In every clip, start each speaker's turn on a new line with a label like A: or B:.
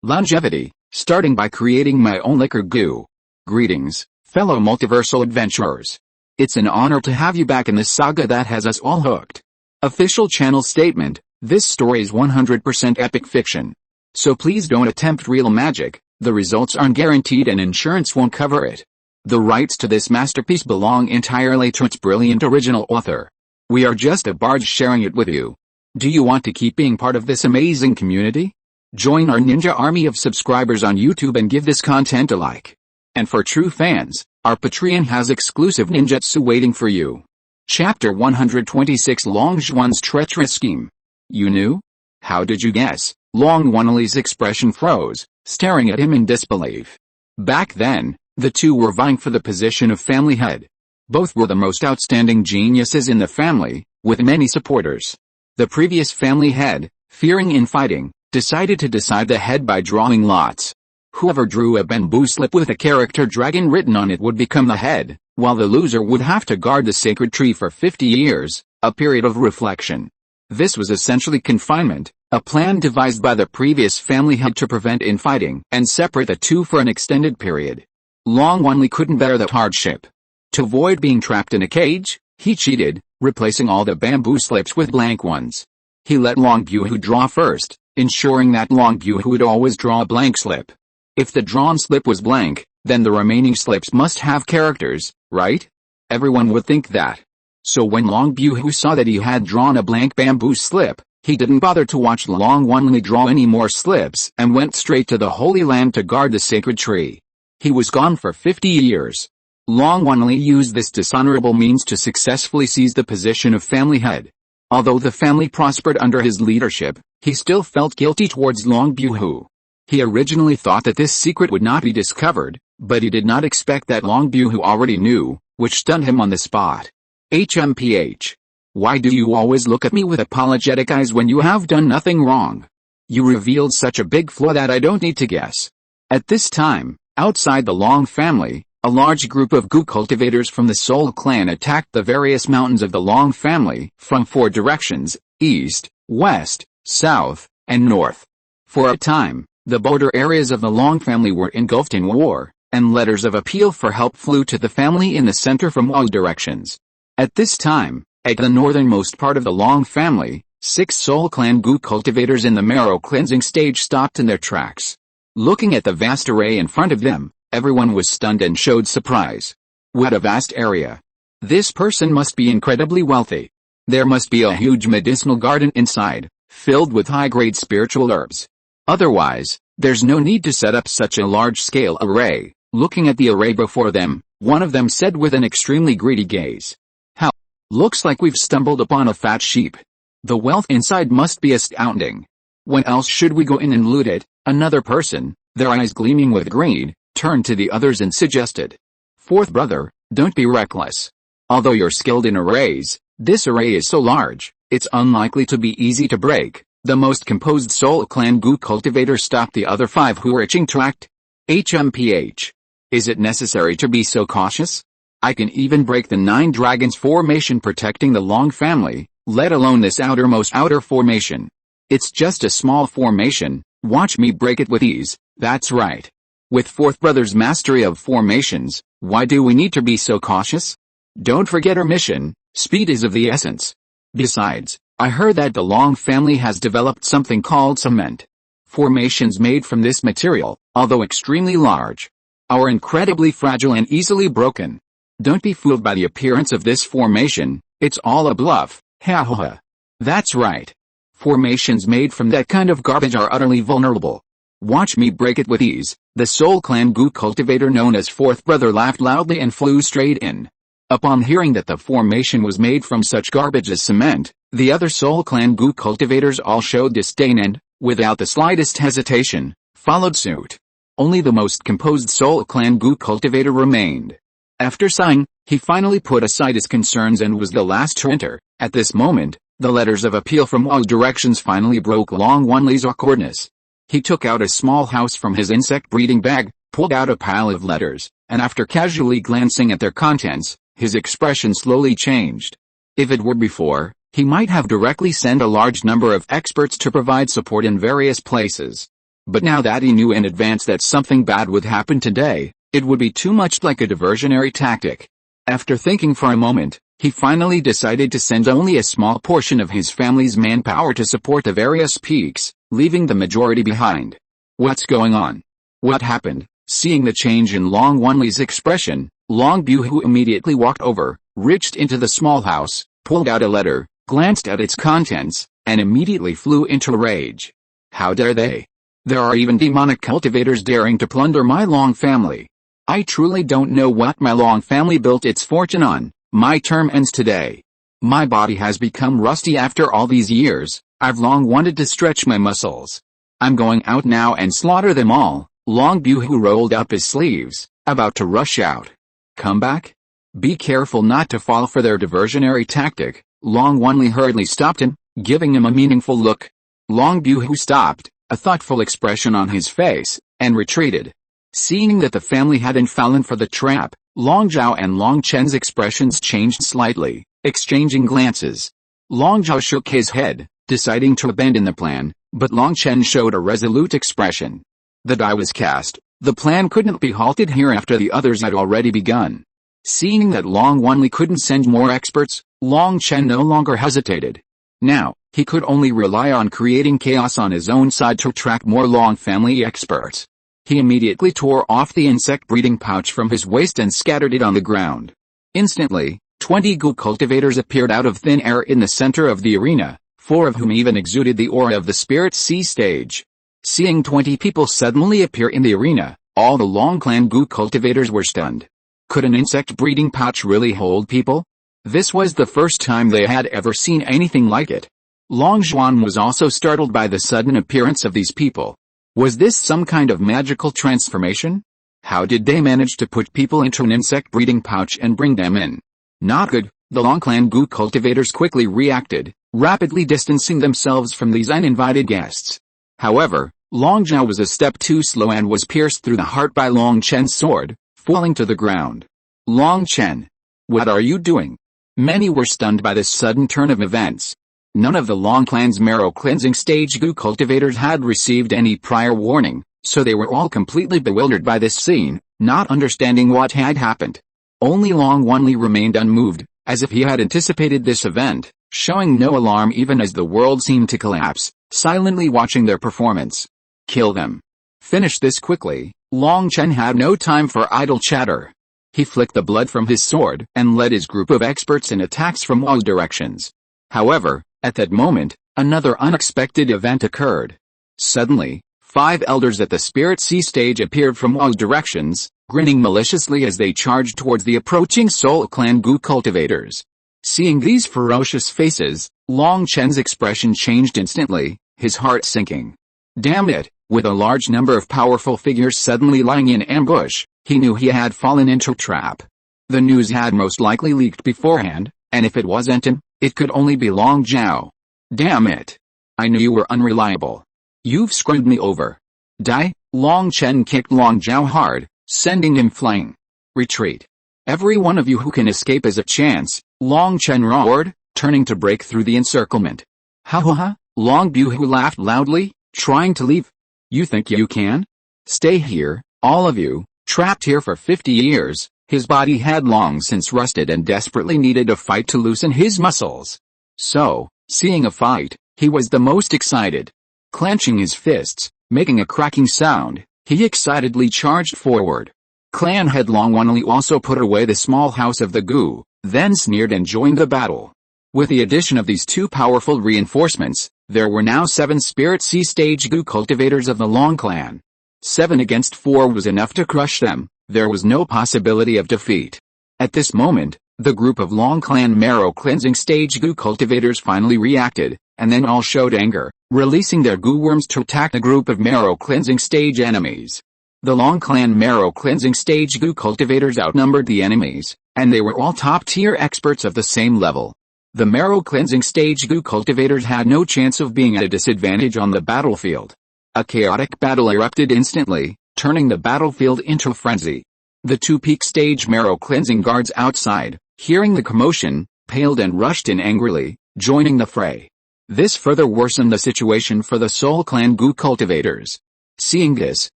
A: Longevity, starting by creating my own liquor goo. Greetings, fellow multiversal adventurers. It's an honor to have you back in this saga that has us all hooked. Official channel statement, this story is 100% epic fiction. So please don't attempt real magic, the results aren't guaranteed and insurance won't cover it. The rights to this masterpiece belong entirely to its brilliant original author. We are just a barge sharing it with you. Do you want to keep being part of this amazing community? Join our ninja army of subscribers on YouTube and give this content a like. And for true fans, our Patreon has exclusive ninjutsu waiting for you. Chapter 126 Long Zhuan's treacherous scheme. You knew? How did you guess? Long Wanli's expression froze, staring at him in disbelief. Back then, the two were vying for the position of family head. Both were the most outstanding geniuses in the family, with many supporters. The previous family head, fearing infighting, decided to decide the head by drawing lots. Whoever drew a bamboo slip with a character dragon written on it would become the head, while the loser would have to guard the sacred tree for 50 years, a period of reflection. This was essentially confinement, a plan devised by the previous family head to prevent infighting and separate the two for an extended period. Long Wanli couldn't bear that hardship. To avoid being trapped in a cage, he cheated, replacing all the bamboo slips with blank ones. He let Long Buhu draw first, ensuring that Long Buhu would always draw a blank slip. If the drawn slip was blank, then the remaining slips must have characters, right? Everyone would think that. So when Long Buhu saw that he had drawn a blank bamboo slip, he didn't bother to watch Long Wanli draw any more slips and went straight to the Holy Land to guard the sacred tree. He was gone for 50 years. Long Wanli used this dishonorable means to successfully seize the position of family head. Although the family prospered under his leadership, he still felt guilty towards Long Buhu. He originally thought that this secret would not be discovered, but he did not expect that Long Buhu already knew, which stunned him on the spot. HMPH. Why do you always look at me with apologetic eyes when you have done nothing wrong? You revealed such a big flaw that I don't need to guess. At this time, outside the Long family, a large group of Gu cultivators from the Soul clan attacked the various mountains of the Long family from 4 directions, east, west, south, and north. For a time, the border areas of the Long family were engulfed in war, and letters of appeal for help flew to the family in the center from all directions. At this time, at the northernmost part of the Long family, 6 Soul clan Gu cultivators in the marrow cleansing stage stopped in their tracks. Looking at the vast array in front of them, everyone was stunned and showed surprise. What a vast area. This person must be incredibly wealthy. There must be a huge medicinal garden inside, filled with high-grade spiritual herbs. Otherwise, there's no need to set up such a large-scale array. Looking at the array before them, one of them said with an extremely greedy gaze. How? Looks like we've stumbled upon a fat sheep. The wealth inside must be astounding. When else should we go in and loot it? Another person, their eyes gleaming with greed, turned to the others and suggested. Fourth brother, don't be reckless. Although you're skilled in arrays, this array is so large, it's unlikely to be easy to break. The most composed Soul clan Gu cultivator stopped the other 5 who were itching to act. HMPH. Is it necessary to be so cautious? I can even break the 9 dragons formation protecting the Long family, let alone this outer formation. It's just a small formation, watch me break it with ease. That's right. With fourth brother's mastery of formations, why do we need to be so cautious? Don't forget our mission, speed is of the essence. Besides, I heard that the Long family has developed something called cement. Formations made from this material, although extremely large, are incredibly fragile and easily broken. Don't be fooled by the appearance of this formation, it's all a bluff, ha ha ha. That's right. Formations made from that kind of garbage are utterly vulnerable. Watch me break it with ease. The Soul clan Gu cultivator known as fourth brother laughed loudly and flew straight in. Upon hearing that the formation was made from such garbage as cement, the other Soul clan Gu cultivators all showed disdain and, without the slightest hesitation, followed suit. Only the most composed Soul clan Gu cultivator remained. After sighing, he finally put aside his concerns and was the last to enter. At this moment, the letters of appeal from all directions finally broke Long Wanli's awkwardness. He took out a small house from his insect breeding bag, pulled out a pile of letters, and after casually glancing at their contents, his expression slowly changed. If it were before, he might have directly sent a large number of experts to provide support in various places. But now that he knew in advance that something bad would happen today, it would be too much like a diversionary tactic. After thinking for a moment, he finally decided to send only a small portion of his family's manpower to support the various peaks, leaving the majority behind. What's going on? What happened? Seeing the change in Long Wanli's expression, Long Bu immediately walked over, reached into the small house, pulled out a letter, glanced at its contents, and immediately flew into a rage. How dare they? There are even demonic cultivators daring to plunder my Long family. I truly don't know what my Long family built its fortune on. My term ends today. My body has become rusty after all these years. I've long wanted to stretch my muscles. I'm going out now and slaughter them all. Long Bu rolled up his sleeves, about to rush out. Come back? Be careful not to fall for their diversionary tactic. Long Wanli hurriedly stopped him, giving him a meaningful look. Long Bu stopped, a thoughtful expression on his face, and retreated. Seeing that the family hadn't fallen for the trap, Long Zhao and Long Chen's expressions changed slightly, exchanging glances. Long Zhao shook his head, deciding to abandon the plan, but Long Chen showed a resolute expression. The die was cast, the plan couldn't be halted here after the others had already begun. Seeing that Long Wanli couldn't send more experts, Long Chen no longer hesitated. Now, he could only rely on creating chaos on his own side to attract more Long family experts. He immediately tore off the insect breeding pouch from his waist and scattered it on the ground. Instantly, 20 goo cultivators appeared out of thin air in the center of the arena, 4 of whom even exuded the aura of the Spirit Sea stage. Seeing 20 people suddenly appear in the arena, all the Long clan goo cultivators were stunned. Could an insect breeding pouch really hold people? This was the first time they had ever seen anything like it. Long Zhuan was also startled by the sudden appearance of these people. Was this some kind of magical transformation? How did they manage to put people into an insect breeding pouch and bring them in? Not good. The Long clan goo cultivators quickly reacted, rapidly distancing themselves from these uninvited guests. However, Long Zhao was a step too slow and was pierced through the heart by Long Chen's sword, falling to the ground. Long Chen! What are you doing? Many were stunned by this sudden turn of events. None of the Long clan's marrow cleansing stage goo cultivators had received any prior warning, so they were all completely bewildered by this scene, not understanding what had happened. Only Long Wanli remained unmoved, as if he had anticipated this event, showing no alarm even as the world seemed to collapse, silently watching their performance. Kill them. Finish this quickly. Long Chen had no time for idle chatter. He flicked the blood from his sword and led his group of experts in attacks from all directions. However, at that moment, another unexpected event occurred. Suddenly, 5 elders at the Spirit Sea stage appeared from all directions, grinning maliciously as they charged towards the approaching Soul Clan goo cultivators. Seeing these ferocious faces, Long Chen's expression changed instantly, his heart sinking. Damn it, with a large number of powerful figures suddenly lying in ambush, he knew he had fallen into a trap. The news had most likely leaked beforehand, and if it wasn't him, it could only be Long Zhao. Damn it. I knew you were unreliable. You've screwed me over. Die! Long Chen kicked Long Zhao hard, sending him flying. Retreat. Every one of you who can escape is a chance, Long Chen roared, turning to break through the encirclement. Ha ha ha! Long Bu laughed loudly, trying to leave. You think you can? Stay here, all of you, trapped here for 50 years. His body had long since rusted and desperately needed a fight to loosen his muscles. So, seeing a fight, he was the most excited. Clenching his fists, making a cracking sound, he excitedly charged forward. Clan head Long Wanli also put away the small house of the goo, then sneered and joined the battle. With the addition of these 2 powerful reinforcements, there were now 7 Spirit Sea stage goo cultivators of the Long clan. 7 against 4 was enough to crush them. There was no possibility of defeat. At this moment, the group of Long clan marrow cleansing stage goo cultivators finally reacted, and then all showed anger, releasing their goo worms to attack the group of marrow cleansing stage enemies. The Long clan marrow cleansing stage goo cultivators outnumbered the enemies, and they were all top-tier experts of the same level. The marrow cleansing stage goo cultivators had no chance of being at a disadvantage on the battlefield. A chaotic battle erupted instantly, turning the battlefield into a frenzy. The 2 peak stage marrow cleansing guards outside, hearing the commotion, paled and rushed in angrily, joining the fray. This further worsened the situation for the Soul Clan goo cultivators. Seeing this,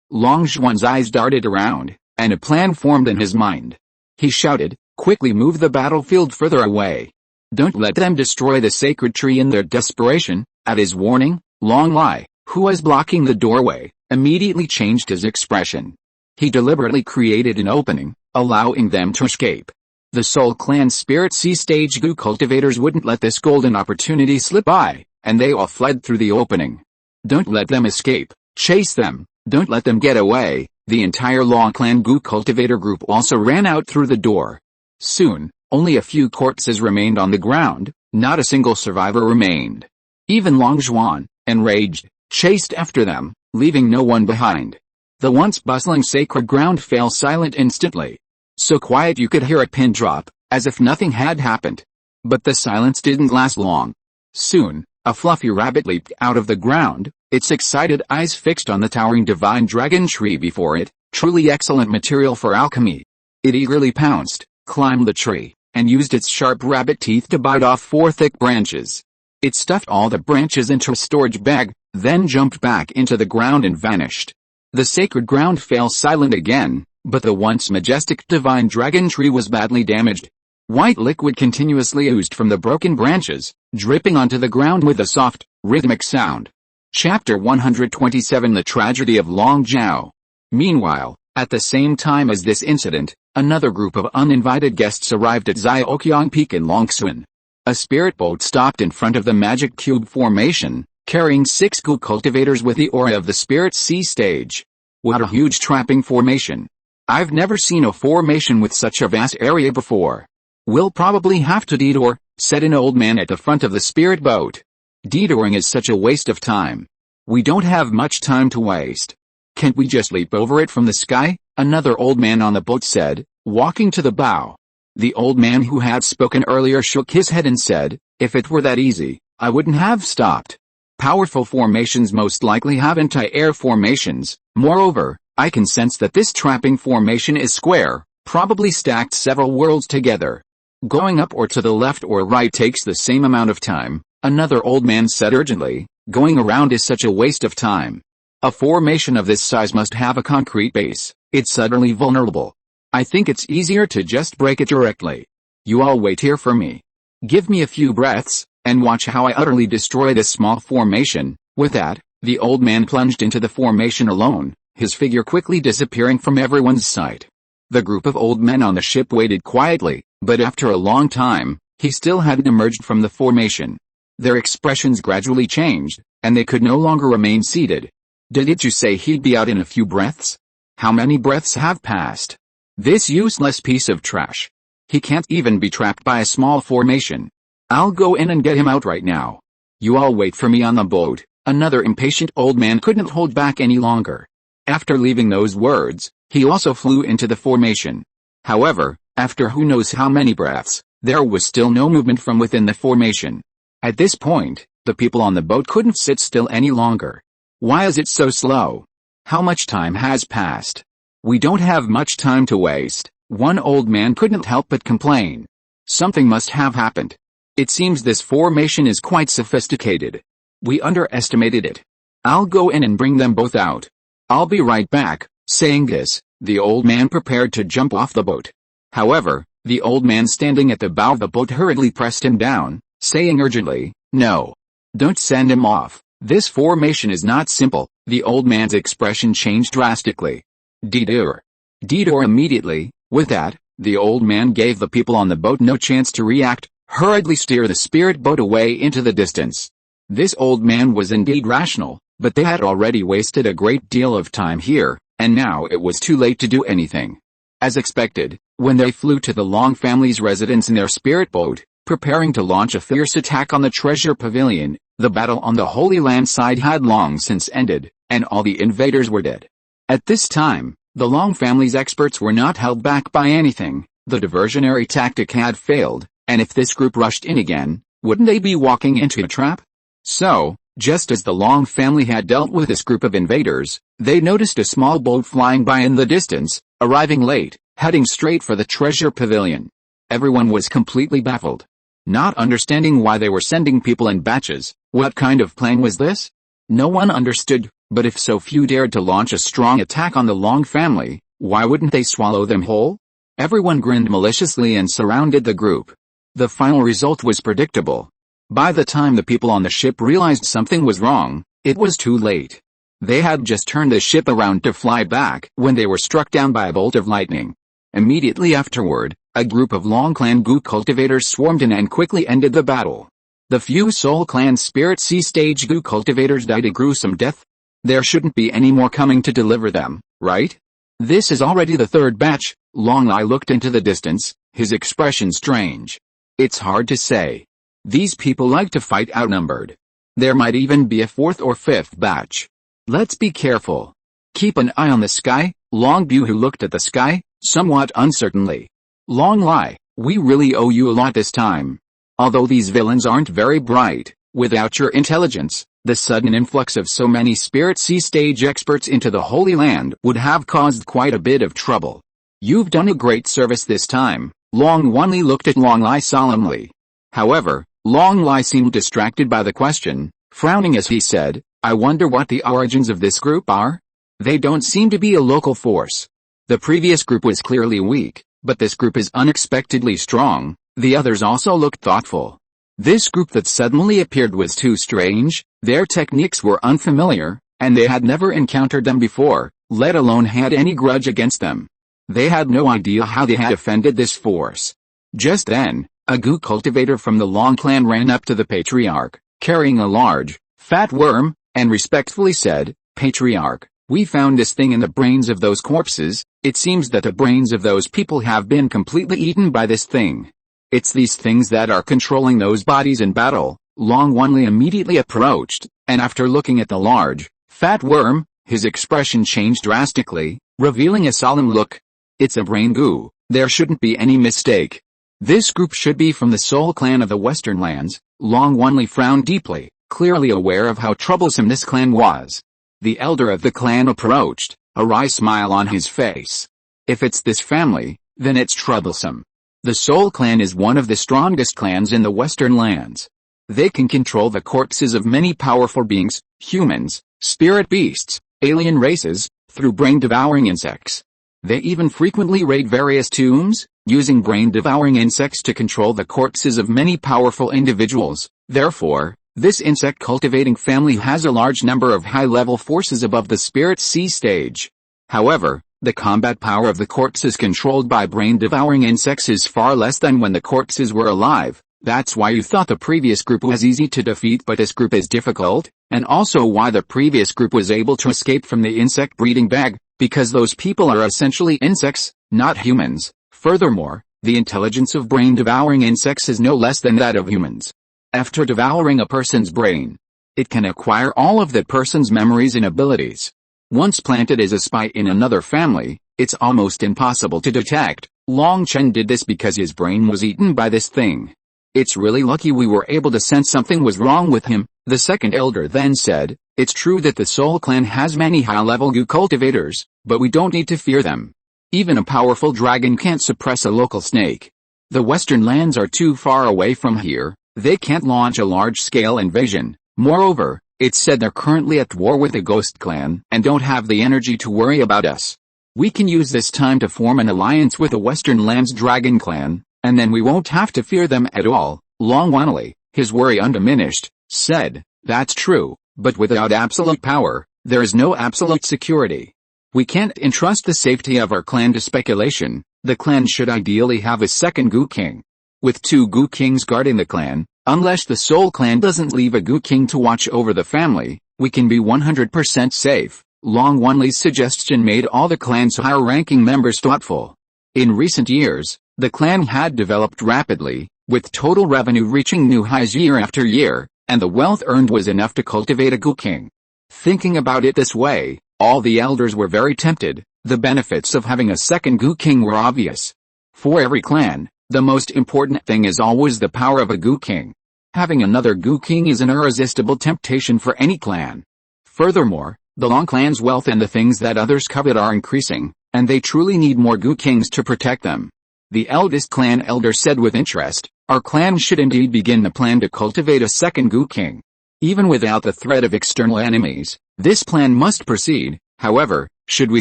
A: Long Zhuan's eyes darted around, and a plan formed in his mind. He shouted, "Quickly move the battlefield further away. Don't let them destroy the sacred tree in their desperation." At his warning, Long Lai, who was blocking the doorway, immediately changed his expression. He deliberately created an opening, allowing them to escape. The Soul Clan's Spirit C-Stage Gu cultivators wouldn't let this golden opportunity slip by, and they all fled through the opening. "Don't let them escape, chase them, don't let them get away." The entire Long Clan Gu cultivator group also ran out through the door. Soon, only a few corpses remained on the ground, not a single survivor remained. Even Long Zhuan, enraged, chased after them, leaving no one behind. The once bustling sacred ground fell silent instantly. So quiet you could hear a pin drop, as if nothing had happened. But the silence didn't last long. Soon, a fluffy rabbit leaped out of the ground, its excited eyes fixed on the towering divine dragon tree before it, truly excellent material for alchemy. It eagerly pounced, climbed the tree, and used its sharp rabbit teeth to bite off 4 thick branches. It stuffed all the branches into a storage bag, then jumped back into the ground and vanished. The sacred ground fell silent again, but the once majestic divine dragon tree was badly damaged. White liquid continuously oozed from the broken branches, dripping onto the ground with a soft, rhythmic sound. Chapter 127 The Tragedy of Long Zhao. Meanwhile, at the same time as this incident, another group of uninvited guests arrived at Xiaoqiang Peak in Longxun. A spirit boat stopped in front of the magic cube formation, carrying 6 Gu cultivators with the aura of the Spirit Sea stage. What a huge trapping formation. I've never seen a formation with such a vast area before. "We'll probably have to detour," said an old man at the front of the spirit boat. "Detouring is such a waste of time. We don't have much time to waste. Can't we just leap over it from the sky?" another old man on the boat said, walking to the bow. The old man who had spoken earlier shook his head and said, "If it were that easy, I wouldn't have stopped. Powerful formations most likely have anti-air formations. Moreover, I can sense that this trapping formation is square, probably stacked several worlds together. Going up or to the left or right takes the same amount of time," another old man said urgently. "Going around is such a waste of time. A formation of this size must have a concrete base. It's utterly vulnerable. I think it's easier to just break it directly. You all wait here for me. Give me a few breaths, and watch how I utterly destroy this small formation." With that, the old man plunged into the formation alone, his figure quickly disappearing from everyone's sight. The group of old men on the ship waited quietly, but after a long time, he still hadn't emerged from the formation. Their expressions gradually changed, and they could no longer remain seated. "Didn't you say he'd be out in a few breaths? How many breaths have passed? This useless piece of trash. He can't even be trapped by a small formation. I'll go in and get him out right now. You all wait for me on the boat." Another impatient old man couldn't hold back any longer. After leaving those words, he also flew into the formation. However, after who knows how many breaths, there was still no movement from within the formation. At this point, the people on the boat couldn't sit still any longer. "Why is it so slow? How much time has passed? We don't have much time to waste," one old man couldn't help but complain. "Something must have happened. It seems this formation is quite sophisticated. We underestimated it. I'll go in and bring them both out. I'll be right back." Saying this, the old man prepared to jump off the boat. However, the old man standing at the bow of the boat hurriedly pressed him down, saying urgently, "No. Don't send him off. This formation is not simple." The old man's expression changed drastically. "Detour. Detour immediately." With that, the old man gave the people on the boat no chance to react, hurriedly steer the spirit boat away into the distance. This old man was indeed rational, but they had already wasted a great deal of time here, and now it was too late to do anything. As expected, when they flew to the Long family's residence in their spirit boat, preparing to launch a fierce attack on the treasure pavilion, the battle on the Holy Land side had long since ended, and all the invaders were dead. At this time, the Long family's experts were not held back by anything. The diversionary tactic had failed, and if this group rushed in again, wouldn't they be walking into a trap? So, just as the Long family had dealt with this group of invaders, they noticed a small boat flying by in the distance, arriving late, heading straight for the treasure pavilion. Everyone was completely baffled. Not understanding why they were sending people in batches. What kind of plane was this? No one understood, But if so few dared to launch a strong attack on the Long family, why wouldn't they swallow them whole? Everyone grinned maliciously and surrounded the group. The final result was predictable. By the time the people on the ship realized something was wrong, it was too late. They had just turned the ship around to fly back when they were struck down by a bolt of lightning. Immediately afterward, a group of Long Clan Goo cultivators swarmed in and quickly ended the battle. The few Soul Clan Spirit Sea Stage Goo cultivators died a gruesome death. There shouldn't be any more coming to deliver them, right? This is already the third batch. Long Lai looked into the distance, his expression strange. It's hard to say. These people like to fight outnumbered. There might even be a fourth or fifth batch. Let's be careful. Keep an eye on the sky. Long Bu who looked at the sky, somewhat uncertainly. Long Lai, we really owe you a lot this time. Although these villains aren't very bright, without your intelligence, the sudden influx of so many Spirit Sea Stage experts into the Holy Land would have caused quite a bit of trouble. You've done a great service this time. Long Wanli looked at Long Lai solemnly. However, Long Lai seemed distracted by the question, frowning as he said, I wonder what the origins of this group are? They don't seem to be a local force. The previous group was clearly weak, but this group is unexpectedly strong. The others also looked thoughtful. This group that suddenly appeared was too strange, their techniques were unfamiliar, and they had never encountered them before, let alone had any grudge against them. They had no idea how they had offended this force. Just then, a Goo cultivator from the Long clan ran up to the patriarch, carrying a large, fat worm, and respectfully said, Patriarch, we found this thing in the brains of those corpses. It seems that the brains of those people have been completely eaten by this thing. It's these things that are controlling those bodies in battle. Long Wanli immediately approached, and after looking at the large, fat worm, his expression changed drastically, revealing a solemn look. It's a brain goo, there shouldn't be any mistake. This group should be from the Soul Clan of the Western Lands. Long Wanli frowned deeply, clearly aware of how troublesome this clan was. The elder of the clan approached, a wry smile on his face. If it's this family, then it's troublesome. The Soul Clan is one of the strongest clans in the Western Lands. They can control the corpses of many powerful beings, humans, spirit beasts, alien races, through brain-devouring insects. They even frequently raid various tombs, using brain-devouring insects to control the corpses of many powerful individuals. Therefore, this insect-cultivating family has a large number of high-level forces above the Spirit Sea Stage. However, the combat power of the corpses controlled by brain-devouring insects is far less than when the corpses were alive. That's why you thought the previous group was easy to defeat but this group is difficult, and also why the previous group was able to escape from the insect breeding bag, because those people are essentially insects, not humans. Furthermore, the intelligence of brain-devouring insects is no less than that of humans. After devouring a person's brain, it can acquire all of that person's memories and abilities. Once planted as a spy in another family, it's almost impossible to detect. Long Chen did this because his brain was eaten by this thing. It's really lucky we were able to sense something was wrong with him. The second elder then said, it's true that the Soul Clan has many high-level Goo cultivators, but we don't need to fear them. Even a powerful dragon can't suppress a local snake. The Western Lands are too far away from here. They can't launch a large-scale invasion. Moreover, it's said they're currently at war with the Ghost Clan and don't have the energy to worry about us. We can use this time to form an alliance with the Western Lands Dragon Clan, and then we won't have to fear them at all. Long Wanli, his worry undiminished, said, that's true, but without absolute power, there is no absolute security. We can't entrust the safety of our clan to speculation. The clan should ideally have a second Goo King. With 2 Goo Kings guarding the clan, unless the Soul Clan doesn't leave a Goo King to watch over the family, we can be 100% safe. Long Wanli's suggestion made all the clan's higher-ranking members thoughtful. In recent years, the clan had developed rapidly, with total revenue reaching new highs year after year, and the wealth earned was enough to cultivate a Goo King. Thinking about it this way, all the elders were very tempted. The benefits of having a second Goo King were obvious. For every clan, the most important thing is always the power of a Goo King. Having another Goo King is an irresistible temptation for any clan. Furthermore, the Long clan's wealth and the things that others covet are increasing, and they truly need more Goo Kings to protect them. The eldest clan elder said with interest, our clan should indeed begin the plan to cultivate a second Goo King. Even without the threat of external enemies, This plan must proceed. However, should we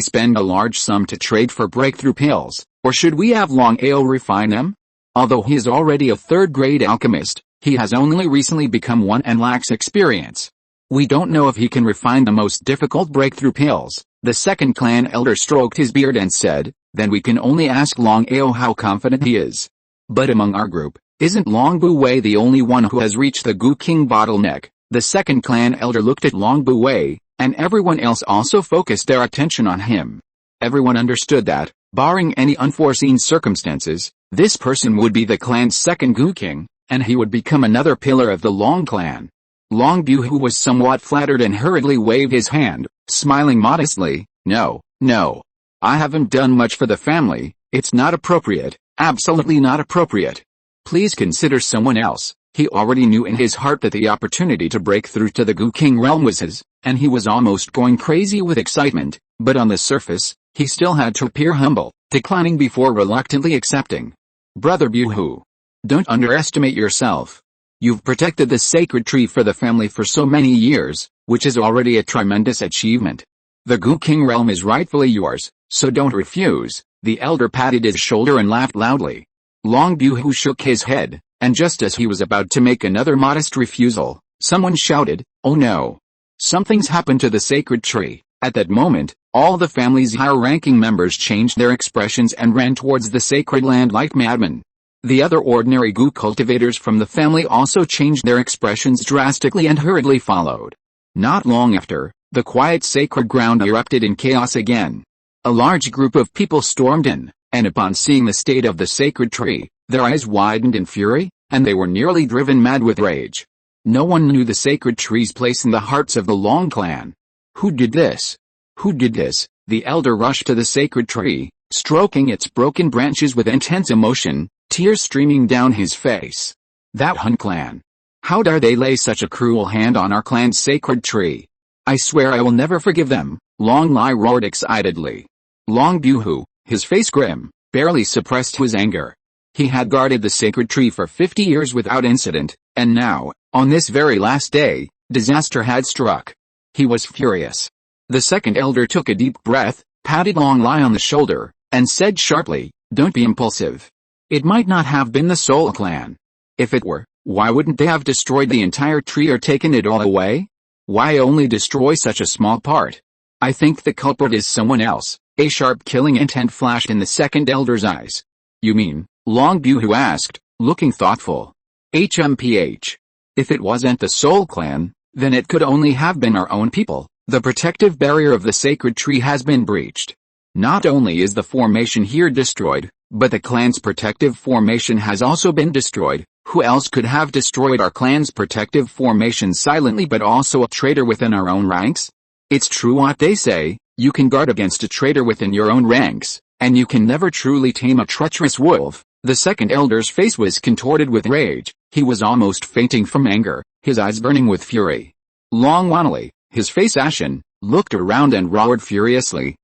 A: spend a large sum to trade for breakthrough pills, or should we have Long Ao refine them? Although he is already a third-grade alchemist, he has only recently become one and lacks experience. We don't know if he can refine the most difficult breakthrough pills. The second clan elder stroked his beard and said, then we can only ask Long Ao how confident he is. But among our group, isn't Long Bu Wei the only one who has reached the Gu King bottleneck? The second clan elder looked at Long Bu Wei, and everyone else also focused their attention on him. Everyone understood that, barring any unforeseen circumstances, this person would be the clan's second Gu King, and he would become another pillar of the Long clan. Long Bu, who was somewhat flattered and hurriedly waved his hand, smiling modestly, no, I haven't done much for the family, it's not appropriate, absolutely not appropriate. Please consider someone else. He already knew in his heart that the opportunity to break through to the Gu King realm was his, and he was almost going crazy with excitement, but on the surface, he still had to appear humble, declining before reluctantly accepting. Brother Bu, don't underestimate yourself. You've protected the sacred tree for the family for so many years, which is already a tremendous achievement. The Gu King realm is rightfully yours, so don't refuse. The elder patted his shoulder and laughed loudly. Long Bu shook his head, and just as he was about to make another modest refusal, someone shouted, oh no! Something's happened to the sacred tree. At that moment, all the family's higher-ranking members changed their expressions and ran towards the sacred land like madmen. The other ordinary Gu cultivators from the family also changed their expressions drastically and hurriedly followed. Not long after, the quiet sacred ground erupted in chaos again. A large group of people stormed in, and upon seeing the state of the sacred tree, their eyes widened in fury, and they were nearly driven mad with rage. No one knew the sacred tree's place in the hearts of the Long clan. Who did this? Who did this? The elder rushed to the sacred tree, stroking its broken branches with intense emotion, tears streaming down his face. That Hun clan. How dare they lay such a cruel hand on our clan's sacred tree? I swear I will never forgive them, Long Lai roared excitedly. Long Bu, his face grim, barely suppressed his anger. He had guarded the sacred tree for 50 years without incident, and now, on this very last day, disaster had struck. He was furious. The second elder took a deep breath, patted Long Lai on the shoulder, and said sharply, don't be impulsive. It might not have been the Soul clan. If it were, why wouldn't they have destroyed the entire tree or taken it all away? Why only destroy such a small part? I think the culprit is someone else. A sharp killing intent flashed in the second elder's eyes. You mean? Long Bu asked, looking thoughtful. HMPH. If it wasn't the Soul clan, then it could only have been our own people. The protective barrier of the sacred tree has been breached. Not only is the formation here destroyed, but the clan's protective formation has also been destroyed. Who else could have destroyed our clan's protective formation silently but also a traitor within our own ranks? It's true what they say, you can guard against a traitor within your own ranks, and you can never truly tame a treacherous wolf. The second elder's face was contorted with rage, he was almost fainting from anger, his eyes burning with fury. Long Wanli, his face ashen, looked around and roared furiously,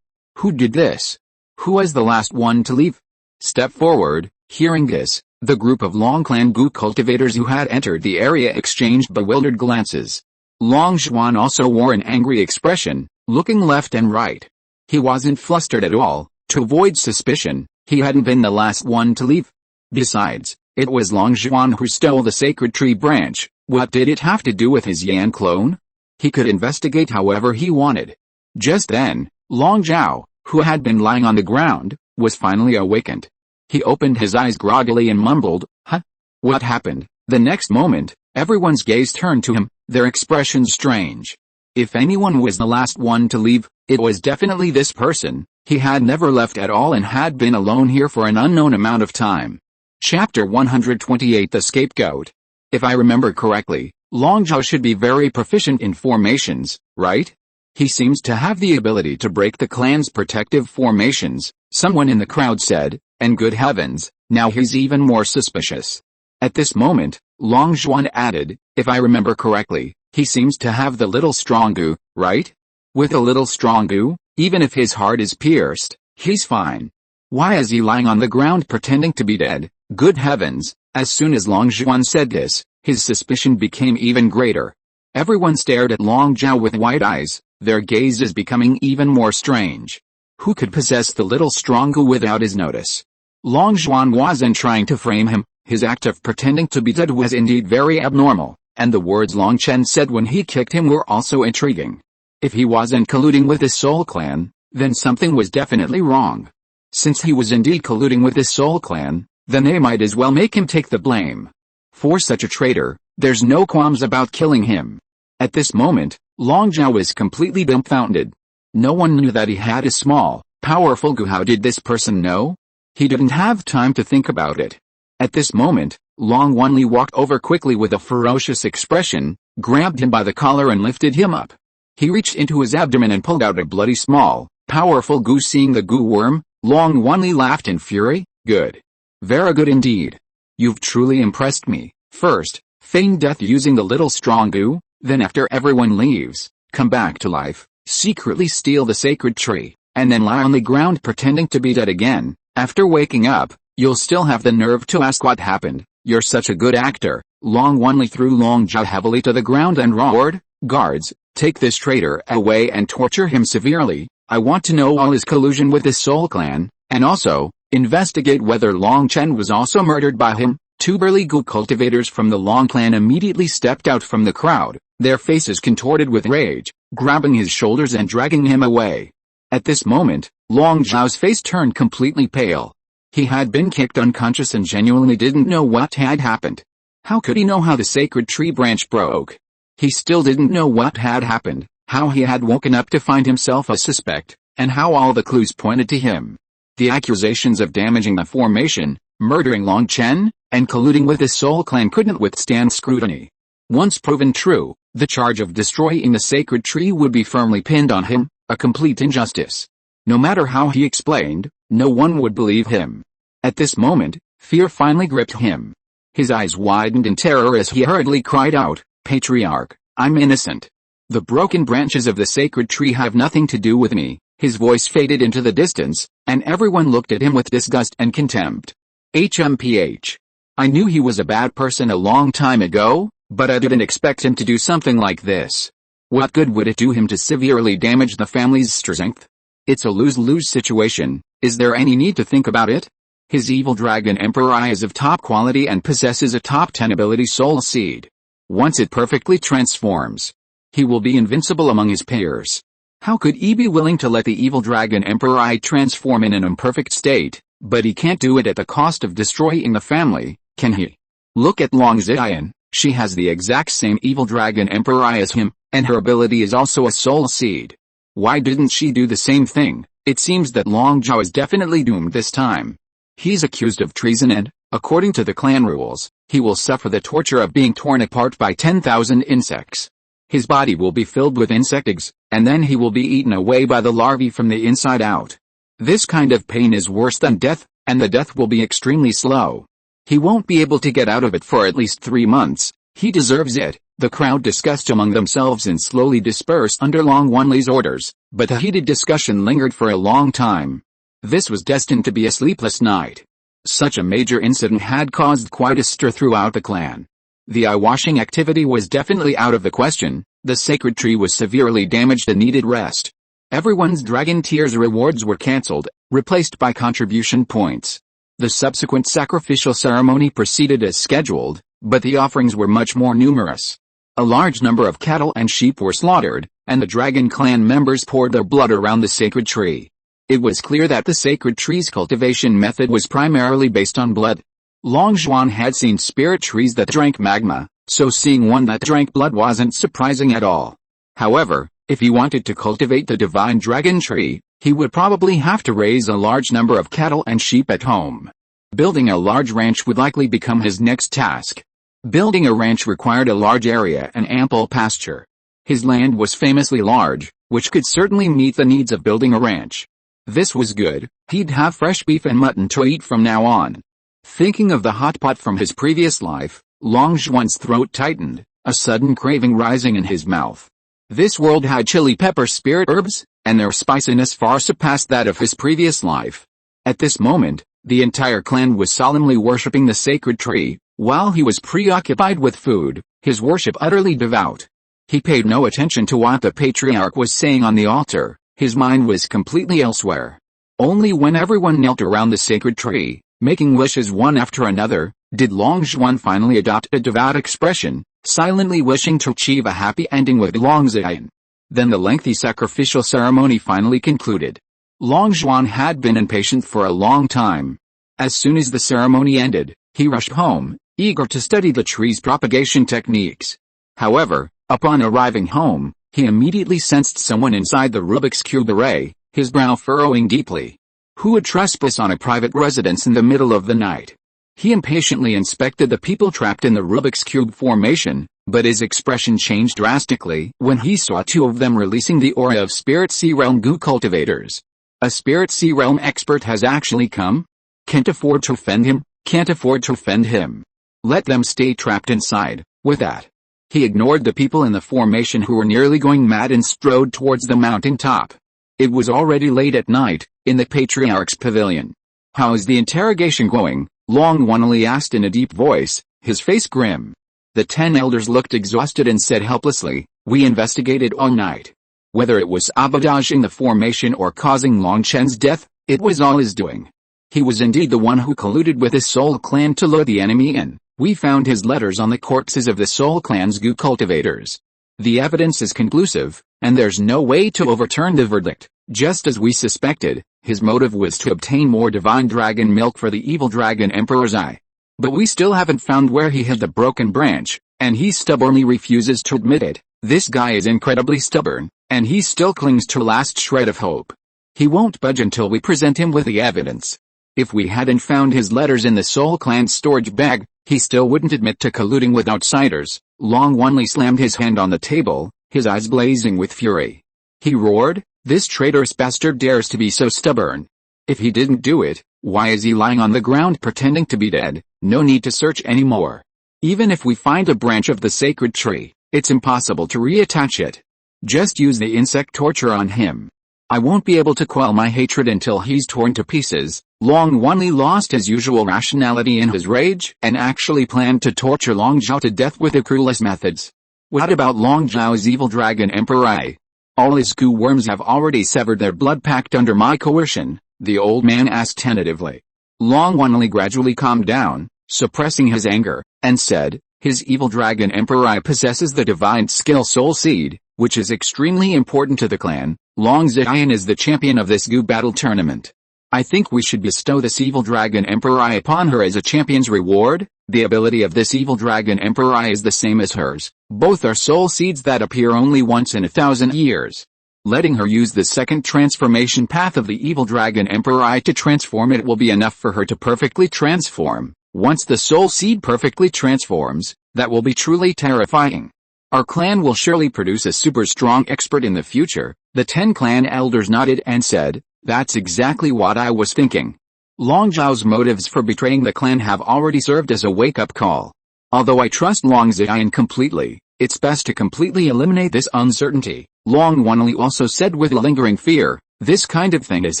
A: Who did this? Who was the last one to leave? Step forward. Hearing this, the group of Long clan Gu cultivators who had entered the area exchanged bewildered glances. Long Zhuan also wore an angry expression, looking left and right. He wasn't flustered at all. To avoid suspicion, he hadn't been the last one to leave. Besides, it was Long Zhuan who stole the sacred tree branch. What did it have to do with his Yan clone? He could investigate however he wanted. Just then, Long Zhao, who had been lying on the ground, was finally awakened. He opened his eyes groggily and mumbled, Huh? What happened? The next moment, everyone's gaze turned to him, their expressions strange. If anyone was the last one to leave, it was definitely this person. He had never left at all and had been alone here for an unknown amount of time. Chapter 128 The Scapegoat. If I remember correctly, Long Zhao should be very proficient in formations, right? He seems to have the ability to break the clan's protective formations, someone in the crowd said, and good heavens, now he's even more suspicious. At this moment, Long Zhuan added, if I remember correctly, he seems to have the little strong gu, right? With a little strong gu, even if his heart is pierced, he's fine. Why is he lying on the ground pretending to be dead? Good heavens, as soon as Long Zhuan said this, his suspicion became even greater. Everyone stared at Long Zhao with wide eyes, their gazes becoming even more strange. Who could possess the little strong Gu without his notice? Long Zhuan wasn't trying to frame him, his act of pretending to be dead was indeed very abnormal, and the words Long Chen said when he kicked him were also intriguing. If he wasn't colluding with the Soul Clan, then something was definitely wrong. Since he was indeed colluding with the Soul Clan, then they might as well make him take the blame. For such a traitor, there's no qualms about killing him. At this moment, Long Zhao was completely dumbfounded. No one knew that he had a small, powerful Gu. How did this person know? He didn't have time to think about it. At this moment, Long Wanli walked over quickly with a ferocious expression, grabbed him by the collar and lifted him up. He reached into his abdomen and pulled out a bloody small, powerful Gu. Seeing the Gu worm, Long Wanli laughed in fury. Good. Very good indeed. You've truly impressed me. First, feign death using the little strong Gu, then after everyone leaves, come back to life, secretly steal the sacred tree, and then lie on the ground pretending to be dead again. After waking up, you'll still have the nerve to ask what happened. You're such a good actor. Long Wanli threw Long Zhao heavily to the ground and roared, "Guards, take this traitor away and torture him severely. I want to know all his collusion with the Soul Clan, and also, investigate whether Long Chen was also murdered by him." Two burly Gu cultivators from the Long Clan immediately stepped out from the crowd, their faces contorted with rage, grabbing his shoulders and dragging him away. At this moment, Long Zhao's face turned completely pale. He had been kicked unconscious and genuinely didn't know what had happened. How could he know how the sacred tree branch broke? He still didn't know what had happened, how he had woken up to find himself a suspect, and how all the clues pointed to him. The accusations of damaging the formation, murdering Long Chen, and colluding with the Soul Clan couldn't withstand scrutiny. Once proven true, the charge of destroying the sacred tree would be firmly pinned on him, a complete injustice. No matter how he explained, no one would believe him. At this moment, fear finally gripped him. His eyes widened in terror as he hurriedly cried out, "Patriarch, I'm innocent. The broken branches of the sacred tree have nothing to do with me." His voice faded into the distance, and everyone looked at him with disgust and contempt. HMPH. I knew he was a bad person a long time ago, but I didn't expect him to do something like this. What good would it do him to severely damage the family's strength? It's a lose-lose situation. Is there any need to think about it? His evil dragon emperor is of top quality and possesses a top 10 ability soul seed. Once it perfectly transforms, he will be invincible among his peers. How could he be willing to let the evil dragon emperor transform in an imperfect state? But he can't do it at the cost of destroying the family, can he? Look at Long Ziyan, she has the exact same evil dragon emperor as him, and her ability is also a soul seed. Why didn't she do the same thing? It seems that Long Zhao is definitely doomed this time. He's accused of treason and, according to the clan rules, he will suffer the torture of being torn apart by 10,000 insects. His body will be filled with insect eggs, and then he will be eaten away by the larvae from the inside out. This kind of pain is worse than death, and the death will be extremely slow. He won't be able to get out of it for at least 3 months. He deserves it. The crowd discussed among themselves and slowly dispersed under Long Wanli's orders, but the heated discussion lingered for a long time. This was destined to be a sleepless night. Such a major incident had caused quite a stir throughout the clan. The eye-washing activity was definitely out of the question. The sacred tree was severely damaged and needed rest. Everyone's dragon tears rewards were cancelled, replaced by contribution points. The subsequent sacrificial ceremony proceeded as scheduled, but the offerings were much more numerous. A large number of cattle and sheep were slaughtered, and the dragon clan members poured their blood around the sacred tree. It was clear that the sacred tree's cultivation method was primarily based on blood. Long Zhuan had seen spirit trees that drank magma, so seeing one that drank blood wasn't surprising at all. However, if he wanted to cultivate the divine dragon tree, he would probably have to raise a large number of cattle and sheep at home. Building a large ranch would likely become his next task. Building a ranch required a large area and ample pasture. His land was famously large, which could certainly meet the needs of building a ranch. This was good. He'd have fresh beef and mutton to eat from now on. Thinking of the hot pot from his previous life, Long Zhuan's throat tightened, a sudden craving rising in his mouth. This world had chili pepper spirit herbs, and their spiciness far surpassed that of his previous life. At this moment, the entire clan was solemnly worshipping the sacred tree, while he was preoccupied with food, his worship utterly devout. He paid no attention to what the patriarch was saying on the altar, his mind was completely elsewhere. Only when everyone knelt around the sacred tree, making wishes one after another, did Long Zhuan finally adopt a devout expression, silently wishing to achieve a happy ending with Long Ziyan. Then the lengthy sacrificial ceremony finally concluded. Long Zhuan had been impatient for a long time. As soon as the ceremony ended, he rushed home, eager to study the tree's propagation techniques. However, upon arriving home, he immediately sensed someone inside the Rubik's Cube array, his brow furrowing deeply. Who would trespass on a private residence in the middle of the night? He impatiently inspected the people trapped in the Rubik's Cube formation, but his expression changed drastically when he saw two of them releasing the aura of Spirit Sea Realm Goo cultivators. A Spirit Sea Realm expert has actually come? Can't afford to offend him, can't afford to offend him. Let them stay trapped inside. With that, he ignored the people in the formation who were nearly going mad and strode towards the mountain top. It was already late at night, in the Patriarch's pavilion. How is the interrogation going? Long Wanli asked in a deep voice, his face grim. The 10 elders looked exhausted and said helplessly, we investigated all night. Whether it was sabotaging the formation or causing Long Chen's death, it was all his doing. He was indeed the one who colluded with his Soul Clan to lure the enemy in. We found his letters on the corpses of the Soul Clan's Goo cultivators. The evidence is conclusive, and there's no way to overturn the verdict. Just as we suspected, his motive was to obtain more divine dragon milk for the evil dragon Emperor's eye. But we still haven't found where he hid the broken branch, and he stubbornly refuses to admit it. This guy is incredibly stubborn, and he still clings to a last shred of hope. He won't budge until we present him with the evidence. If we hadn't found his letters in the Soul Clan's storage bag, he still wouldn't admit to colluding with outsiders. Long Wanli slammed his hand on the table, his eyes blazing with fury. He roared, this traitorous bastard dares to be so stubborn. If he didn't do it, why is he lying on the ground pretending to be dead? No need to search anymore. Even if we find a branch of the sacred tree, it's impossible to reattach it. Just use the insect torture on him. I won't be able to quell my hatred until he's torn to pieces. Long Wanli lost his usual rationality in his rage and actually planned to torture Long Zhao to death with the cruelest methods. What about Long Zhao's evil dragon Emperor Ai? All his goo worms have already severed their blood pact under my coercion, the old man asked tentatively. Long Wanli gradually calmed down, suppressing his anger, and said, his evil dragon Emperor Ai possesses the divine skill Soul Seed, which is extremely important to the clan. Long Ziyan is the champion of this goo battle tournament. I think we should bestow this evil dragon Emperor Ai upon her as a champion's reward. The ability of this evil dragon Emperor Ai is the same as hers. Both are soul seeds that appear only once in 1,000 years. Letting her use the second transformation path of the evil dragon Emperor Ai to transform it will be enough for her to perfectly transform. Once the soul seed perfectly transforms, that will be truly terrifying. Our clan will surely produce a super strong expert in the future. The 10 clan elders nodded and said, that's exactly what I was thinking. Long Zhao's motives for betraying the clan have already served as a wake-up call. Although I trust Long Ziyan completely, it's best to completely eliminate this uncertainty. Long Wanli also said with lingering fear, this kind of thing has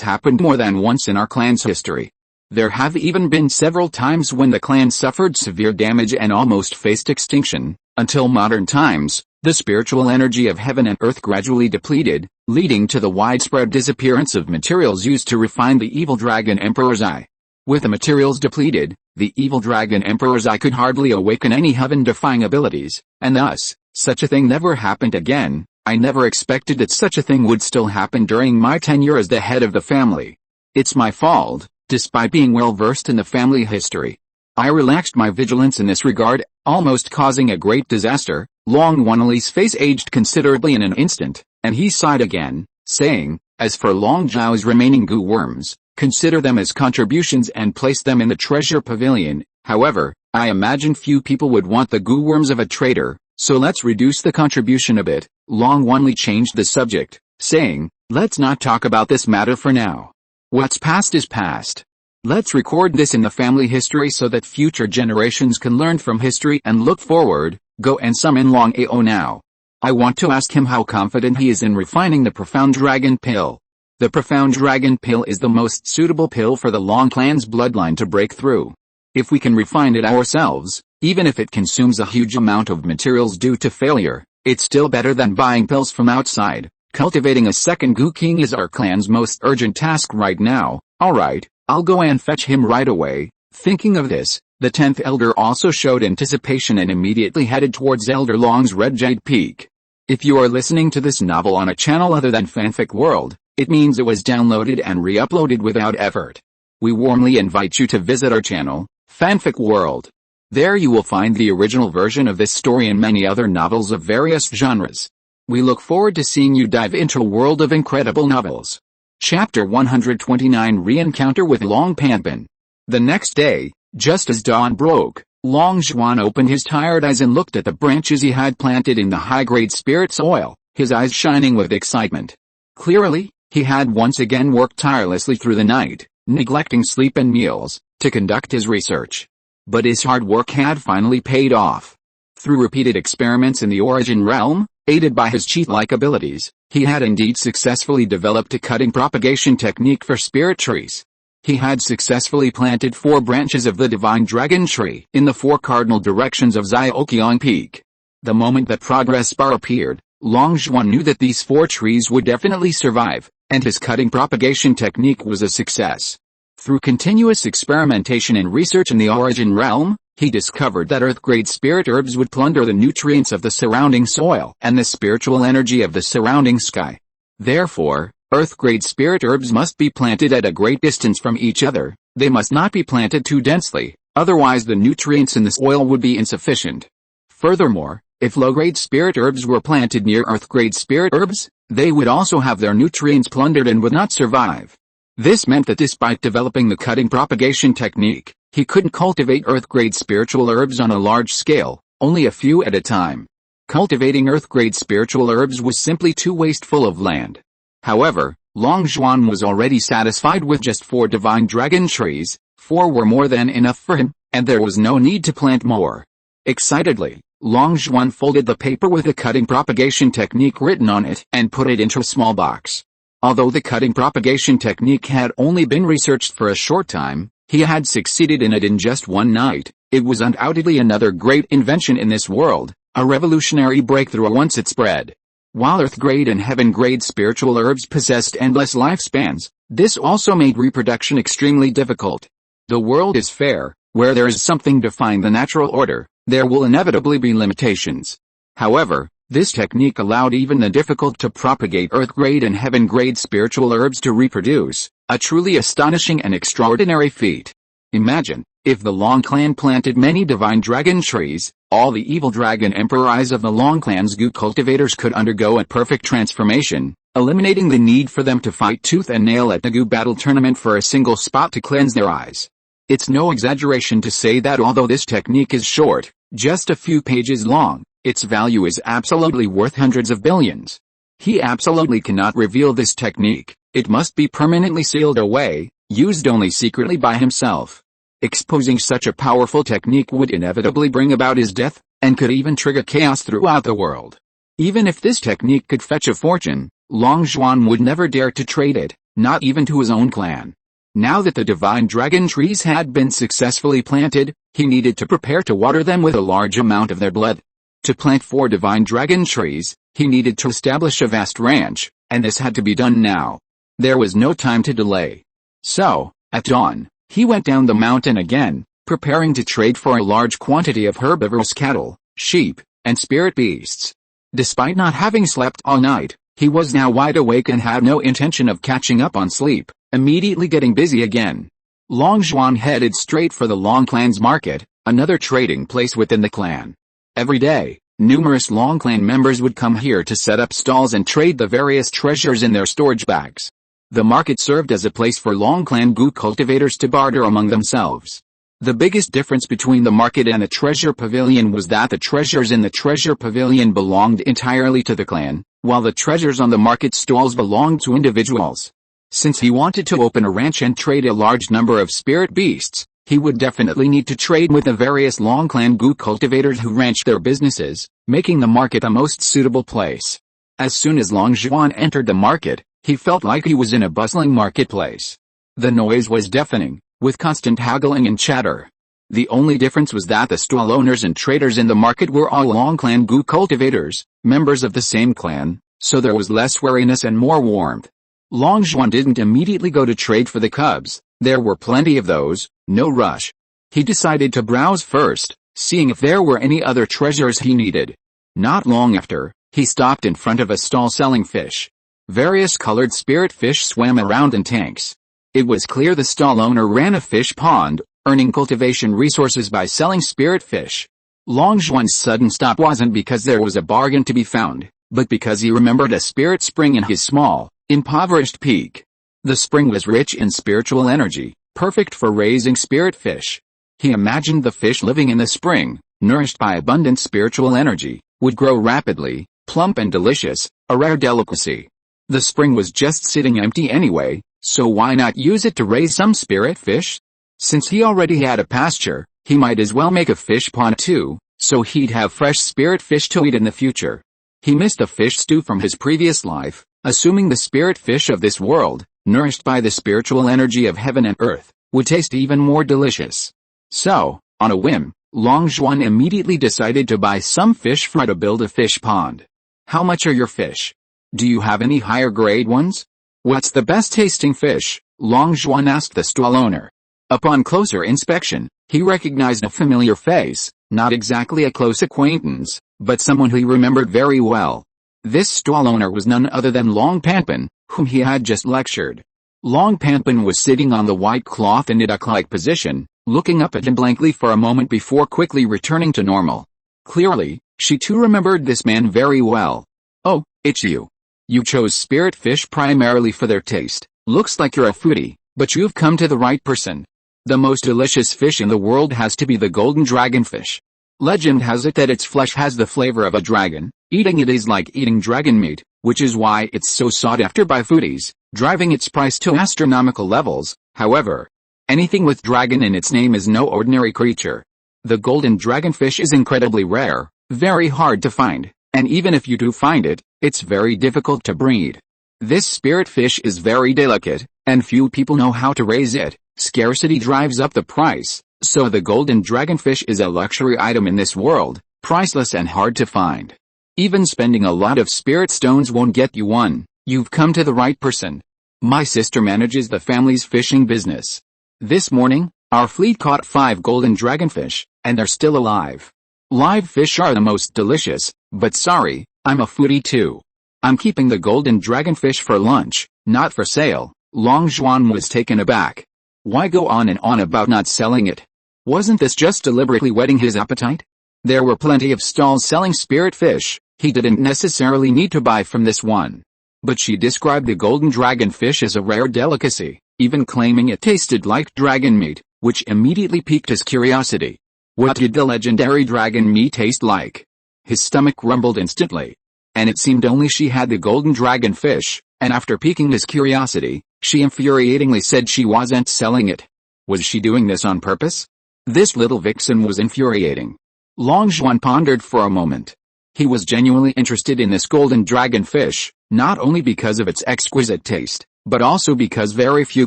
A: happened more than once in our clan's history. There have even been several times when the clan suffered severe damage and almost faced extinction. Until modern times, the spiritual energy of heaven and earth gradually depleted, leading to the widespread disappearance of materials used to refine the evil dragon Emperor's Eye. With the materials depleted, the evil dragon Emperor's Eye could hardly awaken any heaven-defying abilities, and thus, such a thing never happened again. I never expected that such a thing would still happen during my tenure as the head of the family. It's my fault, despite being well versed in the family history. I relaxed my vigilance in this regard, almost causing a great disaster. Long Wanli's face aged considerably in an instant, and he sighed again, saying, as for Long Zhao's remaining goo worms, consider them as contributions and place them in the treasure pavilion. However, I imagine few people would want the goo worms of a traitor, so let's reduce the contribution a bit. Long Wanli changed the subject, saying, let's not talk about this matter for now. What's past is past. Let's record this in the family history so that future generations can learn from history and look forward. Go and summon Long Ao now. I want to ask him how confident he is in refining the Profound Dragon Pill. The Profound Dragon Pill is the most suitable pill for the Long clan's bloodline to break through. If we can refine it ourselves, even if it consumes a huge amount of materials due to failure, It's still better than buying pills from outside. Cultivating a second Gu King is our clan's most urgent task right now. Alright, I'll go and fetch him right away. Thinking of this, the 10th Elder also showed anticipation and immediately headed towards Elder Long's Red Jade Peak. If you are listening to this novel on a channel other than Fanfic World, it means it was downloaded and re-uploaded without effort. We warmly invite you to visit our channel, Fanfic World. There you will find the original version of this story and many other novels of various genres. We look forward to seeing you dive into a world of incredible novels. Chapter 129 Re-encounter with Long Panpin. The next day, just as dawn broke, Long Zhuan opened his tired eyes and looked at the branches he had planted in the high-grade spirit soil, his eyes shining with excitement. Clearly, he had once again worked tirelessly through the night, neglecting sleep and meals, to conduct his research. But his hard work had finally paid off. Through repeated experiments in the origin realm, aided by his cheat-like abilities, he had indeed successfully developed a cutting propagation technique for spirit trees. He had successfully planted 4 branches of the divine dragon tree in the 4 cardinal directions of Xiaoqiang Peak. The moment that progress bar appeared, Long Zhuan knew that these 4 trees would definitely survive, and his cutting propagation technique was a success. Through continuous experimentation and research in the origin realm, he discovered that earth-grade spirit herbs would plunder the nutrients of the surrounding soil and the spiritual energy of the surrounding sky. Therefore, earth-grade spirit herbs must be planted at a great distance from each other. They must not be planted too densely, otherwise the nutrients in the soil would be insufficient. Furthermore, if low-grade spirit herbs were planted near earth-grade spirit herbs, they would also have their nutrients plundered and would not survive. This meant that despite developing the cutting propagation technique, he couldn't cultivate earth-grade spiritual herbs on a large scale, only a few at a time. Cultivating earth-grade spiritual herbs was simply too wasteful of land. However, Long Zhuan was already satisfied with just 4 divine dragon trees. 4 were more than enough for him, and there was no need to plant more. Excitedly, Long Zhuan folded the paper with the cutting propagation technique written on it and put it into a small box. Although the cutting propagation technique had only been researched for a short time, he had succeeded in it in just one night. It was undoubtedly another great invention in this world, a revolutionary breakthrough once it spread. While earth-grade and heaven-grade spiritual herbs possessed endless lifespans, this also made reproduction extremely difficult. The world is fair. Where there is something defying the natural order, there will inevitably be limitations. However, this technique allowed even the difficult to propagate earth-grade and heaven-grade spiritual herbs to reproduce, a truly astonishing and extraordinary feat. Imagine, if the Long clan planted many divine dragon trees, all the evil dragon emperors of the Long clan's Gu cultivators could undergo a perfect transformation, eliminating the need for them to fight tooth and nail at the Gu battle tournament for a single spot to cleanse their eyes. It's no exaggeration to say that although this technique is short, just a few pages long, its value is absolutely worth hundreds of billions. He absolutely cannot reveal this technique. It must be permanently sealed away, used only secretly by himself. Exposing such a powerful technique would inevitably bring about his death, and could even trigger chaos throughout the world. Even if this technique could fetch a fortune, Long Zhuan would never dare to trade it, not even to his own clan. Now that the divine dragon trees had been successfully planted, he needed to prepare to water them with a large amount of their blood. To plant 4 divine dragon trees, he needed to establish a vast ranch, and this had to be done now. There was no time to delay. So, at dawn, he went down the mountain again, preparing to trade for a large quantity of herbivorous cattle, sheep, and spirit beasts. Despite not having slept all night, he was now wide awake and had no intention of catching up on sleep, immediately getting busy again. Long Zhuan headed straight for the Long clan's market, another trading place within the clan. Every day, numerous Long clan members would come here to set up stalls and trade the various treasures in their storage bags. The market served as a place for Long clan Gu cultivators to barter among themselves. The biggest difference between the market and the treasure pavilion was that the treasures in the treasure pavilion belonged entirely to the clan, while the treasures on the market stalls belonged to individuals. Since he wanted to open a ranch and trade a large number of spirit beasts, he would definitely need to trade with the various Long clan Gu cultivators who ranched their businesses, making the market the most suitable place. As soon as Long Zhuan entered the market, he felt like he was in a bustling marketplace. The noise was deafening, with constant haggling and chatter. The only difference was that the stall owners and traders in the market were all Long Clan Gu cultivators, members of the same clan, so there was less wariness and more warmth. Long Zhuan didn't immediately go to trade for the cubs. There were plenty of those, no rush. He decided to browse first, seeing if there were any other treasures he needed. Not long after, he stopped in front of a stall selling fish. Various colored spirit fish swam around in tanks. It was clear the stall owner ran a fish pond, earning cultivation resources by selling spirit fish. Long Zhuan's sudden stop wasn't because there was a bargain to be found, but because he remembered a spirit spring in his small, impoverished peak. The spring was rich in spiritual energy, perfect for raising spirit fish. He imagined the fish living in the spring, nourished by abundant spiritual energy, would grow rapidly, plump and delicious, a rare delicacy. The spring was just sitting empty anyway, so why not use it to raise some spirit fish? Since he already had a pasture, he might as well make a fish pond too, so he'd have fresh spirit fish to eat in the future. He missed the fish stew from his previous life, assuming the spirit fish of this world, nourished by the spiritual energy of heaven and earth, would taste even more delicious. So, on a whim, Long Zhuan immediately decided to buy some fish fry to build a fish pond. How much are your fish? Do you have any higher grade ones? What's the best tasting fish? Long Zhuan asked the stall owner. Upon closer inspection, he recognized a familiar face, not exactly a close acquaintance, but someone he remembered very well. This stall owner was none other than Long Panpin, whom he had just lectured. Long Panpin was sitting on the white cloth in a duck-like position, looking up at him blankly for a moment before quickly returning to normal. Clearly, she too remembered this man very well. Oh, it's you. You chose spirit fish primarily for their taste. Looks like you're a foodie, but you've come to the right person. The most delicious fish in the world has to be the golden dragonfish. Legend has it that its flesh has the flavor of a dragon. Eating it is like eating dragon meat, which is why it's so sought after by foodies, driving its price to astronomical levels. However, anything with dragon in its name is no ordinary creature. The golden dragonfish is incredibly rare, very hard to find, and even if you do find it, it's very difficult to breed. This spirit fish is very delicate, and few people know how to raise it. Scarcity drives up the price, so the golden dragonfish is a luxury item in this world, priceless and hard to find. Even spending a lot of spirit stones won't get you one. You've come to the right person. My sister manages the family's fishing business. This morning, our fleet caught 5 golden dragonfish, and they're still alive. Live fish are the most delicious, but sorry, I'm a foodie too. I'm keeping the golden dragonfish for lunch, not for sale. Long Zhuan was taken aback. Why go on and on about not selling it? Wasn't this just deliberately whetting his appetite? There were plenty of stalls selling spirit fish. He didn't necessarily need to buy from this one. But she described the golden dragonfish as a rare delicacy, even claiming it tasted like dragon meat, which immediately piqued his curiosity. What did the legendary dragon meat taste like? His stomach rumbled instantly. And it seemed only she had the golden dragonfish, and after piquing his curiosity, she infuriatingly said she wasn't selling it. Was she doing this on purpose? This little vixen was infuriating. Long Zhuan pondered for a moment. He was genuinely interested in this golden dragonfish, not only because of its exquisite taste, but also because very few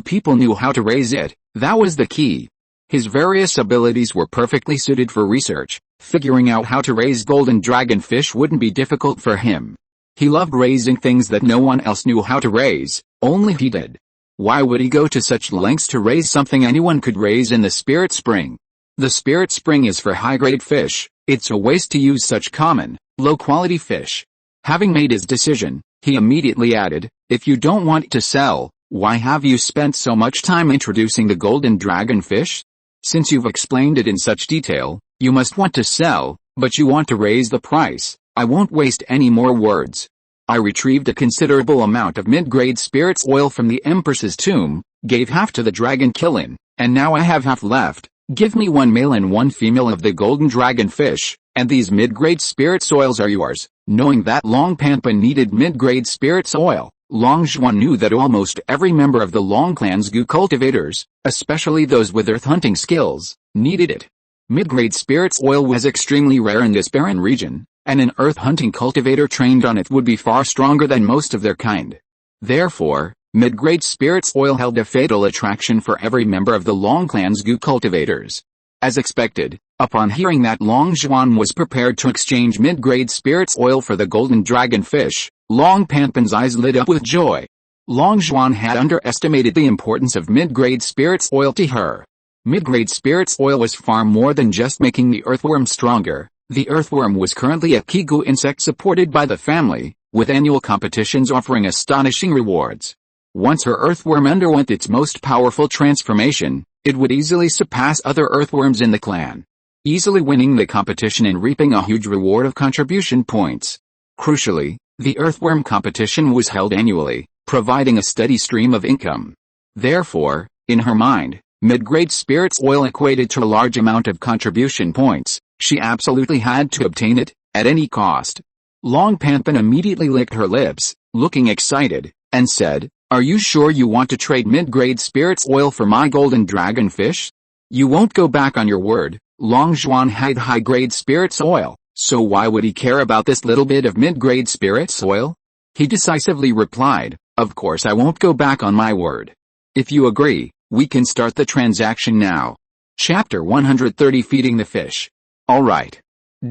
A: people knew how to raise it. That was the key. His various abilities were perfectly suited for research. Figuring out how to raise golden dragonfish wouldn't be difficult for him. He loved raising things that no one else knew how to raise, only he did. Why would he go to such lengths to raise something anyone could raise in the spirit spring? The spirit spring is for high-grade fish. It's a waste to use such common, low-quality fish. Having made his decision, he immediately added, if you don't want to sell, why have you spent so much time introducing the golden dragonfish? Since you've explained it in such detail, you must want to sell, but you want to raise the price. I won't waste any more words. I retrieved a considerable amount of mid-grade spirits oil from the Empress's tomb, gave half to the dragon Killin, and now I have half left. Give me 1 male and 1 female of the golden dragonfish, and these mid-grade spirits oils are yours. Knowing that Long Panpin needed mid-grade spirits oil, Long Zhuan knew that almost every member of the Long Clan's Gu cultivators, especially those with earth hunting skills, needed it. Mid-grade spirits oil was extremely rare in this barren region, and an earth hunting cultivator trained on it would be far stronger than most of their kind. Therefore, mid-grade spirits oil held a fatal attraction for every member of the Long Clan's Gu cultivators. As expected, upon hearing that Long Zhuan was prepared to exchange mid-grade spirits oil for the golden dragonfish, Long Panpin's eyes lit up with joy. Long Zhuan had underestimated the importance of mid-grade spirits oil to her. Mid-grade spirits oil was far more than just making the earthworm stronger. The earthworm was currently a kigu insect supported by the family, with annual competitions offering astonishing rewards. Once her earthworm underwent its most powerful transformation, it would easily surpass other earthworms in the clan, easily winning the competition and reaping a huge reward of contribution points. Crucially, the earthworm competition was held annually, providing a steady stream of income. Therefore, in her mind, mid-grade spirits oil equated to a large amount of contribution points. She absolutely had to obtain it, at any cost. Long Panpin immediately licked her lips, looking excited, and said, "Are you sure you want to trade mid-grade spirits oil for my golden dragonfish? You won't go back on your word." Long Zhuan had high-grade spirits oil, so why would he care about this little bit of mid-grade spirits oil? He decisively replied, "Of course I won't go back on my word. If you agree, we can start the transaction now." Chapter 130 Feeding the Fish. Alright.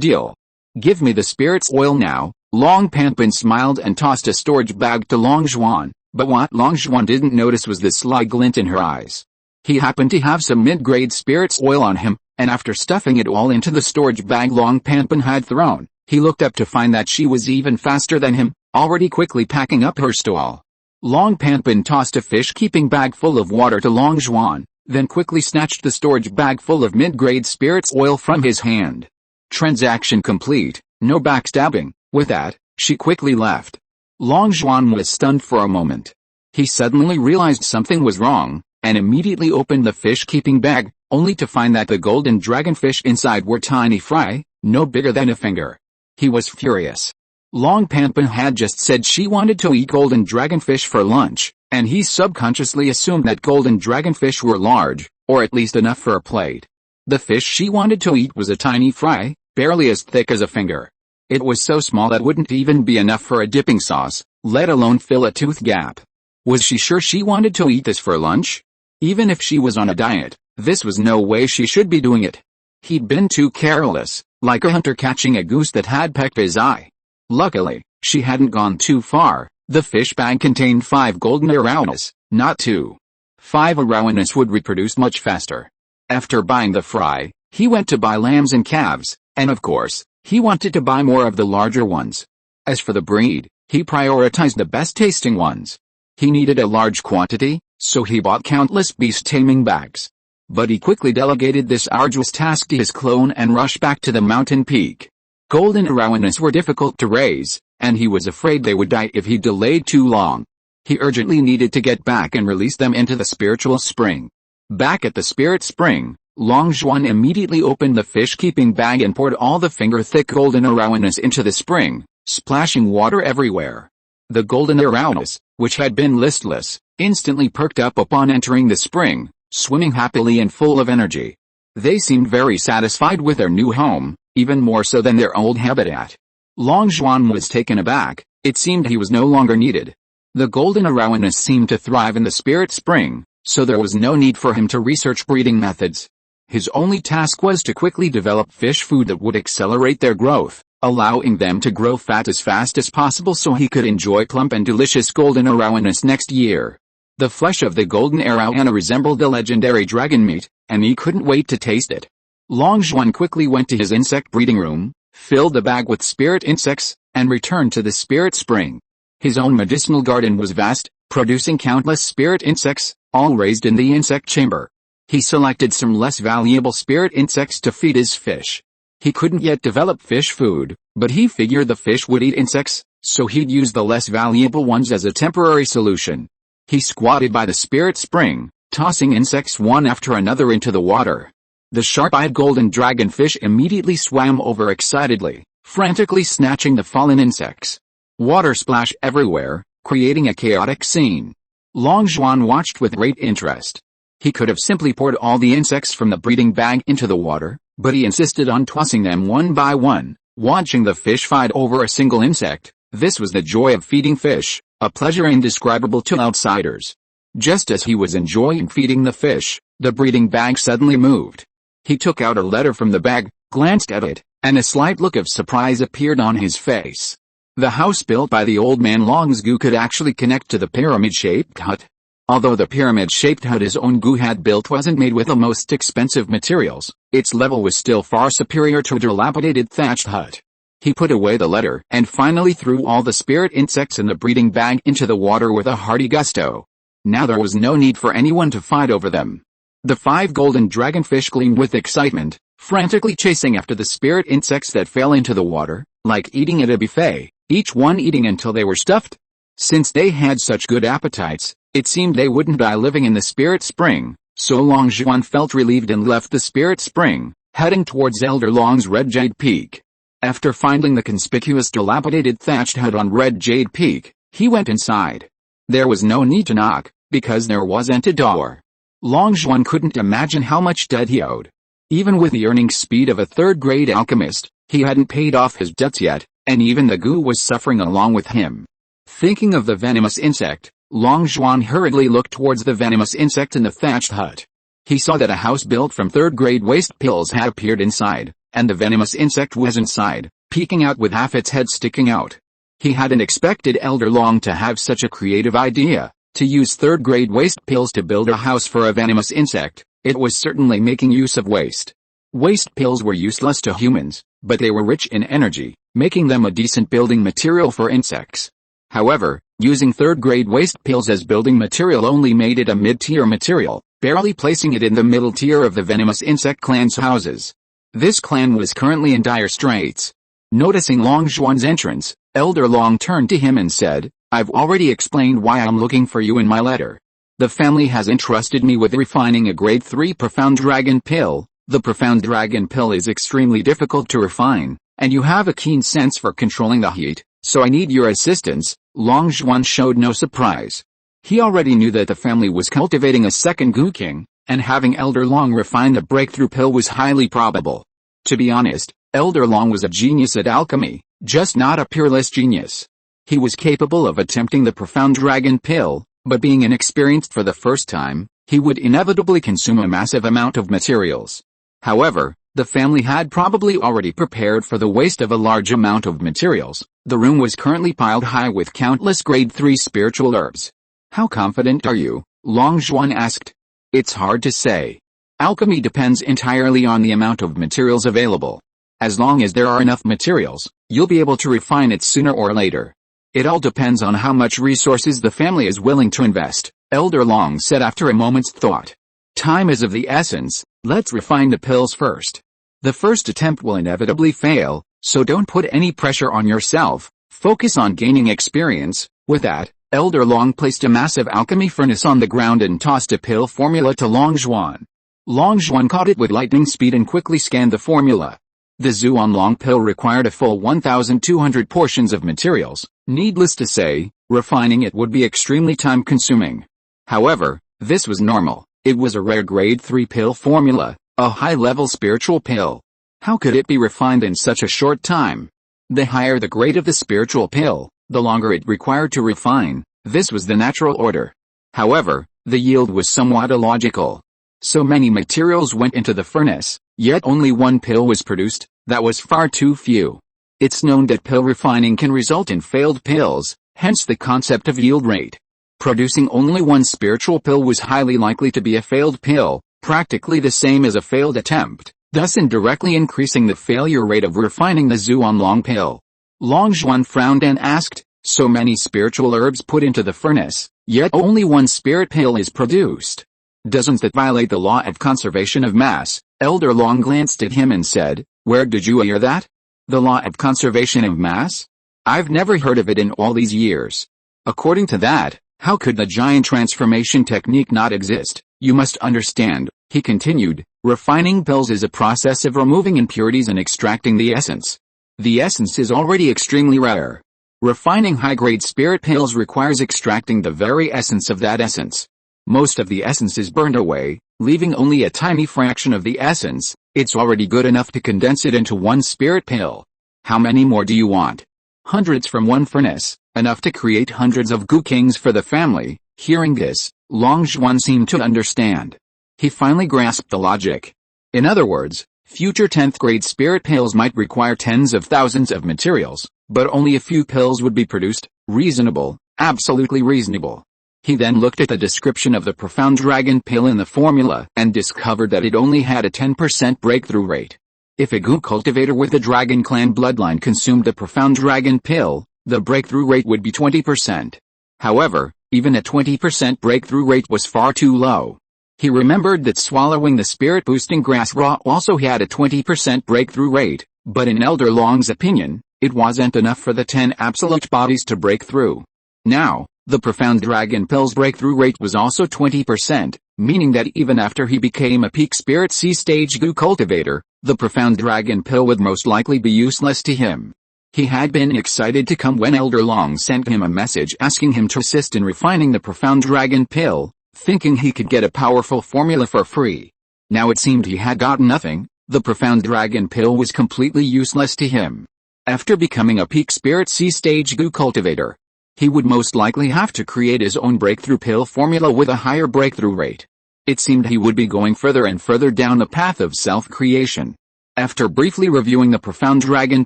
A: Deal. Give me the spirits oil now. Long Panpin smiled and tossed a storage bag to Long Zhuan, but what Long Zhuan didn't notice was the sly glint in her eyes. He happened to have some mid-grade spirits oil on him, and after stuffing it all into the storage bag Long Panpin had thrown, he looked up to find that she was even faster than him, already quickly packing up her stall. Long Panpin tossed a fish-keeping bag full of water to Long Zhuan, then quickly snatched the storage bag full of mid-grade spirits oil from his hand. Transaction complete, no backstabbing. With that, she quickly left. Long Zhuan was stunned for a moment. He suddenly realized something was wrong, and immediately opened the fish-keeping bag, only to find that the golden dragonfish inside were tiny fry, no bigger than a finger. He was furious. Long Panpin had just said she wanted to eat golden dragonfish for lunch, and he subconsciously assumed that golden dragonfish were large, or at least enough for a plate. The fish she wanted to eat was a tiny fry, barely as thick as a finger. It was so small that wouldn't even be enough for a dipping sauce, let alone fill a tooth gap. Was she sure she wanted to eat this for lunch? Even if she was on a diet, this was no way she should be doing it. He'd been too careless, like a hunter catching a goose that had pecked his eye. Luckily, she hadn't gone too far. The fish bag contained 5 golden arowanas, not 2. 5 arowanas would reproduce much faster. After buying the fry, he went to buy lambs and calves, and of course, he wanted to buy more of the larger ones. As for the breed, he prioritized the best-tasting ones. He needed a large quantity, so he bought countless beast-taming bags. But he quickly delegated this arduous task to his clone and rushed back to the mountain peak. Golden arowanas were difficult to raise, and he was afraid they would die if he delayed too long. He urgently needed to get back and release them into the spiritual spring. Back at the spirit spring, Long Zhuan immediately opened the fish-keeping bag and poured all the finger-thick golden arowanas into the spring, splashing water everywhere. The golden arowanas, which had been listless, instantly perked up upon entering the spring, swimming happily and full of energy. They seemed very satisfied with their new home, even more so than their old habitat. Long Zhuan was taken aback. It seemed he was no longer needed. The golden arowanas seemed to thrive in the spirit spring, so there was no need for him to research breeding methods. His only task was to quickly develop fish food that would accelerate their growth, allowing them to grow fat as fast as possible so he could enjoy plump and delicious golden arowanas next year. The flesh of the golden arowana resembled the legendary dragon meat, and he couldn't wait to taste it. Long Zhuan quickly went to his insect breeding room, filled the bag with spirit insects, and returned to the spirit spring. His own medicinal garden was vast, producing countless spirit insects, all raised in the insect chamber. He selected some less valuable spirit insects to feed his fish. He couldn't yet develop fish food, but he figured the fish would eat insects, so he'd use the less valuable ones as a temporary solution. He squatted by the spirit spring, tossing insects one after another into the water. The sharp-eyed golden dragonfish immediately swam over excitedly, frantically snatching the fallen insects. Water splashed everywhere, creating a chaotic scene. Long Zhuan watched with great interest. He could have simply poured all the insects from the breeding bag into the water, but he insisted on tossing them one by one, watching the fish fight over a single insect. This was the joy of feeding fish, a pleasure indescribable to outsiders. Just as he was enjoying feeding the fish, the breeding bag suddenly moved. He took out a letter from the bag, glanced at it, and a slight look of surprise appeared on his face. The house built by the old man Long's Gu could actually connect to the pyramid-shaped hut. Although the pyramid-shaped hut his own Gu had built wasn't made with the most expensive materials, its level was still far superior to a dilapidated thatched hut. He put away the letter and finally threw all the spirit insects in the breeding bag into the water with a hearty gusto. Now there was no need for anyone to fight over them. The 5 golden dragonfish gleamed with excitement, frantically chasing after the spirit insects that fell into the water, like eating at a buffet, each one eating until they were stuffed. Since they had such good appetites, it seemed they wouldn't die living in the spirit spring, so Long Zhuan felt relieved and left the spirit spring, heading towards Elder Long's Red Jade Peak. After finding the conspicuous dilapidated thatched hut on Red Jade Peak, he went inside. There was no need to knock, because there wasn't a door. Long Zhuan couldn't imagine how much debt he owed. Even with the earning speed of a third-grade alchemist, he hadn't paid off his debts yet, and even the Gu was suffering along with him. Thinking of the venomous insect, Long Zhuan hurriedly looked towards the venomous insect in the thatched hut. He saw that a house built from third-grade waste pills had appeared inside, and the venomous insect was inside, peeking out with half its head sticking out. He hadn't expected Elder Long to have such a creative idea. To use third-grade waste pills to build a house for a venomous insect, it was certainly making use of waste. Waste pills were useless to humans, but they were rich in energy, making them a decent building material for insects. However, using third-grade waste pills as building material only made it a mid-tier material, barely placing it in the middle tier of the venomous insect clan's houses. This clan was currently in dire straits. Noticing Long Zhuan's entrance, Elder Long turned to him and said, "I've already explained why I'm looking for you in my letter. The family has entrusted me with refining a grade 3 profound dragon pill. The profound dragon pill is extremely difficult to refine, and you have a keen sense for controlling the heat, so I need your assistance." Long Zhuan showed no surprise. He already knew that the family was cultivating a second Gu King, and having Elder Long refine the breakthrough pill was highly probable. To be honest, Elder Long was a genius at alchemy, just not a peerless genius. He was capable of attempting the profound dragon pill, but being inexperienced for the first time, he would inevitably consume a massive amount of materials. However, the family had probably already prepared for the waste of a large amount of materials. The room was currently piled high with countless grade 3 spiritual herbs. "How confident are you?" Long Zhuan asked. "It's hard to say. Alchemy depends entirely on the amount of materials available. As long as there are enough materials, you'll be able to refine it sooner or later. It all depends on how much resources the family is willing to invest," Elder Long said after a moment's thought. "Time is of the essence. Let's refine the pills first. The first attempt will inevitably fail, so don't put any pressure on yourself. Focus on gaining experience." With that, Elder Long placed a massive alchemy furnace on the ground and tossed a pill formula to Long Zhuan. Long Zhuan caught it with lightning speed and quickly scanned the formula. The Zhuan Long pill required a full 1,200 portions of materials. Needless to say, refining it would be extremely time-consuming. However, this was normal. It was a rare grade 3 pill formula, a high-level spiritual pill. How could it be refined in such a short time? The higher the grade of the spiritual pill, the longer it required to refine. This was the natural order. However, the yield was somewhat illogical. So many materials went into the furnace, yet only one pill was produced. That was far too few. It's known that pill refining can result in failed pills, hence the concept of yield rate. Producing only one spiritual pill was highly likely to be a failed pill, practically the same as a failed attempt, thus indirectly increasing the failure rate of refining the Zhuan Long pill. Long Zhuan frowned and asked, "So many spiritual herbs put into the furnace, yet only one spirit pill is produced. Doesn't that violate the law of conservation of mass?" Elder Long glanced at him and said, "Where did you hear that? The law of conservation of mass? I've never heard of it in all these years. According to that, how could the giant transformation technique not exist? You must understand," he continued, "refining pills is a process of removing impurities and extracting the essence. The essence is already extremely rare. Refining high-grade spirit pills requires extracting the very essence of that essence. Most of the essence is burned away, leaving only a tiny fraction of the essence. It's already good enough to condense it into one spirit pill. How many more do you want?" "Hundreds from one furnace, enough to create hundreds of Gu Kings for the family." Hearing this, Long Zhuan seemed to understand. He finally grasped the logic. In other words, future 10th grade spirit pills might require tens of thousands of materials, but only a few pills would be produced. Reasonable, absolutely reasonable. He then looked at the description of the profound dragon pill in the formula and discovered that it only had a 10% breakthrough rate. If a goo cultivator with the dragon clan bloodline consumed the profound dragon pill, the breakthrough rate would be 20%. However, even a 20% breakthrough rate was far too low. He remembered that swallowing the spirit-boosting grass raw also had a 20% breakthrough rate, but in Elder Long's opinion, it wasn't enough for the 10 absolute bodies to break through. Now, the profound dragon pill's breakthrough rate was also 20%, meaning that even after he became a peak spirit C-stage goo cultivator, the profound dragon pill would most likely be useless to him. He had been excited to come when Elder Long sent him a message asking him to assist in refining the profound dragon pill, thinking he could get a powerful formula for free. Now it seemed he had gotten nothing. The profound dragon pill was completely useless to him. After becoming a peak spirit C-stage goo cultivator, he would most likely have to create his own breakthrough pill formula with a higher breakthrough rate. It seemed he would be going further and further down the path of self-creation. After briefly reviewing the profound dragon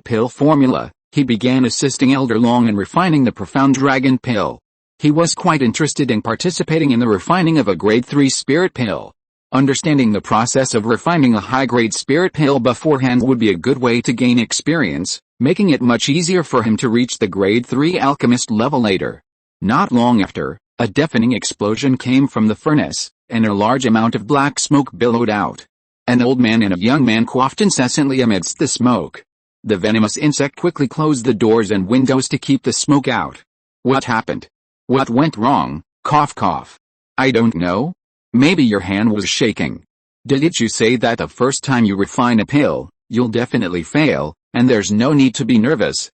A: pill formula, he began assisting Elder Long in refining the profound dragon pill. He was quite interested in participating in the refining of a grade 3 spirit pill. Understanding the process of refining a high-grade spirit pill beforehand would be a good way to gain experience, making it much easier for him to reach the grade 3 alchemist level later. Not long after, a deafening explosion came from the furnace, and a large amount of black smoke billowed out. An old man and a young man coughed incessantly amidst the smoke. The venomous insect quickly closed the doors and windows to keep the smoke out. What happened? What went wrong? Cough cough. I don't know. Maybe your hand was shaking. Didn't you say that the first time you refine a pill, you'll definitely fail, and there's no need to be nervous?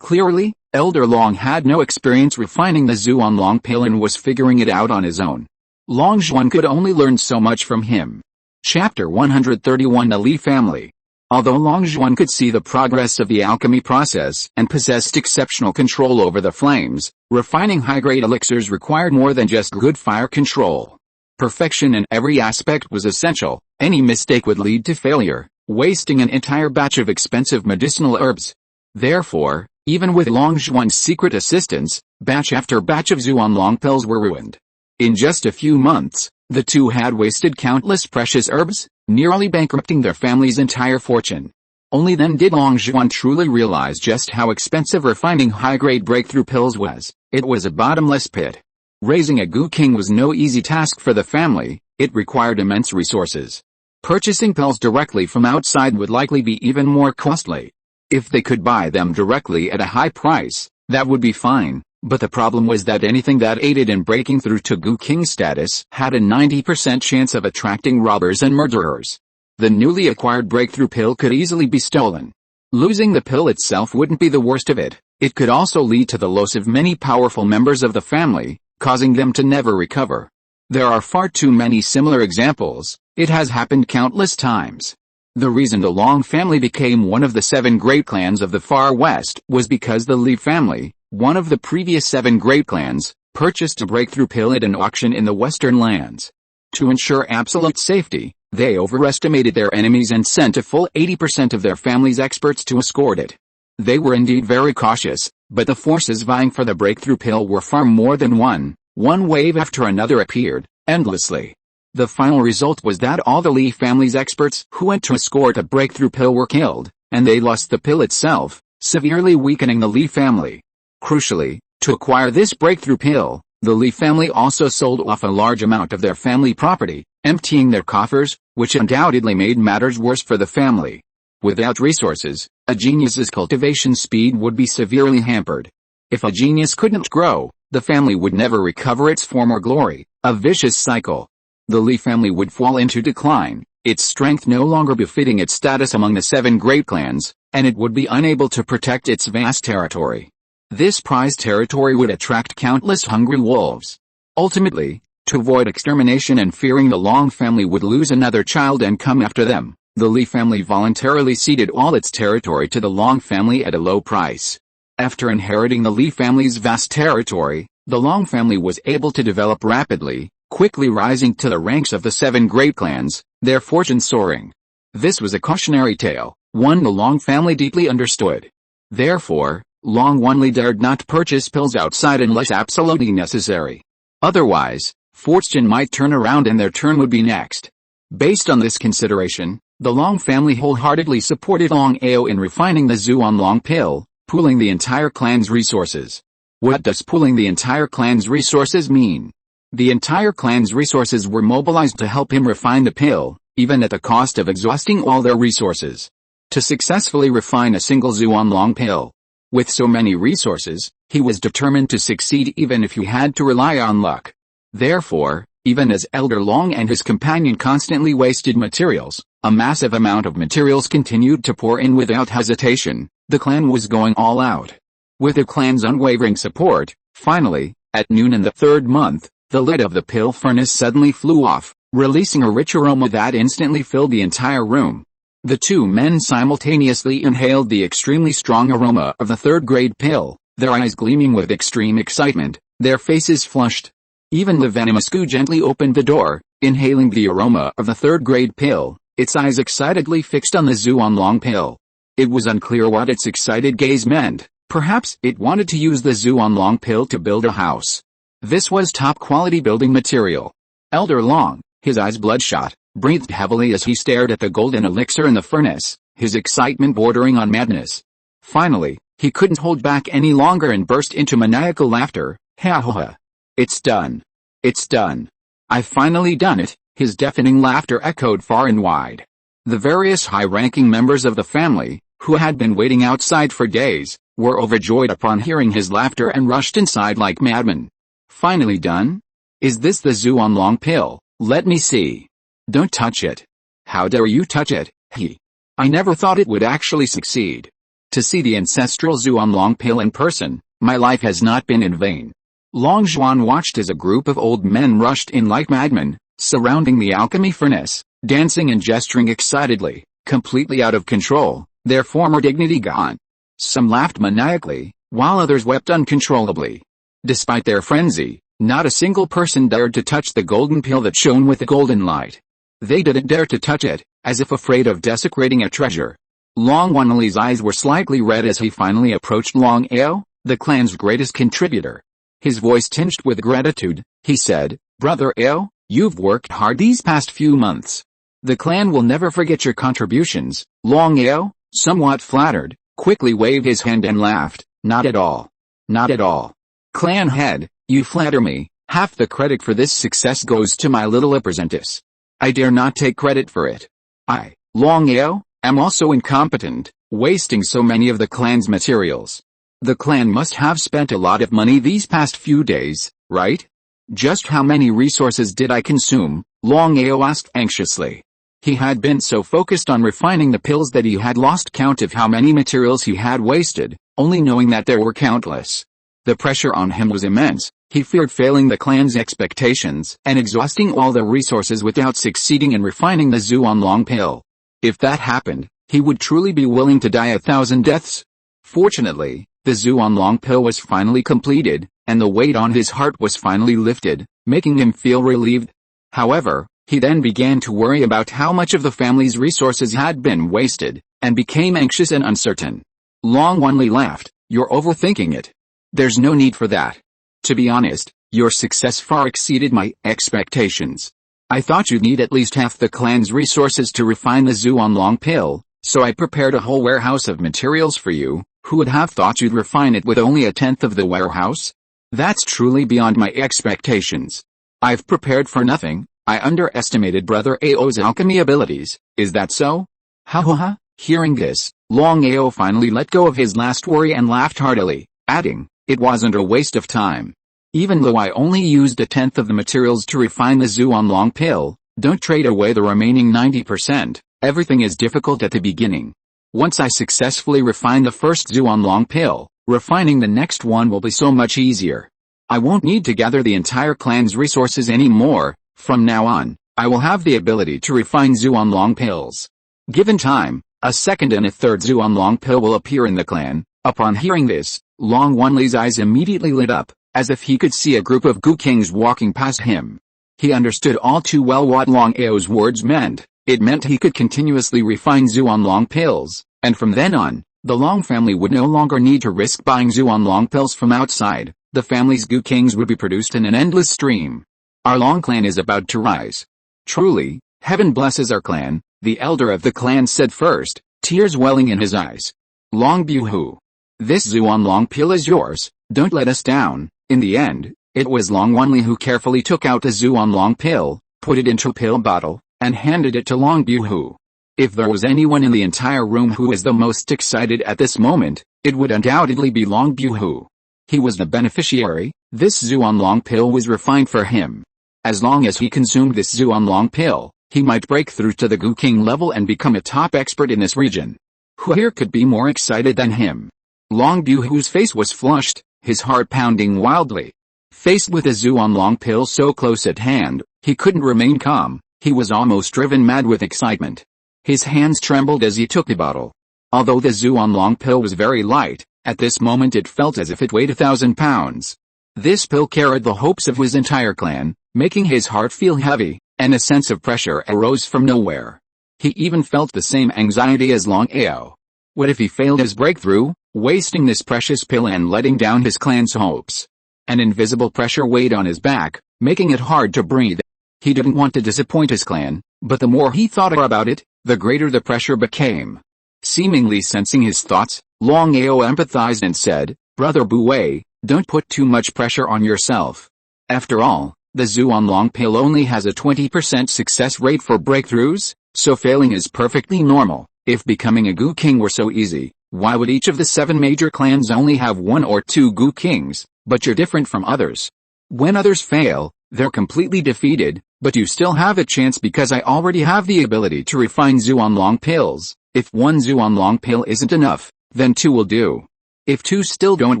A: Clearly, Elder Long had no experience refining the Zhuanlong pill and was figuring it out on his own. Long Zhuan could only learn so much from him. Chapter 131 The Li Family. Although Long Zhuan could see the progress of the alchemy process and possessed exceptional control over the flames, refining high-grade elixirs required more than just good fire control. Perfection in every aspect was essential. Any mistake would lead to failure, wasting an entire batch of expensive medicinal herbs. Therefore, even with Long Zhuan's secret assistance, batch after batch of Zhuanlong pills were ruined. In just a few months, the two had wasted countless precious herbs, nearly bankrupting their family's entire fortune. Only then did Long Zhuan truly realize just how expensive refining high-grade breakthrough pills was. It was a bottomless pit. Raising a goo king was no easy task for the family. It required immense resources. Purchasing pills directly from outside would likely be even more costly. If they could buy them directly at a high price, that would be fine, but the problem was that anything that aided in breaking through to goo king status had a 90% chance of attracting robbers and murderers. The newly acquired breakthrough pill could easily be stolen. Losing the pill itself wouldn't be the worst of it. It could also lead to the loss of many powerful members of the family, causing them to never recover. There are far too many similar examples. It has happened countless times. The reason the Long family became one of the 7 great clans of the Far West was because the Li family, one of the previous 7 great clans, purchased a breakthrough pill at an auction in the Western lands. To ensure absolute safety, they overestimated their enemies and sent a full 80% of their family's experts to escort it. They were indeed very cautious, but the forces vying for the breakthrough pill were far more than one. One wave after another appeared, endlessly. The final result was that all the Li family's experts who went to escort a breakthrough pill were killed, and they lost the pill itself, severely weakening the Li family. Crucially, to acquire this breakthrough pill, the Li family also sold off a large amount of their family property, emptying their coffers, which undoubtedly made matters worse for the family. Without resources, a genius's cultivation speed would be severely hampered. If a genius couldn't grow, the family would never recover its former glory, a vicious cycle. The Li family would fall into decline, its strength no longer befitting its status among the 7 great clans, and it would be unable to protect its vast territory. This prized territory would attract countless hungry wolves. Ultimately, to avoid extermination and fearing the Long family would lose another child and come after them, the Li family voluntarily ceded all its territory to the Long family at a low price. After inheriting the Li family's vast territory, the Long family was able to develop rapidly, quickly rising to the ranks of the 7 great clans, their fortune soaring. This was a cautionary tale, one the Long family deeply understood. Therefore, Long only dared not purchase pills outside unless absolutely necessary. Otherwise, fortune might turn around and their turn would be next. Based on this consideration, the Long family wholeheartedly supported Long Ao in refining the Zhuan Long pill, pooling the entire clan's resources. What does pooling the entire clan's resources mean? The entire clan's resources were mobilized to help him refine the pill, even at the cost of exhausting all their resources. To successfully refine a single Zhuan Long pill. With so many resources, he was determined to succeed even if he had to rely on luck. Therefore, even as Elder Long and his companion constantly wasted materials, a massive amount of materials continued to pour in without hesitation. The clan was going all out. With the clan's unwavering support, finally, at noon in the 3rd month, the lid of the pill furnace suddenly flew off, releasing a rich aroma that instantly filled the entire room. The 2 men simultaneously inhaled the extremely strong aroma of the 3rd grade pill, their eyes gleaming with extreme excitement, their faces flushed. Even the venomous Gu gently opened the door, inhaling the aroma of the 3rd grade pill, its eyes excitedly fixed on the Zhuan Long pill. It was unclear what its excited gaze meant. Perhaps it wanted to use the Zhuan Long pill to build a house. This was top-quality building material. Elder Long, his eyes bloodshot, breathed heavily as he stared at the golden elixir in the furnace, his excitement bordering on madness. Finally, he couldn't hold back any longer and burst into maniacal laughter. Ha ha ha. It's done. It's done. I've finally done it. His deafening laughter echoed far and wide. The various high-ranking members of the family, who had been waiting outside for days, were overjoyed upon hearing his laughter and rushed inside like madmen. Finally done? Is this the Zhuan Long pill? Let me see. Don't touch it. How dare you touch it, he. I never thought it would actually succeed. To see the ancestral Zhuan Long pill in person, my life has not been in vain. Long Zhuan watched as a group of old men rushed in like madmen, surrounding the alchemy furnace, dancing and gesturing excitedly, completely out of control, their former dignity gone. Some laughed maniacally, while others wept uncontrollably. Despite their frenzy, not a single person dared to touch the golden pill that shone with the golden light. They didn't dare to touch it, as if afraid of desecrating a treasure. Long Wanli's eyes were slightly red as he finally approached Long Ao, the clan's greatest contributor. His voice tinged with gratitude, he said, Brother Ao, you've worked hard these past few months. The clan will never forget your contributions. Long Ao, somewhat flattered, quickly waved his hand and laughed. Not at all. Not at all. Clan head, you flatter me. Half the credit for this success goes to my little apprentice. I dare not take credit for it. I, Long Ao, am also incompetent, wasting so many of the clan's materials. The clan must have spent a lot of money these past few days, right? Just how many resources did I consume? Long Ao asked anxiously. He had been so focused on refining the pills that he had lost count of how many materials he had wasted, only knowing that there were countless. The pressure on him was immense. He feared failing the clan's expectations and exhausting all their resources without succeeding in refining the Zhuan Long pill. If that happened, he would truly be willing to die 1,000 deaths. Fortunately, the Zhuan Long pill was finally completed, and the weight on his heart was finally lifted, making him feel relieved. However, he then began to worry about how much of the family's resources had been wasted, and became anxious and uncertain. Long Wanli laughed. You're overthinking it. There's no need for that. To be honest, your success far exceeded my expectations. I thought you'd need at least half the clan's resources to refine the Zhuan Long pill, so I prepared a whole warehouse of materials for you. Who would have thought you'd refine it with only 1/10 of the warehouse? That's truly beyond my expectations. I've prepared for nothing. I underestimated Brother Ao's alchemy abilities. Is that so? Ha ha ha. Hearing this, Long Ao finally let go of his last worry and laughed heartily, adding, it wasn't a waste of time. Even though I only used 1/10 of the materials to refine the Zhuan Long pill, don't trade away the remaining 90%. Everything is difficult at the beginning. Once I successfully refine the first Zhuan Long pill, refining the next one will be so much easier. I won't need to gather the entire clan's resources anymore. From now on, I will have the ability to refine Zhuan Long pills. Given time, a second and a third Zhuan Long pill will appear in the clan. Upon hearing this, Long Wanli's eyes immediately lit up, as if he could see a group of Gu Kings walking past him. He understood all too well what Long Ao's words meant. It meant he could continuously refine Xuanlong pills, and from then on, the Long family would no longer need to risk buying Xuanlong pills from outside. The family's Gu Kings would be produced in an endless stream. Our Long clan is about to rise. Truly, heaven blesses our clan, the elder of the clan said first, tears welling in his eyes. Long Bu-hu. This Xuanlong pill is yours, don't let us down. In the end, it was Long Wanli who carefully took out the Xuanlong pill, put it into a pill bottle, and handed it to Long Bu-hu. If there was anyone in the entire room who was the most excited at this moment, it would undoubtedly be Long Bu-hu. He was the beneficiary. This Xuanlong pill was refined for him. As long as he consumed this Xuanlong pill, he might break through to the Gu King level and become a top expert in this region. Who here could be more excited than him? Long Bu-hu's face was flushed, his heart pounding wildly. Faced with a Xuanlong pill so close at hand, he couldn't remain calm. He was almost driven mad with excitement. His hands trembled as he took the bottle. Although the Xuanlong pill was very light, at this moment it felt as if it weighed 1,000 pounds. This pill carried the hopes of his entire clan, making his heart feel heavy, and a sense of pressure arose from nowhere. He even felt the same anxiety as Long Ao. What if he failed his breakthrough, wasting this precious pill and letting down his clan's hopes? An invisible pressure weighed on his back, making it hard to breathe. He didn't want to disappoint his clan, but the more he thought about it, the greater the pressure became. Seemingly sensing his thoughts, Long Ao empathized and said, "Brother Bu-wei, don't put too much pressure on yourself. After all, the Xuanlong pill only has a 20% success rate for breakthroughs, so failing is perfectly normal. If becoming a Gu King were so easy, why would each of the 7 major clans only have 1 or 2 Gu Kings? But you're different from others. When others fail, they're completely defeated, but you still have a chance because I already have the ability to refine Xuanlong pills. If 1 Xuanlong pill isn't enough, then 2 will do. If 2 still don't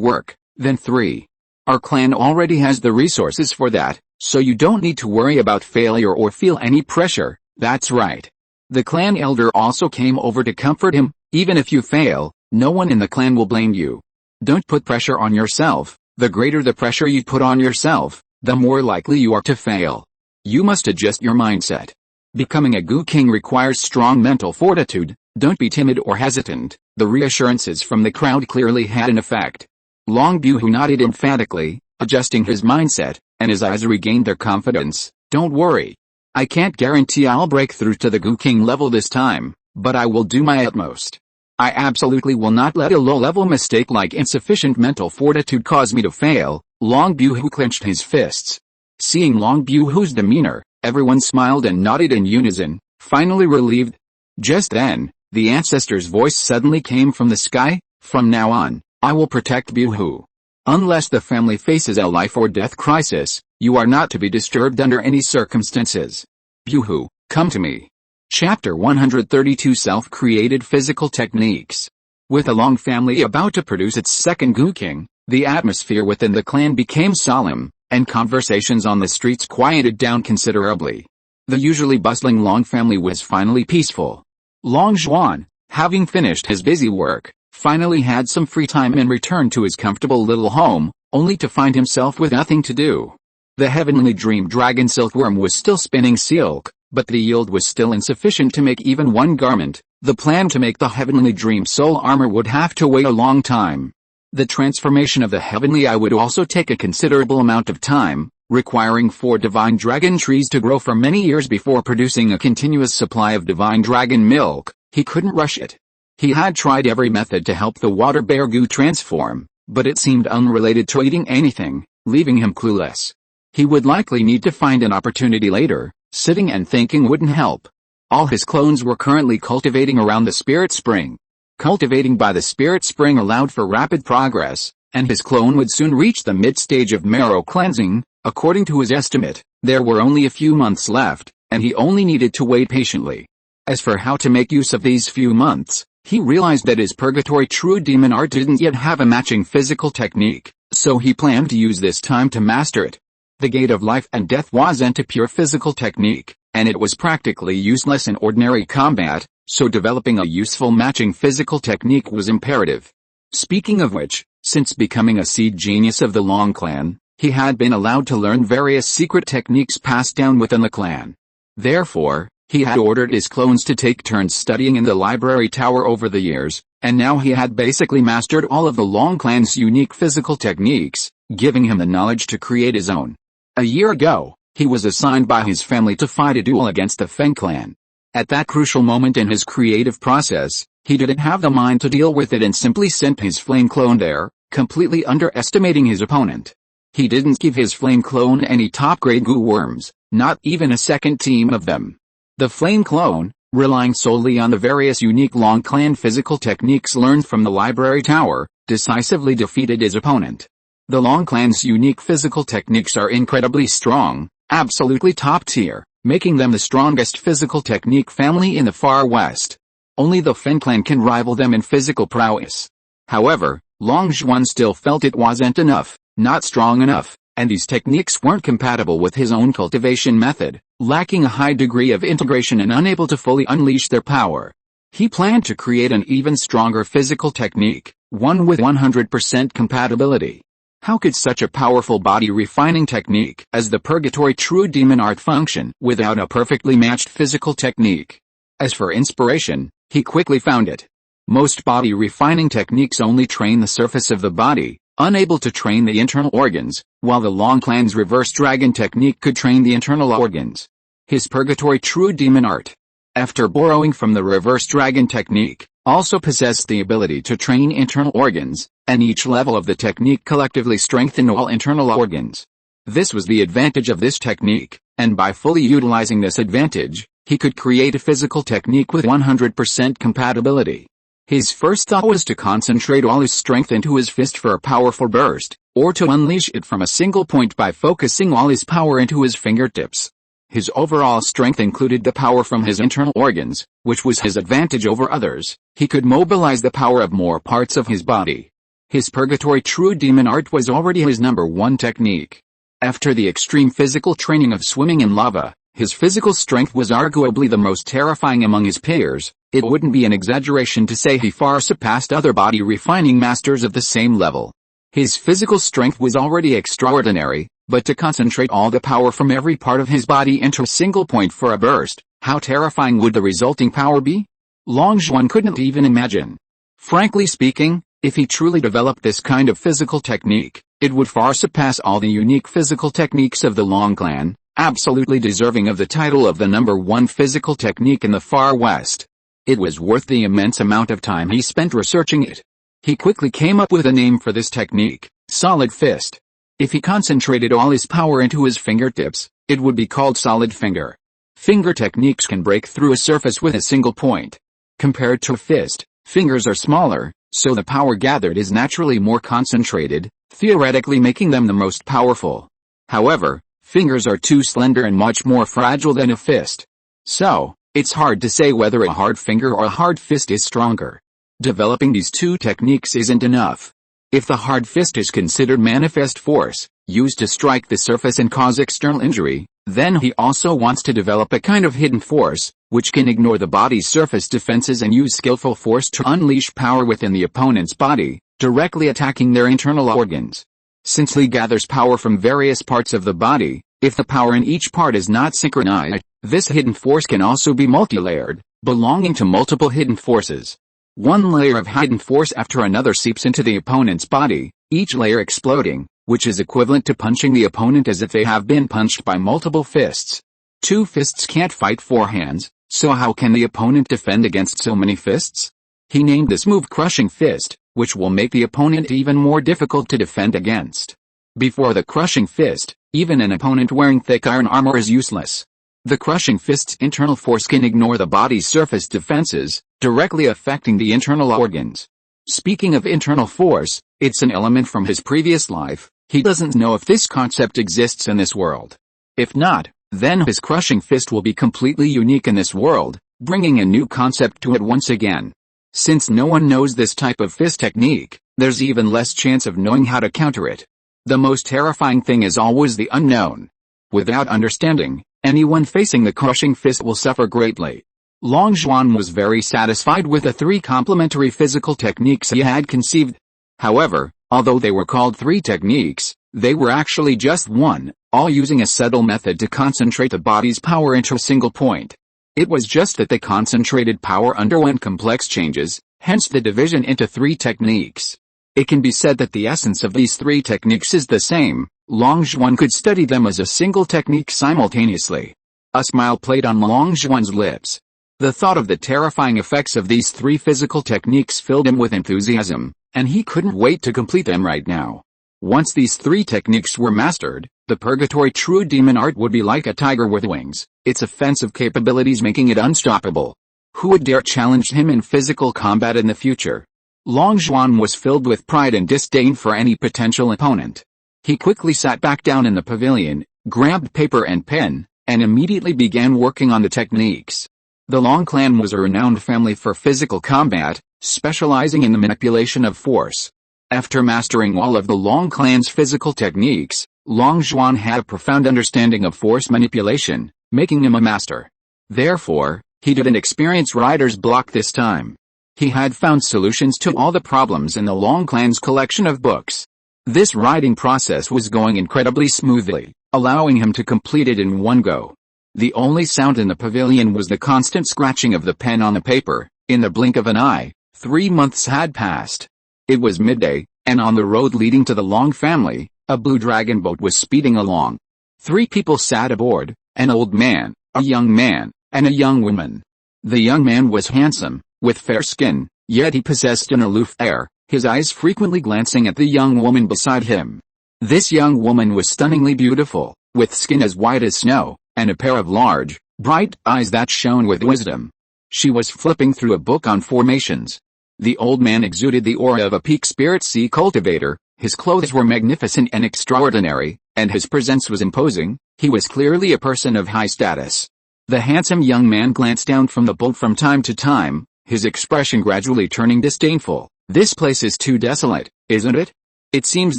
A: work, then 3. Our clan already has the resources for that, so you don't need to worry about failure or feel any pressure." That's right. The clan elder also came over to comfort him. Even if you fail, no one in the clan will blame you. Don't put pressure on yourself. The greater the pressure you put on yourself, the more likely you are to fail. You must adjust your mindset. Becoming a Gu King requires strong mental fortitude. Don't be timid or hesitant. The reassurances from the crowd clearly had an effect. Long Bu-hu nodded emphatically, adjusting his mindset, and his eyes regained their confidence. "Don't worry. I can't guarantee I'll break through to the Gu King level this time, but I will do my utmost. I absolutely will not let a low-level mistake like insufficient mental fortitude cause me to fail." Long Bu-hu clenched his fists. Seeing Long Bu-hu's demeanor, everyone smiled and nodded in unison, finally relieved. Just then, the ancestor's voice suddenly came from the sky. "From now on, I will protect Bu-hu. Unless the family faces a life or death crisis, you are not to be disturbed under any circumstances. Bu-hu, come to me." Chapter 132 Self-Created Physical Techniques. With the Long family about to produce its second Gu King, the atmosphere within the clan became solemn, and conversations on the streets quieted down considerably. The usually bustling Long family was finally peaceful. Long Xuan, having finished his busy work, finally had some free time and returned to his comfortable little home, only to find himself with nothing to do. The heavenly dream dragon silkworm was still spinning silk, but the yield was still insufficient to make even one garment. The plan to make the heavenly dream soul armor would have to wait a long time. The transformation of the heavenly eye would also take a considerable amount of time, requiring 4 divine dragon trees to grow for many years before producing a continuous supply of divine dragon milk. He couldn't rush it. He had tried every method to help the water bear Gu transform, but it seemed unrelated to eating anything, leaving him clueless. He would likely need to find an opportunity later. Sitting and thinking wouldn't help. All his clones were currently cultivating around the spirit spring. Cultivating by the spirit spring allowed for rapid progress, and his clone would soon reach the mid-stage of marrow cleansing. According to his estimate, there were only a few months left, and he only needed to wait patiently. As for how to make use of these few months, he realized that his Purgatory true demon art didn't yet have a matching physical technique, so he planned to use this time to master it. The gate of life and death wasn't a pure physical technique, and it was practically useless in ordinary combat, so developing a useful matching physical technique was imperative. Speaking of which, since becoming a seed genius of the Long clan, He had been allowed to learn various secret techniques passed down within the clan. Therefore, he had ordered his clones to take turns studying in the library tower over the years, and now he had basically mastered all of the Long clan's unique physical techniques, giving him the knowledge to create his own. A year ago, he was assigned by his family to fight a duel against the Feng clan. At that crucial moment in his creative process, he didn't have the mind to deal with it and simply sent his flame clone there, completely underestimating his opponent. He didn't give his flame clone any top-grade goo worms, not even a second team of them. The flame clone, relying solely on the various unique Long clan physical techniques learned from the library tower, decisively defeated his opponent. The Long clan's unique physical techniques are incredibly strong, absolutely top tier, making them the strongest physical technique family in the Far West. Only the Feng clan can rival them in physical prowess. However, Long Xuan still felt it wasn't enough, not strong enough, and these techniques weren't compatible with his own cultivation method, lacking a high degree of integration and unable to fully unleash their power. He planned to create an even stronger physical technique, one with 100% compatibility. How could such a powerful body-refining technique as the Purgatory true demon art function without a perfectly matched physical technique? As for inspiration, he quickly found it. Most body-refining techniques only train the surface of the body, unable to train the internal organs, while the Long clan's reverse dragon technique could train the internal organs. His Purgatory true demon art, after borrowing from the reverse dragon technique, also possessed the ability to train internal organs, and each level of the technique collectively strengthened all internal organs. This was the advantage of this technique, and by fully utilizing this advantage, he could create a physical technique with 100% compatibility. His first thought was to concentrate all his strength into his fist for a powerful burst, or to unleash it from a single point by focusing all his power into his fingertips. His overall strength included the power from his internal organs, which was his advantage over others. He could mobilize the power of more parts of his body. His Purgatory true demon art was already his #1 technique. After the extreme physical training of swimming in lava, his physical strength was arguably the most terrifying among his peers. It wouldn't be an exaggeration to say he far surpassed other body-refining masters of the same level. His physical strength was already extraordinary, but to concentrate all the power from every part of his body into a single point for a burst, how terrifying would the resulting power be? Long Xuan couldn't even imagine. Frankly speaking, if he truly developed this kind of physical technique, it would far surpass all the unique physical techniques of the Long clan, absolutely deserving of the title of the #1 physical technique in the Far West. It was worth the immense amount of time he spent researching it. He quickly came up with a name for this technique, Solid Fist. If he concentrated all his power into his fingertips, it would be called Solid Finger. Finger techniques can break through a surface with a single point. Compared to a fist, fingers are smaller, so the power gathered is naturally more concentrated, theoretically making them the most powerful. However, fingers are too slender and much more fragile than a fist. So, it's hard to say whether a hard finger or a hard fist is stronger. Developing these two techniques isn't enough. If the hard fist is considered manifest force, used to strike the surface and cause external injury, then he also wants to develop a kind of hidden force, which can ignore the body's surface defenses and use skillful force to unleash power within the opponent's body, directly attacking their internal organs. Since he gathers power from various parts of the body, if the power in each part is not synchronized, this hidden force can also be multi-layered, belonging to multiple hidden forces. One layer of hidden force after another seeps into the opponent's body, each layer exploding, which is equivalent to punching the opponent as if they have been punched by multiple fists. Two fists can't fight four hands, so how can the opponent defend against so many fists? He named this move Crushing Fist, which will make the opponent even more difficult to defend against. Before the Crushing Fist, even an opponent wearing thick iron armor is useless. The Crushing Fist's internal force can ignore the body's surface defenses, directly affecting the internal organs. Speaking of internal force, it's an element from his previous life. He doesn't know if this concept exists in this world. If not, then his Crushing Fist will be completely unique in this world, bringing a new concept to it once again. Since no one knows this type of fist technique, there's even less chance of knowing how to counter it. The most terrifying thing is always the unknown. Without understanding, anyone facing the Crushing Fist will suffer greatly. Long Xuan was very satisfied with the 3 complementary physical techniques he had conceived. However, although they were called 3 techniques, They were actually just one, all using a subtle method to concentrate the body's power into a single point. It was just that the concentrated power underwent complex changes, hence the division into 3 techniques. It can be said that the essence of these 3 techniques is the same. Longzhuan could study them as a single technique simultaneously. A smile played on Longzhuan's lips. The thought of the terrifying effects of these 3 physical techniques filled him with enthusiasm, and he couldn't wait to complete them right now. Once these 3 techniques were mastered, the Purgatory true demon art would be like a tiger with wings, its offensive capabilities making it unstoppable. Who would dare challenge him in physical combat in the future? Longzhuan was filled with pride and disdain for any potential opponent. He quickly sat back down in the pavilion, grabbed paper and pen, and immediately began working on the techniques. The Long clan was a renowned family for physical combat, specializing in the manipulation of force. After mastering all of the Long clan's physical techniques, Longzhuan had a profound understanding of force manipulation, making him a master. Therefore, he didn't experience writer's block this time. He had found solutions to all the problems in the Long clan's collection of books. This writing process was going incredibly smoothly, allowing him to complete it in one go. The only sound in the pavilion was the constant scratching of the pen on the paper. In the blink of an eye, 3 months had passed. It was midday, and on the road leading to the Long family, a blue dragon boat was speeding along. 3 people sat aboard, an old man, a young man, and a young woman. The young man was handsome, with fair skin, yet he possessed an aloof air, his eyes frequently glancing at the young woman beside him. This young woman was stunningly beautiful, with skin as white as snow, and a pair of large, bright eyes that shone with wisdom. She was flipping through a book on formations. The old man exuded the aura of a peak spirit sea cultivator, his clothes were magnificent and extraordinary, and his presence was imposing. He was clearly a person of high status. The handsome young man glanced down from the boat from time to time, his expression gradually turning disdainful. This place is too desolate, isn't it? It seems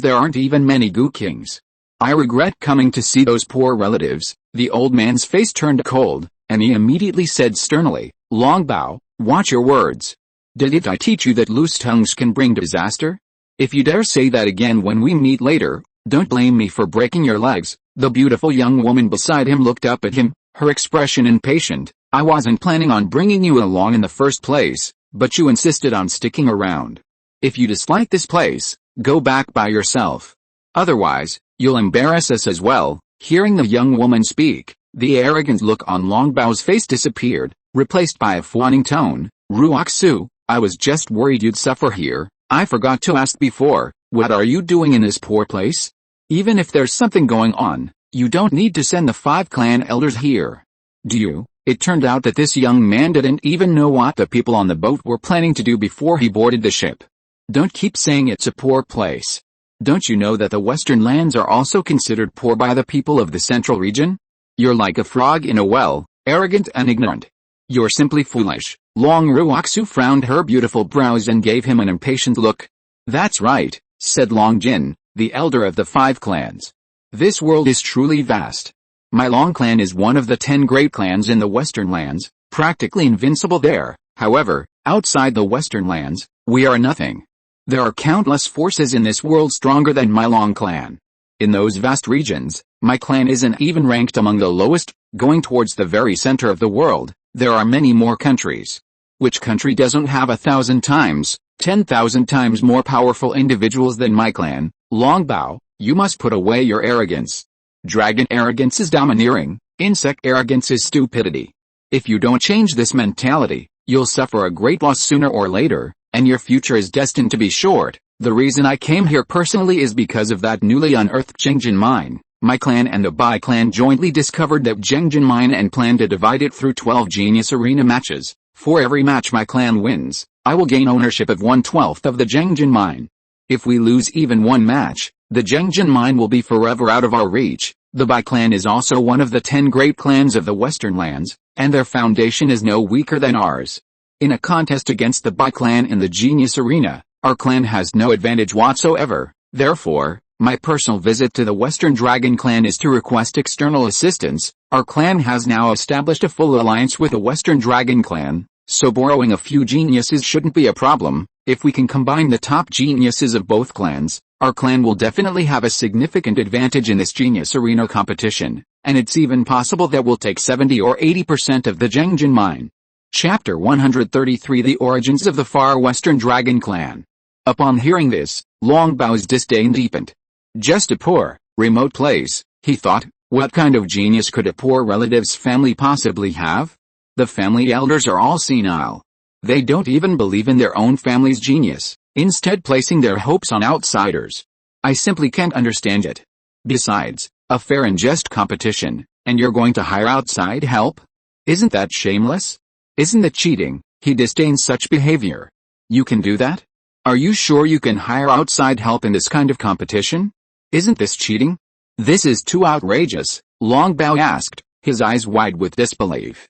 A: there aren't even many Gu Kings. I regret coming to see those poor relatives. The old man's face turned cold, and he immediately said sternly, Longbao, watch your words. Didn't I teach you that loose tongues can bring disaster? If you dare say that again when we meet later, don't blame me for breaking your legs. The beautiful young woman beside him looked up at him, her expression impatient. I wasn't planning on bringing you along in the first place, but you insisted on sticking around. If you dislike this place, go back by yourself. Otherwise, you'll embarrass us as well. Hearing the young woman speak, the arrogant look on Longbao's face disappeared, replaced by a fawning tone. Ruoxu, I was just worried you'd suffer here. I forgot to ask before, what are you doing in this poor place? Even if there's something going on, you don't need to send the 5 clan elders here. Do you? It turned out that this young man didn't even know what the people on the boat were planning to do before he boarded the ship. Don't keep saying it's a poor place. Don't you know that the western lands are also considered poor by the people of the central region? You're like a frog in a well, arrogant and ignorant. You're simply foolish. Long Ruoxu frowned her beautiful brows and gave him an impatient look. That's right, said Long Jin, the elder of the 5 clans. This world is truly vast. My Long clan is one of the 10 great clans in the western lands, practically invincible there. However, outside the western lands, we are nothing. There are countless forces in this world stronger than my Long clan. In those vast regions, my clan isn't even ranked among the lowest. Going towards the very center of the world, there are many more countries. Which country doesn't have 1,000 times, 10,000 times more powerful individuals than my clan? Longbao, you must put away your arrogance. Dragon arrogance is domineering, insect arrogance is stupidity. If you don't change this mentality, you'll suffer a great loss sooner or later, and your future is destined to be short. The reason I came here personally is because of that newly unearthed Zhengjin mine. My clan and the Bai clan jointly discovered that Zhengjin mine and plan to divide it through 12 genius arena matches. For every match my clan wins, I will gain ownership of 1/12 of the Zhengjin mine. If we lose even one match, the Zhengjin mine will be forever out of our reach. The Bai clan is also one of the 10 great clans of the western lands, and their foundation is no weaker than ours. In a contest against the Bai clan in the genius arena, our clan has no advantage whatsoever. Therefore, my personal visit to the Western Dragon clan is to request external assistance. Our clan has now established a full alliance with the Western Dragon clan, so borrowing a few geniuses shouldn't be a problem. If we can combine the top geniuses of both clans, Our clan will definitely have a significant advantage in this genius arena competition, and it's even possible that we'll take 70 or 80% of the Zhengjin mine. Chapter 133 The Origins of the Far Western Dragon Clan. Upon hearing this, Long Bao's disdain deepened. Just a poor, remote place, he thought. What kind of genius could a poor relative's family possibly have? The family elders are all senile. They don't even believe in their own family's genius, instead placing their hopes on outsiders. I simply can't understand it. Besides, a fair and just competition, and you're going to hire outside help? Isn't that shameless? Isn't it cheating? He disdains such behavior. You can do that? Are you sure you can hire outside help in this kind of competition? Isn't this cheating? This is too outrageous, Long Bao asked, his eyes wide with disbelief.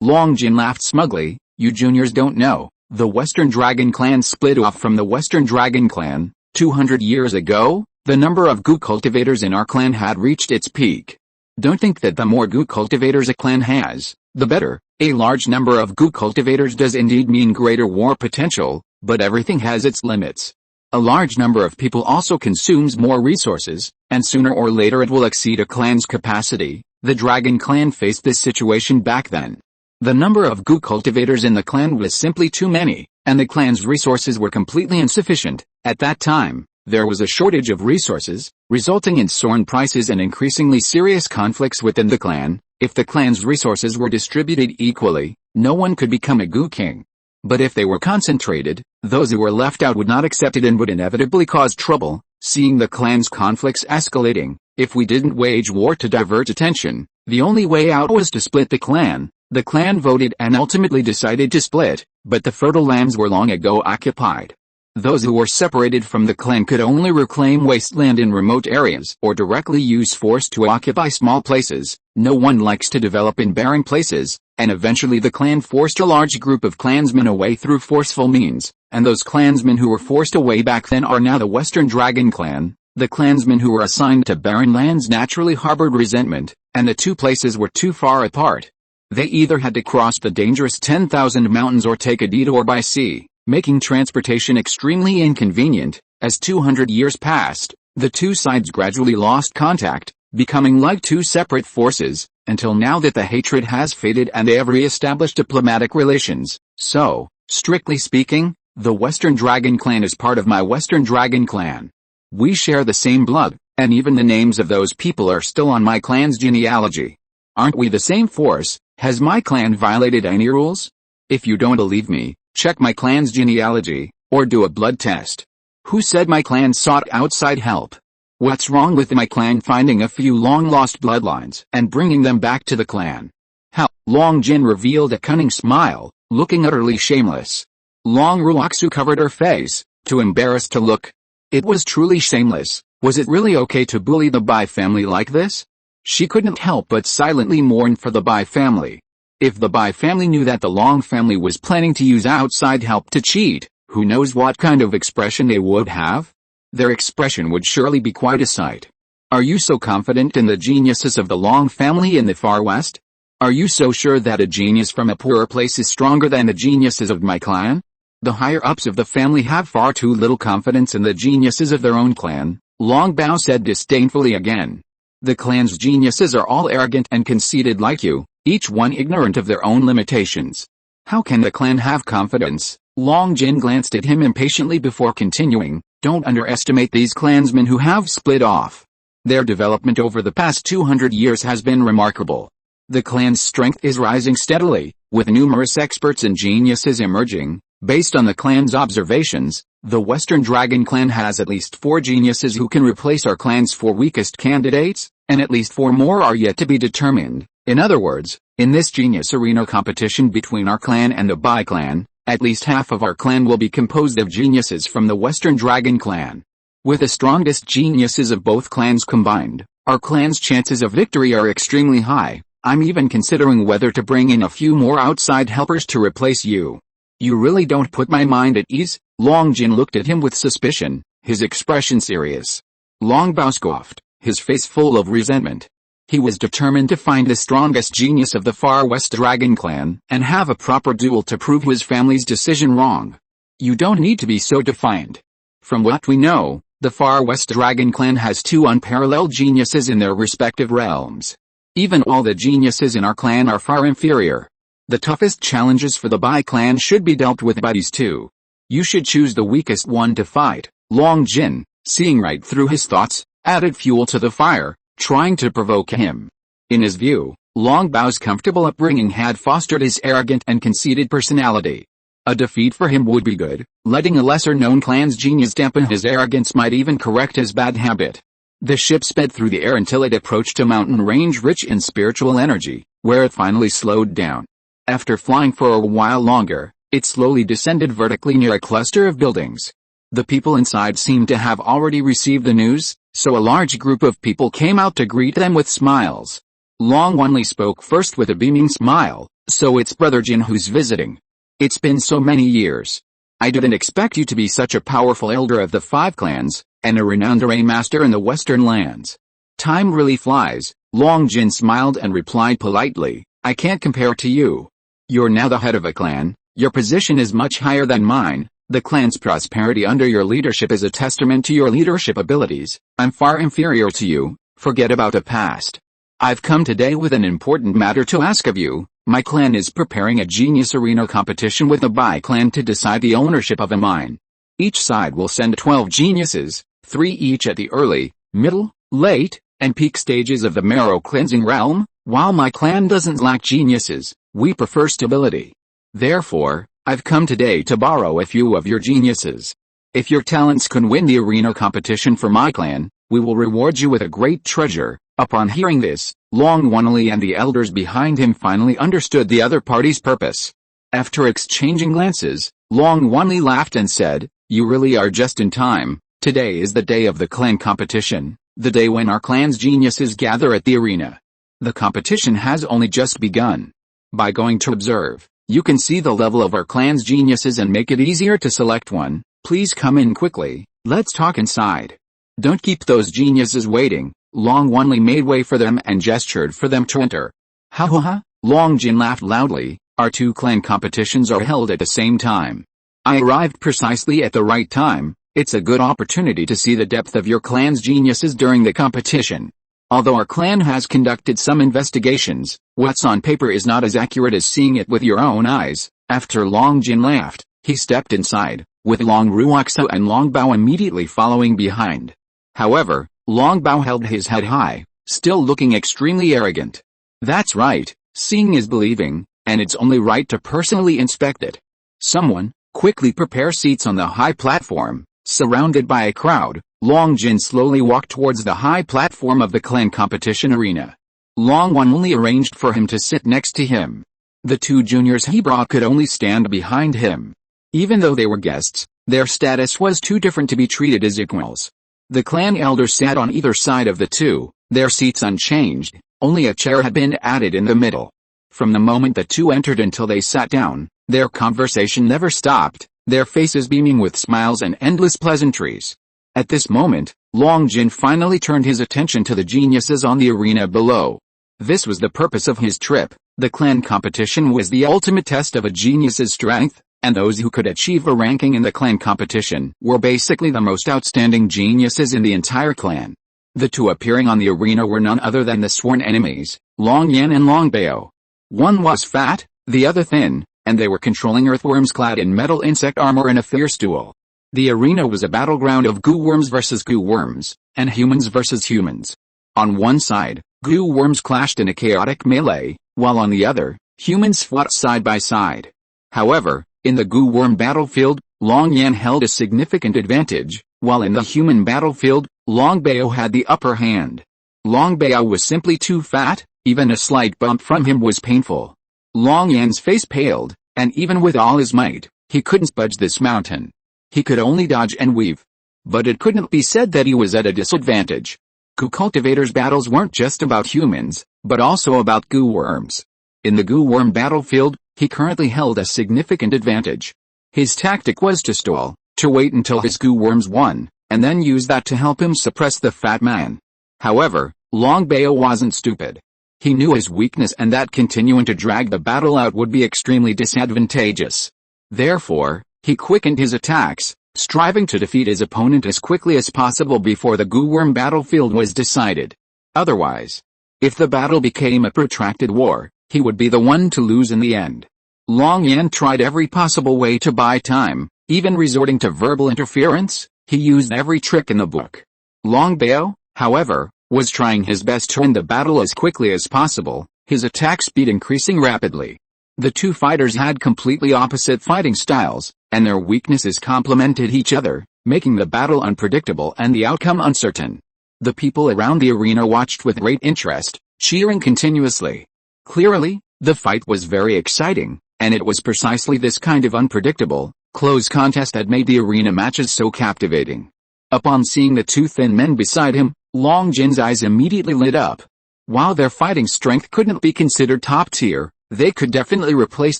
A: Long Jin laughed smugly. You juniors don't know, the Western Dragon Clan split off from the Western Dragon Clan. 200 years ago, the number of Gu cultivators in our clan had reached its peak. Don't think that the more Gu cultivators a clan has, the better. A large number of Gu cultivators does indeed mean greater war potential, but everything has its limits. A large number of people also consumes more resources, and sooner or later it will exceed a clan's capacity. The Dragon Clan faced this situation back then. The number of Gu cultivators in the clan was simply too many, and the clan's resources were completely insufficient. At that time, there was a shortage of resources, resulting in soaring prices and increasingly serious conflicts within the clan. If the clan's resources were distributed equally, no one could become a Gu king. But if they were concentrated, those who were left out would not accept it and would inevitably cause trouble. Seeing the clan's conflicts escalating, if we didn't wage war to divert attention, the only way out was to split the clan. The clan voted and ultimately decided to split, but the fertile lands were long ago occupied. Those who were separated from the clan could only reclaim wasteland in remote areas or directly use force to occupy small places. No one likes to develop in barren places, and eventually the clan forced a large group of clansmen away through forceful means, and those clansmen who were forced away back then are now the Western Dragon Clan. The clansmen who were assigned to barren lands naturally harbored resentment, and the two places were too far apart. They either had to cross the dangerous 10,000 mountains or take a detour by sea, making transportation extremely inconvenient. As 200 years passed, the two sides gradually lost contact, becoming like two separate forces, until now that the hatred has faded and they have re-established diplomatic relations. So, strictly speaking, the Western Dragon Clan is part of my Western Dragon Clan. We share the same blood, and even the names of those people are still on my clan's genealogy. Aren't we the same force? Has my clan violated any rules? If you don't believe me, check my clan's genealogy, or do a blood test. Who said my clan sought outside help? What's wrong with my clan finding a few long-lost bloodlines and bringing them back to the clan? How? Long Jin revealed a cunning smile, looking utterly shameless. Long Ruoxu covered her face, too embarrassed to look. It was truly shameless. Was it really okay to bully the Bai family like this? She couldn't help but silently mourn for the Bai family. If the Bai family knew that the Long family was planning to use outside help to cheat, who knows what kind of expression they would have? Their expression would surely be quite a sight. Are you so confident in the geniuses of the Long family in the Far West? Are you so sure that a genius from a poorer place is stronger than the geniuses of my clan? The higher-ups of the family have far too little confidence in the geniuses of their own clan, Long Bao said disdainfully again. The clan's geniuses are all arrogant and conceited like you, each one ignorant of their own limitations. How can the clan have confidence? Long Jin glanced at him impatiently before continuing. Don't underestimate these clansmen who have split off. Their development over the past 200 years has been remarkable. The clan's strength is rising steadily, with numerous experts and geniuses emerging. Based on the clan's observations, the Western Dragon Clan has at least 4 geniuses who can replace our clan's 4 weakest candidates, and at least 4 more are yet to be determined. In other words, in this genius arena competition between our clan and the Bai clan, at least half of our clan will be composed of geniuses from the Western Dragon Clan. With the strongest geniuses of both clans combined, our clan's chances of victory are extremely high. I'm even considering whether to bring in a few more outside helpers to replace you. You really don't put my mind at ease. Long Jin looked at him with suspicion, his expression serious. Long Bao scoffed, his face full of resentment. He was determined to find the strongest genius of the Far West Dragon Clan and have a proper duel to prove his family's decision wrong. You don't need to be so defiant. From what we know, The Far West Dragon Clan has 2 unparalleled geniuses in their respective realms. Even all the geniuses in our clan are far inferior. The toughest challenges for the Bai clan should be dealt with by these 2. You should choose the weakest one to fight. Long Jin, seeing right through his thoughts, added fuel to the fire, trying to provoke him. In his view, Long Bao's comfortable upbringing had fostered his arrogant and conceited personality. A defeat for him would be good, letting a lesser-known clan's genius dampen his arrogance might even correct his bad habit. The ship sped through the air until it approached a mountain range rich in spiritual energy, where it finally slowed down. After flying for a while longer, it slowly descended vertically near a cluster of buildings. The people inside seemed to have already received the news, so a large group of people came out to greet them with smiles. Long Wanli spoke first with a beaming smile. So it's Brother Jin who's visiting. It's been so many years. I didn't expect you to be such a powerful elder of the 5 clans, and a renowned array master in the western lands. Time really flies. Long Jin smiled and replied politely, I can't compare to you. You're now the head of a clan, your position is much higher than mine, the clan's prosperity under your leadership is a testament to your leadership abilities. I'm far inferior to you, forget about the past. I've come today with an important matter to ask of you. My clan is preparing a genius arena competition with the Bai clan to decide the ownership of a mine. Each side will send 12 geniuses, 3 each at the early, middle, late, and peak stages of the marrow cleansing realm. While my clan doesn't lack geniuses, we prefer stability. Therefore, I've come today to borrow a few of your geniuses. If your talents can win the arena competition for my clan, we will reward you with a great treasure. Upon hearing this, Long Wanli and the elders behind him finally understood the other party's purpose. After exchanging glances, Long Wanli laughed and said, You really are just in time. Today is the day of the clan competition, the day when our clan's geniuses gather at the arena. The competition has only just begun. By going to observe, you can see the level of our clan's geniuses and make it easier to select one. Please come in quickly, let's talk inside. Don't keep those geniuses waiting. Long Wanli made way for them and gestured for them to enter. Ha ha ha, Long Jin laughed loudly, our 2 clan competitions are held at the same time. I arrived precisely at the right time, it's a good opportunity to see the depth of your clan's geniuses during the competition. Although our clan has conducted some investigations, what's on paper is not as accurate as seeing it with your own eyes. After Long Jin laughed, he stepped inside, with Long Ruoxo and Long Bao immediately following behind. However, Long Bao held his head high, still looking extremely arrogant. That's right, seeing is believing, and it's only right to personally inspect it. Someone, quickly prepare seats on the high platform. Surrounded by a crowd, Long Jin slowly walked towards the high platform of the clan competition arena. Long Wanli arranged for him to sit next to him. The 2 juniors he brought could only stand behind him. Even though they were guests, their status was too different to be treated as equals. The clan elders sat on either side of the 2, their seats unchanged, only a chair had been added in the middle. From the moment the 2 entered until they sat down, their conversation never stopped, their faces beaming with smiles and endless pleasantries. At this moment, Long Jin finally turned his attention to the geniuses on the arena below. This was the purpose of his trip. The clan competition was the ultimate test of a genius's strength, and those who could achieve a ranking in the clan competition were basically the most outstanding geniuses in the entire clan. The 2 appearing on the arena were none other than the sworn enemies, Long Yan and Long Bao. One was fat, the other thin, and they were controlling earthworms clad in metal insect armor in a fierce duel. The arena was a battleground of goo worms versus goo worms, and humans versus humans. On one side, goo worms clashed in a chaotic melee, while on the other, humans fought side by side. However, in the goo worm battlefield, Long Yan held a significant advantage, while in the human battlefield, Long Bao had the upper hand. Long Bao was simply too fat, even a slight bump from him was painful. Long Yan's face paled, and even with all his might, he couldn't budge this mountain. He could only dodge and weave. But it couldn't be said that he was at a disadvantage. Goo cultivators battles weren't just about humans, but also about goo worms. In the goo worm battlefield, he currently held a significant advantage. His tactic was to stall, to wait until his goo worms won, and then use that to help him suppress the fat man. However, Long Bao wasn't stupid. He knew his weakness and that continuing to drag the battle out would be extremely disadvantageous. Therefore, he quickened his attacks, striving to defeat his opponent as quickly as possible before the Gu-worm battlefield was decided. Otherwise, if the battle became a protracted war, he would be the one to lose in the end. Long Yan tried every possible way to buy time, even resorting to verbal interference. He used every trick in the book. Long Bao, however, was trying his best to end the battle as quickly as possible, his attack speed increasing rapidly. The two fighters had completely opposite fighting styles, and their weaknesses complemented each other, making the battle unpredictable and the outcome uncertain. The people around the arena watched with great interest, cheering continuously. Clearly, the fight was very exciting, and it was precisely this kind of unpredictable, close contest that made the arena matches so captivating. Upon seeing the two thin men beside him, Long Jin's eyes immediately lit up. While their fighting strength couldn't be considered top tier, they could definitely replace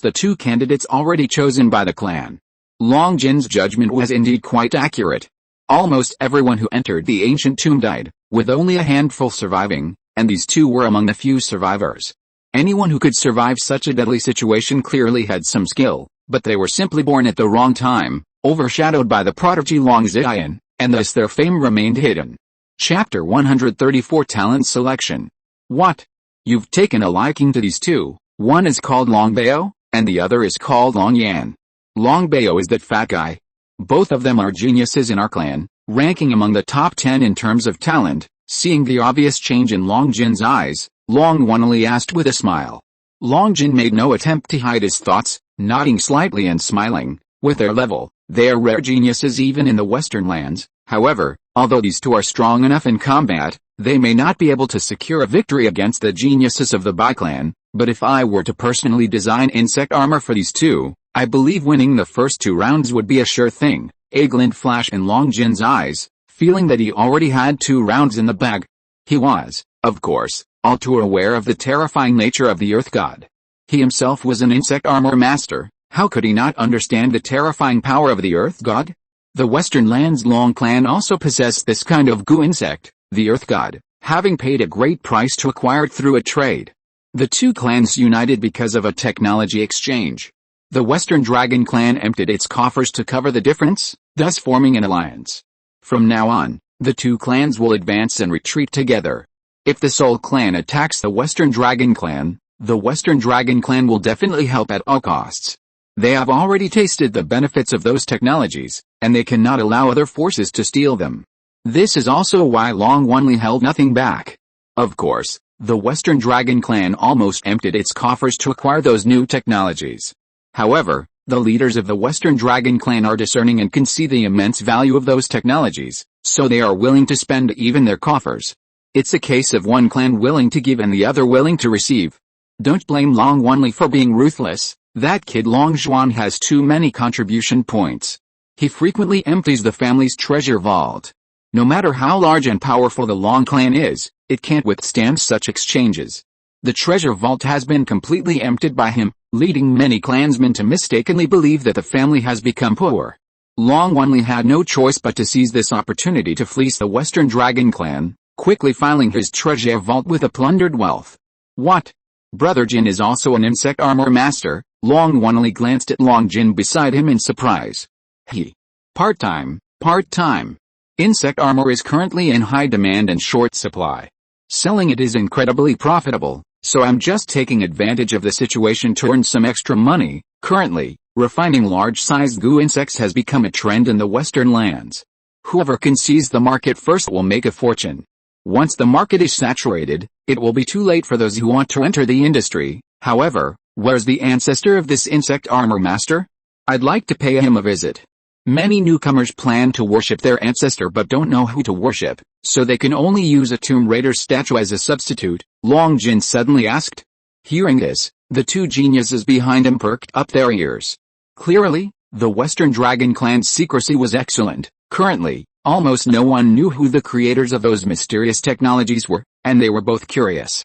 A: the two candidates already chosen by the clan. Long Jin's judgment was indeed quite accurate. Almost everyone who entered the ancient tomb died, with only a handful surviving, and these two were among the few survivors. Anyone who could survive such a deadly situation clearly had some skill, but they were simply born at the wrong time, overshadowed by the prodigy Long Ziyan, and thus their fame remained hidden. Chapter 134 Talent Selection. What? You've taken a liking to these two. One is called Long Bao, and the other is called Long Yan. Long Bao is that fat guy. Both of them are geniuses in our clan, ranking among the top 10 in terms of talent. Seeing the obvious change in Long Jin's eyes, Long Wanli asked with a smile. Long Jin made no attempt to hide his thoughts, nodding slightly and smiling. With their level, they are rare geniuses even in the Western lands. However, although these two are strong enough in combat, they may not be able to secure a victory against the geniuses of the Bai clan. But if I were to personally design insect armor for these two, I believe winning the first 2 rounds would be a sure thing. A glint flashed in Long Jin's eyes, feeling that he already had 2 rounds in the bag. He was, of course, all too aware of the terrifying nature of the Earth God. He himself was an insect armor master. How could he not understand the terrifying power of the Earth God? The Western Lands Long clan also possessed this kind of Gu insect, the Earth God, having paid a great price to acquire it through a trade. The two clans united because of a technology exchange. The Western Dragon clan emptied its coffers to cover the difference, thus forming an alliance. From now on, the two clans will advance and retreat together. If the Soul clan attacks the Western Dragon clan, the Western Dragon clan will definitely help at all costs. They have already tasted the benefits of those technologies, and they cannot allow other forces to steal them. This is also why Long Wanli held nothing back. Of course, the Western Dragon clan almost emptied its coffers to acquire those new technologies. However, the leaders of the Western Dragon clan are discerning and can see the immense value of those technologies, so they are willing to spend even their coffers. It's a case of one clan willing to give and the other willing to receive. Don't blame Long Wanli for being ruthless. That kid Long Zhuan has too many contribution points. He frequently empties the family's treasure vault. No matter how large and powerful the Long clan is, it can't withstand such exchanges. The treasure vault has been completely emptied by him, leading many clansmen to mistakenly believe that the family has become poor. Long Wanli had no choice but to seize this opportunity to fleece the Western Dragon clan, quickly filing his treasure vault with the plundered wealth. What? Brother Jin is also an insect armor master. Long Wanli glanced at Long Jin beside him in surprise. Part-time. Insect armor is currently in high demand and short supply. Selling it is incredibly profitable, so I'm just taking advantage of the situation to earn some extra money. Currently, refining large-sized Gu insects has become a trend in the Western lands. Whoever can seize the market first will make a fortune. Once the market is saturated, it will be too late for those who want to enter the industry. However, where's the ancestor of this insect armor master? I'd like to pay him a visit. Many newcomers plan to worship their ancestor but don't know who to worship, so they can only use a Tomb Raider statue as a substitute, Long Jin suddenly asked. Hearing this, the two geniuses behind him perked up their ears. Clearly, the Western Dragon clan's secrecy was excellent. Currently, almost no one knew who the creators of those mysterious technologies were, and they were both curious.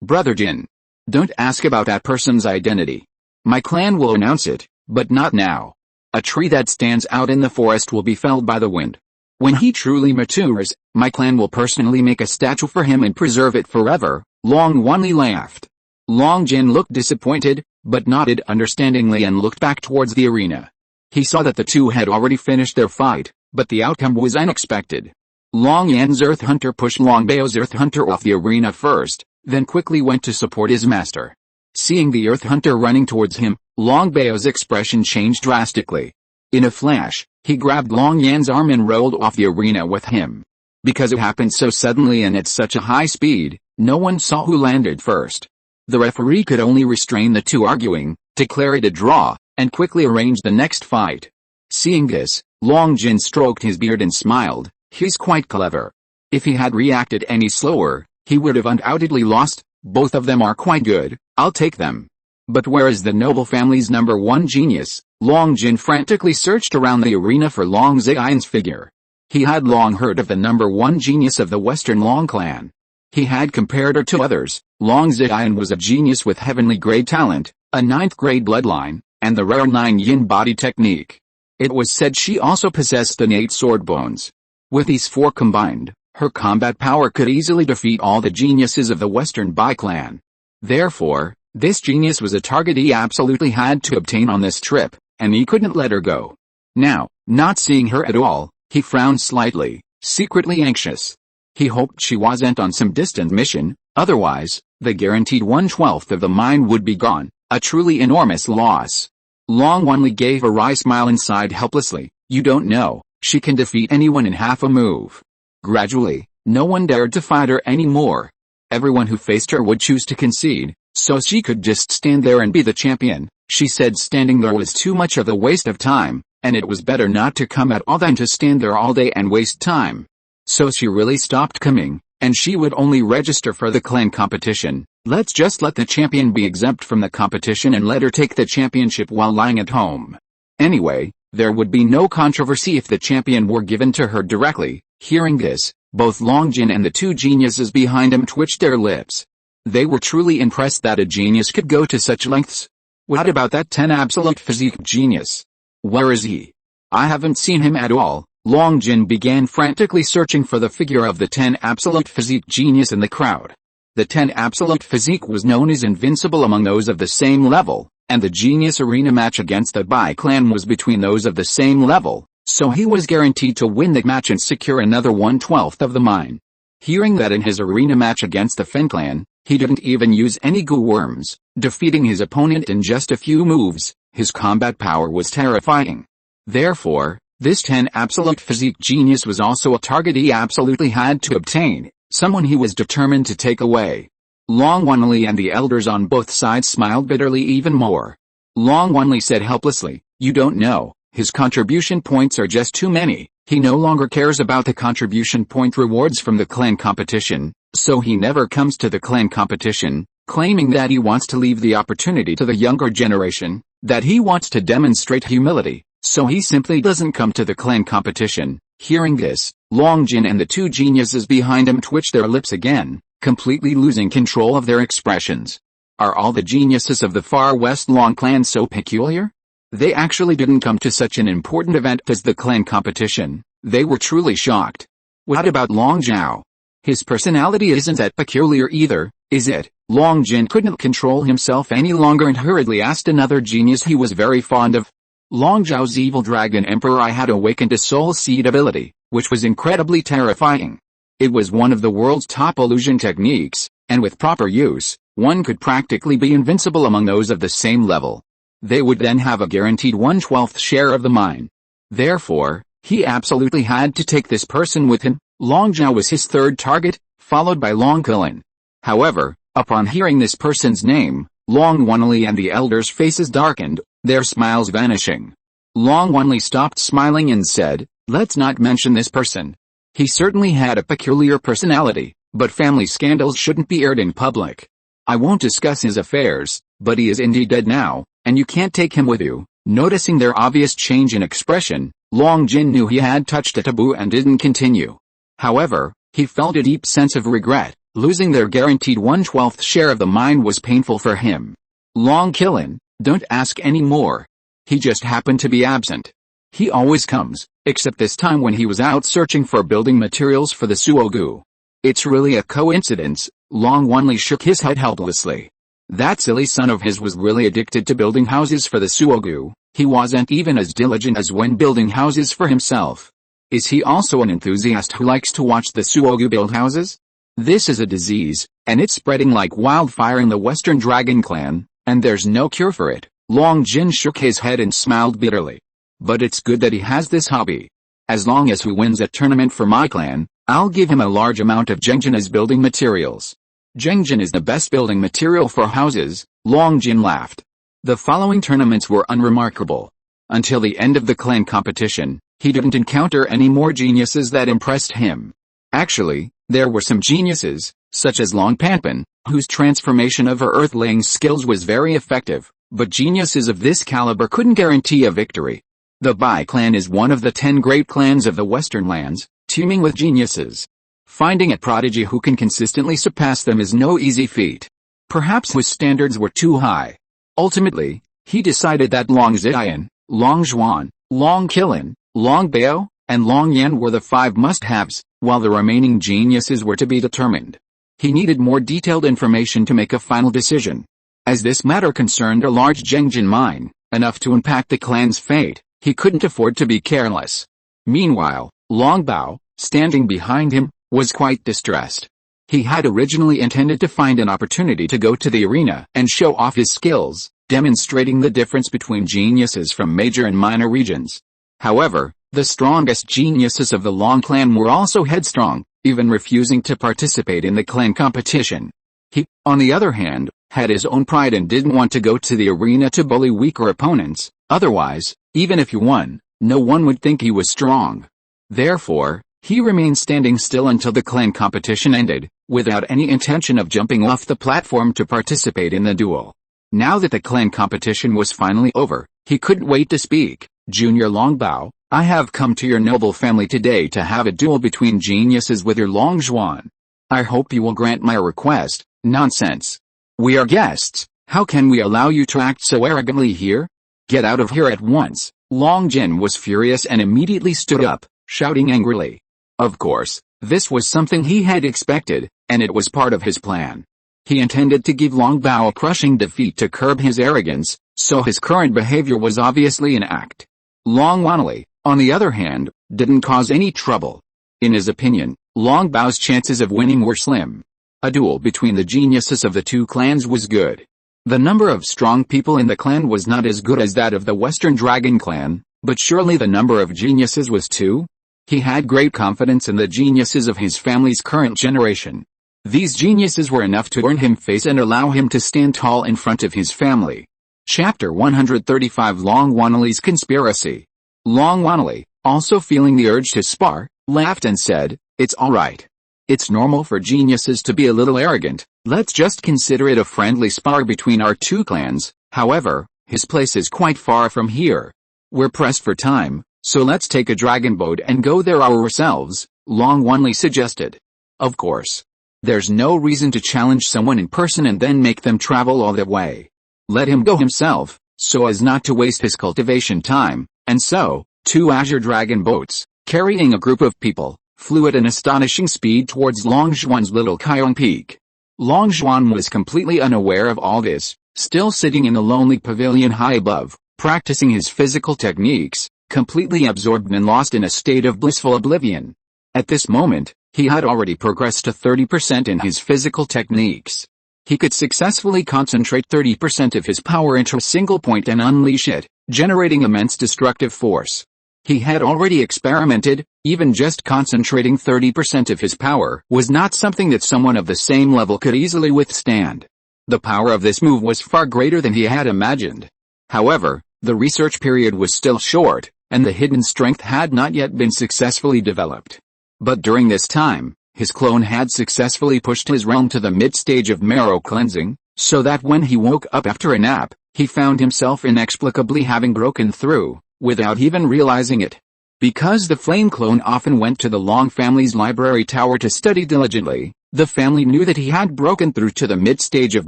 A: Brother Jin. Don't ask about that person's identity. My clan will announce it, but not now. A tree that stands out in the forest will be felled by the wind. When he truly matures, my clan will personally make a statue for him and preserve it forever. Long Wanli laughed. Long Jin looked disappointed, but nodded understandingly and looked back towards the arena. He saw that the two had already finished their fight, but the outcome was unexpected. Long Yan's Earth Hunter pushed Long Bao's Earth Hunter off the arena first, then quickly went to support his master. Seeing the Earth Hunter running towards him, Long Bao's expression changed drastically. In a flash, he grabbed Long Yan's arm and rolled off the arena with him. Because it happened so suddenly and at such a high speed, no one saw who landed first. The referee could only restrain the two arguing, declare it a draw, and quickly arrange the next fight. Seeing this, Long Jin stroked his beard and smiled. He's quite clever. If he had reacted any slower, he would have undoubtedly lost. Both of them are quite good, I'll take them. But where is the noble family's number one genius? Long Jin frantically searched around the arena for Long Ziyan's figure. He had long heard of the number one genius of the Western Long clan. He had compared her to others. Long Ziyan was a genius with heavenly grade talent, a 9th grade bloodline, and the rare 9 yin body technique. It was said she also possessed innate sword bones. With these four combined, her combat power could easily defeat all the geniuses of the Western Bai clan. Therefore, this genius was a target he absolutely had to obtain on this trip, and he couldn't let her go. Now, not seeing her at all, he frowned slightly, secretly anxious. He hoped she wasn't on some distant mission, otherwise, the guaranteed 1/12 of the mine would be gone, a truly enormous loss. Long Wanli gave a wry smile and sighed helplessly. You don't know, she can defeat anyone in half a move. Gradually, no one dared to fight her anymore. Everyone who faced her would choose to concede, so she could just stand there and be the champion. She said standing there was too much of a waste of time, and it was better not to come at all than to stand there all day and waste time. So she really stopped coming, and she would only register for the clan competition. Let's just let the champion be exempt from the competition and let her take the championship while lying at home. Anyway, there would be no controversy if the champion were given to her directly. Hearing this, both Long Jin and the two geniuses behind him twitched their lips. They were truly impressed that a genius could go to such lengths. What about that 10 absolute physique genius? Where is he? I haven't seen him at all. Long Jin began frantically searching for the figure of the 10 absolute physique genius in the crowd. The 10 absolute physique was known as invincible among those of the same level, and the genius arena match against the Bai clan was between those of the same level. So he was guaranteed to win the match and secure another 1/12 of the mine. Hearing that in his arena match against the Fen clan, he didn't even use any goo worms, defeating his opponent in just a few moves, his combat power was terrifying. Therefore, this 10 absolute physique genius was also a target he absolutely had to obtain, someone he was determined to take away. Long Wanli and the elders on both sides smiled bitterly even more. Long Wanli said helplessly, you don't know. His contribution points are just too many. He no longer cares about the contribution point rewards from the clan competition, so he never comes to the clan competition, claiming that he wants to leave the opportunity to the younger generation, that he wants to demonstrate humility, so he simply doesn't come to the clan competition. Hearing this, Long Jin and the two geniuses behind him twitched their lips again, completely losing control of their expressions. Are all the geniuses of the Far West Long clan so peculiar? They actually didn't come to such an important event as the clan competition. They were truly shocked. What about Long Zhao? His personality isn't that peculiar either, is it? Long Jin couldn't control himself any longer and hurriedly asked another genius he was very fond of. Long Zhao's evil dragon emperor I had awakened a soul seed ability, which was incredibly terrifying. It was one of the world's top illusion techniques, and with proper use, one could practically be invincible among those of the same level. They would then have a guaranteed 1/12 share of the mine. Therefore, he absolutely had to take this person with him. Long Zhao was his third target, followed by Long Kulin. However, upon hearing this person's name, Long Wanli and the elders' faces darkened, their smiles vanishing. Long Wanli stopped smiling and said, let's not mention this person. He certainly had a peculiar personality, but family scandals shouldn't be aired in public. I won't discuss his affairs, but he is indeed dead now, and you can't take him with you. Noticing their obvious change in expression, Long Jin knew he had touched a taboo and didn't continue. However, he felt a deep sense of regret. Losing their guaranteed 1/12 share of the mine was painful for him. Long Kulin, don't ask any more. He just happened to be absent. He always comes, except this time when he was out searching for building materials for the Suogu. It's really a coincidence. Long Wanli shook his head helplessly. That silly son of his was really addicted to building houses for the Suogu. He wasn't even as diligent as when building houses for himself. Is he also an enthusiast who likes to watch the Suogu build houses? This is a disease, and it's spreading like wildfire in the Western Dragon Clan, and there's no cure for it. Long Jin shook his head and smiled bitterly. But it's good that he has this hobby. As long as he wins a tournament for my clan, I'll give him a large amount of Jengjin as building materials. Jengjin is the best building material for houses, Long Jin laughed. The following tournaments were unremarkable. Until the end of the clan competition, he didn't encounter any more geniuses that impressed him. Actually, there were some geniuses, such as Long Panpan, whose transformation of her earth-laying skills was very effective, but geniuses of this caliber couldn't guarantee a victory. The Bai clan is one of the 10 great clans of the Western lands, teeming with geniuses. Finding a prodigy who can consistently surpass them is no easy feat. Perhaps his standards were too high. Ultimately, he decided that Long Ziyan, Long Zhuan, Long Qilin, Long Bao, and Long Yan were the 5 must-haves, while the remaining geniuses were to be determined. He needed more detailed information to make a final decision. As this matter concerned a large Jengjin mine, enough to impact the clan's fate, he couldn't afford to be careless. Meanwhile, Long Bao, standing behind him, was quite distressed. He had originally intended to find an opportunity to go to the arena and show off his skills, demonstrating the difference between geniuses from major and minor regions. However, the strongest geniuses of the Long clan were also headstrong, even refusing to participate in the clan competition. He, on the other hand, had his own pride and didn't want to go to the arena to bully weaker opponents, otherwise, even if he won, no one would think he was strong. Therefore, he remained standing still until the clan competition ended, without any intention of jumping off the platform to participate in the duel. Now that the clan competition was finally over, he couldn't wait to speak. Junior Long Bao, I have come to your noble family today to have a duel between geniuses with your Long Zhuan. I hope you will grant my request. Nonsense. We are guests. How can we allow you to act so arrogantly here? Get out of here at once. Long Jin was furious and immediately stood up, shouting angrily. Of course, this was something he had expected, and it was part of his plan. He intended to give Long Bao a crushing defeat to curb his arrogance, so his current behavior was obviously an act. Long Wanli, on the other hand, didn't cause any trouble. In his opinion, Long Bao's chances of winning were slim. A duel between the geniuses of the 2 clans was good. The number of strong people in the clan was not as good as that of the Western Dragon Clan, but surely the number of geniuses was too. He had great confidence in the geniuses of his family's current generation. These geniuses were enough to earn him face and allow him to stand tall in front of his family. Chapter 135 Long Wanli's Conspiracy. Long Wanli, also feeling the urge to spar, laughed and said, "It's alright. It's normal for geniuses to be a little arrogant. Let's just consider it a friendly spar between our 2 clans. However, his place is quite far from here. We're pressed for time, so let's take a dragon boat and go there ourselves," Long Wanli suggested. Of course. There's no reason to challenge someone in person and then make them travel all that way. Let him go himself, so as not to waste his cultivation time, and so, 2 azure dragon boats, carrying a group of people, flew at an astonishing speed towards Long Zhuan's little Kyong Peak. Long Zhuan was completely unaware of all this, still sitting in a lonely pavilion high above, practicing his physical techniques, completely absorbed and lost in a state of blissful oblivion. At this moment, he had already progressed to 30% in his physical techniques. He could successfully concentrate 30% of his power into a single point and unleash it, generating immense destructive force. He had already experimented, even just concentrating 30% of his power was not something that someone of the same level could easily withstand. The power of this move was far greater than he had imagined. However, the research period was still short, and the hidden strength had not yet been successfully developed. But during this time, his clone had successfully pushed his realm to the mid-stage of marrow cleansing, so that when he woke up after a nap, he found himself inexplicably having broken through, without even realizing it. Because the flame clone often went to the Long family's library tower to study diligently, the family knew that he had broken through to the mid-stage of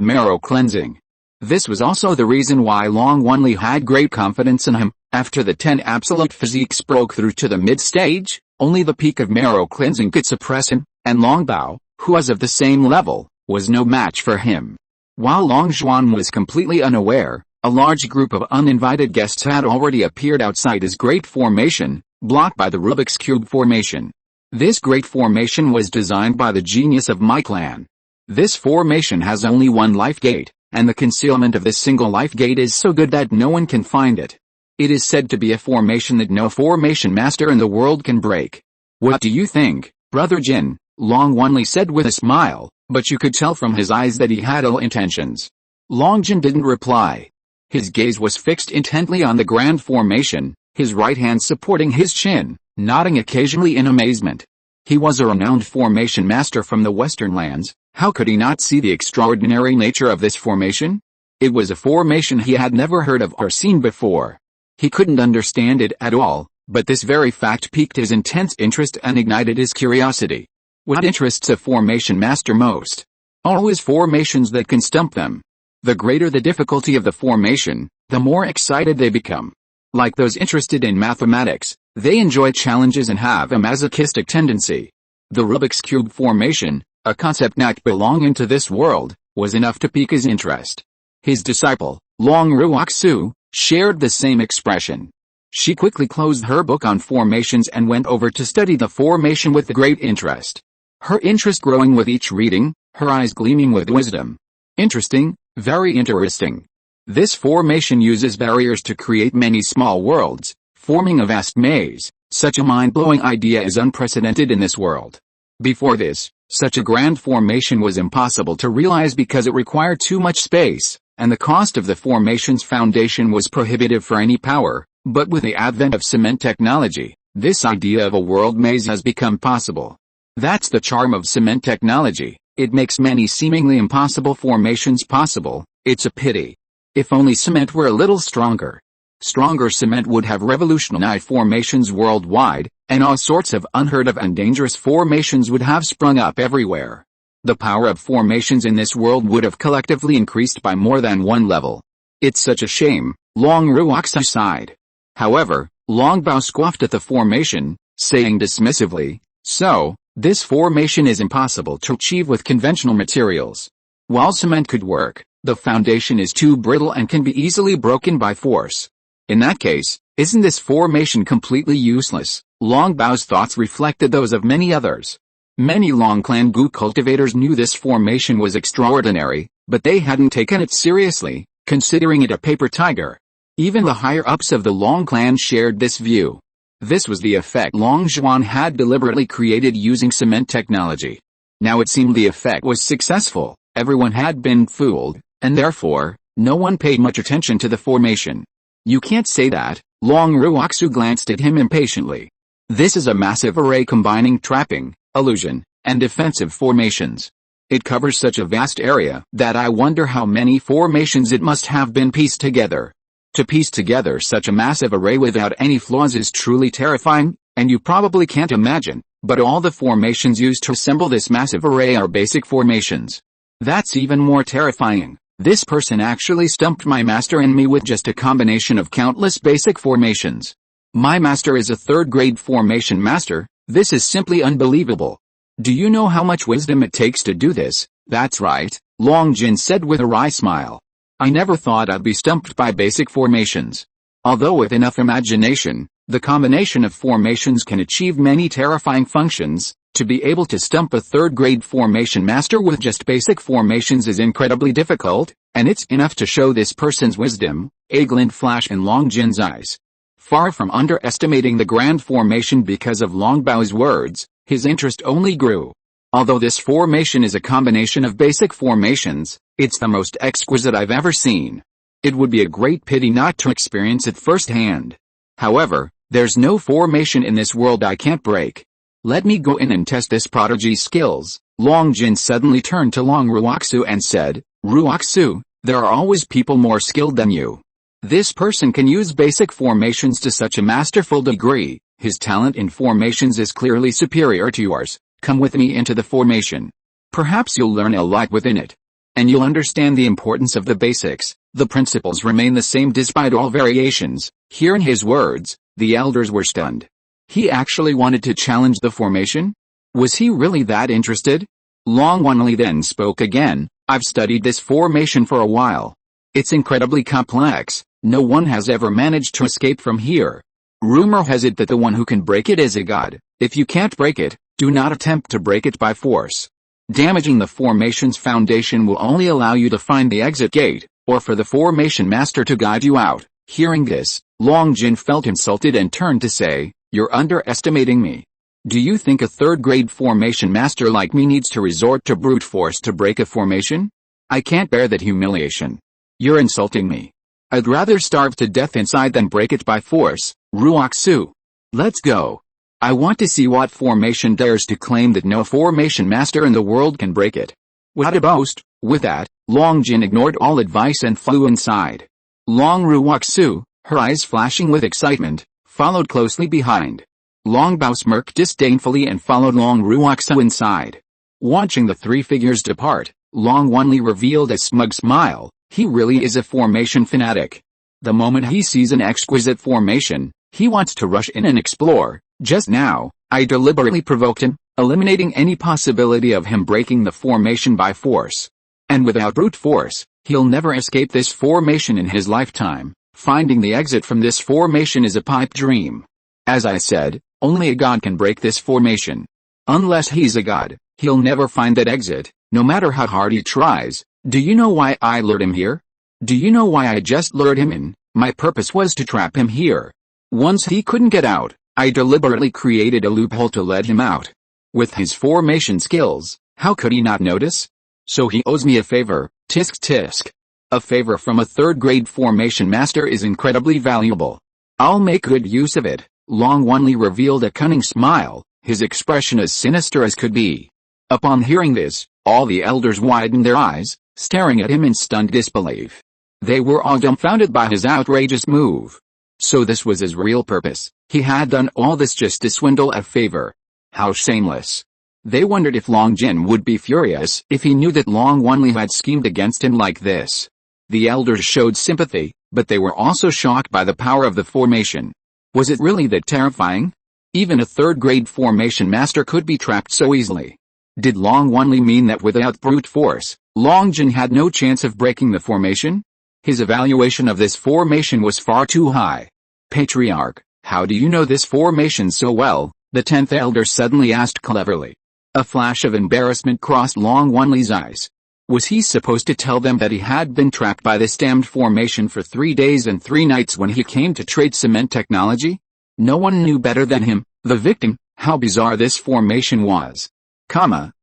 A: marrow cleansing. This was also the reason why Long Wanli had great confidence in him. After the 10 absolute physiques broke through to the mid-stage, only the peak of marrow cleansing could suppress him, and Long Bao, who was of the same level, was no match for him. While Long Zhuan was completely unaware, a large group of uninvited guests had already appeared outside his great formation, blocked by the Rubik's Cube formation. This great formation was designed by the genius of my clan. This formation has only one life gate, and the concealment of this single life gate is so good that no one can find it. It is said to be a formation that no formation master in the world can break. What do you think, Brother Jin? Long Wanli said with a smile, but you could tell from his eyes that he had ill intentions. Long Jin didn't reply. His gaze was fixed intently on the grand formation, his right hand supporting his chin, nodding occasionally in amazement. He was a renowned formation master from the Western lands. How could he not see the extraordinary nature of this formation? It was a formation he had never heard of or seen before. He couldn't understand it at all, but this very fact piqued his intense interest and ignited his curiosity. What interests a formation master most? Always formations that can stump them. The greater the difficulty of the formation, the more excited they become. Like those interested in mathematics, they enjoy challenges and have a masochistic tendency. The Rubik's Cube formation, a concept not belonging to this world, was enough to pique his interest. His disciple, Long Ruoxu, shared the same expression. She quickly closed her book on formations and went over to study the formation with great interest. Her interest growing with each reading, her eyes gleaming with wisdom. Interesting, very interesting. This formation uses barriers to create many small worlds, forming a vast maze. Such a mind-blowing idea is unprecedented in this world. Before this, such a grand formation was impossible to realize because it required too much space, and the cost of the formation's foundation was prohibitive for any power. But with the advent of cement technology, this idea of a world maze has become possible. That's the charm of cement technology. It makes many seemingly impossible formations possible. It's a pity. If only cement were a little stronger. Stronger cement would have revolutionized formations worldwide, and all sorts of unheard of and dangerous formations would have sprung up everywhere. The power of formations in this world would have collectively increased by more than one level. It's such a shame, Long Ruoxu sighed. However, Long Bao scoffed at the formation, saying dismissively, "So, this formation is impossible to achieve with conventional materials. While cement could work, the foundation is too brittle and can be easily broken by force. In that case, isn't this formation completely useless?" Long Bao's thoughts reflected those of many others. Many Long Clan Gu cultivators knew this formation was extraordinary, but they hadn't taken it seriously, considering it a paper tiger. Even the higher-ups of the Long Clan shared this view. This was the effect Long Zhuan had deliberately created using cement technology. Now it seemed the effect was successful. Everyone had been fooled, and therefore, no one paid much attention to the formation. You can't say that. Long Ruoxu glanced at him impatiently. This is a massive array combining trapping, illusion, and defensive formations. It covers such a vast area that I wonder how many formations it must have been pieced together. To piece together such a massive array without any flaws is truly terrifying, and you probably can't imagine, but all the formations used to assemble this massive array are basic formations. That's even more terrifying. This person actually stumped my master and me with just a combination of countless basic formations. My master is a third-grade formation master. This is simply unbelievable. Do you know how much wisdom it takes to do this? That's right, Long Jin said with a wry smile. I never thought I'd be stumped by basic formations. Although with enough imagination, the combination of formations can achieve many terrifying functions. To be able to stump a third-grade formation master with just basic formations is incredibly difficult, and it's enough to show this person's wisdom. A glint flashed in Long Jin's eyes. Far from underestimating the grand formation because of Long Bao's words, his interest only grew. Although this formation is a combination of basic formations, it's the most exquisite I've ever seen. It would be a great pity not to experience it firsthand. However, there's no formation in this world I can't break. Let me go in and test this prodigy's skills. Long Jin suddenly turned to Long Ruoxu and said, Ruoxu, there are always people more skilled than you. This person can use basic formations to such a masterful degree. His talent in formations is clearly superior to yours. Come with me into the formation. Perhaps you'll learn a lot within it. And you'll understand the importance of the basics. The principles remain the same despite all variations. Hearing his words, the elders were stunned. He actually wanted to challenge the formation? Was he really that interested? Long Wanli then spoke again, I've studied this formation for a while. It's incredibly complex. No one has ever managed to escape from here. Rumor has it that the one who can break it is a god. If you can't break it, do not attempt to break it by force. Damaging the formation's foundation will only allow you to find the exit gate, or for the formation master to guide you out. Hearing this, Long Jin felt insulted and turned to say, "You're underestimating me. Do you think a third-grade formation master like me needs to resort to brute force to break a formation? I can't bear that humiliation. You're insulting me. I'd rather starve to death inside than break it by force, Ruoxu. Let's go. I want to see what formation dares to claim that no formation master in the world can break it." What a boast. With that, Long Jin ignored all advice and flew inside. Long Ruoxu, her eyes flashing with excitement, followed closely behind. Long Bao smirked disdainfully and followed Long Ruoxu inside. Watching the three figures depart, Long Wanli revealed a smug smile. He really is a formation fanatic. The moment he sees an exquisite formation, he wants to rush in and explore. Just now, I deliberately provoked him, eliminating any possibility of him breaking the formation by force. And without brute force, he'll never escape this formation in his lifetime. Finding the exit from this formation is a pipe dream. As I said, only a god can break this formation. Unless he's a god, he'll never find that exit, no matter how hard he tries. Do you know why I lured him here? Do you know why I just lured him in? My purpose was to trap him here. Once he couldn't get out, I deliberately created a loophole to let him out. With his formation skills, how could he not notice? So he owes me a favor, tisk tisk. A favor from a third-grade formation master is incredibly valuable. I'll make good use of it. Long Wanli revealed a cunning smile, his expression as sinister as could be. Upon hearing this, all the elders widened their eyes, staring at him in stunned disbelief. They were all dumbfounded by his outrageous move. So this was his real purpose. He had done all this just to swindle a favor. How shameless. They wondered if Long Jin would be furious if he knew that Long Wanli had schemed against him like this. The elders showed sympathy, but they were also shocked by the power of the formation. Was it really that terrifying? Even a third-grade formation master could be trapped so easily. Did Long Wanli mean that without brute force, Long Jin had no chance of breaking the formation? His evaluation of this formation was far too high. Patriarch, how do you know this formation so well? The 10th elder suddenly asked cleverly. A flash of embarrassment crossed Long Wanli's eyes. Was he supposed to tell them that he had been trapped by this damned formation for 3 days and 3 nights when he came to trade cement technology? No one knew better than him, the victim, how bizarre this formation was.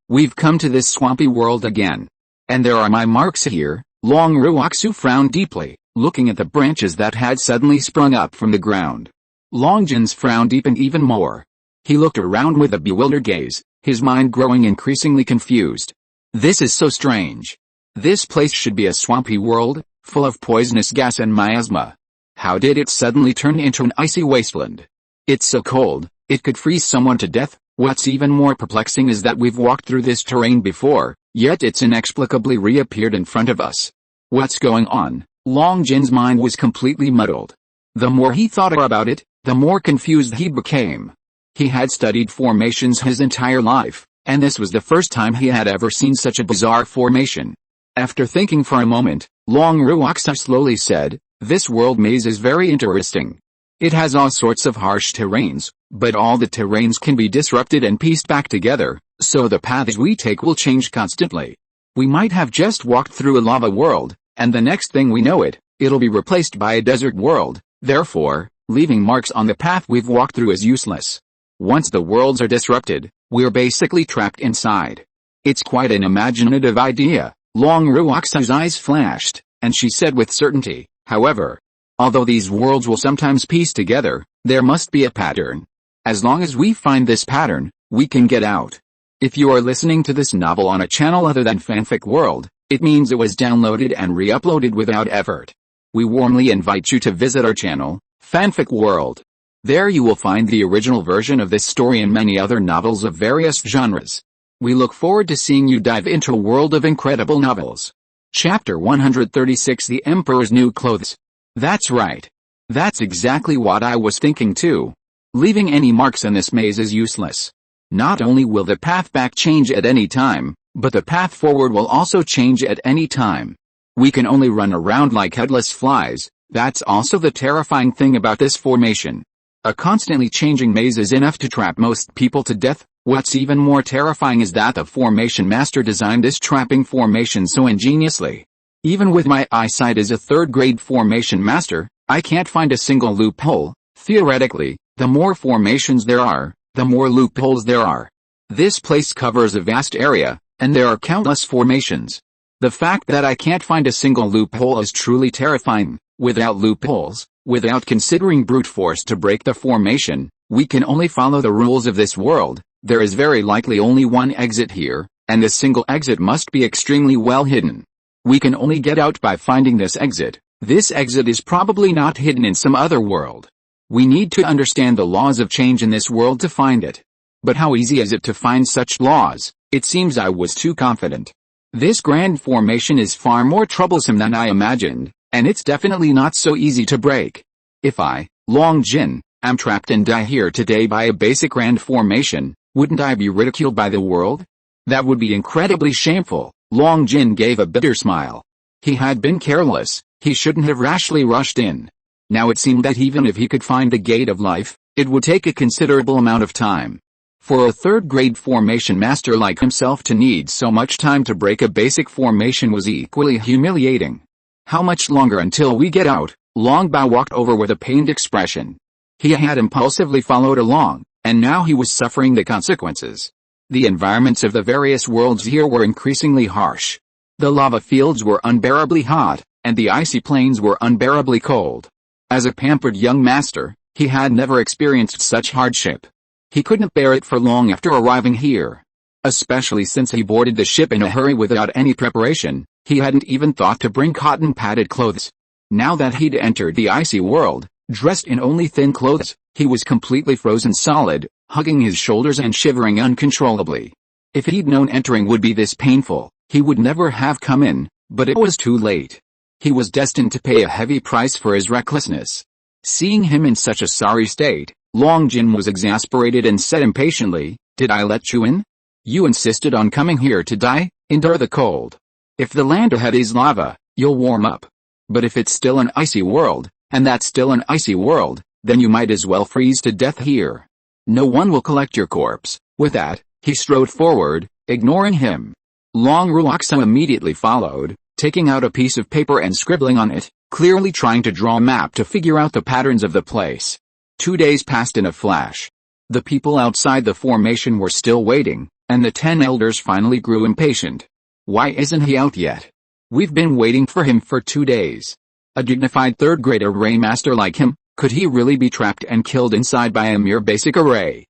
A: We've come to this swampy world again. And there are my marks here. Long Ruoxu frowned deeply, looking at the branches that had suddenly sprung up from the ground. Long Jin's frown deepened even more. He looked around with a bewildered gaze, his mind growing increasingly confused. This is so strange. This place should be a swampy world, full of poisonous gas and miasma. How did it suddenly turn into an icy wasteland? It's so cold, it could freeze someone to death. What's even more perplexing is that we've walked through this terrain before, yet it's inexplicably reappeared in front of us. What's going on? Long Jin's mind was completely muddled. The more he thought about it, the more confused he became. He had studied formations his entire life, and this was the first time he had ever seen such a bizarre formation. After thinking for a moment, Long Ruoxu slowly said, "This world maze is very interesting. It has all sorts of harsh terrains, but all the terrains can be disrupted and pieced back together, so the paths we take will change constantly. We might have just walked through a lava world, and the next thing we know it'll be replaced by a desert world. Therefore, leaving marks on the path we've walked through is useless. Once the worlds are disrupted, we're basically trapped inside." It's quite an imaginative idea. Long Ruoxu's eyes flashed, and she said with certainty, "However, although these worlds will sometimes piece together, there must be a pattern. As long as we find this pattern, we can get out." If you are listening to this novel on a channel other than Fanfic World, it means it was downloaded and re-uploaded without effort. We warmly invite you to visit our channel, Fanfic World. There you will find the original version of this story and many other novels of various genres. We look forward to seeing you dive into a world of incredible novels. Chapter 136: The Emperor's New Clothes. That's right. That's exactly what I was thinking too. Leaving any marks in this maze is useless. Not only will the path back change at any time, But the path forward will also change at any time. We can only run around like headless flies. That's also the terrifying thing about this formation. A constantly changing maze is enough to trap most people to death. What's even more terrifying is that the formation master designed this trapping formation so ingeniously. Even with my eyesight as a third-grade formation master, I can't find a single loophole. Theoretically, the more formations there are, the more loopholes there are. This place covers a vast area, and there are countless formations. The fact that I can't find a single loophole is truly terrifying. Without loopholes, without considering brute force to break the formation, we can only follow the rules of this world. There is very likely only one exit here, and this single exit must be extremely well hidden. We can only get out by finding this exit. This exit is probably not hidden in some other world. We need to understand the laws of change in this world to find it. But how easy is it to find such laws? It seems I was too confident. This grand formation is far more troublesome than I imagined, and it's definitely not so easy to break. If I, Long Jin, am trapped and die here today by a basic grand formation, wouldn't I be ridiculed by the world? That would be incredibly shameful. Long Jin gave a bitter smile. He had been careless. He shouldn't have rashly rushed in. Now it seemed that even if he could find the gate of life, it would take a considerable amount of time. For a third-grade formation master like himself to need so much time to break a basic formation was equally humiliating. How much longer until we get out? Long Bao walked over with a pained expression. He had impulsively followed along, and now he was suffering the consequences. The environments of the various worlds here were increasingly harsh. The lava fields were unbearably hot, and the icy plains were unbearably cold. As a pampered young master, he had never experienced such hardship. He couldn't bear it for long after arriving here. Especially since he boarded the ship in a hurry without any preparation, he hadn't even thought to bring cotton-padded clothes. Now that he'd entered the icy world, dressed in only thin clothes, he was completely frozen solid, hugging his shoulders and shivering uncontrollably. If he'd known entering would be this painful, he would never have come in, but it was too late. He was destined to pay a heavy price for his recklessness. Seeing him in such a sorry state, Long Jin was exasperated and said impatiently, "Did I let you in? You insisted on coming here to die? Endure the cold. If the land ahead is lava, you'll warm up. But if it's still an icy world, and that's still an icy world, then you might as well freeze to death here. No one will collect your corpse." With that, he strode forward, ignoring him. Long Ruoxo immediately followed, taking out a piece of paper and scribbling on it, clearly trying to draw a map to figure out the patterns of the place. 2 days passed in a flash. The people outside the formation were still waiting, and the 10 elders finally grew impatient. "Why isn't he out yet? We've been waiting for him for 2 days. A dignified third-grade array master like him, could he really be trapped and killed inside by a mere basic array?"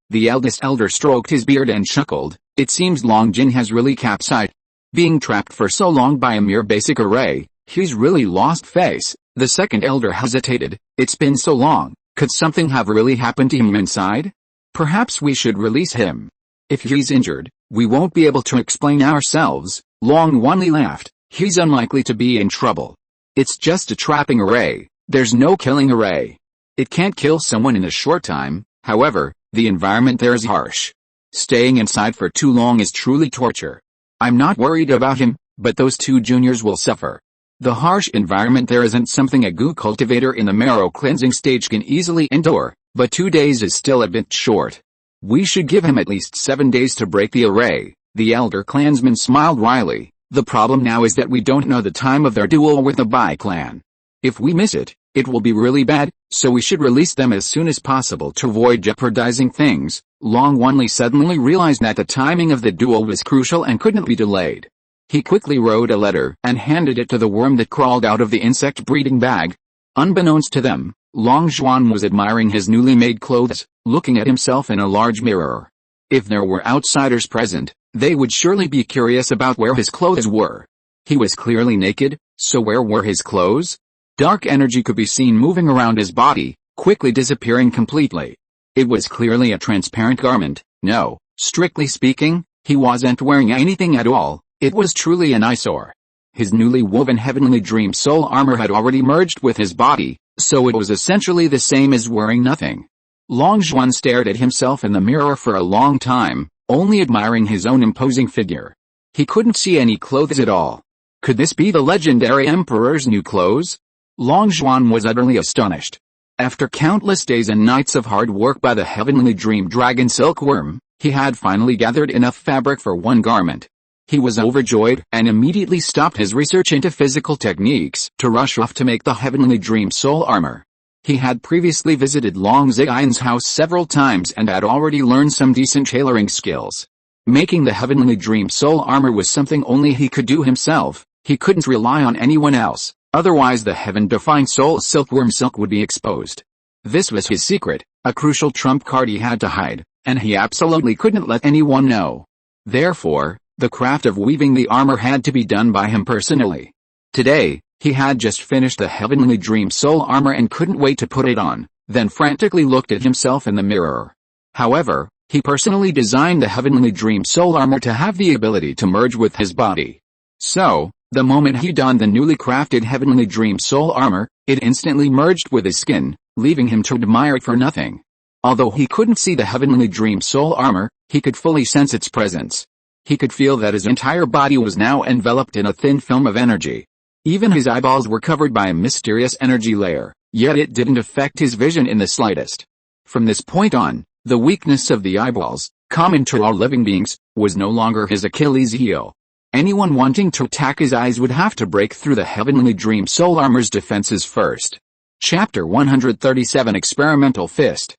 A: The eldest elder stroked his beard and chuckled. "It seems Long Jin has really capsized. Being trapped for so long by a mere basic array, he's really lost face." The second elder hesitated. "It's been so long, could something have really happened to him inside? Perhaps we should release him. If he's injured, we won't be able to explain ourselves." Long Wanli laughed. "He's unlikely to be in trouble. It's just a trapping array. There's no killing array. It can't kill someone in a short time. However, the environment there is harsh. Staying inside for too long is truly torture. I'm not worried about him, but those 2 juniors will suffer. The harsh environment there isn't something a goo cultivator in the marrow cleansing stage can easily endure, but 2 days is still a bit short. We should give him at least 7 days to break the array." The elder clansman smiled wryly. "The problem now is that we don't know the time of their duel with the Bai clan. If we miss it, it will be really bad, so we should release them as soon as possible to avoid jeopardizing things." Long Wanli suddenly realized that the timing of the duel was crucial and couldn't be delayed. He quickly wrote a letter and handed it to the worm that crawled out of the insect breeding bag. Unbeknownst to them, Long Zhuan was admiring his newly made clothes, looking at himself in a large mirror. If there were outsiders present, they would surely be curious about where his clothes were. He was clearly naked, so where were his clothes? Dark energy could be seen moving around his body, quickly disappearing completely. It was clearly a transparent garment. No, strictly speaking, he wasn't wearing anything at all. It was truly an eyesore. His newly woven heavenly dream soul armor had already merged with his body, so it was essentially the same as wearing nothing. Long Zhuan stared at himself in the mirror for a long time, only admiring his own imposing figure. He couldn't see any clothes at all. Could this be the legendary emperor's new clothes? Long Zhuan was utterly astonished. After countless days and nights of hard work by the heavenly dream dragon silkworm, he had finally gathered enough fabric for one garment. He was overjoyed and immediately stopped his research into physical techniques to rush off to make the heavenly dream soul armor. He had previously visited Long Ziyan's house several times and had already learned some decent tailoring skills. Making the heavenly dream soul armor was something only he could do himself. He couldn't rely on anyone else, otherwise the heaven-defying soul silkworm silk would be exposed. This was his secret, a crucial trump card he had to hide, and he absolutely couldn't let anyone know. Therefore, the craft of weaving the armor had to be done by him personally. Today, he had just finished the heavenly dream soul armor and couldn't wait to put it on, then frantically looked at himself in the mirror. However, he personally designed the heavenly dream soul armor to have the ability to merge with his body. So, the moment he donned the newly crafted heavenly dream soul armor, it instantly merged with his skin, leaving him to admire it for nothing. Although he couldn't see the heavenly dream soul armor, he could fully sense its presence. He could feel that his entire body was now enveloped in a thin film of energy. Even his eyeballs were covered by a mysterious energy layer, yet it didn't affect his vision in the slightest. From this point on, the weakness of the eyeballs, common to all living beings, was no longer his Achilles heel. Anyone wanting to attack his eyes would have to break through the heavenly dream soul armor's defenses first. Chapter 137 Experimental Fist.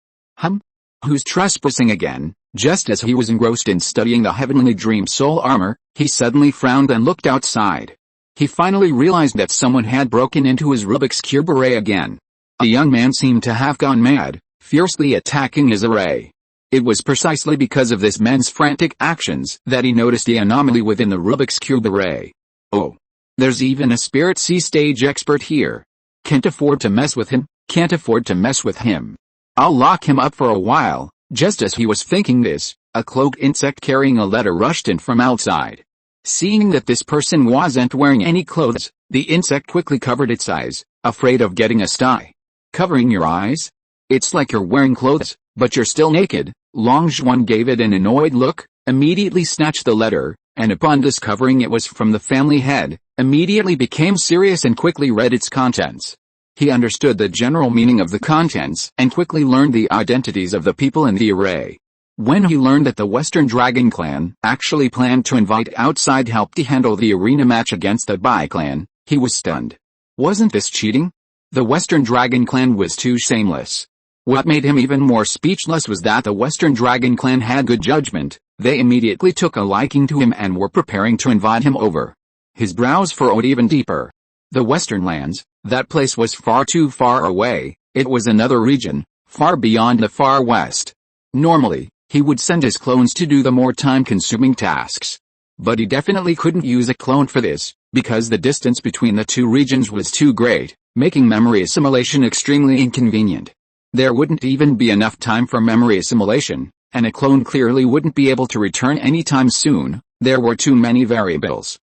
A: Who's trespassing again? Just as he was engrossed in studying the heavenly dream soul armor, he suddenly frowned and looked outside. He finally realized that someone had broken into his Rubik's Cube array again. A young man seemed to have gone mad, fiercely attacking his array. It was precisely because of this man's frantic actions that he noticed the anomaly within the Rubik's Cube array. Oh, there's even a Spirit Sea stage expert here. Can't afford to mess with him, can't afford to mess with him. I'll lock him up for a while. Just as he was thinking this, a cloaked insect carrying a letter rushed in from outside. Seeing that this person wasn't wearing any clothes, the insect quickly covered its eyes, afraid of getting a sty. Covering your eyes? It's like you're wearing clothes, but you're still naked. Long Zhuan gave it an annoyed look, immediately snatched the letter, and upon discovering it was from the family head, immediately became serious and quickly read its contents. He understood the general meaning of the contents and quickly learned the identities of the people in the array. When he learned that the Western Dragon clan actually planned to invite outside help to handle the arena match against the Bai clan, he was stunned. Wasn't this cheating? The Western Dragon clan was too shameless. What made him even more speechless was that the Western Dragon clan had good judgment. They immediately took a liking to him and were preparing to invite him over. His brows furrowed even deeper. The Western lands, that place was far too far away. It was another region, far beyond the far west. Normally, he would send his clones to do the more time-consuming tasks. But he definitely couldn't use a clone for this, because the distance between the two regions was too great, making memory assimilation extremely inconvenient. There wouldn't even be enough time for memory assimilation, and a clone clearly wouldn't be able to return anytime soon. There were too many variables.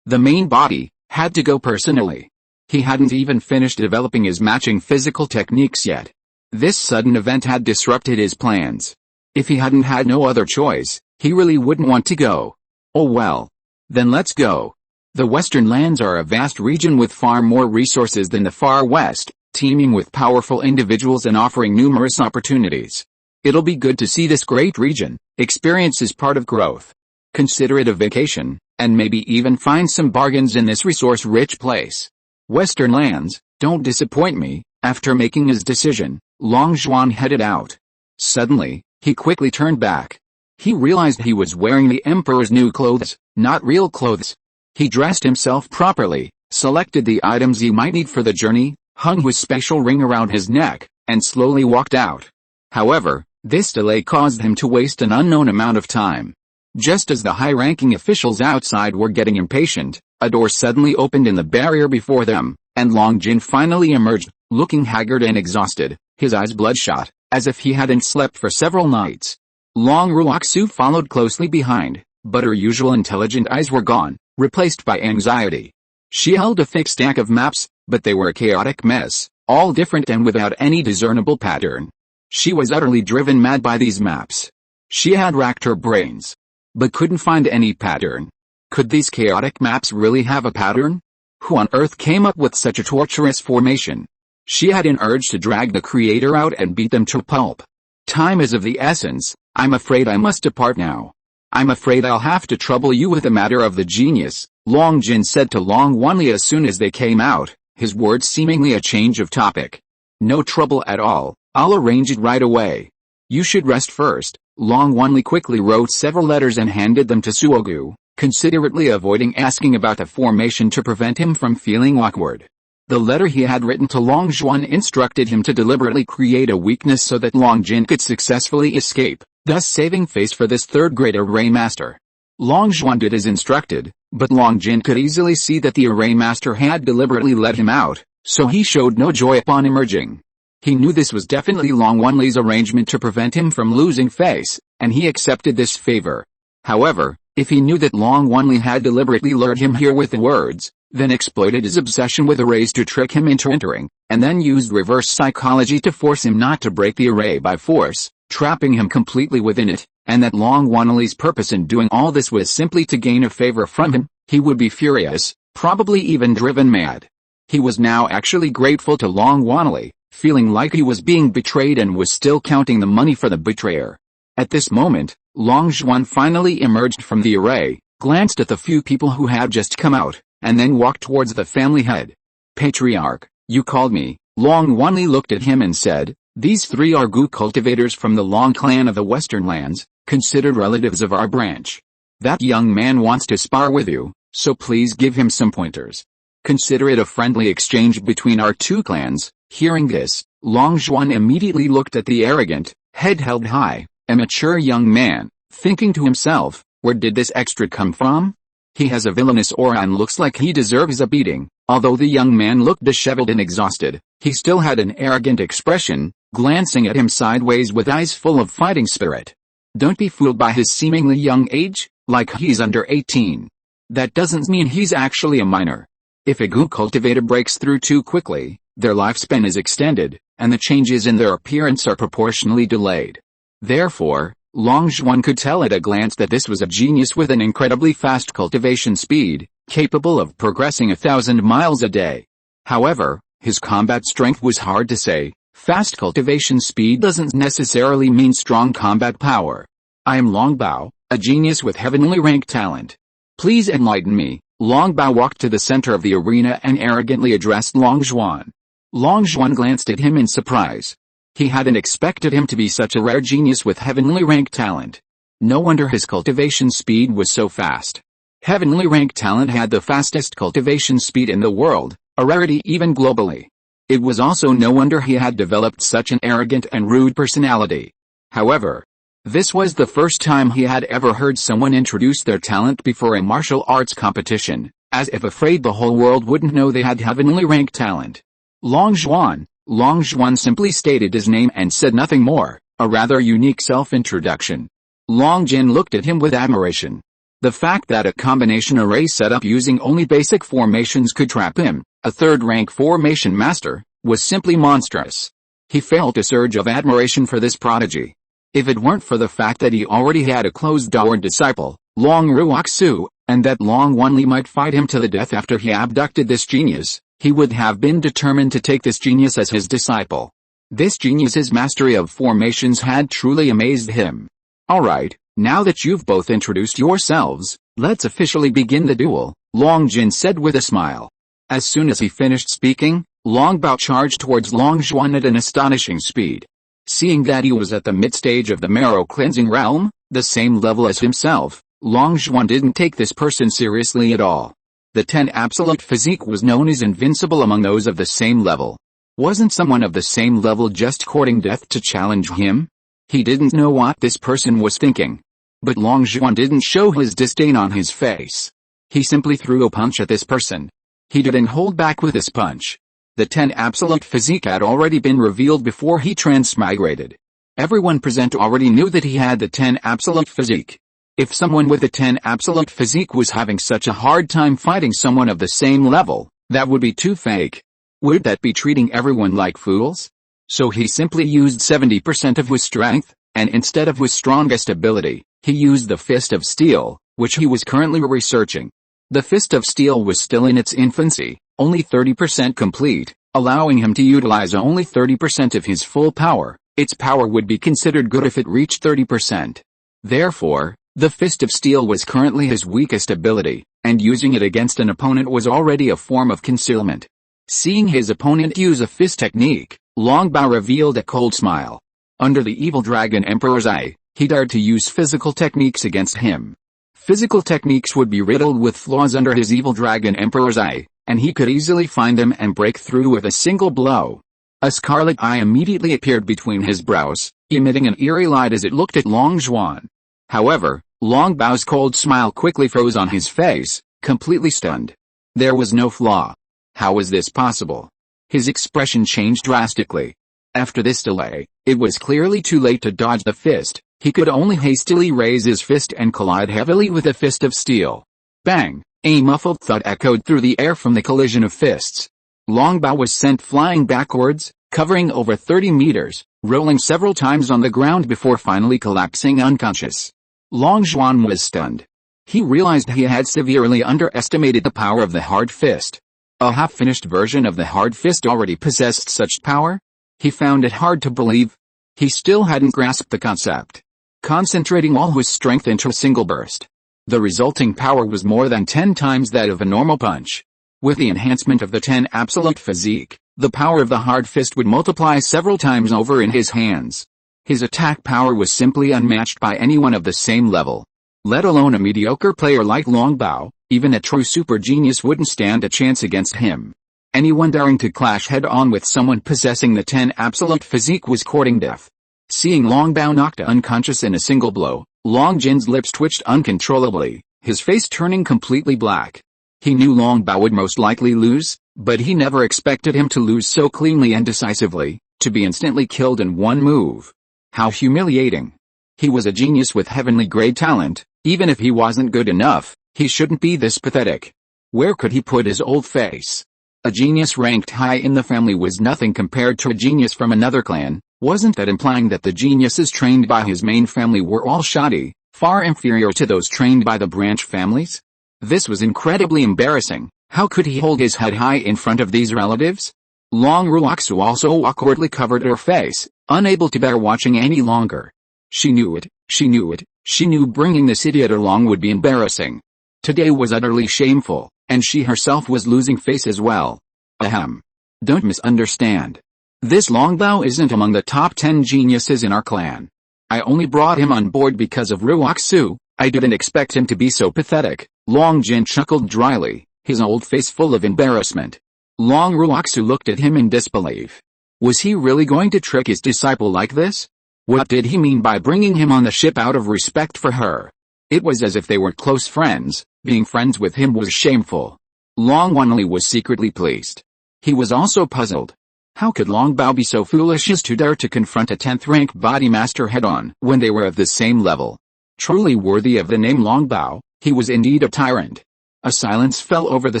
A: The main body, had to go personally. He hadn't even finished developing his matching physical techniques yet. This sudden event had disrupted his plans. If he hadn't had no other choice, he really wouldn't want to go. Oh well. Then let's go. The Western lands are a vast region with far more resources than the far west, teeming with powerful individuals and offering numerous opportunities. It'll be good to see this great region. Experience is part of growth. Consider it a vacation, and maybe even find some bargains in this resource-rich place. Western lands, don't disappoint me. After making his decision, Long Zhuan headed out. Suddenly, he quickly turned back. He realized he was wearing the emperor's new clothes, not real clothes. He dressed himself properly, selected the items he might need for the journey, hung his special ring around his neck, and slowly walked out. However, this delay caused him to waste an unknown amount of time. Just as the high-ranking officials outside were getting impatient, a door suddenly opened in the barrier before them, and Long Jin finally emerged, looking haggard and exhausted, his eyes bloodshot, as if he hadn't slept for several nights. Long Ruoxu followed closely behind, but her usual intelligent eyes were gone, replaced by anxiety. She held a thick stack of maps, but they were a chaotic mess, all different and without any discernible pattern. She was utterly driven mad by these maps. She had racked her brains, but couldn't find any pattern. Could these chaotic maps really have a pattern? Who on earth came up with such a torturous formation? She had an urge to drag the creator out and beat them to pulp. Time is of the essence. I'm afraid I must depart now. I'm afraid I'll have to trouble you with the matter of the genius, Long Jin said to Long Wanli as soon as they came out, his words seemingly a change of topic. No trouble at all, I'll arrange it right away. You should rest first. Long Wanli quickly wrote several letters and handed them to Suogu, considerately avoiding asking about the formation to prevent him from feeling awkward. The letter he had written to Long Zhuan instructed him to deliberately create a weakness so that Long Jin could successfully escape, thus saving face for this third-grade array master. Long Zhuan did as instructed, but Long Jin could easily see that the array master had deliberately let him out, so he showed no joy upon emerging. He knew this was definitely Long Wanli's arrangement to prevent him from losing face, and he accepted this favor. However, if he knew that Long Wanli had deliberately lured him here with the words, then exploited his obsession with arrays to trick him into entering, and then used reverse psychology to force him not to break the array by force, trapping him completely within it, and that Long Wanli's purpose in doing all this was simply to gain a favor from him, he would be furious, probably even driven mad. He was now actually grateful to Long Wanli, feeling like he was being betrayed and was still counting the money for the betrayer. At this moment, Long Zhuan finally emerged from the array, glanced at the few people who had just come out, and then walked towards the family head. Patriarch, you called me. Long Wanli looked at him and said, these three are Gu cultivators from the Long clan of the Western lands, considered relatives of our branch. That young man wants to spar with you, so please give him some pointers. Consider it a friendly exchange between our two clans. Hearing this, Long Zhuan immediately looked at the arrogant, head held high, immature young man, thinking to himself, where did this extra come from? He has a villainous aura and looks like he deserves a beating. Although the young man looked disheveled and exhausted, he still had an arrogant expression, glancing at him sideways with eyes full of fighting spirit. Don't be fooled by his seemingly young age, like he's under 18. That doesn't mean he's actually a minor. If a Gu cultivator breaks through too quickly, their lifespan is extended, and the changes in their appearance are proportionally delayed. Therefore, Long Zhuan could tell at a glance that this was a genius with an incredibly fast cultivation speed, capable of progressing 1,000 miles a day. However, his combat strength was hard to say. Fast cultivation speed doesn't necessarily mean strong combat power. I am Long Bao, a genius with heavenly rank talent. Please enlighten me. Long Bao walked to the center of the arena and arrogantly addressed Long Zhuan. Long Zhuan glanced at him in surprise. He hadn't expected him to be such a rare genius with heavenly rank talent. No wonder his cultivation speed was so fast. Heavenly rank talent had the fastest cultivation speed in the world, a rarity even globally. It was also no wonder he had developed such an arrogant and rude personality. However, this was the first time he had ever heard someone introduce their talent before a martial arts competition, as if afraid the whole world wouldn't know they had heavenly rank talent. Long Zhuan simply stated his name and said nothing more, a rather unique self-introduction. Long Jin looked at him with admiration. The fact that a combination array set up using only basic formations could trap him, a third-rank formation master, was simply monstrous. He felt a surge of admiration for this prodigy. If it weren't for the fact that he already had a closed-door disciple, Long Ruoxu, and that Long Wanli might fight him to the death after he abducted this genius, he would have been determined to take this genius as his disciple. This genius's mastery of formations had truly amazed him. Alright, now that you've both introduced yourselves, let's officially begin the duel, Long Jin said with a smile. As soon as he finished speaking, Long Bao charged towards Long Zhuan at an astonishing speed. Seeing that he was at the mid-stage of the marrow-cleansing realm, the same level as himself, Long Zhuan didn't take this person seriously at all. The 10 absolute physique was known as invincible among those of the same level. Wasn't someone of the same level just courting death to challenge him? He didn't know what this person was thinking. But Long Zhuan didn't show his disdain on his face. He simply threw a punch at this person. He didn't hold back with this punch. The 10 absolute physique had already been revealed before he transmigrated. Everyone present already knew that he had the 10 absolute physique. If someone with the 10 absolute physique was having such a hard time fighting someone of the same level, that would be too fake. Would that be treating everyone like fools? So he simply used 70% of his strength, and instead of his strongest ability, he used the Fist of Steel, which he was currently researching. The Fist of Steel was still in its infancy, only 30% complete, allowing him to utilize only 30% of his full power. Its power would be considered good if it reached 30%. Therefore, the Fist of Steel was currently his weakest ability, and using it against an opponent was already a form of concealment. Seeing his opponent use a fist technique, Longbao revealed a cold smile. Under the evil dragon emperor's eye, he dared to use physical techniques against him. Physical techniques would be riddled with flaws under his evil dragon emperor's eye, and he could easily find them and break through with a single blow. A scarlet eye immediately appeared between his brows, emitting an eerie light as it looked at Long Zhuan. However, Long Bao's cold smile quickly froze on his face, completely stunned. There was no flaw. How was this possible? His expression changed drastically. After this delay, it was clearly too late to dodge the fist. He could only hastily raise his fist and collide heavily with a Fist of Steel. Bang! A muffled thud echoed through the air from the collision of fists. Long Bao was sent flying backwards, covering over 30 meters, rolling several times on the ground before finally collapsing unconscious. Long Zhuan was stunned. He realized he had severely underestimated the power of the hard fist. A half-finished version of the hard fist already possessed such power? He found it hard to believe. He still hadn't grasped the concept. Concentrating all his strength into a single burst, the resulting power was more than 10 times that of a normal punch. With the enhancement of the 10 absolute physique, the power of the hard fist would multiply several times over in his hands. His attack power was simply unmatched by anyone of the same level. Let alone a mediocre player like Long Bao, even a true super genius wouldn't stand a chance against him. Anyone daring to clash head-on with someone possessing the 10 absolute physique was courting death. Seeing Long Bao knocked unconscious in a single blow, Long Jin's lips twitched uncontrollably, his face turning completely black. He knew Long Bao would most likely lose, but he never expected him to lose so cleanly and decisively, to be instantly killed in one move. How humiliating. He was a genius with heavenly-grade talent. Even if he wasn't good enough, he shouldn't be this pathetic. Where could he put his old face? A genius ranked high in the family was nothing compared to a genius from another clan. Wasn't that implying that the geniuses trained by his main family were all shoddy, far inferior to those trained by the branch families? This was incredibly embarrassing. How could he hold his head high in front of these relatives? Long Ruoxu also awkwardly covered her face, unable to bear watching any longer. She knew it, she knew bringing this idiot along would be embarrassing. Today was utterly shameful, and she herself was losing face as well. Ahem. Don't misunderstand. This Long Bao isn't among the top 10 geniuses in our clan. I only brought him on board because of Ruoxu. I didn't expect him to be so pathetic. Long Jin chuckled dryly, his old face full of embarrassment. Long Ruoxu looked at him in disbelief. Was he really going to trick his disciple like this? What did he mean by bringing him on the ship out of respect for her? It was as if they were close friends. Being friends with him was shameful. Long Wanli was secretly pleased. He was also puzzled. How could Long Bao be so foolish as to dare to confront a 10th-rank body master head-on when they were of the same level? Truly worthy of the name Long Bao, he was indeed a tyrant. A silence fell over the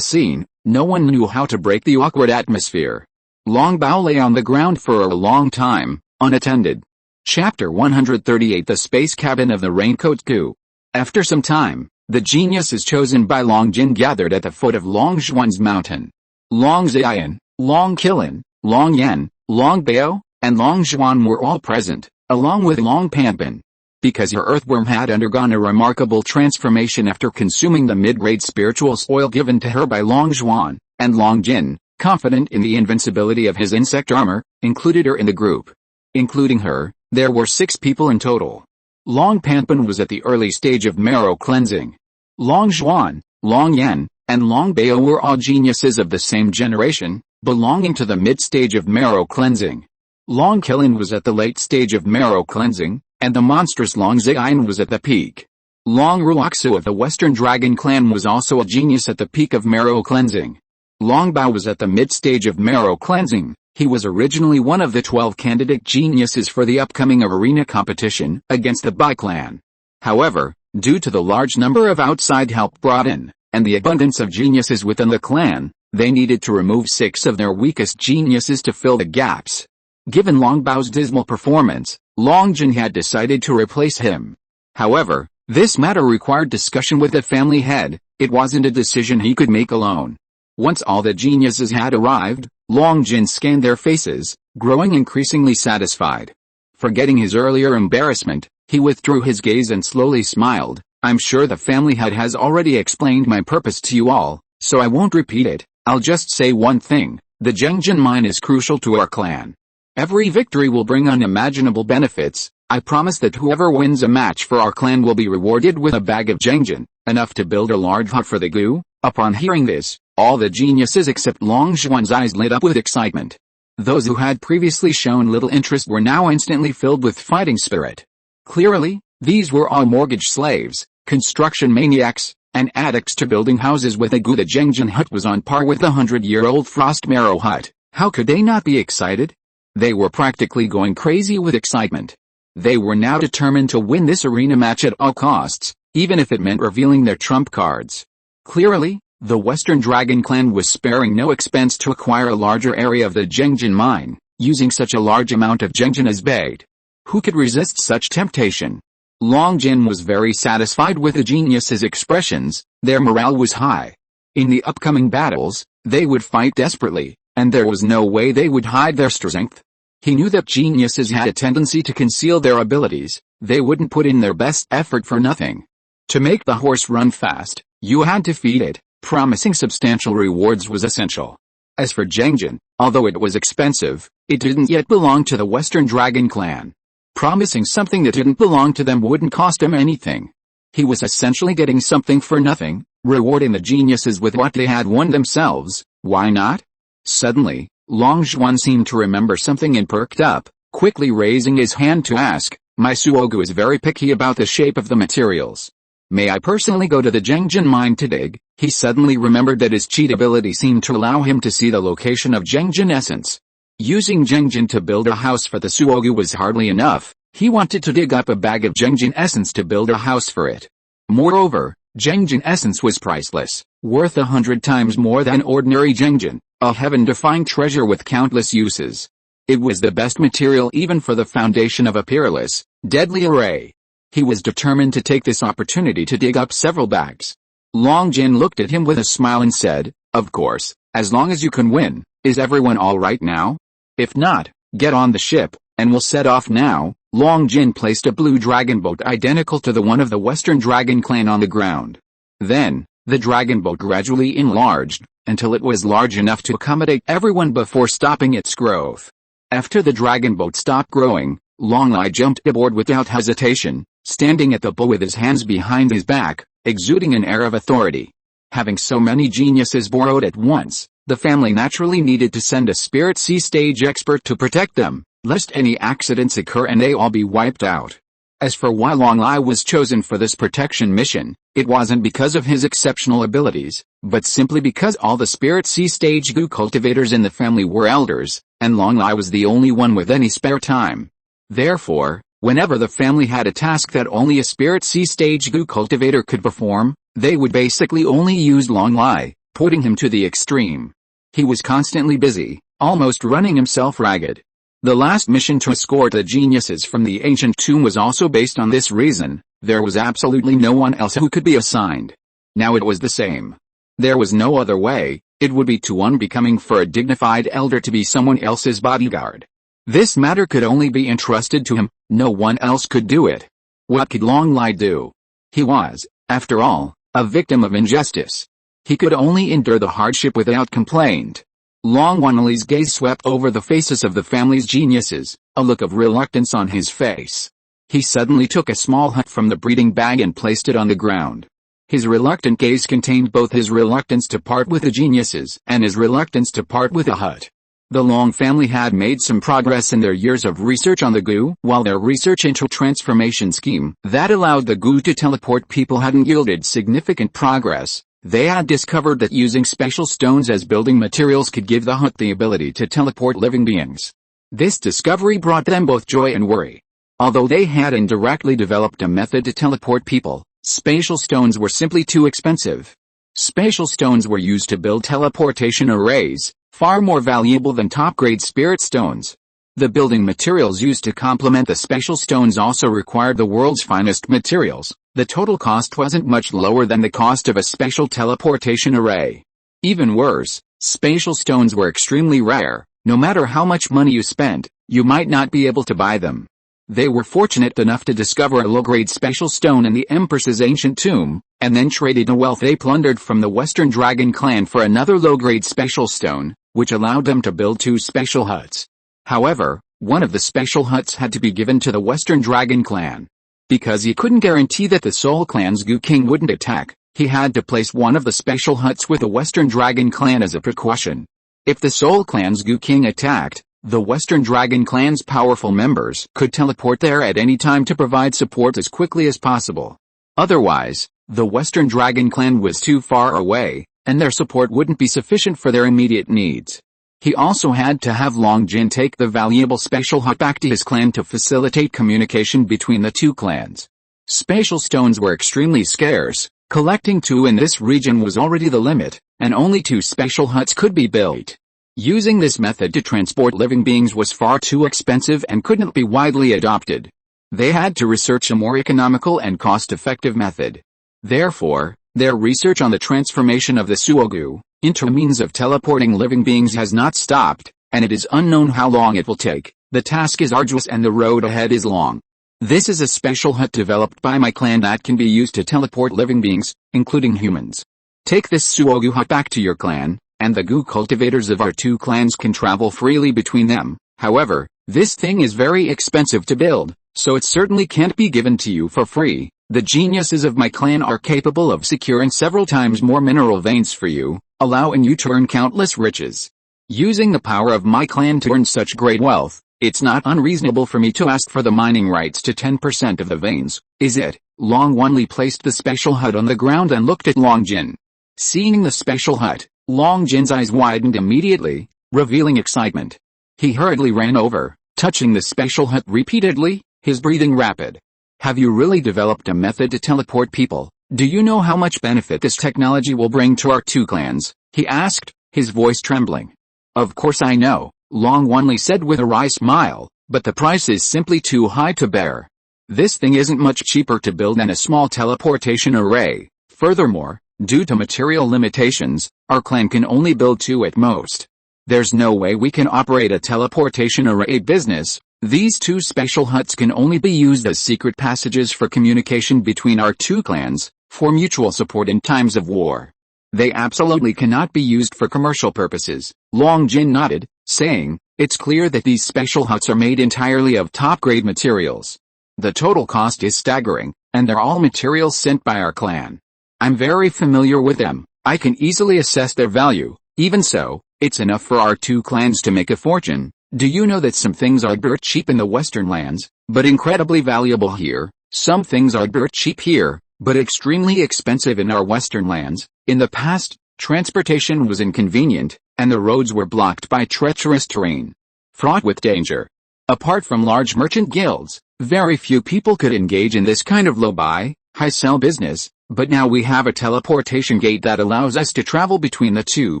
A: scene. No one knew how to break the awkward atmosphere. Long Bao lay on the ground for a long time, unattended. Chapter 138 The Space Cabin of the Raincoat Goo. After some time, the geniuses chosen by Long Jin gathered at the foot of Long Zhuan's mountain. Long Ziyan, Long Qilin, Long Yan, Long Bao, and Long Zhuan were all present, along with Long Panpin. Because her earthworm had undergone a remarkable transformation after consuming the mid-grade spiritual soil given to her by Long Zhuan, and Long Jin, confident in the invincibility of his insect armor, included her in the group. Including her, there were 6 people in total. Long Panpin was at the early stage of marrow cleansing. Long Zhuan, Long Yan, and Long Bao were all geniuses of the same generation, belonging to the mid-stage of marrow cleansing. Long Qilin was at the late stage of marrow cleansing, and the monstrous Long Ziyan was at the peak. Long Ruoxu of the Western Dragon Clan was also a genius at the peak of marrow cleansing. Long Bao was at the mid-stage of marrow cleansing. He was originally one of the 12 candidate geniuses for the upcoming arena competition against the Bai clan. However, due to the large number of outside help brought in, and the abundance of geniuses within the clan, they needed to remove 6 of their weakest geniuses to fill the gaps. Given Longbao's dismal performance, Longjin had decided to replace him. However, this matter required discussion with the family head. It wasn't a decision he could make alone. Once all the geniuses had arrived, Longjin scanned their faces, growing increasingly satisfied. Forgetting his earlier embarrassment, he withdrew his gaze and slowly smiled. I'm sure the family head has already explained my purpose to you all, so I won't repeat it. I'll just say one thing. The Zhengjin mine is crucial to our clan. Every victory will bring unimaginable benefits. I promise that whoever wins a match for our clan will be rewarded with a bag of Zhengjin, enough to build a large hut for the Gu. Upon hearing this, all the geniuses except Longzhuan's eyes lit up with excitement. Those who had previously shown little interest were now instantly filled with fighting spirit. Clearly, these were all mortgage slaves, construction maniacs, and addicts to building houses with a Gu. The Zhengjin hut was on par with the 100-year-old Frost Marrow hut. How could they not be excited? They were practically going crazy with excitement. They were now determined to win this arena match at all costs, even if it meant revealing their trump cards. Clearly, the Western Dragon clan was sparing no expense to acquire a larger area of the Zhengjin mine, using such a large amount of Zhengjin as bait. Who could resist such temptation? Longjin was very satisfied with the geniuses' expressions. Their morale was high. In the upcoming battles, they would fight desperately, and there was no way they would hide their strength. He knew that geniuses had a tendency to conceal their abilities. They wouldn't put in their best effort for nothing. To make the horse run fast, you had to feed it. Promising substantial rewards was essential. As for Zhengjin, although it was expensive, it didn't yet belong to the Western Dragon clan. Promising something that didn't belong to them wouldn't cost him anything. He was essentially getting something for nothing, rewarding the geniuses with what they had won themselves. Why not? Suddenly, Longzhuan seemed to remember something and perked up, quickly raising his hand to ask, my Suogu is very picky about the shape of the materials. May I personally go to the Zhengjin mine to dig? He suddenly remembered that his cheat ability seemed to allow him to see the location of Zhengjin essence. Using Zhengjin to build a house for the Suogu was hardly enough. He wanted to dig up a bag of Zhengjin essence to build a house for it. Moreover, Zhengjin essence was priceless, worth 100 times more than ordinary Zhengjin, a heaven-defying treasure with countless uses. It was the best material even for the foundation of a peerless, deadly array. He was determined to take this opportunity to dig up several bags. Longjin looked at him with a smile and said, of course, as long as you can win. Is everyone all right now? If not, get on the ship, and we'll set off now. Longjin placed a blue dragon boat identical to the one of the Western Dragon clan on the ground. Then, the dragon boat gradually enlarged, until it was large enough to accommodate everyone before stopping its growth. After the dragon boat stopped growing, Longlai jumped aboard without hesitation, standing at the bow with his hands behind his back, exuding an air of authority. Having so many geniuses borrowed at once, the family naturally needed to send a spirit sea stage expert to protect them, lest any accidents occur and they all be wiped out. As for why Longlai was chosen for this protection mission, it wasn't because of his exceptional abilities, but simply because all the spirit sea stage Gu cultivators in the family were elders, and Longlai was the only one with any spare time. Therefore, whenever the family had a task that only a spirit sea stage Gu cultivator could perform, they would basically only use Longlai, putting him to the extreme. He was constantly busy, almost running himself ragged. The last mission to escort the geniuses from the ancient tomb was also based on this reason. There was absolutely no one else who could be assigned. Now it was the same. There was no other way. It would be too unbecoming for a dignified elder to be someone else's bodyguard. This matter could only be entrusted to him. No one else could do it. What could Longlai do? He was, after all, a victim of injustice. He could only endure the hardship without complaint. Longwanali's gaze swept over the faces of the family's geniuses, a look of reluctance on his face. He suddenly took a small hut from the breeding bag and placed it on the ground. His reluctant gaze contained both his reluctance to part with the geniuses and his reluctance to part with the hut. The Long family had made some progress in their years of research on the Gu, while their research into transformation scheme that allowed the Gu to teleport people hadn't yielded significant progress. They had discovered that using special stones as building materials could give the hut the ability to teleport living beings. This discovery brought them both joy and worry. Although they had indirectly developed a method to teleport people, spatial stones were simply too expensive. Spatial stones were used to build teleportation arrays, far more valuable than top-grade spirit stones. The building materials used to complement the special stones also required the world's finest materials. The total cost wasn't much lower than the cost of a special teleportation array. Even worse, spatial stones were extremely rare. No matter how much money you spent, you might not be able to buy them. They were fortunate enough to discover a low-grade special stone in the Empress's ancient tomb, and then traded the wealth they plundered from the Western Dragon clan for another low-grade special stone, which allowed them to build 2 special huts. However, one of the special huts had to be given to the Western Dragon clan. Because he couldn't guarantee that the Soul Clan's Goo King wouldn't attack, he had to place one of the special huts with the Western Dragon clan as a precaution. If the Soul Clan's Goo King attacked, the Western Dragon clan's powerful members could teleport there at any time to provide support as quickly as possible. Otherwise, the Western Dragon clan was too far away, and their support wouldn't be sufficient for their immediate needs. He also had to have Long Jin take the valuable special hut back to his clan to facilitate communication between the 2 clans. Spatial stones were extremely scarce. Collecting 2 in this region was already the limit, and only 2 special huts could be built. Using this method to transport living beings was far too expensive and couldn't be widely adopted. They had to research a more economical and cost-effective method. Therefore, their research on the transformation of the Suogu into a means of teleporting living beings has not stopped, and it is unknown how long it will take. The task is arduous and the road ahead is long. This is a special hut developed by my clan that can be used to teleport living beings, including humans. Take this Suogu hut back to your clan, and the Goo cultivators of our 2 clans can travel freely between them. However, this thing is very expensive to build, so it certainly can't be given to you for free. The geniuses of my clan are capable of securing several times more mineral veins for you, allowing you to earn countless riches. Using the power of my clan to earn such great wealth, it's not unreasonable for me to ask for the mining rights to 10% of the veins, is it? Long Wanli placed the special hut on the ground and looked at Long Jin. Seeing the special hut, Long Jin's eyes widened immediately, revealing excitement. He hurriedly ran over, touching the special hut repeatedly, his breathing rapid. Have you really developed a method to teleport people? Do you know how much benefit this technology will bring to our 2 clans? He asked, his voice trembling. Of course I know, Long Wanli said with a wry smile, but the price is simply too high to bear. This thing isn't much cheaper to build than a small teleportation array. Furthermore, due to material limitations, our clan can only build 2 at most. There's no way we can operate a teleportation array business. These 2 special huts can only be used as secret passages for communication between our 2 clans, for mutual support in times of war. They absolutely cannot be used for commercial purposes. Long Jin nodded, saying, it's clear that these special huts are made entirely of top-grade materials. The total cost is staggering, and they're all materials sent by our clan. I'm very familiar with them. I can easily assess their value. Even so, it's enough for our 2 clans to make a fortune. Do you know that some things are dirt cheap in the Western lands, but incredibly valuable here? Some things are dirt cheap here, but extremely expensive in our Western lands. In the past, transportation was inconvenient, and the roads were blocked by treacherous terrain, fraught with danger. Apart from large merchant guilds, very few people could engage in this kind of low-buy, high-sell business, but now we have a teleportation gate that allows us to travel between the 2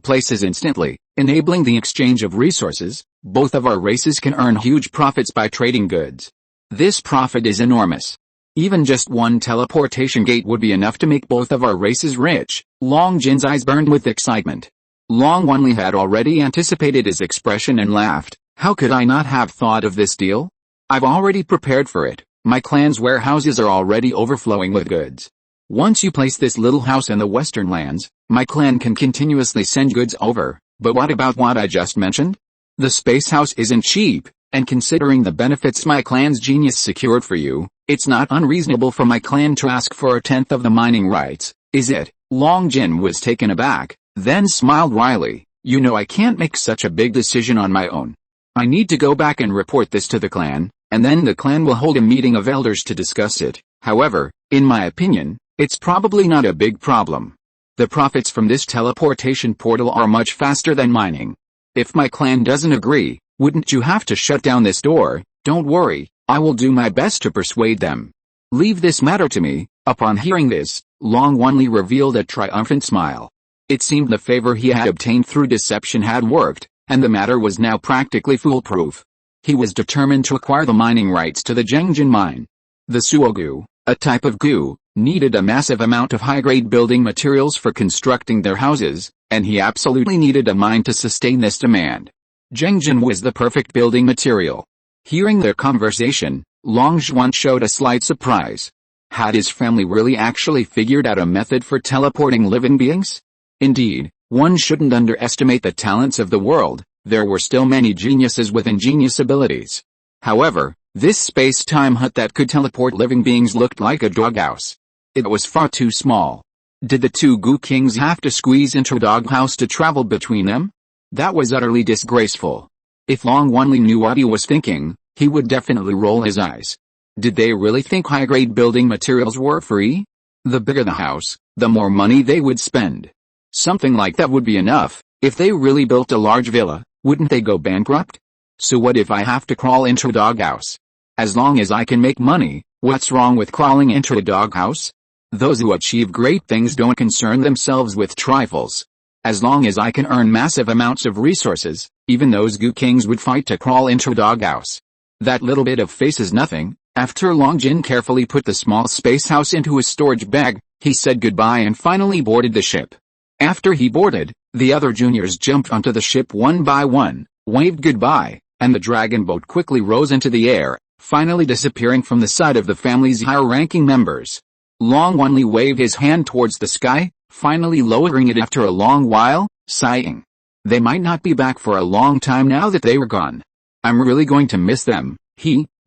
A: places instantly, enabling the exchange of resources. Both of our races can earn huge profits by trading goods. This profit is enormous. Even just one teleportation gate would be enough to make both of our races rich. Long Jin's eyes burned with excitement. Long Wanli had already anticipated his expression and laughed. How could I not have thought of this deal? I've already prepared for it. My clan's warehouses are already overflowing with goods. Once you place this little house in the Western lands, my clan can continuously send goods over. But what about what I just mentioned? The space house isn't cheap, and considering the benefits my clan's genius secured for you, it's not unreasonable for my clan to ask for 1/10 of the mining rights, is it? Long Jin was taken aback, then smiled wryly. You know I can't make such a big decision on my own. I need to go back and report this to the clan, and then the clan will hold a meeting of elders to discuss it. However, in my opinion, it's probably not a big problem. The profits from this teleportation portal are much faster than mining. If my clan doesn't agree, wouldn't you have to shut down this door? Don't worry, I will do my best to persuade them. Leave this matter to me. Upon hearing this, Long Wanli revealed a triumphant smile. It seemed the favor he had obtained through deception had worked, and the matter was now practically foolproof. He was determined to acquire the mining rights to the Zhengjin mine. The suogu, a type of gu, needed a massive amount of high-grade building materials for constructing their houses, and he absolutely needed a mine to sustain this demand. Zhengjin was the perfect building material. Hearing their conversation, Long Zhuan showed a slight surprise. Had his family really actually figured out a method for teleporting living beings? Indeed, one shouldn't underestimate the talents of the world. There were still many geniuses with ingenious abilities. However, this space-time hut that could teleport living beings looked like a doghouse. It was far too small. Did the two Gu kings have to squeeze into a doghouse to travel between them? That was utterly disgraceful. If Long Wanli knew what he was thinking, he would definitely roll his eyes. Did they really think high-grade building materials were free? The bigger the house, the more money they would spend. Something like that would be enough. If they really built a large villa, wouldn't they go bankrupt? So what if I have to crawl into a doghouse? As long as I can make money, what's wrong with crawling into a doghouse? Those who achieve great things don't concern themselves with trifles. As long as I can earn massive amounts of resources, even those Gu kings would fight to crawl into a doghouse. That little bit of face is nothing. After Long Jin carefully put the small space house into his storage bag, he said goodbye and finally boarded the ship. After he boarded, the other juniors jumped onto the ship one by one, waved goodbye, and the dragon boat quickly rose into the air, finally disappearing from the sight of the family's higher-ranking members. Long Wanli waved his hand towards the sky, finally lowering it after a long while, sighing. They might not be back for a long time now that they were gone. I'm really going to miss them.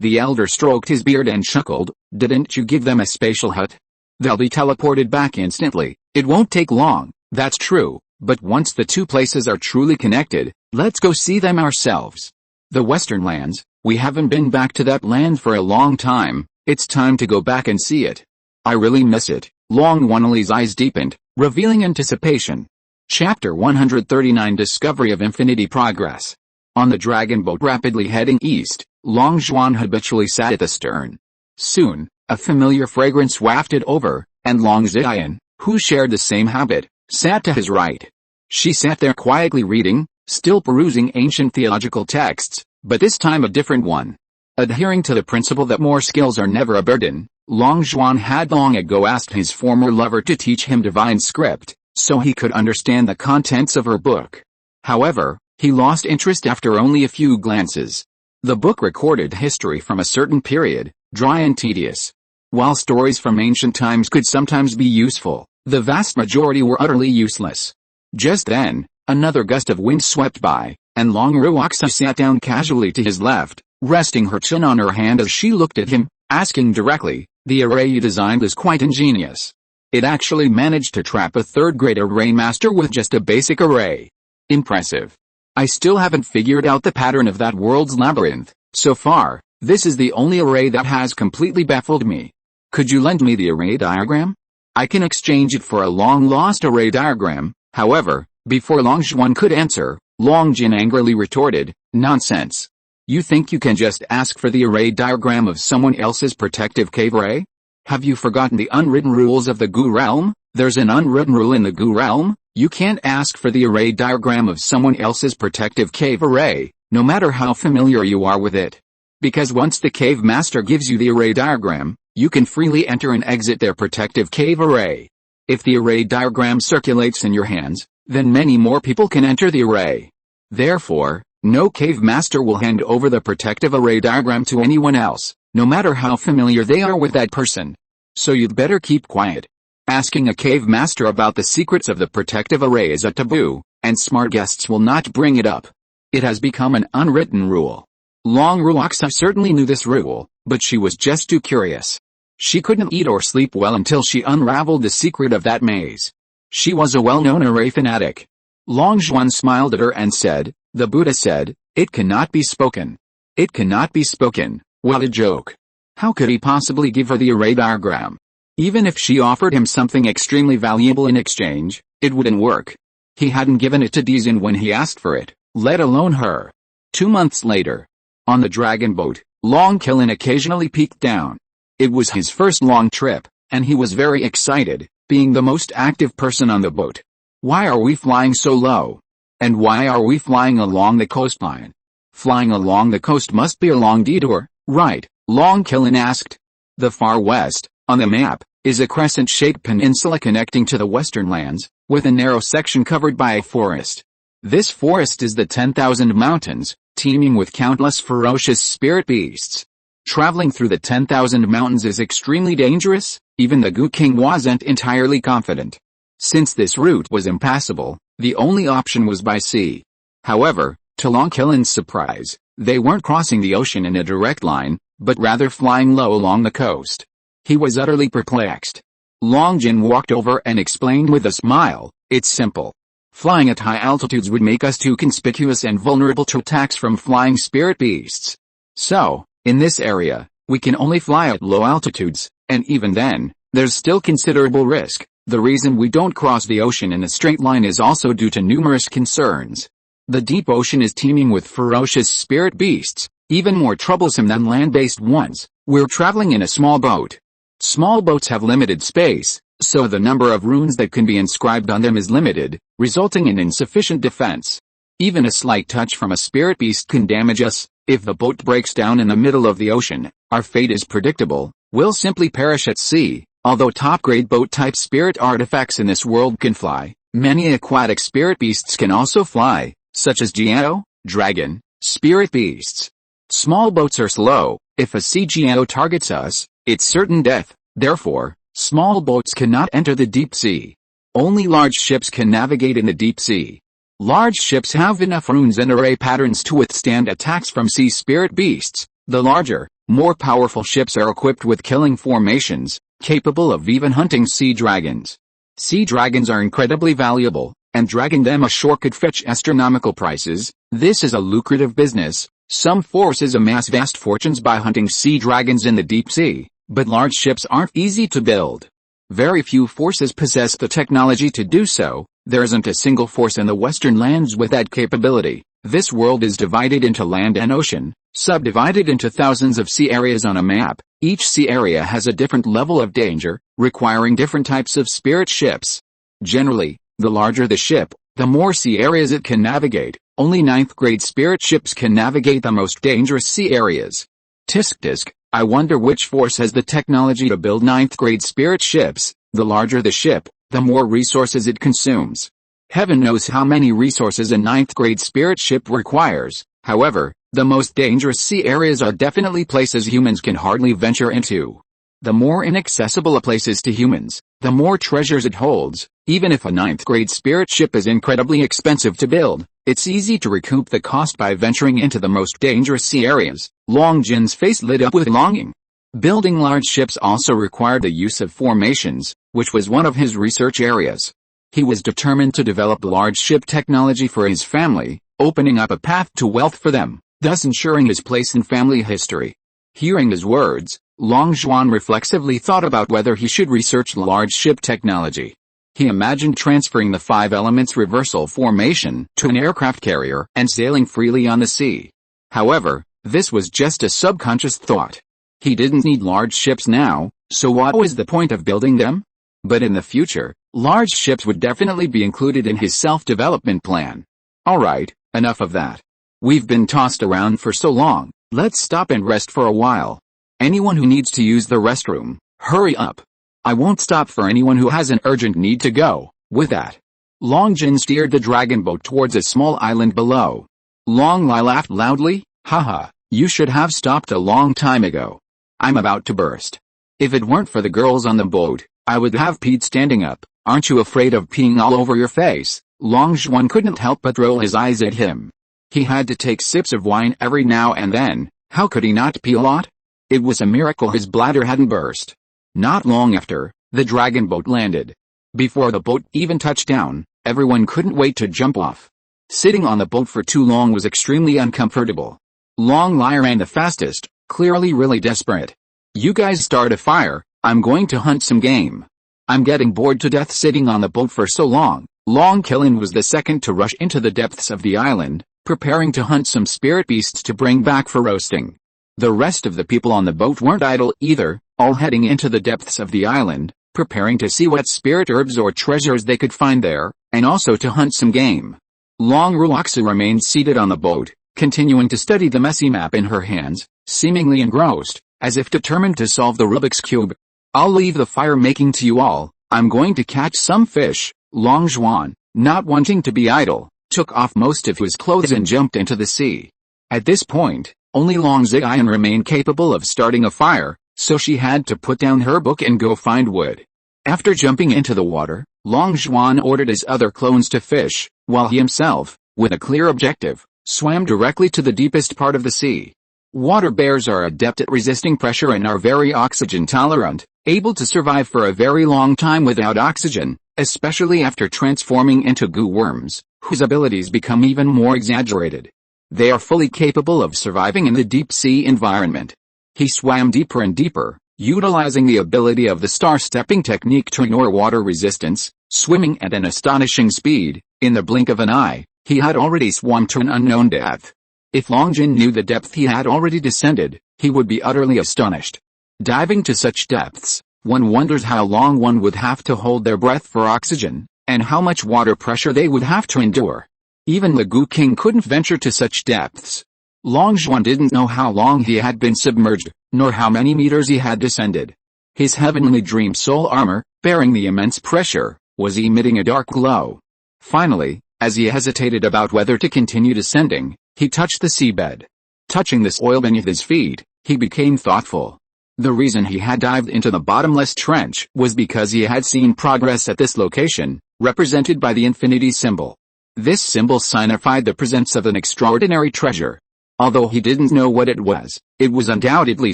A: The elder stroked his beard and chuckled. Didn't you give them a spatial hut? They'll be teleported back instantly. It won't take long, that's true, but once the two places are truly connected, let's go see them ourselves. The Western lands, we haven't been back to that land for a long time. It's time to go back and see it. I really miss it. Long Wanli's eyes deepened, revealing anticipation. Chapter 139 Discovery of Infinity Progress. On the dragon boat rapidly heading east, Long Zhuan habitually sat at the stern. Soon, a familiar fragrance wafted over, and Long Ziyan, who shared the same habit, sat to his right. She sat there quietly reading, still perusing ancient theological texts, but this time a different one. Adhering to the principle that more skills are never a burden, Long Zhuan had long ago asked his former lover to teach him divine script, so he could understand the contents of her book. However, he lost interest after only a few glances. The book recorded history from a certain period, dry and tedious. While stories from ancient times could sometimes be useful, the vast majority were utterly useless. Just then, another gust of wind swept by, and Long Ruoxa sat down casually to his left, resting her chin on her hand as she looked at him, asking directly, "The array you designed is quite ingenious. It actually managed to trap a third-grade array master with just a basic array. Impressive. I still haven't figured out the pattern of that world's labyrinth. So far, this is the only array that has completely baffled me. Could you lend me the array diagram? I can exchange it for a long-lost array diagram." However, before Long Zhuan could answer, Long Jin angrily retorted, "Nonsense. You think you can just ask for the array diagram of someone else's protective cave array? Have you forgotten the unwritten rules of the Gu realm? There's an unwritten rule in the Gu realm. You can't ask for the array diagram of someone else's protective cave array, no matter how familiar you are with it. Because once the cave master gives you the array diagram, you can freely enter and exit their protective cave array. If the array diagram circulates in your hands, then many more people can enter the array. Therefore, no cave master will hand over the protective array diagram to anyone else, no matter how familiar they are with that person. So you'd better keep quiet. Asking a cave master about the secrets of the protective array is a taboo, and smart guests will not bring it up. It has become an unwritten rule." Long Ruoxa certainly knew this rule, but she was just too curious. She couldn't eat or sleep well until she unraveled the secret of that maze. She was a well-known array fanatic. Long Zhuan smiled at her and said, "The Buddha said, it cannot be spoken. It cannot be spoken." What a joke. How could he possibly give her the array diagram? Even if she offered him something extremely valuable in exchange, it wouldn't work. He hadn't given it to Dizin when he asked for it, let alone her. 2 months later. On the dragon boat, Long Qilin occasionally peeked down. It was his first long trip, and he was very excited, being the most active person on the boat. "Why are we flying so low? And why are we flying along the coastline?" Flying along the coast must be a long detour, right? Long Killen asked. The far west, on the map, is a crescent-shaped peninsula connecting to the western lands, with a narrow section covered by a forest. This forest is the 10,000 mountains, teeming with countless ferocious spirit beasts. Traveling through the 10,000 mountains is extremely dangerous, even the Goo King wasn't entirely confident. Since this route was impassable, the only option was by sea. However, to Long Killen's surprise, they weren't crossing the ocean in a direct line, but rather flying low along the coast. He was utterly perplexed. Long Jin walked over and explained with a smile, "It's simple. Flying at high altitudes would make us too conspicuous and vulnerable to attacks from flying spirit beasts. So, in this area, we can only fly at low altitudes, and even then, there's still considerable risk. The reason we don't cross the ocean in a straight line is also due to numerous concerns. The deep ocean is teeming with ferocious spirit beasts, even more troublesome than land-based ones. We're traveling in a small boat. Small boats have limited space, so the number of runes that can be inscribed on them is limited, resulting in insufficient defense. Even a slight touch from a spirit beast can damage us. If the boat breaks down in the middle of the ocean, our fate is predictable. We'll simply perish at sea." Although top-grade boat-type spirit artifacts in this world can fly, many aquatic spirit beasts can also fly, such as Jiao, dragon, spirit beasts. Small boats are slow. If a sea Jiao targets us, it's certain death. Therefore, small boats cannot enter the deep sea. Only large ships can navigate in the deep sea. Large ships have enough runes and array patterns to withstand attacks from sea spirit beasts. The larger, more powerful ships are equipped with killing formations, capable of even hunting sea dragons. Sea dragons are incredibly valuable, and dragging them ashore could fetch astronomical prices. This is a lucrative business. Some forces amass vast fortunes by hunting sea dragons in the deep sea, but large ships aren't easy to build. Very few forces possess the technology to do so. There isn't a single force in the western lands with that capability. This world is divided into land and ocean, subdivided into thousands of sea areas on a map. Each sea area has a different level of danger, requiring different types of spirit ships. Generally, the larger the ship, the more sea areas it can navigate. Only 9th grade spirit ships can navigate the most dangerous sea areas. Tisk, I wonder which force has the technology to build 9th grade spirit ships. The larger the ship, the more resources it consumes. Heaven knows how many resources a 9th grade spirit ship requires. However, the most dangerous sea areas are definitely places humans can hardly venture into. The more inaccessible a place is to humans, the more treasures it holds. Even if a 9th grade spirit ship is incredibly expensive to build, it's easy to recoup the cost by venturing into the most dangerous sea areas. Long Jin's face lit up with longing. Building large ships also required the use of formations, which was one of his research areas. He was determined to develop large ship technology for his family, opening up a path to wealth for them, thus ensuring his place in family history. Hearing his words, Long Zhuan reflexively thought about whether he should research large ship technology. He imagined transferring the 5 elements reversal formation to an aircraft carrier and sailing freely on the sea. However, this was just a subconscious thought. He didn't need large ships now, so what was the point of building them? But in the future, large ships would definitely be included in his self-development plan. Alright, enough of that. We've been tossed around for so long, let's stop and rest for a while. Anyone who needs to use the restroom, hurry up. I won't stop for anyone who has an urgent need to go. With that, Long Jin steered the dragon boat towards a small island below. Long Lai laughed loudly, haha, you should have stopped a long time ago. I'm about to burst. If it weren't for the girls on the boat, I would have peed standing up. Aren't you afraid of peeing all over your face? Long Zhuan couldn't help but roll his eyes at him. He had to take sips of wine every now and then. How could he not pee a lot? It was a miracle his bladder hadn't burst. Not long after, the dragon boat landed. Before the boat even touched down, everyone couldn't wait to jump off. Sitting on the boat for too long was extremely uncomfortable. Long Lai ran the fastest, clearly really desperate. You guys start a fire, I'm going to hunt some game. I'm getting bored to death sitting on the boat for so long. Long Killen was the second to rush into the depths of the island, preparing to hunt some spirit beasts to bring back for roasting. The rest of the people on the boat weren't idle either, all heading into the depths of the island, preparing to see what spirit herbs or treasures they could find there, and also to hunt some game. Long Ruoxu remained seated on the boat, continuing to study the messy map in her hands, seemingly engrossed, as if determined to solve the Rubik's Cube. "I'll leave the fire-making to you all. I'm going to catch some fish." Long Zhuan, not wanting to be idle, took off most of his clothes and jumped into the sea. At this point, only Long Ziyan remained capable of starting a fire, so she had to put down her book and go find wood. After jumping into the water, Long Zhuan ordered his other clones to fish, while he himself, with a clear objective, swam directly to the deepest part of the sea. Water bears are adept at resisting pressure and are very oxygen tolerant, able to survive for a very long time without oxygen, especially after transforming into goo worms, whose abilities become even more exaggerated. They are fully capable of surviving in the deep sea environment. He swam deeper and deeper, utilizing the ability of the star-stepping technique to ignore water resistance, swimming at an astonishing speed. In the blink of an eye, he had already swum to an unknown depth. If Long Jin knew the depth he had already descended, he would be utterly astonished. Diving to such depths, one wonders how long one would have to hold their breath for oxygen, and how much water pressure they would have to endure. Even the Goo King couldn't venture to such depths. Long Zhuan didn't know how long he had been submerged, nor how many meters he had descended. His heavenly dream soul armor, bearing the immense pressure, was emitting a dark glow. Finally, as he hesitated about whether to continue descending, he touched the seabed. Touching the soil beneath his feet, he became thoughtful. The reason he had dived into the bottomless trench was because he had seen progress at this location, represented by the infinity symbol. This symbol signified the presence of an extraordinary treasure. Although he didn't know what it was undoubtedly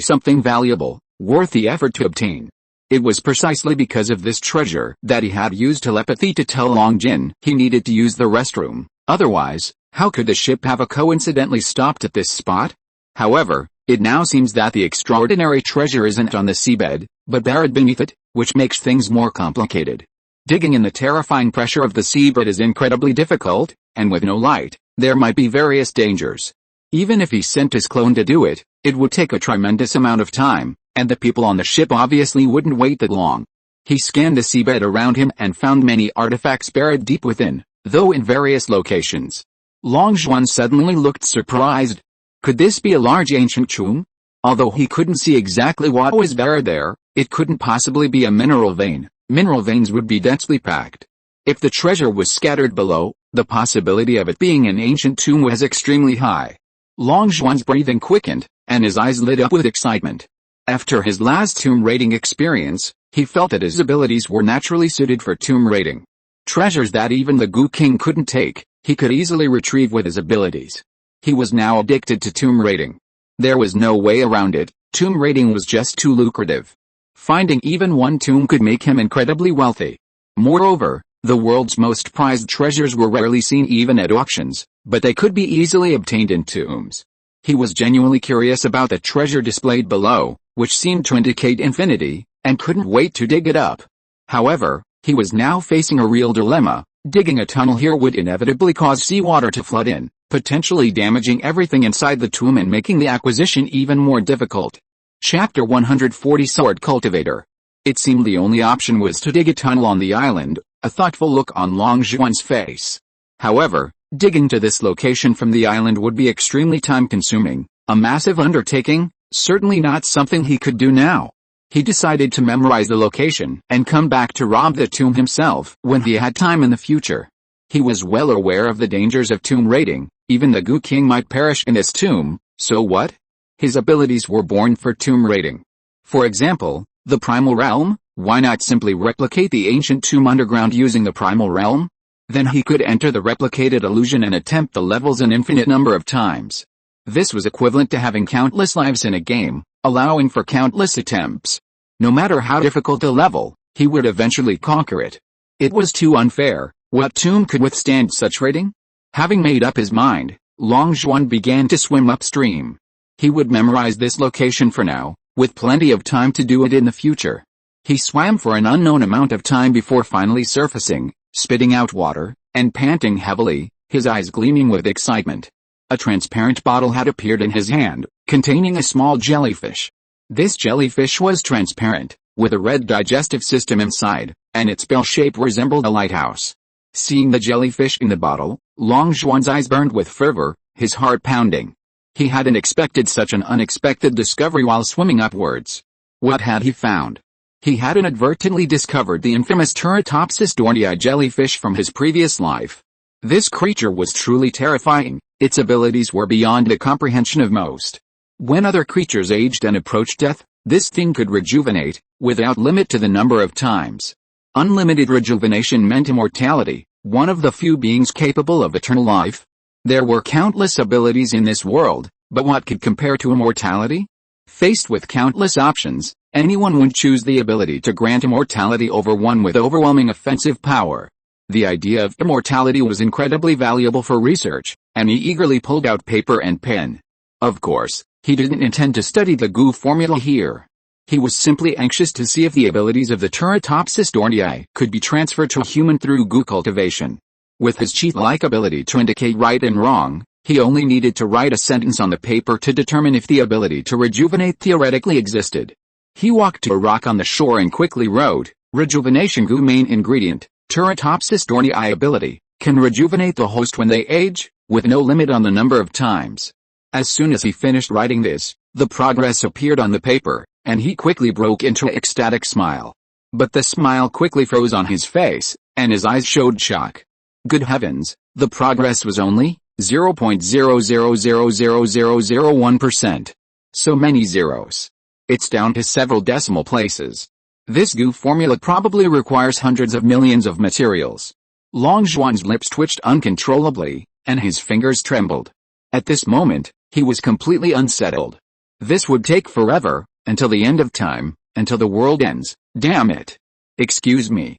A: something valuable, worth the effort to obtain. It was precisely because of this treasure that he had used telepathy to tell Long Jin he needed to use the restroom. Otherwise, how could the ship have coincidentally stopped at this spot? However, it now seems that the extraordinary treasure isn't on the seabed, but buried beneath it, which makes things more complicated. Digging in the terrifying pressure of the seabed is incredibly difficult, and with no light, there might be various dangers. Even if he sent his clone to do it, it would take a tremendous amount of time, and the people on the ship obviously wouldn't wait that long. He scanned the seabed around him and found many artifacts buried deep within, though in various locations. Long Zhuan suddenly looked surprised. Could this be a large ancient tomb? Although he couldn't see exactly what was buried there, it couldn't possibly be a mineral vein. Mineral veins would be densely packed. If the treasure was scattered below, the possibility of it being an ancient tomb was extremely high. Long Zhuan's breathing quickened, and his eyes lit up with excitement. After his last tomb raiding experience, he felt that his abilities were naturally suited for tomb raiding. Treasures that even the Goo King couldn't take, he could easily retrieve with his abilities. He was now addicted to tomb raiding. There was no way around it, tomb raiding was just too lucrative. Finding even one tomb could make him incredibly wealthy. Moreover, the world's most prized treasures were rarely seen even at auctions, but they could be easily obtained in tombs. He was genuinely curious about the treasure displayed below, which seemed to indicate infinity, and couldn't wait to dig it up. However, he was now facing a real dilemma. Digging a tunnel here would inevitably cause seawater to flood in, potentially damaging everything inside the tomb and making the acquisition even more difficult. Chapter 140 Sword Cultivator. It seemed the only option was to dig a tunnel on the island, a thoughtful look on Long Zhuan's face. However, digging to this location from the island would be extremely time-consuming, a massive undertaking, certainly not something he could do now. He decided to memorize the location and come back to rob the tomb himself when he had time in the future. He was well aware of the dangers of tomb raiding. Even the Goo King might perish in this tomb, so what? His abilities were born for tomb raiding. For example, the Primal Realm. Why not simply replicate the ancient tomb underground using the Primal Realm? Then he could enter the replicated illusion and attempt the levels an infinite number of times. This was equivalent to having countless lives in a game, allowing for countless attempts. No matter how difficult a level, he would eventually conquer it. It was too unfair. What tomb could withstand such raiding? Having made up his mind, Long Zhuan began to swim upstream. He would memorize this location for now, with plenty of time to do it in the future. He swam for an unknown amount of time before finally surfacing, spitting out water, and panting heavily, his eyes gleaming with excitement. A transparent bottle had appeared in his hand, containing a small jellyfish. This jellyfish was transparent, with a red digestive system inside, and its bell shape resembled a lighthouse. Seeing the jellyfish in the bottle, Long Zhuan's eyes burned with fervor. his heart pounding. He hadn't expected such an unexpected discovery while swimming upwards. What had he found? He had inadvertently discovered the infamous Turritopsis dohrnii jellyfish from his previous life. This creature was truly terrifying. Its abilities were beyond the comprehension of most. When other creatures aged and approached death, this thing could rejuvenate, without limit to the number of times. Unlimited rejuvenation meant immortality, one of the few beings capable of eternal life. There were countless abilities in this world, but what could compare to immortality? Faced with countless options, anyone would choose the ability to grant immortality over one with overwhelming offensive power. The idea of immortality was incredibly valuable for research, and he eagerly pulled out paper and pen. Of course, he didn't intend to study the goo formula here. He was simply anxious to see if the abilities of the Turritopsis dohrnii could be transferred to a human through goo cultivation. With his cheat-like ability to indicate right and wrong, he only needed to write a sentence on the paper to determine if the ability to rejuvenate theoretically existed. He walked to a rock on the shore and quickly wrote, "Rejuvenation goo main ingredient, Turritopsis dohrnii ability, can rejuvenate the host when they age, with no limit on the number of times." As soon as he finished writing this, the progress appeared on the paper, and he quickly broke into an ecstatic smile. But the smile quickly froze on his face, and his eyes showed shock. Good heavens, the progress was only 0.0000001%. So many zeros. It's down to several decimal places. This goo formula probably requires hundreds of millions of materials. Long Zhuan's lips twitched uncontrollably, and his fingers trembled. At this moment, he was completely unsettled. This would take forever, until the end of time, until the world ends, damn it. Excuse me,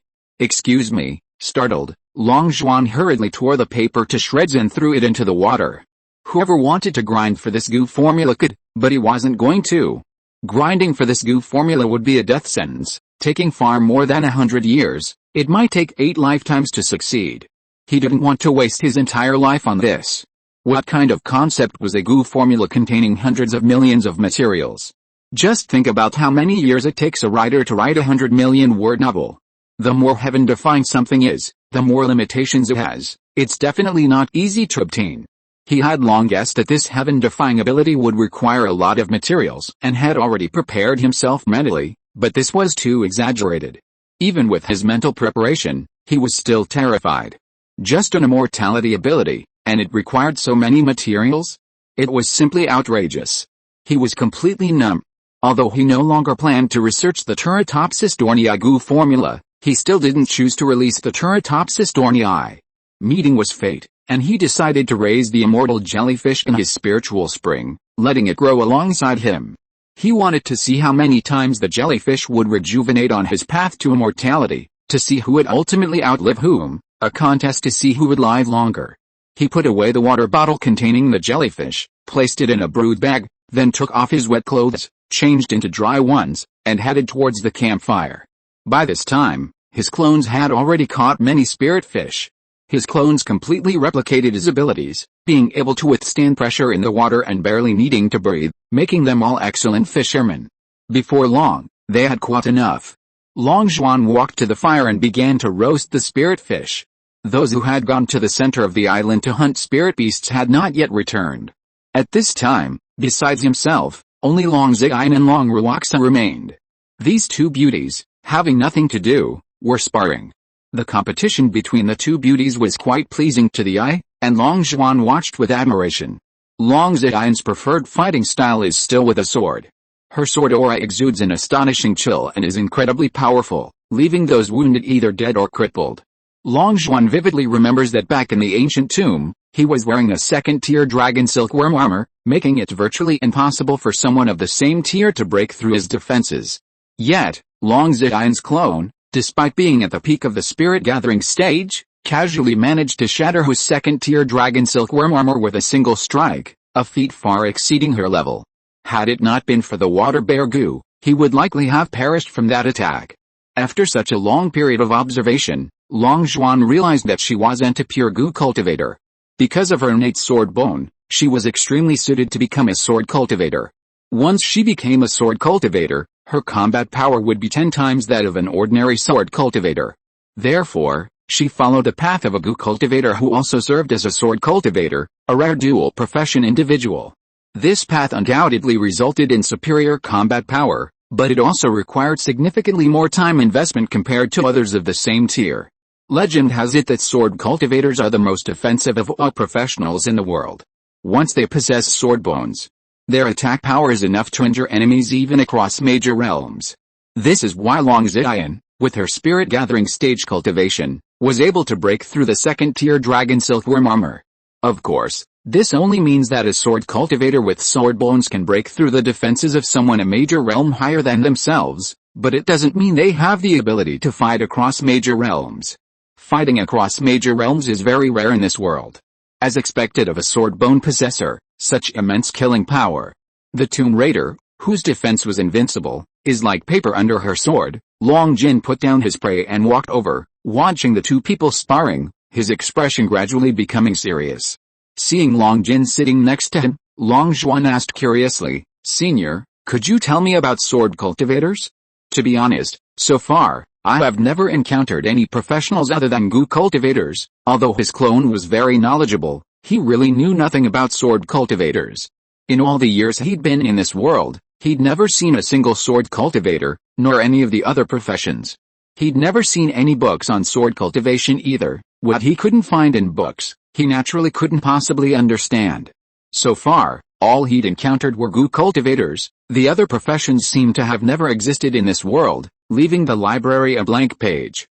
A: startled, Long Zhuan hurriedly tore the paper to shreds and threw it into the water. Whoever wanted to grind for this goo formula could, but he wasn't going to. Grinding for this goo formula would be a death sentence, taking far more than 100 years. It might take 8 lifetimes to succeed. He didn't want to waste his entire life on this. What kind of concept was a goo formula containing hundreds of millions of materials? Just think about how many years it takes a writer to write a 100 million word novel. The more heaven-defined something is, the more limitations it has. It's definitely not easy to obtain. He had long guessed that this heaven-defying ability would require a lot of materials and had already prepared himself mentally, but this was too exaggerated. Even with his mental preparation, he was still terrified. Just an immortality ability, and it required so many materials? It was simply outrageous. He was completely numb. Although he no longer planned to research the Turritopsis dohrnii goo formula, he still didn't choose to release the Turritopsis dohrnii. Meeting was fate, and he decided to raise the immortal jellyfish in his spiritual spring, letting it grow alongside him. He wanted to see how many times the jellyfish would rejuvenate on his path to immortality, to see who would ultimately outlive whom, a contest to see who would live longer. He put away the water bottle containing the jellyfish, placed it in a brood bag, then took off his wet clothes, changed into dry ones, and headed towards the campfire. By this time, his clones had already caught many spirit fish. His clones completely replicated his abilities, being able to withstand pressure in the water and barely needing to breathe, making them all excellent fishermen. Before long, they had caught enough. Long Zhuan walked to the fire and began to roast the spirit fish. Those who had gone to the center of the island to hunt spirit beasts had not yet returned. At this time, besides himself, only Long Ziyin and Long Ruoxia remained. These two beauties, having nothing to do, were sparring. The competition between the two beauties was quite pleasing to the eye, and Long Zhuan watched with admiration. Long Ziyin's preferred fighting style is still with a sword. Her sword aura exudes an astonishing chill and is incredibly powerful, leaving those wounded either dead or crippled. Long Zhuan vividly remembers that back in the ancient tomb, he was wearing a second-tier dragon silkworm armor, making it virtually impossible for someone of the same tier to break through his defenses. Yet, Long Ziyin's clone, despite being at the peak of the spirit-gathering stage, casually managed to shatter his second-tier dragon silkworm armor with a single strike, a feat far exceeding her level. Had it not been for the water bear goo, he would likely have perished from that attack. After such a long period of observation, Long Zhuan realized that she wasn't a pure goo cultivator. Because of her innate sword bone, she was extremely suited to become a sword cultivator. Once she became a sword cultivator, her combat power would be 10 times that of an ordinary sword cultivator. Therefore, She followed the path of a gu cultivator who also served as a sword cultivator, a rare dual profession individual. This path undoubtedly resulted in superior combat power, but it also required significantly more time investment compared to others of the same tier. Legend has it that sword cultivators are the most offensive of all professionals in the world. Once they possess sword bones, their attack power is enough to injure enemies even across major realms. This is why Long Ziyan, with her spirit-gathering stage cultivation, was able to break through the second-tier dragon silkworm armor. Of course, this only means that a sword cultivator with sword bones can break through the defenses of someone a major realm higher than themselves, but it doesn't mean they have the ability to fight across major realms. Fighting across major realms is very rare in this world. As expected of a sword bone possessor, such immense killing power. The Tomb Raider, whose defense was invincible, is like paper under her sword. Long Jin put down his prey and walked over, watching the two people sparring, his expression gradually becoming serious. Seeing Long Jin sitting next to him, Long Zhuan asked curiously, "Senior, could you tell me about sword cultivators?" To be honest, so far, I have never encountered any professionals other than gu cultivators. Although his clone was very knowledgeable, he really knew nothing about sword cultivators. In all the years he'd been in this world, he'd never seen a single sword cultivator, nor any of the other professions. He'd never seen any books on sword cultivation either. What he couldn't find in books, he naturally couldn't possibly understand. So far, all he'd encountered were gu cultivators. The other professions seemed to have never existed in this world, leaving the library a blank page.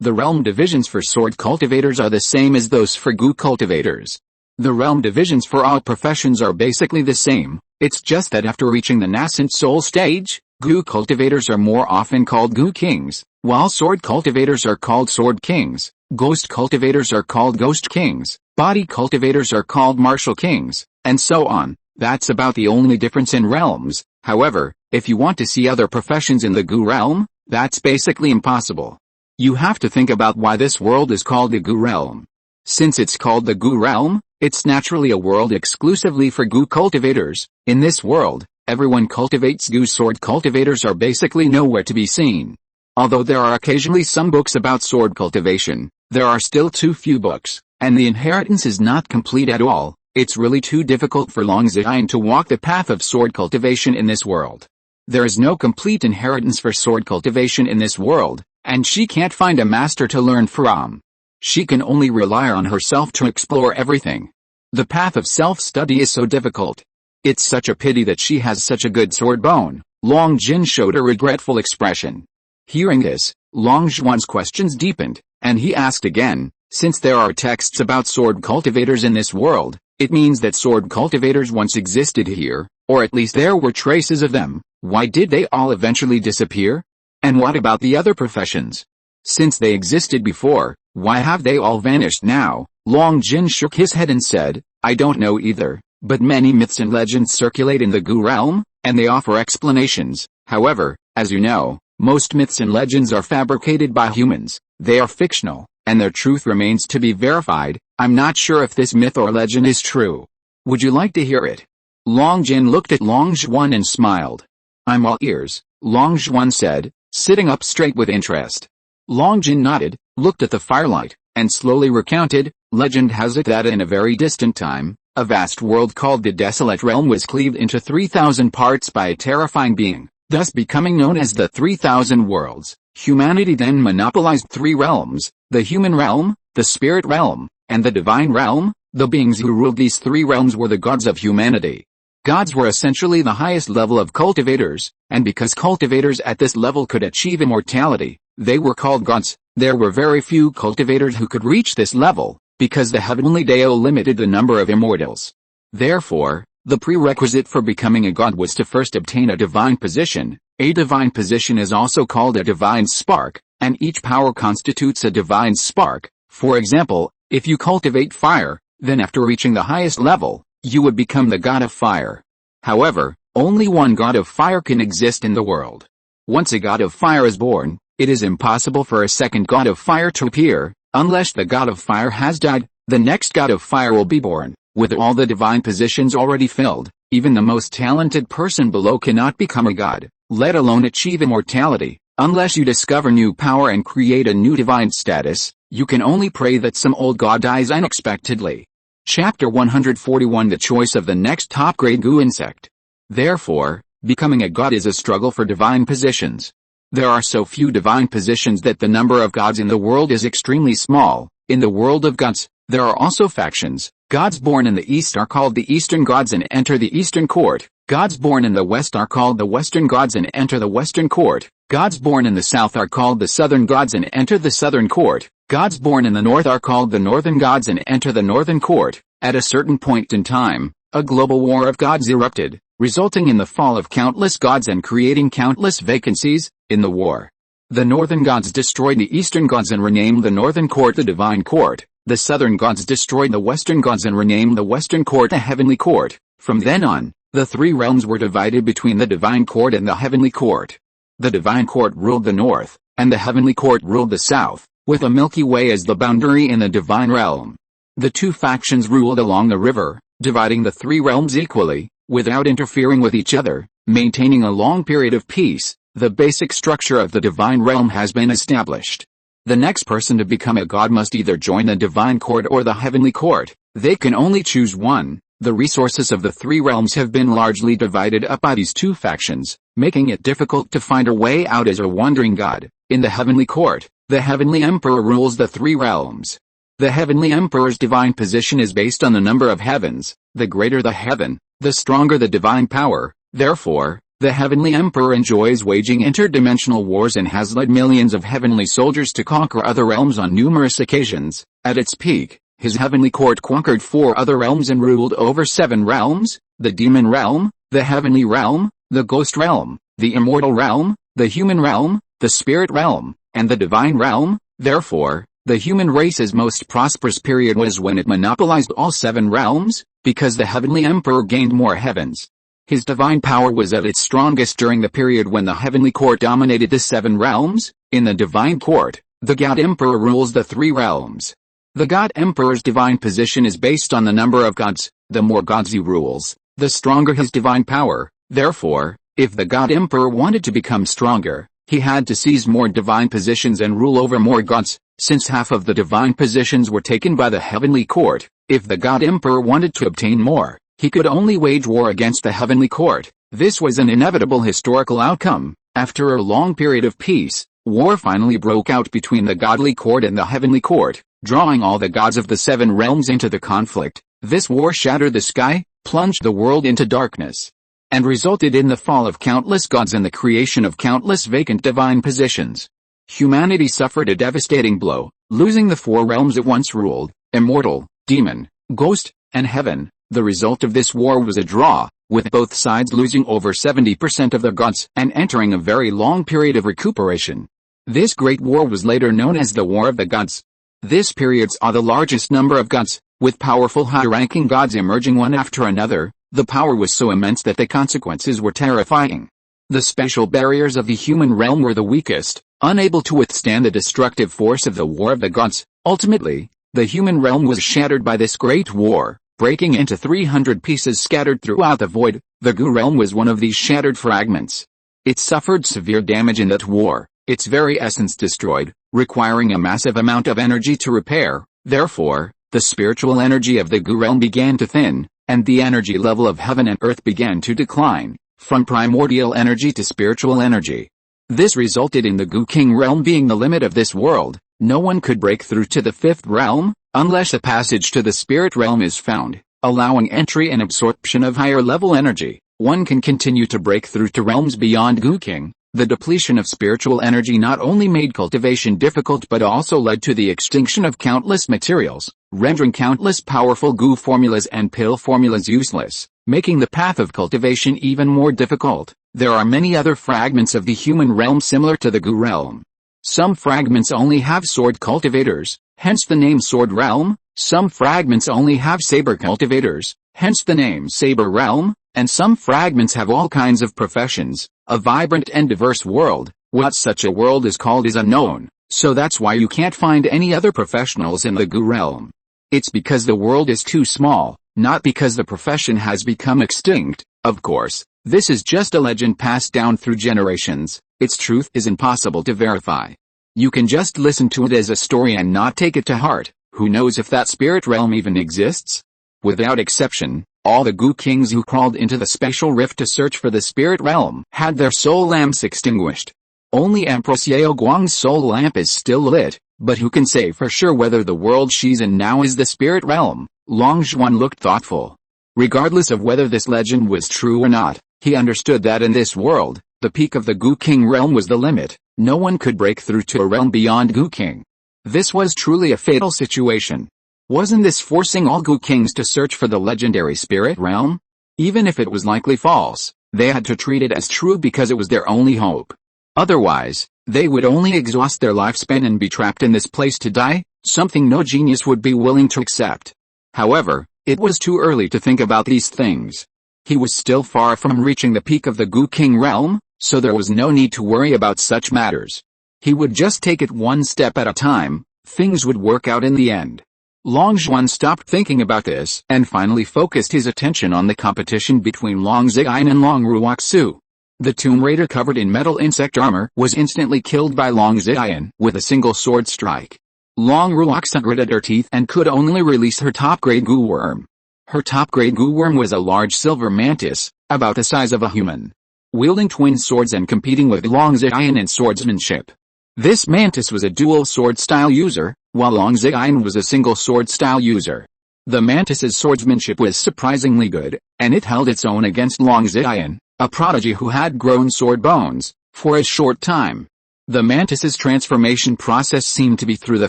A: The realm divisions for sword cultivators are the same as those for gu cultivators. The realm divisions for all professions are basically the same, it's just that after reaching the nascent soul stage, gu cultivators are more often called gu kings, while sword cultivators are called sword kings, ghost cultivators are called ghost kings, body cultivators are called martial kings, and so on. That's about the only difference in realms. However, if you want to see other professions in the gu realm, that's basically impossible. You have to think about why this world is called the gu realm. Since it's called the gu realm, it's naturally a world exclusively for gu cultivators. In this world, everyone cultivates gu. Sword cultivators are basically nowhere to be seen. Although there are occasionally some books about sword cultivation, there are still too few books, and the inheritance is not complete at all. It's really too difficult for Long Ziyan to walk the path of sword cultivation in this world. There is no complete inheritance for sword cultivation in this world, and she can't find a master to learn from. She can only rely on herself to explore everything. The path of self-study is so difficult. It's such a pity that she has such a good sword bone. Long Jin showed a regretful expression. Hearing this, Long Zhuan's questions deepened, and he asked again, since there are texts about sword cultivators in this world, it means that sword cultivators once existed here, or at least there were traces of them. Why did they all eventually disappear? And what about the other professions? Since they existed before, why have they all vanished now? Long Jin shook his head and said, I don't know either, but many myths and legends circulate in the gu realm, and they offer explanations. However, as you know, most myths and legends are fabricated by humans. They are fictional, and their truth remains to be verified. I'm not sure if this myth or legend is true. Would you like to hear it? Long Jin looked at Long Zhuan and smiled. I'm all ears, Long Zhuan said, sitting up straight with interest. Long Jin nodded, looked at the firelight, and slowly recounted. Legend has it that in a very distant time, a vast world called the Desolate Realm was cleaved into 3,000 parts by a terrifying being, thus becoming known as the 3,000 Worlds. Humanity then monopolized 3 realms, the human realm, the spirit realm, and the divine realm. The beings who ruled these 3 realms were the gods of humanity. Gods were essentially the highest level of cultivators, and because cultivators at this level could achieve immortality, they were called gods. There were very few cultivators who could reach this level, because the heavenly Dao limited the number of immortals. Therefore, the prerequisite for becoming a god was to first obtain a divine position. A divine position is also called a divine spark, and each power constitutes a divine spark. For example, if you cultivate fire, then after reaching the highest level, you would become the god of fire. However, only one god of fire can exist in the world. Once a god of fire is born, it is impossible for a second god of fire to appear. Unless the god of fire has died, the next god of fire will be born. With all the divine positions already filled, even the most talented person below cannot become a god, let alone achieve immortality. Unless you discover new power and create a new divine status, you can only pray that some old god dies unexpectedly. Chapter 141 The choice of the next top-grade goo insect. Therefore, becoming a god is a struggle for divine positions. There are so few divine positions that the number of gods in the world is extremely small. In the world of gods, there are also factions. Gods born in the east are called the eastern gods and enter the eastern court. Gods born in the west are called the western gods and enter the western court. Gods born in the south are called the southern gods and enter the southern court. Gods born in the north are called the northern gods and enter the northern court. At a certain point in time, a global war of gods erupted, resulting in the fall of countless gods and creating countless vacancies in the war. The northern gods destroyed the eastern gods and renamed the northern court the divine court. The southern gods destroyed the western gods and renamed the western court the heavenly court. From then on, the three realms were divided between the divine court and the heavenly court. The divine court ruled the north, and the heavenly court ruled the south, with a Milky Way as the boundary in the divine realm. The two factions ruled along the river, dividing the three realms equally, without interfering with each other, maintaining a long period of peace. The basic structure of the divine realm has been established. The next person to become a god must either join the divine court or the heavenly court. They can only choose one. The resources of the three realms have been largely divided up by these two factions, making it difficult to find a way out as a wandering god. In the heavenly court, the heavenly emperor rules the three realms. The heavenly emperor's divine position is based on the number of heavens. The greater the heaven, the stronger the divine power. Therefore, the heavenly emperor enjoys waging interdimensional wars and has led millions of heavenly soldiers to conquer other realms on numerous occasions. At its peak, his heavenly court conquered 4 other realms and ruled over 7 realms: the demon realm, the heavenly realm, the ghost realm, the immortal realm, the human realm, the spirit realm, and the divine realm. Therefore, the human race's most prosperous period was when it monopolized all 7 realms, because the heavenly emperor gained more heavens. His divine power was at its strongest during the period when the heavenly court dominated the 7 realms. In the divine court, the god emperor rules the 3 realms. The god emperor's divine position is based on the number of gods. The more gods he rules, the stronger his divine power. Therefore, if the god emperor wanted to become stronger, he had to seize more divine positions and rule over more gods. Since half of the divine positions were taken by the heavenly court, if the god emperor wanted to obtain more, he could only wage war against the heavenly court. This was an inevitable historical outcome. After a long period of peace, war finally broke out between the godly court and the heavenly court, drawing all the gods of the 7 realms into the conflict. This war shattered the sky, plunged the world into darkness, and resulted in the fall of countless gods and the creation of countless vacant divine positions. Humanity suffered a devastating blow, losing the 4 realms it once ruled: immortal, demon, ghost, and heaven. The result of this war was a draw, with both sides losing over 70% of their gods and entering a very long period of recuperation. This great war was later known as the War of the Gods. This period saw the largest number of gods, with powerful high-ranking gods emerging one after another. The power was so immense that the consequences were terrifying. The special barriers of the human realm were the weakest, unable to withstand the destructive force of the War of the Gods. Ultimately, the human realm was shattered by this great war, breaking into 300 pieces scattered throughout the void. The Goo realm was one of these shattered fragments. It suffered severe damage in that war, its very essence destroyed, requiring a massive amount of energy to repair. Therefore, the spiritual energy of the Goo realm began to thin, and the energy level of heaven and earth began to decline, from primordial energy to spiritual energy. This resulted in the Goo King realm being the limit of this world. No one could break through to the 5th realm, unless a passage to the spirit realm is found, allowing entry and absorption of higher level energy. One can continue to break through to realms beyond Goo King. The depletion of spiritual energy not only made cultivation difficult but also led to the extinction of countless materials, rendering countless powerful Goo formulas and pill formulas useless, making the path of cultivation even more difficult. There are many other fragments of the human realm similar to the Goo realm. Some fragments only have sword cultivators, hence the name Sword Realm. Some fragments only have saber cultivators, hence the name Saber Realm, and some fragments have all kinds of professions. A vibrant and diverse world. What such a world is called is unknown, so that's why you can't find any other professionals in the Goo realm. It's because the world is too small, not because the profession has become extinct. Of course, this is just a legend passed down through generations. Its truth is impossible to verify. You can just listen to it as a story and not take it to heart. Who knows if that spirit realm even exists? Without exception, all the Gu kings who crawled into the spatial rift to search for the spirit realm had their soul lamps extinguished. Only Empress Yao Guang's soul lamp is still lit, but who can say for sure whether the world she's in now is the spirit realm? Long Zhuan looked thoughtful. Regardless of whether this legend was true or not, he understood that in this world, the peak of the Gu King realm was the limit. No one could break through to a realm beyond Gu King. This was truly a fatal situation. Wasn't this forcing all Gu Kings to search for the legendary spirit realm? Even if it was likely false, they had to treat it as true because it was their only hope. Otherwise, they would only exhaust their lifespan and be trapped in this place to die, something no genius would be willing to accept. However, it was too early to think about these things. He was still far from reaching the peak of the Gu King realm, so there was no need to worry about such matters. He would just take it one step at a time. Things would work out in the end. Long Zhuan stopped thinking about this and finally focused his attention on the competition between Long Ziyin and Long Ruoxu. The Tomb Raider covered in metal insect armor was instantly killed by Long Ziyin with a single sword strike. Long Ruoxu gritted her teeth and could only release her top-grade goo worm. Her top-grade goo worm was a large silver mantis, about the size of a human, wielding twin swords and competing with Long Ziyin in swordsmanship. This mantis was a dual sword style user, while Long Ziyin was a single sword style user. The mantis's swordsmanship was surprisingly good, and it held its own against Long Ziyin, a prodigy who had grown sword bones, for a short time. The mantis's transformation process seemed to be through the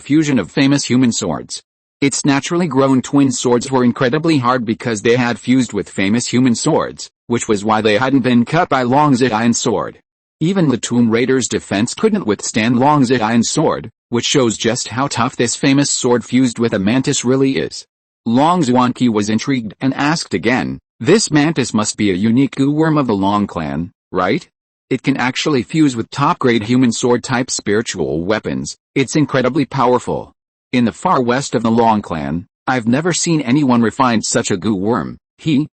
A: fusion of famous human swords. Its naturally grown twin swords were incredibly hard because they had fused with famous human swords, which was why they hadn't been cut by Long Ziyin's sword. Even the Tomb Raider's defense couldn't withstand Long Ziyin's sword, which shows just how tough this famous sword fused with a mantis really is. Long Zhuanqi was intrigued and asked again, "This mantis must be a unique goo worm of the Long clan, right? It can actually fuse with top-grade human sword-type spiritual weapons. It's incredibly powerful. In the far west of the Long clan, I've never seen anyone refine such a goo worm."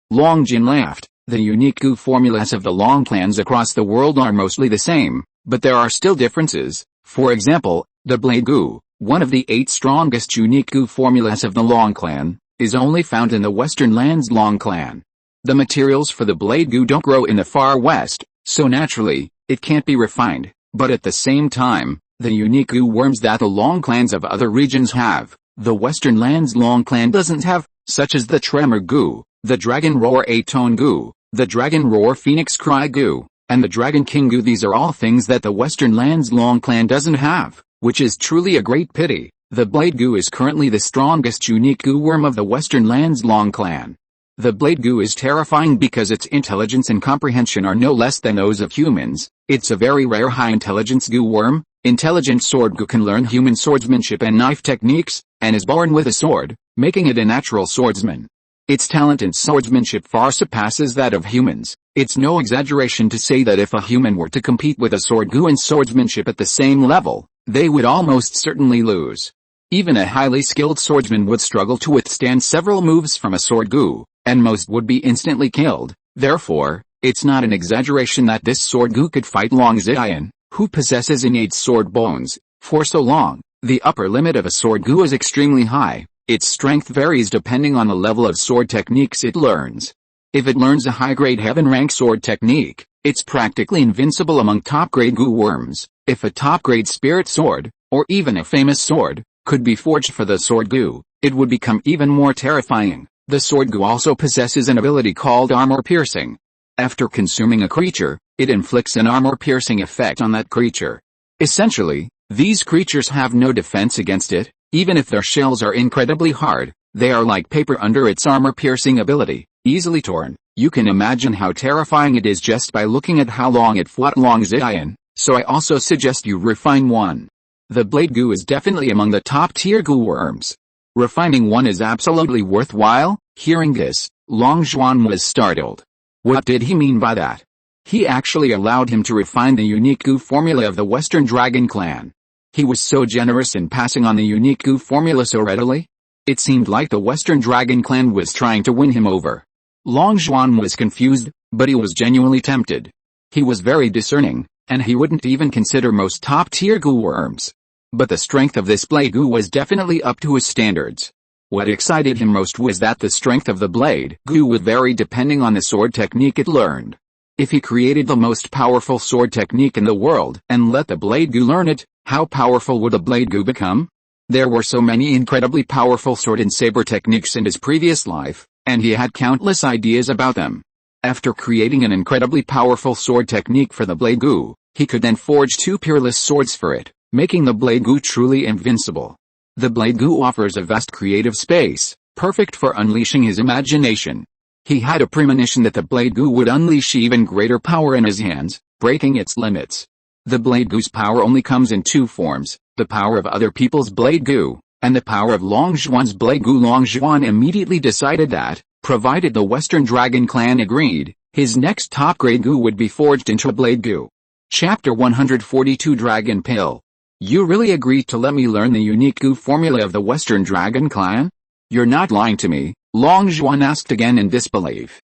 A: Long Jin laughed. The unique goo formulas of the Long clans across the world are mostly the same, but there are still differences. For example, the blade goo, one of the 8 strongest unique goo formulas of the Long clan, is only found in the Western Lands Long clan. The materials for the blade goo don't grow in the far west, so naturally, it can't be refined, but at the same time, the unique goo worms that the Long clans of other regions have, the Western Lands Long clan doesn't have, such as the Tremor goo, the Dragon Roar A-Tone goo, the Dragon Roar Phoenix Cry goo, and the Dragon King goo. These are all things that the Western Lands Long clan doesn't have, which is truly a great pity. The blade goo is currently the strongest unique goo worm of the Western Lands Long clan. The blade goo is terrifying because its intelligence and comprehension are no less than those of humans. It's a very rare high-intelligence goo worm. Intelligent sword goo can learn human swordsmanship and knife techniques, and is born with a sword, making it a natural swordsman. Its talent in swordsmanship far surpasses that of humans. It's no exaggeration to say that if a human were to compete with a sword goo in swordsmanship at the same level, they would almost certainly lose. Even a highly skilled swordsman would struggle to withstand several moves from a sword goo, and most would be instantly killed. Therefore, it's not an exaggeration that this sword goo could fight Long Ziyin, who possesses innate sword bones. For so long, the upper limit of a sword goo is extremely high. Its strength varies depending on the level of sword techniques it learns. If it learns a high-grade heaven-rank sword technique, it's practically invincible among top-grade goo worms. If a top-grade spirit sword, or even a famous sword, could be forged for the sword goo, it would become even more terrifying. The sword goo also possesses an ability called armor piercing. After consuming a creature, it inflicts an armor-piercing effect on that creature. Essentially, these creatures have no defense against it. Even if their shells are incredibly hard, they are like paper under its armor-piercing ability, easily torn. You can imagine how terrifying it is just by looking at how long it fought Long Ziyin, so I also suggest you refine one. The blade goo is definitely among the top-tier goo worms. Refining one is absolutely worthwhile. Hearing this, Long Zhuan was startled. What did he mean by that? He actually allowed him to refine the unique goo formula of the Western Dragon clan. He was so generous in passing on the unique goo formula so readily. It seemed like the Western Dragon clan was trying to win him over. Long Zhuan was confused, but he was genuinely tempted. He was very discerning, and he wouldn't even consider most top-tier goo worms. But the strength of this blade goo was definitely up to his standards. What excited him most was that the strength of the blade goo would vary depending on the sword technique it learned. If he created the most powerful sword technique in the world and let the blade goo learn it, how powerful would the blade goo become? There were so many incredibly powerful sword and saber techniques in his previous life, and he had countless ideas about them. After creating an incredibly powerful sword technique for the blade goo, he could then forge two peerless swords for it, making the blade goo truly invincible. The blade goo offers a vast creative space, perfect for unleashing his imagination. He had a premonition that the blade goo would unleash even greater power in his hands, breaking its limits. The blade goo's power only comes in two forms, the power of other people's blade goo, and the power of Long Zhuan's blade goo. Long Zhuan immediately decided that, provided the Western Dragon Clan agreed, his next top-grade goo would be forged into a blade goo. Chapter 142 Dragon Pill. You really agreed to let me learn the unique goo formula of the Western Dragon Clan? You're not lying to me, Long Zhuan asked again in disbelief.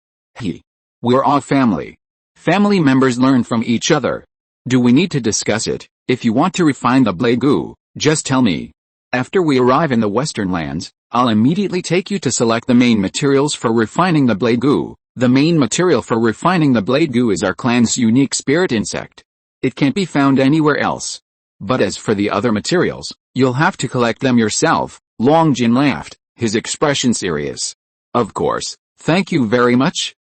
A: We're all family. Family members learn from each other. Do we need to discuss it? If you want to refine the blade goo, just tell me. After we arrive in the Western lands, I'll immediately take you to select the main materials for refining the blade goo. The main material for refining the blade goo is our clan's unique spirit insect. It can't be found anywhere else. But as for the other materials, you'll have to collect them yourself. Long Jin laughed, his expression serious. Of course, thank you very much.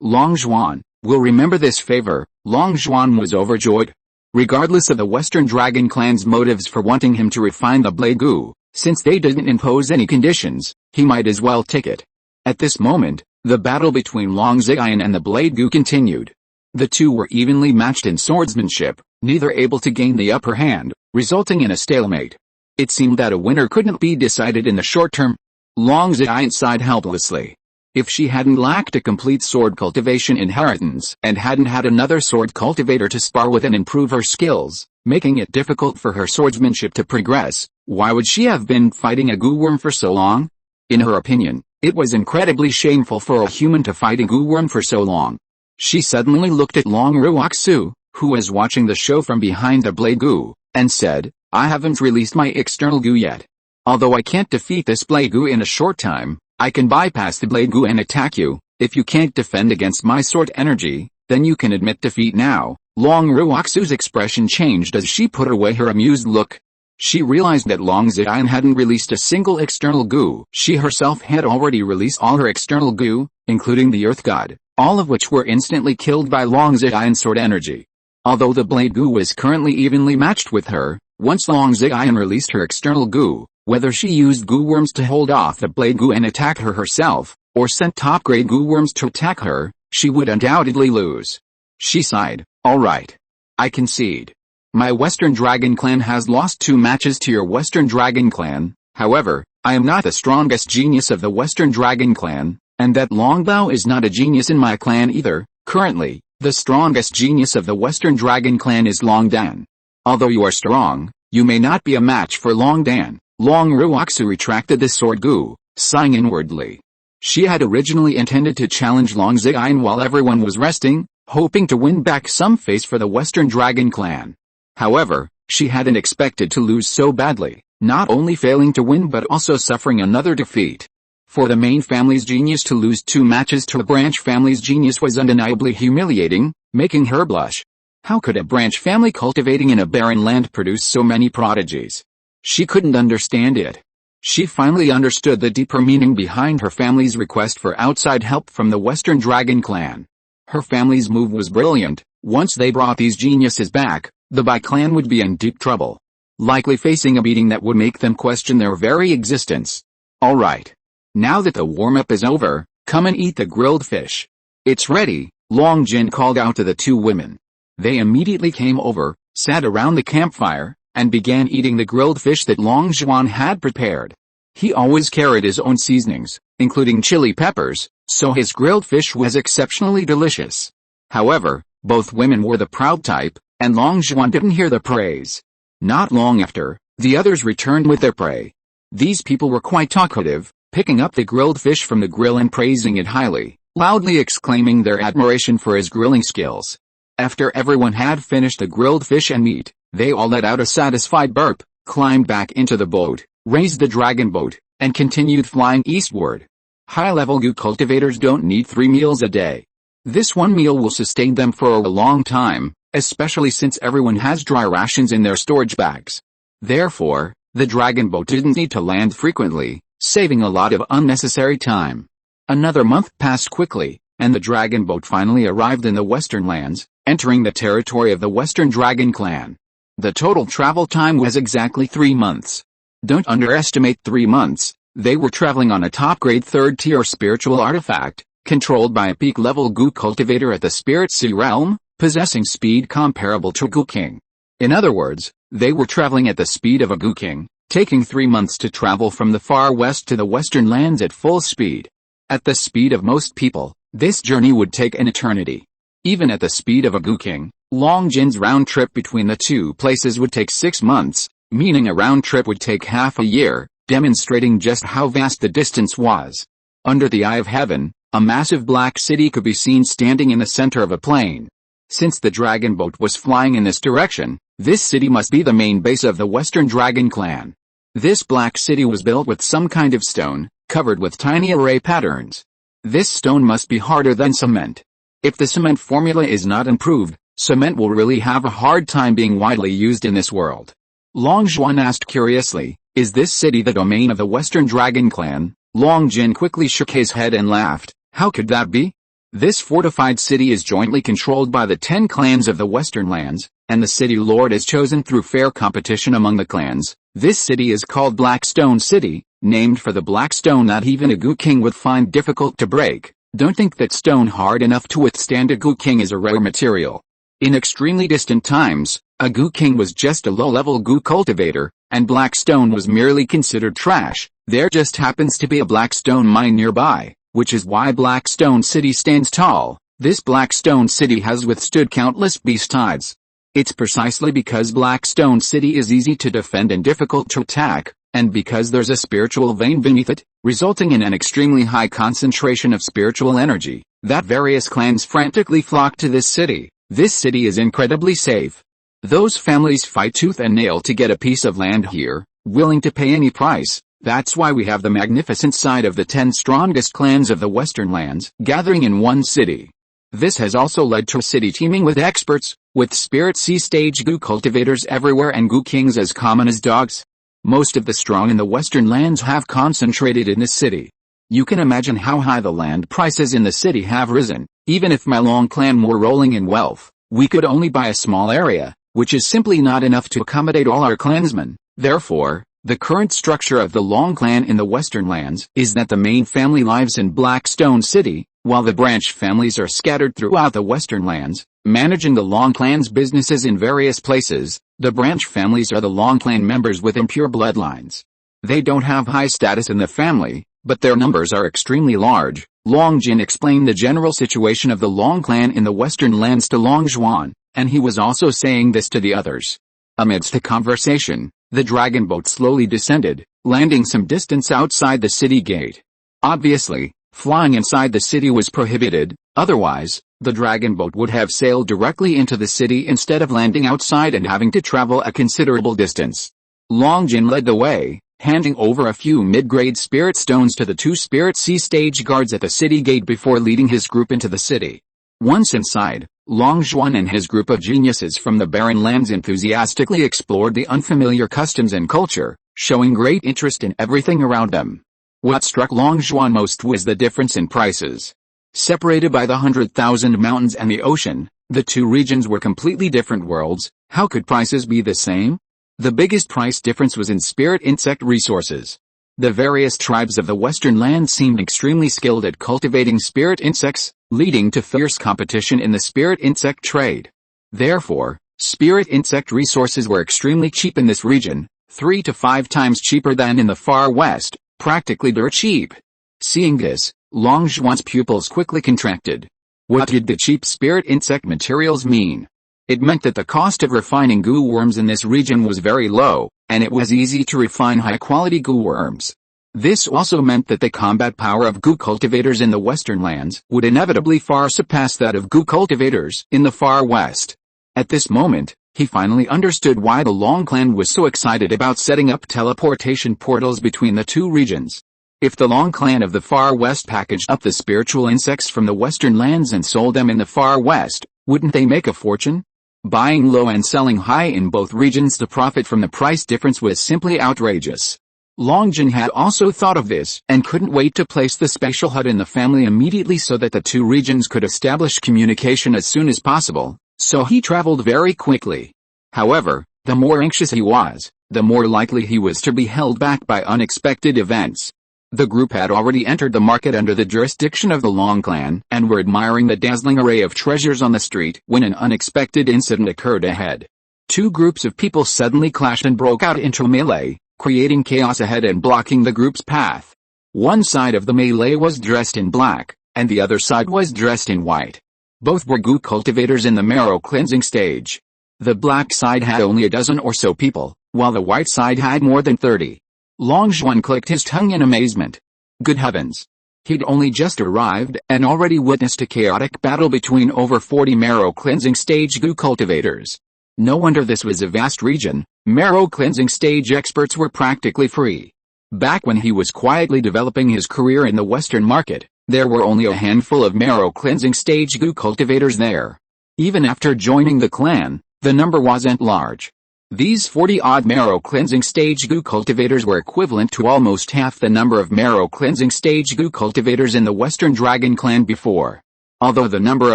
A: Long Zhuan, will remember this favor. Long Zhuan was overjoyed. Regardless of the Western Dragon Clan's motives for wanting him to refine the blade goo, since they didn't impose any conditions, he might as well take it. At this moment, the battle between Long Ziyan and the blade goo continued. The two were evenly matched in swordsmanship, neither able to gain the upper hand, resulting in a stalemate. It seemed that a winner couldn't be decided in the short term. Long Ziyan sighed helplessly. If she hadn't lacked a complete sword cultivation inheritance and hadn't had another sword cultivator to spar with and improve her skills, making it difficult for her swordsmanship to progress, why would she have been fighting a goo worm for so long? In her opinion, it was incredibly shameful for a human to fight a goo worm for so long. She suddenly looked at Long Ruoxu, who was watching the show from behind the blade goo, and said, I haven't released my external goo yet. Although I can't defeat this blade goo in a short time, I can bypass the blade goo and attack you. If you can't defend against my sword energy, then you can admit defeat now. Long Ruoxu's expression changed as she put away her amused look. She realized that Long Ziyan hadn't released a single external goo. She herself had already released all her external goo, including the Earth God, all of which were instantly killed by Long Ziyan's sword energy. Although the blade goo was currently evenly matched with her, once Long Ziyan released her external goo, whether she used goo worms to hold off the blade goo and attack her herself, or sent top-grade goo worms to attack her, she would undoubtedly lose. She sighed. Alright. I concede. My Western Dragon Clan has lost 2 matches to your Western Dragon Clan. However, I am not the strongest genius of the Western Dragon Clan, and that Longbao is not a genius in my clan either. Currently, the strongest genius of the Western Dragon Clan is Long Dan. Although you are strong, you may not be a match for Long Dan. Long Ruoxu retracted the sword goo, sighing inwardly. She had originally intended to challenge Long Ziyan while everyone was resting, hoping to win back some face for the Western Dragon Clan. However, she hadn't expected to lose so badly, not only failing to win but also suffering another defeat. For the main family's genius to lose 2 matches to a branch family's genius was undeniably humiliating, making her blush. How could a branch family cultivating in a barren land produce so many prodigies? She couldn't understand it. She finally understood the deeper meaning behind her family's request for outside help from the Western Dragon Clan. Her family's move was brilliant. Once they brought these geniuses back, the Bai clan would be in deep trouble, likely facing a beating that would make them question their very existence. Alright. Now that the warm-up is over, come and eat the grilled fish. It's ready, Long Jin called out to the 2 women. They immediately came over, sat around the campfire, and began eating the grilled fish that Long Zhuan had prepared. He always carried his own seasonings, including chili peppers, so his grilled fish was exceptionally delicious. However, both women were the proud type, and Long Zhuan didn't hear the praise. Not long after, the others returned with their prey. These people were quite talkative, picking up the grilled fish from the grill and praising it highly, loudly exclaiming their admiration for his grilling skills. After everyone had finished the grilled fish and meat, they all let out a satisfied burp, climbed back into the boat, raised the dragon boat, and continued flying eastward. High-level goo cultivators don't need 3 meals a day. This one meal will sustain them for a long time, especially since everyone has dry rations in their storage bags. Therefore, the dragon boat didn't need to land frequently, saving a lot of unnecessary time. Another month passed quickly, and the dragon boat finally arrived in the Western lands, entering the territory of the Western Dragon Clan. The total travel time was exactly 3 months. Don't underestimate 3 months. They were traveling on a top-grade 3rd-tier spiritual artifact, controlled by a peak-level goo cultivator at the Spirit Sea realm, possessing speed comparable to Goo King. In other words, they were traveling at the speed of a Goo King, taking 3 months to travel from the far west to the Western lands at full speed. At the speed of most people, this journey would take an eternity. Even at the speed of a Goo King, Long Jin's round trip between the two places would take 6 months, meaning a round trip would take half a year, demonstrating just how vast the distance was. Under the eye of heaven, a massive black city could be seen standing in the center of a plain. Since the dragon boat was flying in this direction, this city must be the main base of the Western Dragon Clan. This black city was built with some kind of stone, covered with tiny array patterns. This stone must be harder than cement. If the cement formula is not improved, cement will really have a hard time being widely used in this world. Long Zhuan asked curiously, "Is this city the domain of the Western Dragon Clan?" Long Jin quickly shook his head and laughed. How could that be? This fortified city is jointly controlled by the 10 clans of the Western lands, and the city lord is chosen through fair competition among the clans. This city is called Blackstone City, named for the black stone that even a Goo King would find difficult to break. Don't think that stone hard enough to withstand a Goo King is a rare material. In extremely distant times, a Goo King was just a low-level Goo cultivator, and black stone was merely considered trash. There just happens to be a black stone mine nearby, which is why Blackstone City stands tall. This Blackstone City has withstood countless beast tides. It's precisely because Blackstone City is easy to defend and difficult to attack, and because there's a spiritual vein beneath it, resulting in an extremely high concentration of spiritual energy, that various clans frantically flock to this city. This city is incredibly safe. Those families fight tooth and nail to get a piece of land here, willing to pay any price. That's why we have the magnificent side of the 10 strongest clans of the Western lands gathering in one city. This has also led to a city teeming with experts, with Spirit Sea stage Goo cultivators everywhere and Goo Kings as common as dogs. Most of the strong in the Western lands have concentrated in this city. You can imagine how high the land prices in the city have risen. Even if my Long clan were rolling in wealth, we could only buy a small area, which is simply not enough to accommodate all our clansmen. Therefore, the current structure of the Long clan in the Western lands is that the main family lives in Blackstone City, while the branch families are scattered throughout the Western lands, managing the Long clan's businesses in various places. The branch families are the Long clan members with impure bloodlines. They don't have high status in the family, but their numbers are extremely large. Long Jin explained the general situation of the Long clan in the Western lands to Long Zhuan, and he was also saying this to the others. Amidst the conversation, the dragon boat slowly descended, landing some distance outside the city gate. Obviously, flying inside the city was prohibited, otherwise, the dragon boat would have sailed directly into the city instead of landing outside and having to travel a considerable distance. Long Jin led the way, handing over a few mid-grade spirit stones to the 2 Spirit Sea stage guards at the city gate before leading his group into the city. Once inside, Long Zhuan and his group of geniuses from the barren lands enthusiastically explored the unfamiliar customs and culture, showing great interest in everything around them. What struck Long Zhuan most was the difference in prices. Separated by the 100,000 mountains and the ocean, the 2 regions were completely different worlds. How could prices be the same? The biggest price difference was in spirit insect resources. The various tribes of the Western land seemed extremely skilled at cultivating spirit insects, leading to fierce competition in the spirit insect trade. Therefore, spirit insect resources were extremely cheap in this region, 3 to 5 times cheaper than in the far west, practically dirt cheap. Seeing this, Long Zhuan's pupils quickly contracted. What did the cheap spirit insect materials mean? It meant that the cost of refining goo worms in this region was very low, and it was easy to refine high-quality goo worms. This also meant that the combat power of Gu cultivators in the Western lands would inevitably far surpass that of Gu cultivators in the far West. At this moment, he finally understood why the Long clan was so excited about setting up teleportation portals between the two regions. If the Long clan of the far West packaged up the spiritual insects from the Western lands and sold them in the far West, wouldn't they make a fortune? Buying low and selling high in both regions to profit from the price difference was simply outrageous. Longjin had also thought of this and couldn't wait to place the spatial hut in the family immediately so that the two regions could establish communication as soon as possible, so he traveled very quickly. However, the more anxious he was, the more likely he was to be held back by unexpected events. The group had already entered the market under the jurisdiction of the Long clan and were admiring the dazzling array of treasures on the street when an unexpected incident occurred ahead. Two groups of people suddenly clashed and broke out into a melee, creating chaos ahead and blocking the group's path. One side of the melee was dressed in black, and the other side was dressed in white. Both were Gu cultivators in the marrow cleansing stage. The black side had only a dozen or so people, while the white side had more than 30. Longjuan clicked his tongue in amazement. Good heavens! He'd only just arrived and already witnessed a chaotic battle between over 40 marrow cleansing stage Gu cultivators. No wonder this was a vast region. Marrow cleansing stage experts were practically free. Back when he was quietly developing his career in the Western market, there were only a handful of marrow cleansing stage Gu cultivators there. Even after joining the clan, the number wasn't large. These 40-odd marrow cleansing stage Gu cultivators were equivalent to almost half the number of marrow cleansing stage Gu cultivators in the Western Dragon clan before. Although the number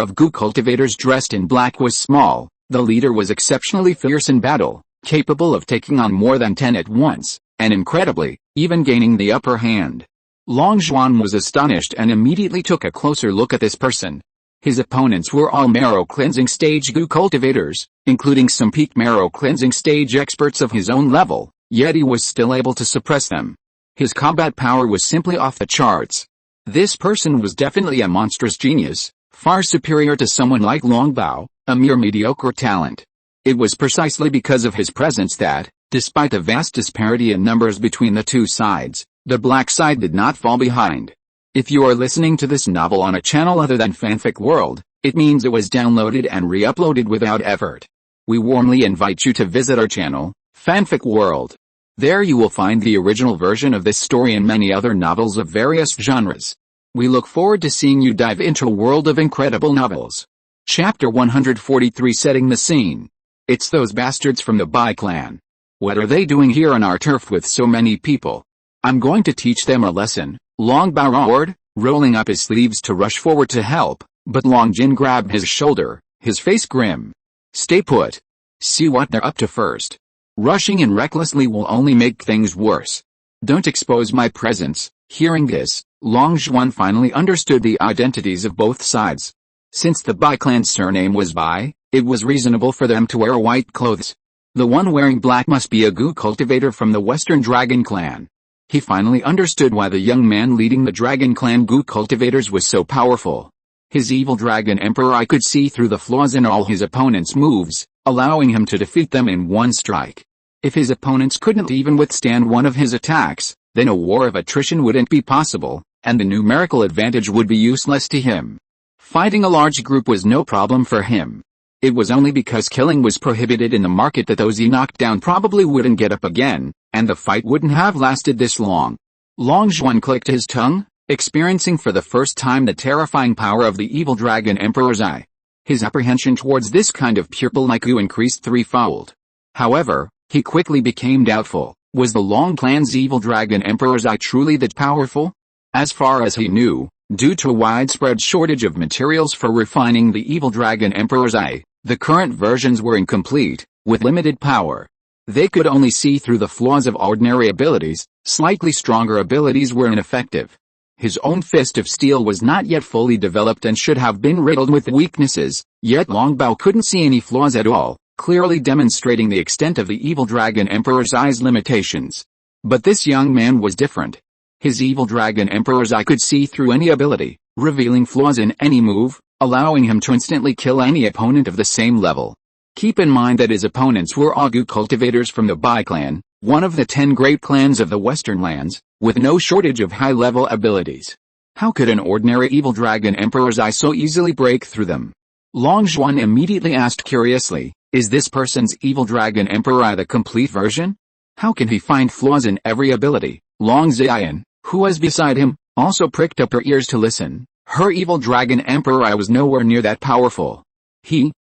A: of Gu cultivators dressed in black was small, the leader was exceptionally fierce in battle, capable of taking on more than 10 at once, and incredibly, even gaining the upper hand. Longjuan was astonished and immediately took a closer look at this person. His opponents were all marrow cleansing stage Gu cultivators, including some peak marrow cleansing stage experts of his own level, yet he was still able to suppress them. His combat power was simply off the charts. This person was definitely a monstrous genius, far superior to someone like Longbao, a mere mediocre talent. It was precisely because of his presence that, despite the vast disparity in numbers between the two sides, the black side did not fall behind. If you are listening to this novel on a channel other than Fanfic World, it means it was downloaded and re-uploaded without effort. We warmly invite you to visit our channel, Fanfic World. There you will find the original version of this story and many other novels of various genres. We look forward to seeing you dive into a world of incredible novels. Chapter 143, Setting the Scene. It's those bastards from the Bai clan. What are they doing here on our turf with so many people? I'm going to teach them a lesson. Longbao roared, rolling up his sleeves to rush forward to help, but Longjin grabbed his shoulder, his face grim. Stay put. See what they're up to first. Rushing in recklessly will only make things worse. Don't expose my presence. Hearing this, Longjuan finally understood the identities of both sides. Since the Bai clan's surname was Bai, it was reasonable for them to wear white clothes. The one wearing black must be a Gu cultivator from the Western Dragon clan. He finally understood why the young man leading the Dragon clan Gu cultivators was so powerful. His evil Dragon Emperor could see through the flaws in all his opponents' moves, allowing him to defeat them in one strike. If his opponents couldn't even withstand one of his attacks, then a war of attrition wouldn't be possible, and the numerical advantage would be useless to him. Fighting a large group was no problem for him. It was only because killing was prohibited in the market that those he knocked down probably wouldn't get up again, and the fight wouldn't have lasted this long. Longjuan clicked his tongue, experiencing for the first time the terrifying power of the evil Dragon Emperor's eye. His apprehension towards this kind of purple-like goo increased threefold. However, he quickly became doubtful. Was the Long clan's evil Dragon Emperor's eye truly that powerful? As far as he knew, due to a widespread shortage of materials for refining the evil Dragon Emperor's eye, the current versions were incomplete, with limited power. They could only see through the flaws of ordinary abilities, slightly stronger abilities were ineffective. His own fist of steel was not yet fully developed and should have been riddled with weaknesses, yet Longbao couldn't see any flaws at all, clearly demonstrating the extent of the evil Dragon Emperor's eye's limitations. But this young man was different. His evil Dragon Emperor's eye could see through any ability, revealing flaws in any move, allowing him to instantly kill any opponent of the same level. Keep in mind that his opponents were all Gu cultivators from the Bai clan, one of the 10 great clans of the Western lands, with no shortage of high-level abilities. How could an ordinary evil dragon emperor's eye so easily break through them? Long Zhuan immediately asked curiously, is this person's evil dragon emperor eye the complete version? How can he find flaws in every ability? Long Xian, who was beside him, also pricked up her ears to listen. Her evil dragon emperor eye was nowhere near that powerful.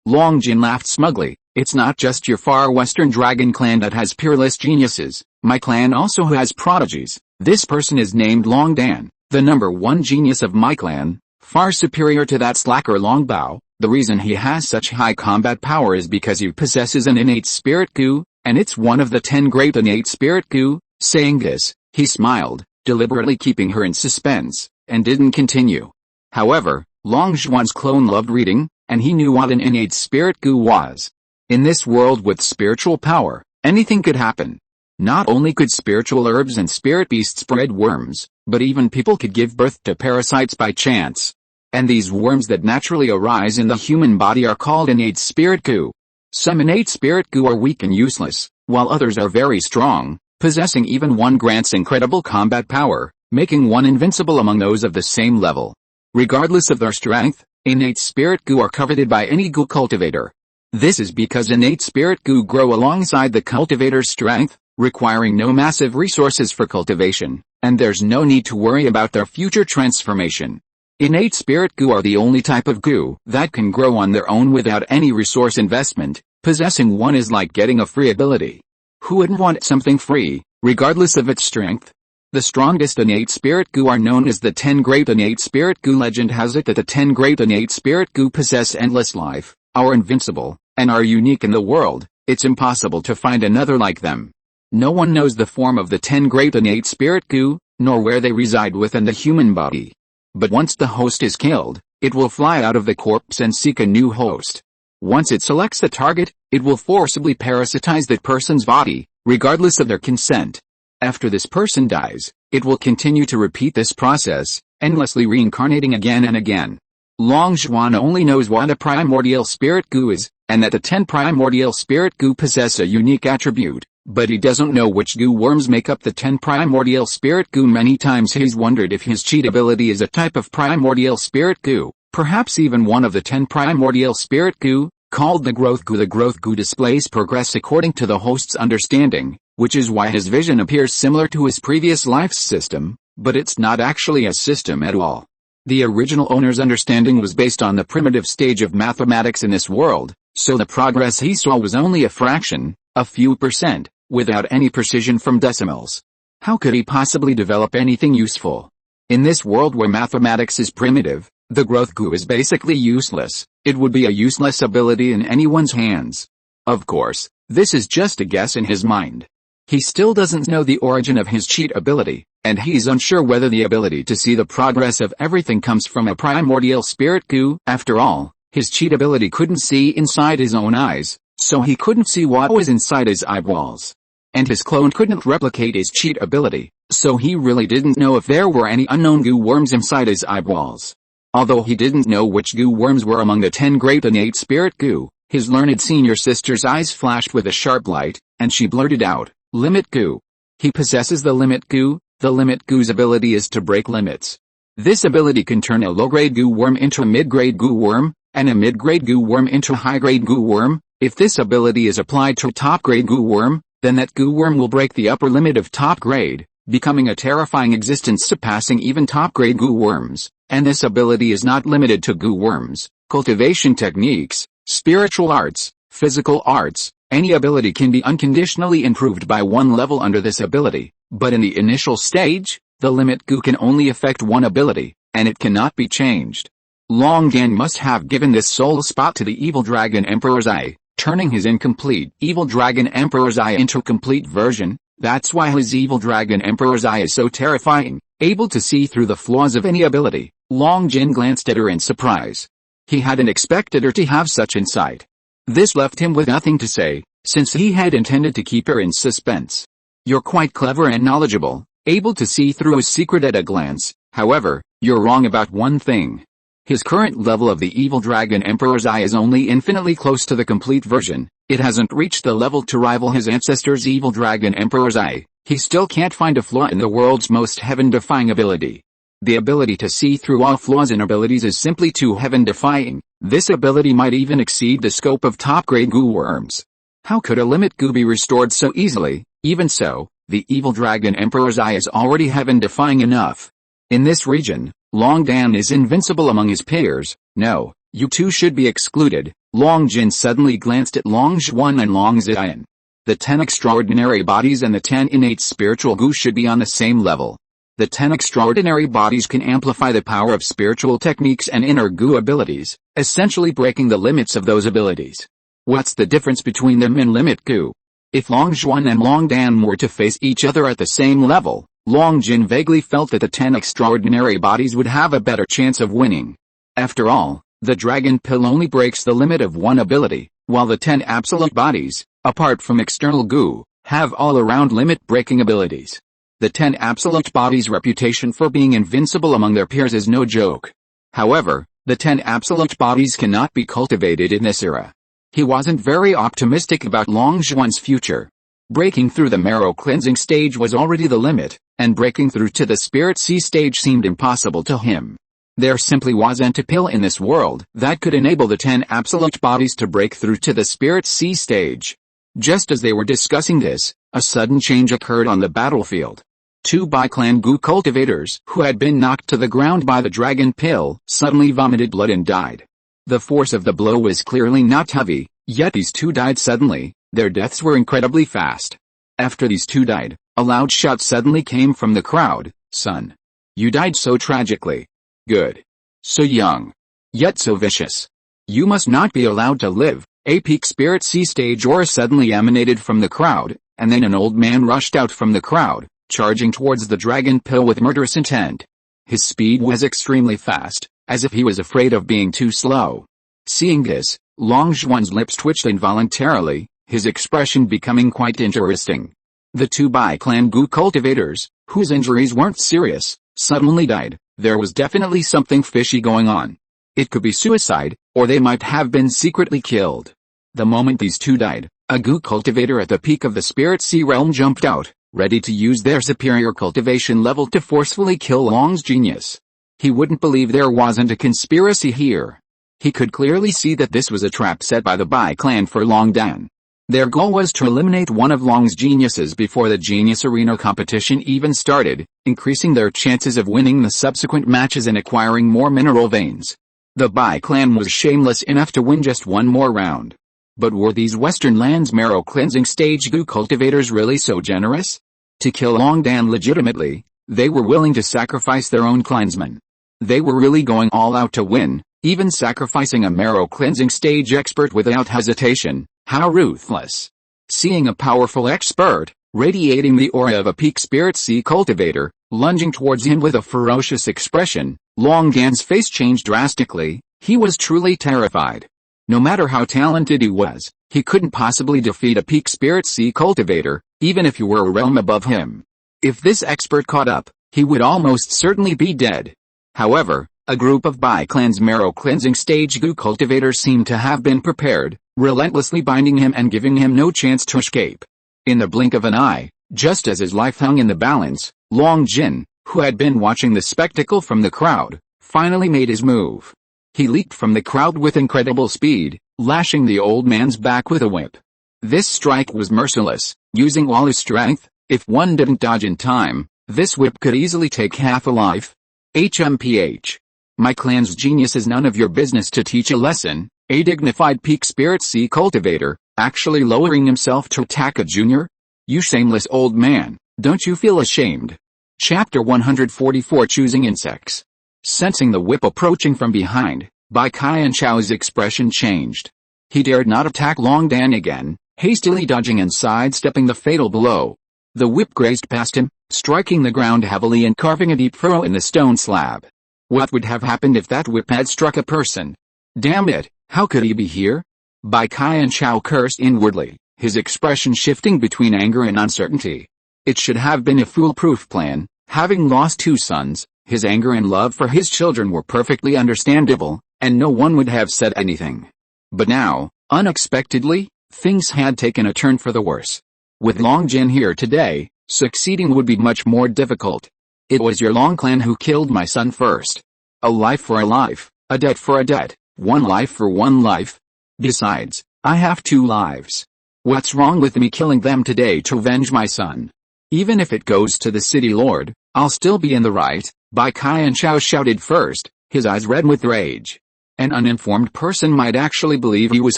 A: Long Jin laughed smugly, it's not just your far western dragon clan that has peerless geniuses, my clan also has prodigies. This person is named Long Dan, the number one genius of my clan, far superior to that slacker Long Bao. The reason he has such high combat power is because he possesses an innate spirit goo, and it's one of the 10 great innate spirit goo. Saying this, he smiled, deliberately keeping her in suspense, and didn't continue. However, Long Zhuan's clone loved reading, and he knew what an innate spirit goo was. In this world with spiritual power, anything could happen. Not only could spiritual herbs and spirit beasts spread worms, but even people could give birth to parasites by chance. And these worms that naturally arise in the human body are called innate spirit goo. Some innate spirit goo are weak and useless, while others are very strong, possessing even one grants incredible combat power, making one invincible among those of the same level. Regardless of their strength, innate spirit goo are coveted by any goo cultivator. This is because innate spirit goo grow alongside the cultivator's strength, requiring no massive resources for cultivation, and there's no need to worry about their future transformation. Innate spirit goo are the only type of goo that can grow on their own without any resource investment. Possessing one is like getting a free ability. Who wouldn't want something free, regardless of its strength? The strongest innate spirit goo are known as the 10 great innate spirit goo. Legend has it that the 10 great innate spirit goo possess endless life, are invincible, and are unique in the world. It's impossible to find another like them. No one knows the form of the 10 great innate spirit goo, nor where they reside within the human body. But once the host is killed, it will fly out of the corpse and seek a new host. Once it selects a target, it will forcibly parasitize that person's body, regardless of their consent. After this person dies, it will continue to repeat this process, endlessly reincarnating again and again. Long Zhuan only knows what a primordial spirit goo is, and that the 10 primordial spirit goo possess a unique attribute, but he doesn't know which goo worms make up the 10 primordial spirit goo. Many times he's wondered if his cheat ability is a type of primordial spirit goo, perhaps even one of the 10 primordial spirit goo, called the growth goo. The growth goo displays progress according to the host's understanding, which is why his vision appears similar to his previous life's system, but it's not actually a system at all. The original owner's understanding was based on the primitive stage of mathematics in this world, so the progress he saw was only a fraction, a few percent, without any precision from decimals. How could he possibly develop anything useful? In this world where mathematics is primitive, the growth goo is basically useless. It would be a useless ability in anyone's hands. Of course, this is just a guess in his mind. He still doesn't know the origin of his cheat ability, and he's unsure whether the ability to see the progress of everything comes from a primordial spirit goo. After all, his cheat ability couldn't see inside his own eyes, so he couldn't see what was inside his eyeballs. And his clone couldn't replicate his cheat ability, so he really didn't know if there were any unknown goo worms inside his eyeballs. Although he didn't know which goo worms were among the 10 great innate spirit goo, his learned senior sister's eyes flashed with a sharp light, and she blurted out, "Limit goo." He possesses the limit goo. The limit goo's ability is to break limits. This ability can turn a low-grade goo worm into a mid-grade goo worm, and a mid-grade goo worm into a high-grade goo worm. If this ability is applied to a top-grade goo worm, then that goo worm will break the upper limit of top grade, becoming a terrifying existence surpassing even top-grade goo worms. And this ability is not limited to goo worms, cultivation techniques, spiritual arts, physical arts. Any ability can be unconditionally improved by one level under this ability, but in the initial stage, the limit goo can only affect one ability, and it cannot be changed. Long Dan must have given this soul spot to the evil dragon emperor's eye, turning his incomplete evil dragon emperor's eye into a complete version. That's why his evil dragon emperor's eye is so terrifying, able to see through the flaws of any ability. Long Jin glanced at her in surprise. He hadn't expected her to have such insight. This left him with nothing to say, since he had intended to keep her in suspense. You're quite clever and knowledgeable, able to see through a secret at a glance. However, you're wrong about one thing. His current level of the evil dragon emperor's eye is only infinitely close to the complete version, It hasn't reached the level to rival his ancestor's evil dragon Emperor's Eye. He still can't find a flaw in the world's most heaven-defying ability. The ability to see through all flaws in abilities is simply too heaven-defying. This ability might even exceed the scope of top-grade goo worms. How could a limit goo be restored so easily? Even so, the evil dragon Emperor's Eye is already heaven-defying enough. In this region, Long Dan is invincible among his peers. No, you two should be excluded. Long Jin suddenly glanced at Long Zhuan and Long Ziyan. The 10 extraordinary bodies and the 10 innate spiritual goo should be on the same level. The 10 extraordinary bodies can amplify the power of spiritual techniques and inner goo abilities, essentially breaking the limits of those abilities. What's the difference between them and limit goo? If Long Zhuan and Long Dan were to face each other at the same level, Long Jin vaguely felt that the 10 extraordinary bodies would have a better chance of winning. After all, the dragon pill only breaks the limit of one ability, while the 10 absolute bodies, apart from external goo, have all-around limit-breaking abilities. The 10 absolute bodies' reputation for being invincible among their peers is no joke. However, the 10 absolute bodies cannot be cultivated in this era. He wasn't very optimistic about Long Zhuan's future. Breaking through the marrow cleansing stage was already the limit, and breaking through to the Spirit Sea stage seemed impossible to him. There simply wasn't a pill in this world that could enable the 10 absolute bodies to break through to the Spirit Sea stage. Just as they were discussing this, a sudden change occurred on the battlefield. 2 Bai-clan goo cultivators, who had been knocked to the ground by the dragon pill, suddenly vomited blood and died. The force of the blow was clearly not heavy, yet these 2 died suddenly. Their deaths were incredibly fast. After these 2 died, a loud shout suddenly came from the crowd. Son, you died so tragically. Good. So young. Yet so vicious. You must not be allowed to live. A peak Spirit Sea stage aura suddenly emanated from the crowd, and then an old man rushed out from the crowd, charging towards the dragon pill with murderous intent. His speed was extremely fast, as if he was afraid of being too slow. Seeing this, Long Zhuan's lips twitched involuntarily, his expression becoming quite interesting. The 2 Bai-clan goo cultivators, whose injuries weren't serious, suddenly died. There was definitely something fishy going on. It could be suicide, or they might have been secretly killed. The moment these 2 died, a goo cultivator at the peak of the Spirit Sea realm jumped out, ready to use their superior cultivation level to forcefully kill Long's genius. He wouldn't believe there wasn't a conspiracy here. He could clearly see that this was a trap set by the Bai clan for Long Dan. Their goal was to eliminate one of Long's geniuses before the Genius Arena competition even started, increasing their chances of winning the subsequent matches and acquiring more mineral veins. The Bai clan was shameless enough to win just one more round. But were these Western lands marrow cleansing stage goo cultivators really so generous? To kill Long Dan legitimately, they were willing to sacrifice their own clansmen. They were really going all out to win, even sacrificing a marrow cleansing stage expert without hesitation. How ruthless. Seeing a powerful expert, radiating the aura of a peak Spirit Sea cultivator, lunging towards him with a ferocious expression, Long Dan's face changed drastically. He was truly terrified. No matter how talented he was, he couldn't possibly defeat a peak Spirit Sea cultivator, even if he were a realm above him. If this expert caught up, he would almost certainly be dead. However, a group of Bai clan's marrow cleansing stage goo cultivators seemed to have been prepared, relentlessly binding him and giving him no chance to escape. In the blink of an eye, just as his life hung in the balance, Long Jin, who had been watching the spectacle from the crowd, finally made his move. He leaped from the crowd with incredible speed, lashing the old man's back with a whip. This strike was merciless, using all his strength. If one didn't dodge in time, this whip could easily take half a life. HMPH. My clan's genius is none of your business to teach a lesson. A dignified peak Spirit Sea cultivator, actually lowering himself to attack a junior? You shameless old man, don't you feel ashamed? Chapter 144 Choosing Insects. Sensing the whip approaching from behind, Bai Qian Chao's expression changed. He dared not attack Long Dan again, hastily dodging and sidestepping the fatal blow. The whip grazed past him, striking the ground heavily and carving a deep furrow in the stone slab. What would have happened if that whip had struck a person? Damn it, how could he be here? Bai Qian Chao cursed inwardly, his expression shifting between anger and uncertainty. It should have been a foolproof plan. Having lost 2 sons, his anger and love for his children were perfectly understandable, and no one would have said anything. But now, unexpectedly, Things had taken a turn for the worse. With Long Jin here today, succeeding would be much more difficult. It was your Long clan who killed my son first. A life for a life, a debt for a debt, one life for one life. Besides, I have 2 lives. What's wrong with me killing them today to avenge my son? Even if it goes to the city lord, I'll still be in the right, Bai Kai and Chao shouted first, his eyes red with rage. An uninformed person might actually believe he was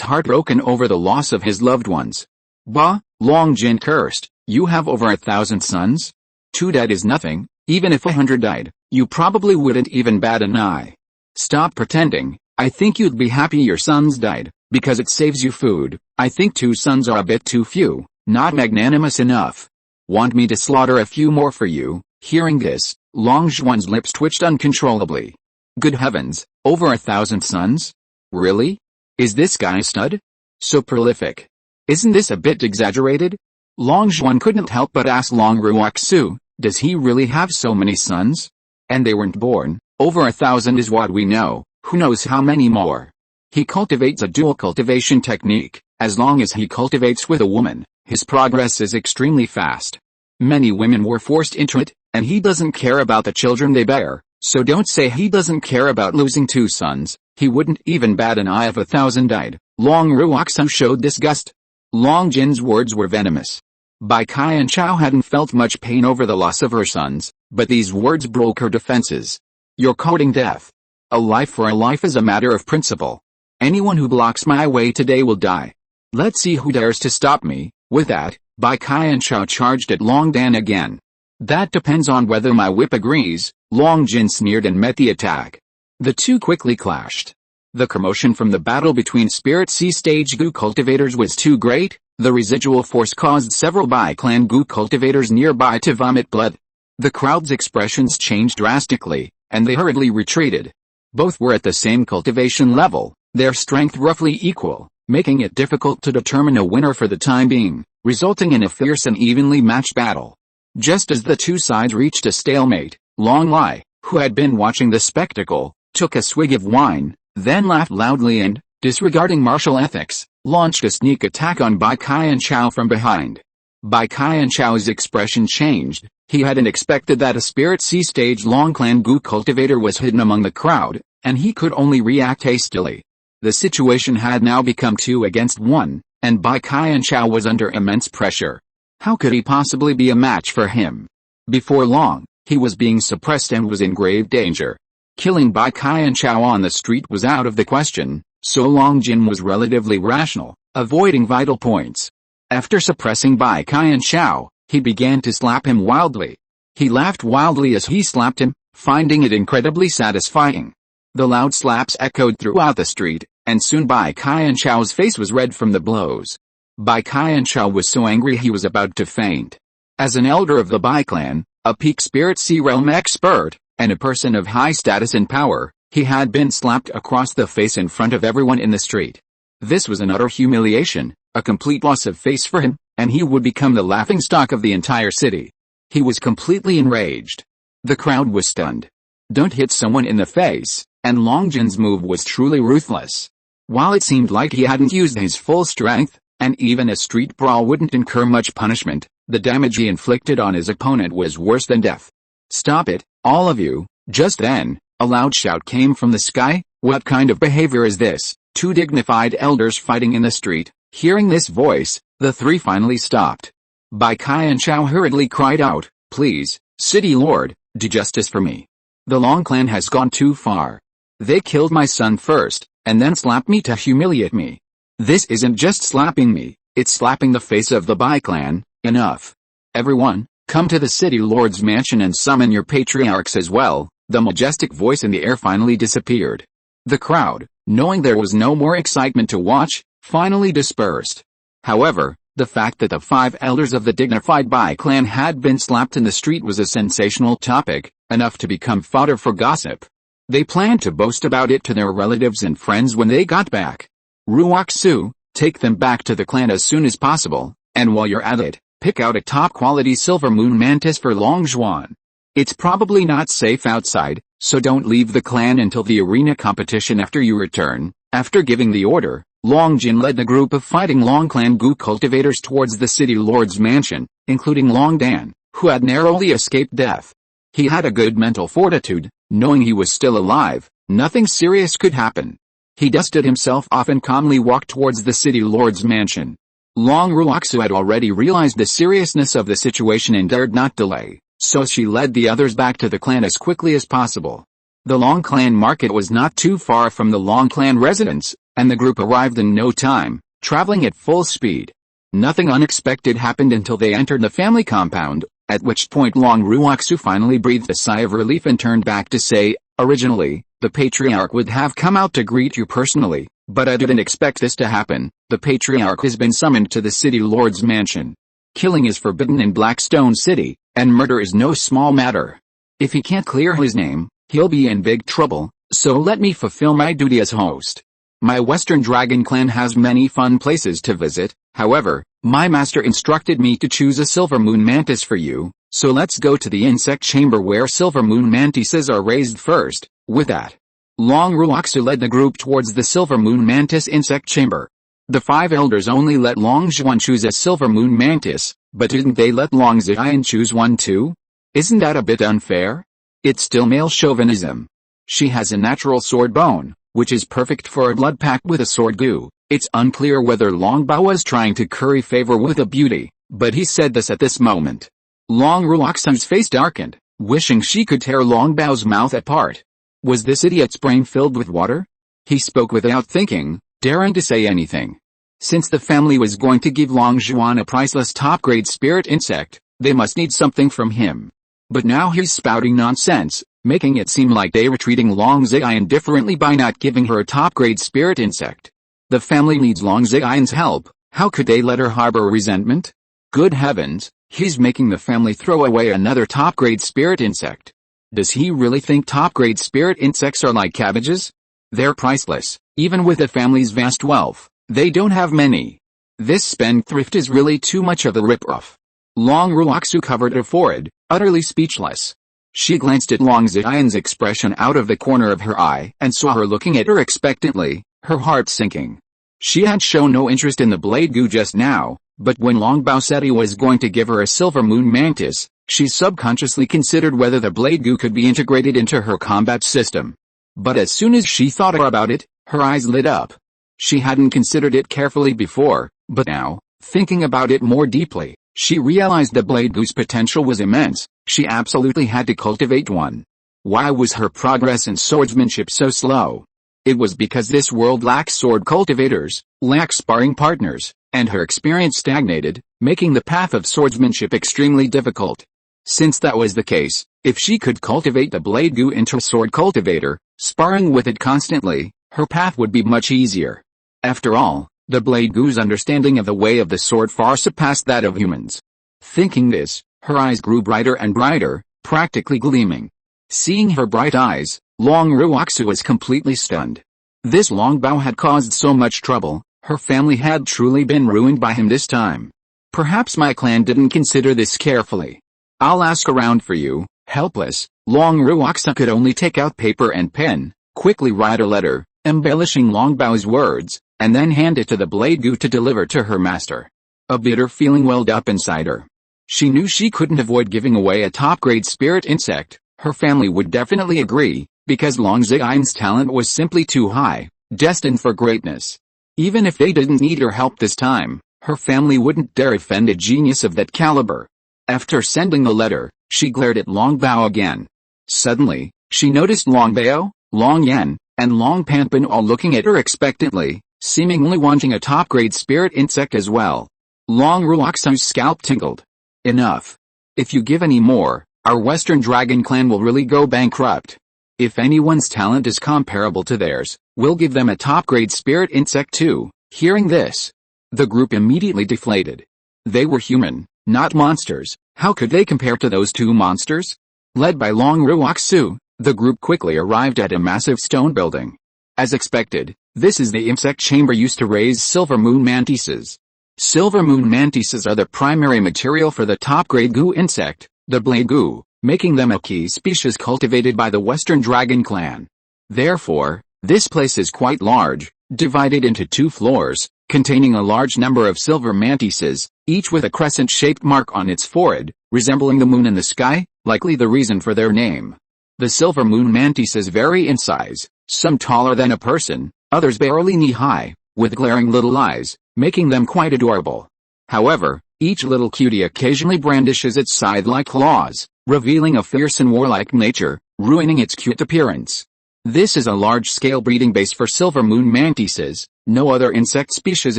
A: heartbroken over the loss of his loved ones. Bah, Long Jin cursed, you have over 1,000 sons? 2 dead is nothing, even if 100 died, you probably wouldn't even bat an eye. Stop pretending, I think you'd be happy your sons died, because it saves you food. I think 2 sons are a bit too few, not magnanimous enough. Want me to slaughter a few more for you? Hearing this, Long Zhuan's lips twitched uncontrollably. Good heavens, over 1,000 sons? Really? Is this guy a stud? So prolific. Isn't this a bit exaggerated? Long Zhuan couldn't help but ask Long Ruoxu, does he really have so many sons? And they weren't born, over 1,000 is what we know, who knows how many more. He cultivates a dual cultivation technique. As long as he cultivates with a woman, his progress is extremely fast. Many women were forced into it, and he doesn't care about the children they bear, so don't say he doesn't care about losing 2 sons, he wouldn't even bat an eye if 1,000 died. Long Ruoxu showed disgust. Long Jin's words were venomous. Bai Kai and Chao hadn't felt much pain over the loss of her sons, but these words broke her defenses. You're courting death. A life for a life is a matter of principle. Anyone who blocks my way today will die. Let's see who dares to stop me. With that, Bai Kai and Chao charged at Long Dan again. That depends on whether my whip agrees, Long Jin sneered and met the attack. The two quickly clashed. The commotion from the battle between Spirit Sea Stage Gu cultivators was too great, the residual force caused several Bai clan Gu cultivators nearby to vomit blood. The crowd's expressions changed drastically, and they hurriedly retreated. Both were at the same cultivation level, their strength roughly equal, making it difficult to determine a winner for the time being, resulting in a fierce and evenly matched battle. Just as the two sides reached a stalemate, Long Lai, who had been watching the spectacle, took a swig of wine, then laughed loudly and, disregarding martial ethics, launched a sneak attack on Bai Kai and Chao from behind. Bai Kai and Chao's expression changed. He hadn't expected that a Spirit Sea Stage Long Clan Gu cultivator was hidden among the crowd, and he could only react hastily. The situation had now become 2 against 1, and Bai Kai and Chao was under immense pressure. How could he possibly be a match for him? Before long, he was being suppressed and was in grave danger. Killing Bai Kai and Chao on the street was out of the question, so Long Jin was relatively rational, avoiding vital points. After suppressing Bai Kai and Chao, he began to slap him wildly. He laughed wildly as he slapped him, finding it incredibly satisfying. The loud slaps echoed throughout the street, and soon Bai Kai and Chao's face was red from the blows. Bai Kai and Chao was so angry he was about to faint. As an elder of the Bai clan, a peak Spirit Sea realm expert, and a person of high status and power, he had been slapped across the face in front of everyone in the street. This was an utter humiliation, a complete loss of face for him, and he would become the laughingstock of the entire city. He was completely enraged. The crowd was stunned. Don't hit someone in the face, and Long Jin's move was truly ruthless. While it seemed like he hadn't used his full strength, and even a street brawl wouldn't incur much punishment, the damage he inflicted on his opponent was worse than death. Stop it, all of you. Just then, a loud shout came from the sky. What kind of behavior is this? 2 dignified elders fighting in the street. Hearing this voice, the 3 finally stopped. Bai Kai and Chao hurriedly cried out, please, City Lord, do justice for me. The Long Clan has gone too far. They killed my son first, and then slapped me to humiliate me. This isn't just slapping me, it's slapping the face of the Bai clan. Enough. Everyone, come to the City Lord's mansion and summon your patriarchs as well. The majestic voice in the air finally disappeared. The crowd, knowing there was no more excitement to watch, finally dispersed. However, the fact that the 5 elders of the dignified Bai clan had been slapped in the street was a sensational topic, enough to become fodder for gossip. They planned to boast about it to their relatives and friends when they got back. Ruoxu, take them back to the clan as soon as possible, and while you're at it, pick out a top-quality silver moon mantis for Long Zhuan. It's probably not safe outside, so don't leave the clan until the arena competition after you return. After giving the order, Long Jin led the group of fighting Long Clan Gu cultivators towards the city lord's mansion, including Long Dan, who had narrowly escaped death. He had a good mental fortitude, knowing he was still alive, nothing serious could happen. He dusted himself off and calmly walked towards the city lord's mansion. Long Ruoxu had already realized the seriousness of the situation and dared not delay, so she led the others back to the clan as quickly as possible. The Long Clan market was not too far from the Long Clan residence, and the group arrived in no time, traveling at full speed. Nothing unexpected happened until they entered the family compound, at which point Long Ruoxu finally breathed a sigh of relief and turned back to say, "Originally, the patriarch would have come out to greet you personally, but I didn't expect this to happen. The patriarch has been summoned to the city lord's mansion. Killing is forbidden in Blackstone City, and murder is no small matter. If he can't clear his name, he'll be in big trouble, so let me fulfill my duty as host. My Western Dragon clan has many fun places to visit, however, my master instructed me to choose a silver moon mantis for you, so let's go to the insect chamber where silver moon mantises are raised first." With that, Long Ruoxu led the group towards the silver moon mantis insect chamber. The 5 elders only let Long Zhuan choose a silver moon mantis, but didn't they let Long Ziyan choose one too? Isn't that a bit unfair? It's still male chauvinism. She has a natural sword bone, which is perfect for a blood pact with a sword gu. It's unclear whether Long Bao was trying to curry favor with a beauty, but he said this at this moment. Long Ruoxu's face darkened, wishing she could tear Long Bao's mouth apart. Was this idiot's brain filled with water? He spoke without thinking, daring to say anything. Since the family was going to give Long Zhuan a priceless top-grade spirit insect, they must need something from him. But now he's spouting nonsense, making it seem like they were treating Long Ziyan differently by not giving her a top-grade spirit insect. The family needs Long Ziyan's help, how could they let her harbor resentment? Good heavens, he's making the family throw away another top-grade spirit insect. Does he really think top-grade spirit insects are like cabbages? They're priceless, even with the family's vast wealth, they don't have many. This spendthrift is really too much of a rip-off. Long Ruoxu covered her forehead, utterly speechless. She glanced at Long Ziyan's expression out of the corner of her eye and saw her looking at her expectantly, her heart sinking. She had shown no interest in the blade gu just now, but when Long Bao said he was going to give her a silver moon mantis, she subconsciously considered whether the blade gu could be integrated into her combat system. But as soon as she thought about it, her eyes lit up. She hadn't considered it carefully before, but now, thinking about it more deeply, she realized the blade gu's potential was immense. She absolutely had to cultivate one. Why was her progress in swordsmanship so slow? It was because this world lacks sword cultivators, lacks sparring partners, and her experience stagnated, making the path of swordsmanship extremely difficult. Since that was the case, if she could cultivate the blade gu into a sword cultivator, sparring with it constantly, her path would be much easier. After all, the blade gu's understanding of the way of the sword far surpassed that of humans. Thinking this, her eyes grew brighter and brighter, practically gleaming. Seeing her bright eyes, Long Ruoxu was completely stunned. This Long Bao had caused so much trouble, her family had truly been ruined by him this time. Perhaps my clan didn't consider this carefully. I'll ask around for you. Helpless, Long Ruoxu could only take out paper and pen, quickly write a letter, embellishing Long Bao's words, and then hand it to the blade gu to deliver to her master. A bitter feeling welled up inside her. She knew she couldn't avoid giving away a top-grade spirit insect. Her family would definitely agree, because Long Ziyan's talent was simply too high, destined for greatness. Even if they didn't need her help this time, her family wouldn't dare offend a genius of that caliber. After sending the letter, she glared at Long Bao again. Suddenly, she noticed Long Bao, Long Yan, and Long Panpan all looking at her expectantly, seemingly wanting a top-grade spirit insect as well. Long Ruoxu's scalp tingled. Enough. If you give any more, our Western Dragon clan will really go bankrupt. If anyone's talent is comparable to theirs, we'll give them a top-grade spirit insect too. Hearing this, the group immediately deflated. They were human, not monsters. How could they compare to those two monsters? Led by Long Ruoxu, the group quickly arrived at a massive stone building. As expected, this is the insect chamber used to raise silver moon mantises. Silver moon mantises are the primary material for the top-grade gu insect, the blade gu, making them a key species cultivated by the Western Dragon clan. Therefore, this place is quite large, divided into 2 floors, containing a large number of silver mantises, each with a crescent-shaped mark on its forehead, resembling the moon in the sky, likely the reason for their name. The silver moon mantises vary in size, some taller than a person, others barely knee-high, with glaring little eyes, making them quite adorable. However, each little cutie occasionally brandishes its scythe-like claws, revealing a fierce and warlike nature, ruining its cute appearance. This is a large-scale breeding base for silver moon mantises. No other insect species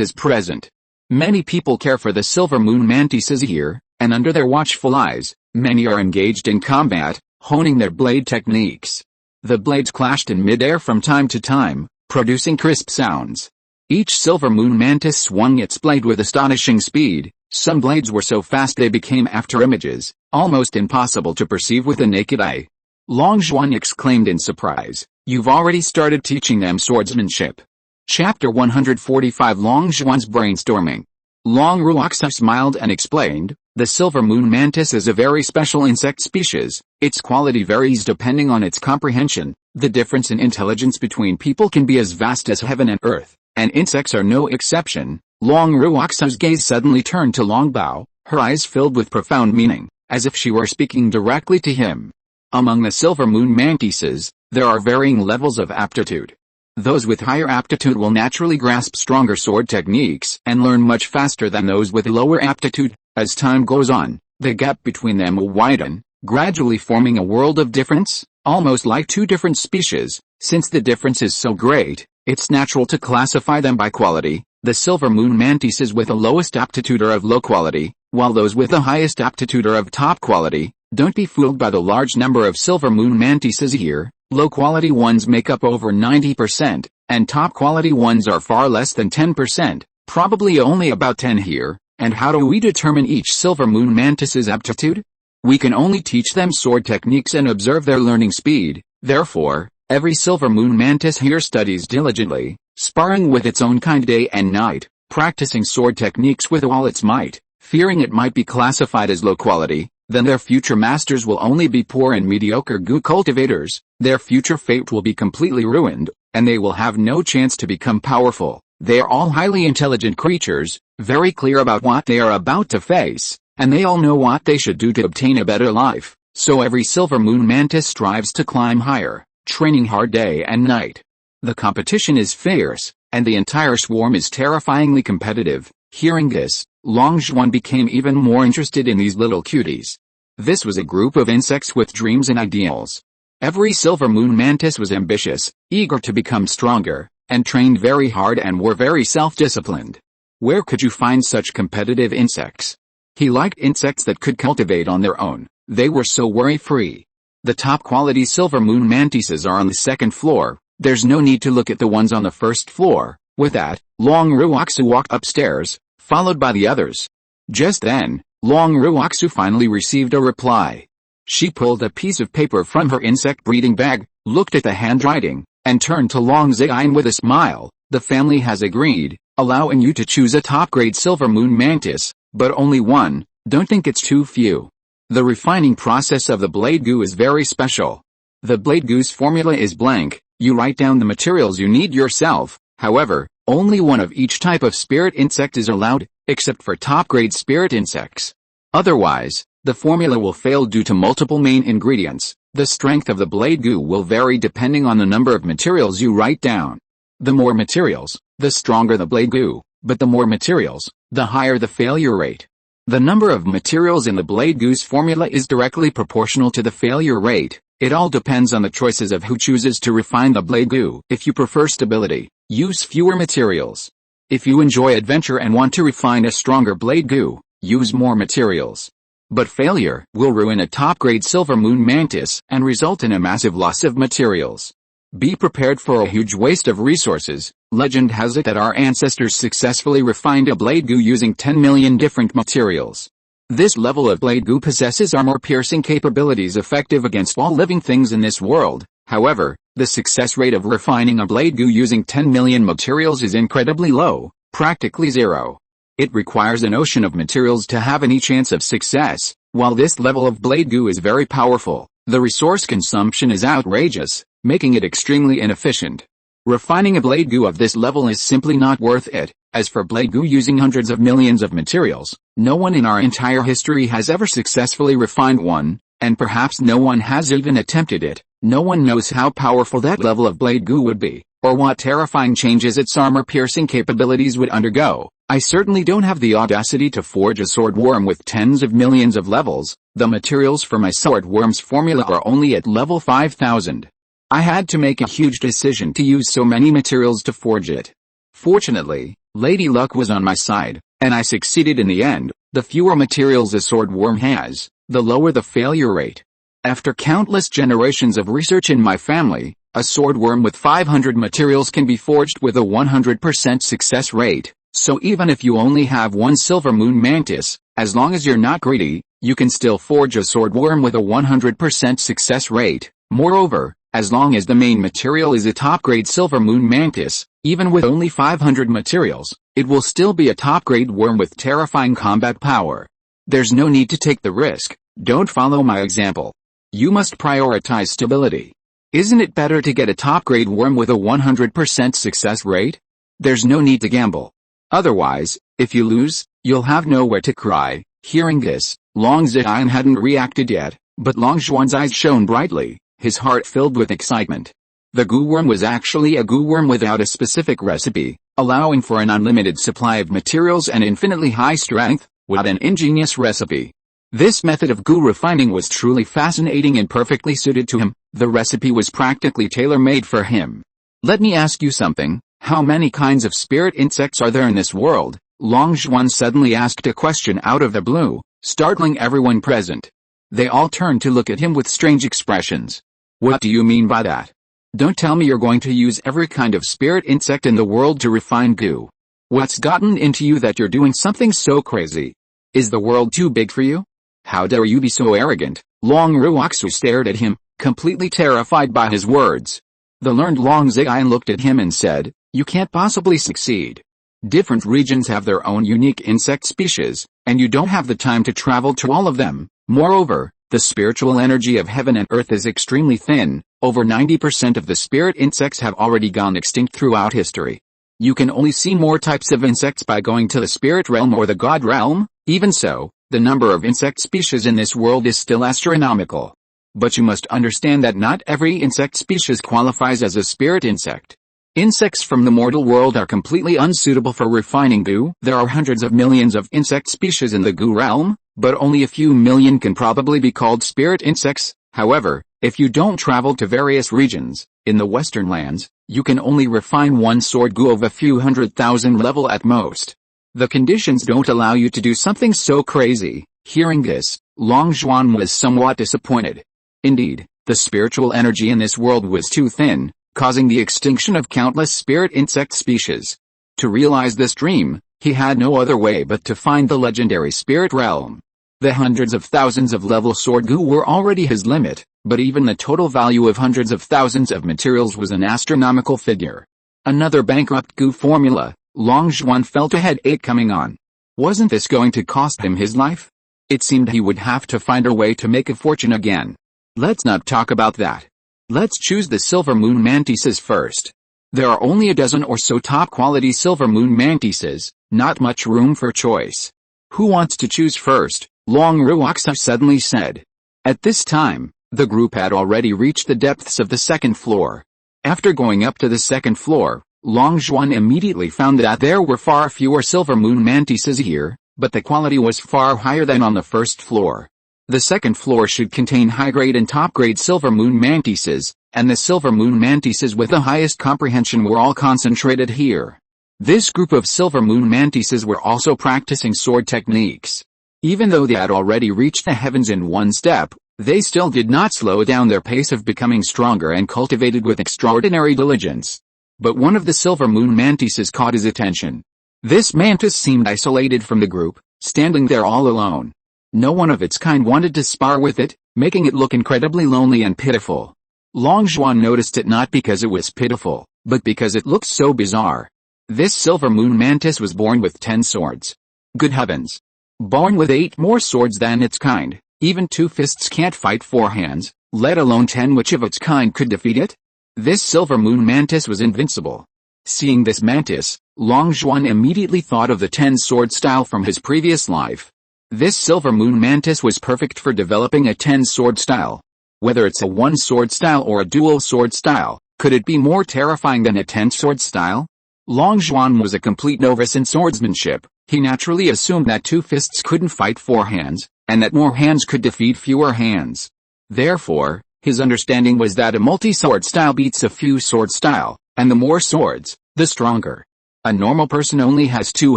A: is present. Many people care for the silver moon mantises here, and under their watchful eyes, many are engaged in combat, honing their blade techniques. The blades clashed in mid-air from time to time, producing crisp sounds. Each silver moon mantis swung its blade with astonishing speed. Some blades were so fast they became afterimages, almost impossible to perceive with the naked eye. Long Zhuan exclaimed in surprise, "You've already started teaching them swordsmanship." Chapter 145 Long Zhuan's brainstorming. Long Ruoxia smiled and explained, "The silver moon mantis is a very special insect species. Its quality varies depending on its comprehension. The difference in intelligence between people can be as vast as heaven and earth, and insects are no exception." Long Ruoxia's gaze suddenly turned to Long Bao, her eyes filled with profound meaning, as if she were speaking directly to him. Among the silver moon mantises, there are varying levels of aptitude. Those with higher aptitude will naturally grasp stronger sword techniques and learn much faster than those with lower aptitude. As time goes on, the gap between them will widen, gradually forming a world of difference, almost like 2 different species. Since the difference is so great, it's natural to classify them by quality. The silver moon mantises with the lowest aptitude are of low quality, while those with the highest aptitude are of top quality. Don't be fooled by the large number of silver moon mantises here. Low-quality ones make up over 90%, and top-quality ones are far less than 10%, probably only about 10 here. And how do we determine each silver moon mantis's aptitude? We can only teach them sword techniques and observe their learning speed. Therefore, every silver moon mantis here studies diligently, sparring with its own kind day and night, practicing sword techniques with all its might, fearing it might be classified as low quality. Then their future masters will only be poor and mediocre Gu cultivators. Their future fate will be completely ruined, and they will have no chance to become powerful. They are all highly intelligent creatures, very clear about what they are about to face, and they all know what they should do to obtain a better life. So every silver moon mantis strives to climb higher, training hard day and night. The competition is fierce, and the entire swarm is terrifyingly competitive. Hearing this, Long Zhuan became even more interested in these little cuties. This was a group of insects with dreams and ideals. Every silver moon mantis was ambitious, eager to become stronger, and trained very hard and were very self-disciplined. Where could you find such competitive insects? He liked insects that could cultivate on their own. They were so worry-free. The top-quality silver moon mantises are on the 2nd floor. There's no need to look at the ones on the 1st floor. With that, Long Ruoxia walked upstairs, followed by the others. Just then, Long Ruoxia finally received a reply. She pulled a piece of paper from her insect breeding bag, looked at the handwriting, and turned to Long Ziyin with a smile. "The family has agreed, allowing you to choose a top-grade silver moon mantis, but only one. Don't think it's too few. The refining process of the blade goo is very special. The blade goo's formula is blank. You write down the materials you need yourself. However, only one of each type of spirit insect is allowed, except for top-grade spirit insects. Otherwise, the formula will fail due to multiple main ingredients. The strength of the blade goo will vary depending on the number of materials you write down. The more materials, the stronger the blade goo, but the more materials, the higher the failure rate. The number of materials in the blade goo's formula is directly proportional to the failure rate. It all depends on the choices of who chooses to refine the blade goo. If you prefer stability, use fewer materials. If you enjoy adventure and want to refine a stronger blade goo, use more materials. But failure will ruin a top-grade silver moon mantis and result in a massive loss of materials. Be prepared for a huge waste of resources. Legend has it that our ancestors successfully refined a blade goo using 10 million different materials. This level of blade goo possesses armor-piercing capabilities effective against all living things in this world. However, the success rate of refining a blade goo using 10 million materials is incredibly low, practically zero. It requires an ocean of materials to have any chance of success. While this level of blade goo is very powerful, the resource consumption is outrageous, making it extremely inefficient. Refining a blade goo of this level is simply not worth it. As for blade goo using hundreds of millions of materials, no one in our entire history has ever successfully refined one, and perhaps no one has even attempted it. No one knows how powerful that level of blade goo would be, or what terrifying changes its armor-piercing capabilities would undergo. I certainly don't have the audacity to forge a sword worm with tens of millions of levels. The materials for my sword worm's formula are only at level 5000. I had to make a huge decision to use so many materials to forge it. Fortunately, Lady Luck was on my side, and I succeeded in the end. The fewer materials a sword worm has, the lower the failure rate. After countless generations of research in my family, a sword worm with 500 materials can be forged with a 100% success rate. So even if you only have one silver moon mantis, as long as you're not greedy, you can still forge a sword worm with a 100% success rate. Moreover, as long as the main material is a top-grade silver moon mantis, even with only 500 materials, it will still be a top-grade worm with terrifying combat power. There's no need to take the risk. Don't follow my example. You must prioritize stability. Isn't it better to get a top-grade worm with a 100% success rate? There's no need to gamble. Otherwise, if you lose, you'll have nowhere to cry. Hearing this, Long Ziyan hadn't reacted yet, but Long Zhuan's eyes shone brightly, his heart filled with excitement. The goo worm was actually a goo worm without a specific recipe, allowing for an unlimited supply of materials and infinitely high strength, with an ingenious recipe. This method of goo refining was truly fascinating and perfectly suited to him. The recipe was practically tailor-made for him. Let me ask you something. How many kinds of spirit insects are there in this world? Long Zhuan suddenly asked a question out of the blue, startling everyone present. They all turned to look at him with strange expressions. What do you mean by that? Don't tell me you're going to use every kind of spirit insect in the world to refine goo. What's gotten into you that you're doing something so crazy? Is the world too big for you? How dare you be so arrogant? Long Ruoxu stared at him, completely terrified by his words. The learned Long Ziyan looked at him and said, "You can't possibly succeed. Different regions have their own unique insect species, and you don't have the time to travel to all of them. Moreover, the spiritual energy of heaven and earth is extremely thin. Over 90% of the spirit insects have already gone extinct throughout history. You can only see more types of insects by going to the spirit realm or the god realm. Even so, the number of insect species in this world is still astronomical. But you must understand that not every insect species qualifies as a spirit insect. Insects from the mortal world are completely unsuitable for refining goo. There are hundreds of millions of insect species in the goo realm, but only a few million can probably be called spirit insects. However, if you don't travel to various regions, in the western lands, you can only refine one sword goo of a few 100,000 level at most. The conditions don't allow you to do something so crazy." Hearing this, Long Zhuan was somewhat disappointed. Indeed, the spiritual energy in this world was too thin, causing the extinction of countless spirit insect species. To realize this dream, he had no other way but to find the legendary spirit realm. The hundreds of thousands of level sword goo were already his limit, but even the total value of hundreds of thousands of materials was an astronomical figure. Another bankrupt goo formula. Long Zhuan felt a headache coming on. Wasn't this going to cost him his life? It seemed he would have to find a way to make a fortune again. Let's not talk about that. Let's choose the silver moon mantises first. There are only a dozen or so top-quality silver moon mantises, not much room for choice. Who wants to choose first? Long Ruoxu suddenly said. At this time, the group had already reached the depths of the second floor. After going up to the second floor, Long Zhuan immediately found that there were far fewer silver moon mantises here, but the quality was far higher than on the first floor. The second floor should contain high-grade and top-grade silver moon mantises, and the silver moon mantises with the highest comprehension were all concentrated here. This group of silver moon mantises were also practicing sword techniques. Even though they had already reached the heavens in one step, they still did not slow down their pace of becoming stronger and cultivated with extraordinary diligence. But one of the silver moon mantises caught his attention. This mantis seemed isolated from the group, standing there all alone. No one of its kind wanted to spar with it, making it look incredibly lonely and pitiful. Long Zhuan noticed it not because it was pitiful, but because it looked so bizarre. This silver moon mantis was born with 10 swords. Good heavens! Born with 8 more swords than its kind, even 2 fists can't fight 4 hands, let alone 10. Which of its kind could defeat it? This silver moon mantis was invincible. Seeing this mantis, Long Zhuan immediately thought of the 10-sword style from his previous life. This silver moon mantis was perfect for developing a 10-sword style. Whether it's a 1-sword style or a dual-sword style, could it be more terrifying than a 10-sword style? Long Zhuan was a complete novice in swordsmanship. He naturally assumed that 2 fists couldn't fight 4 hands, and that more hands could defeat fewer hands. Therefore, his understanding was that a multi-sword style beats a few-sword style, and the more swords, the stronger. A normal person only has 2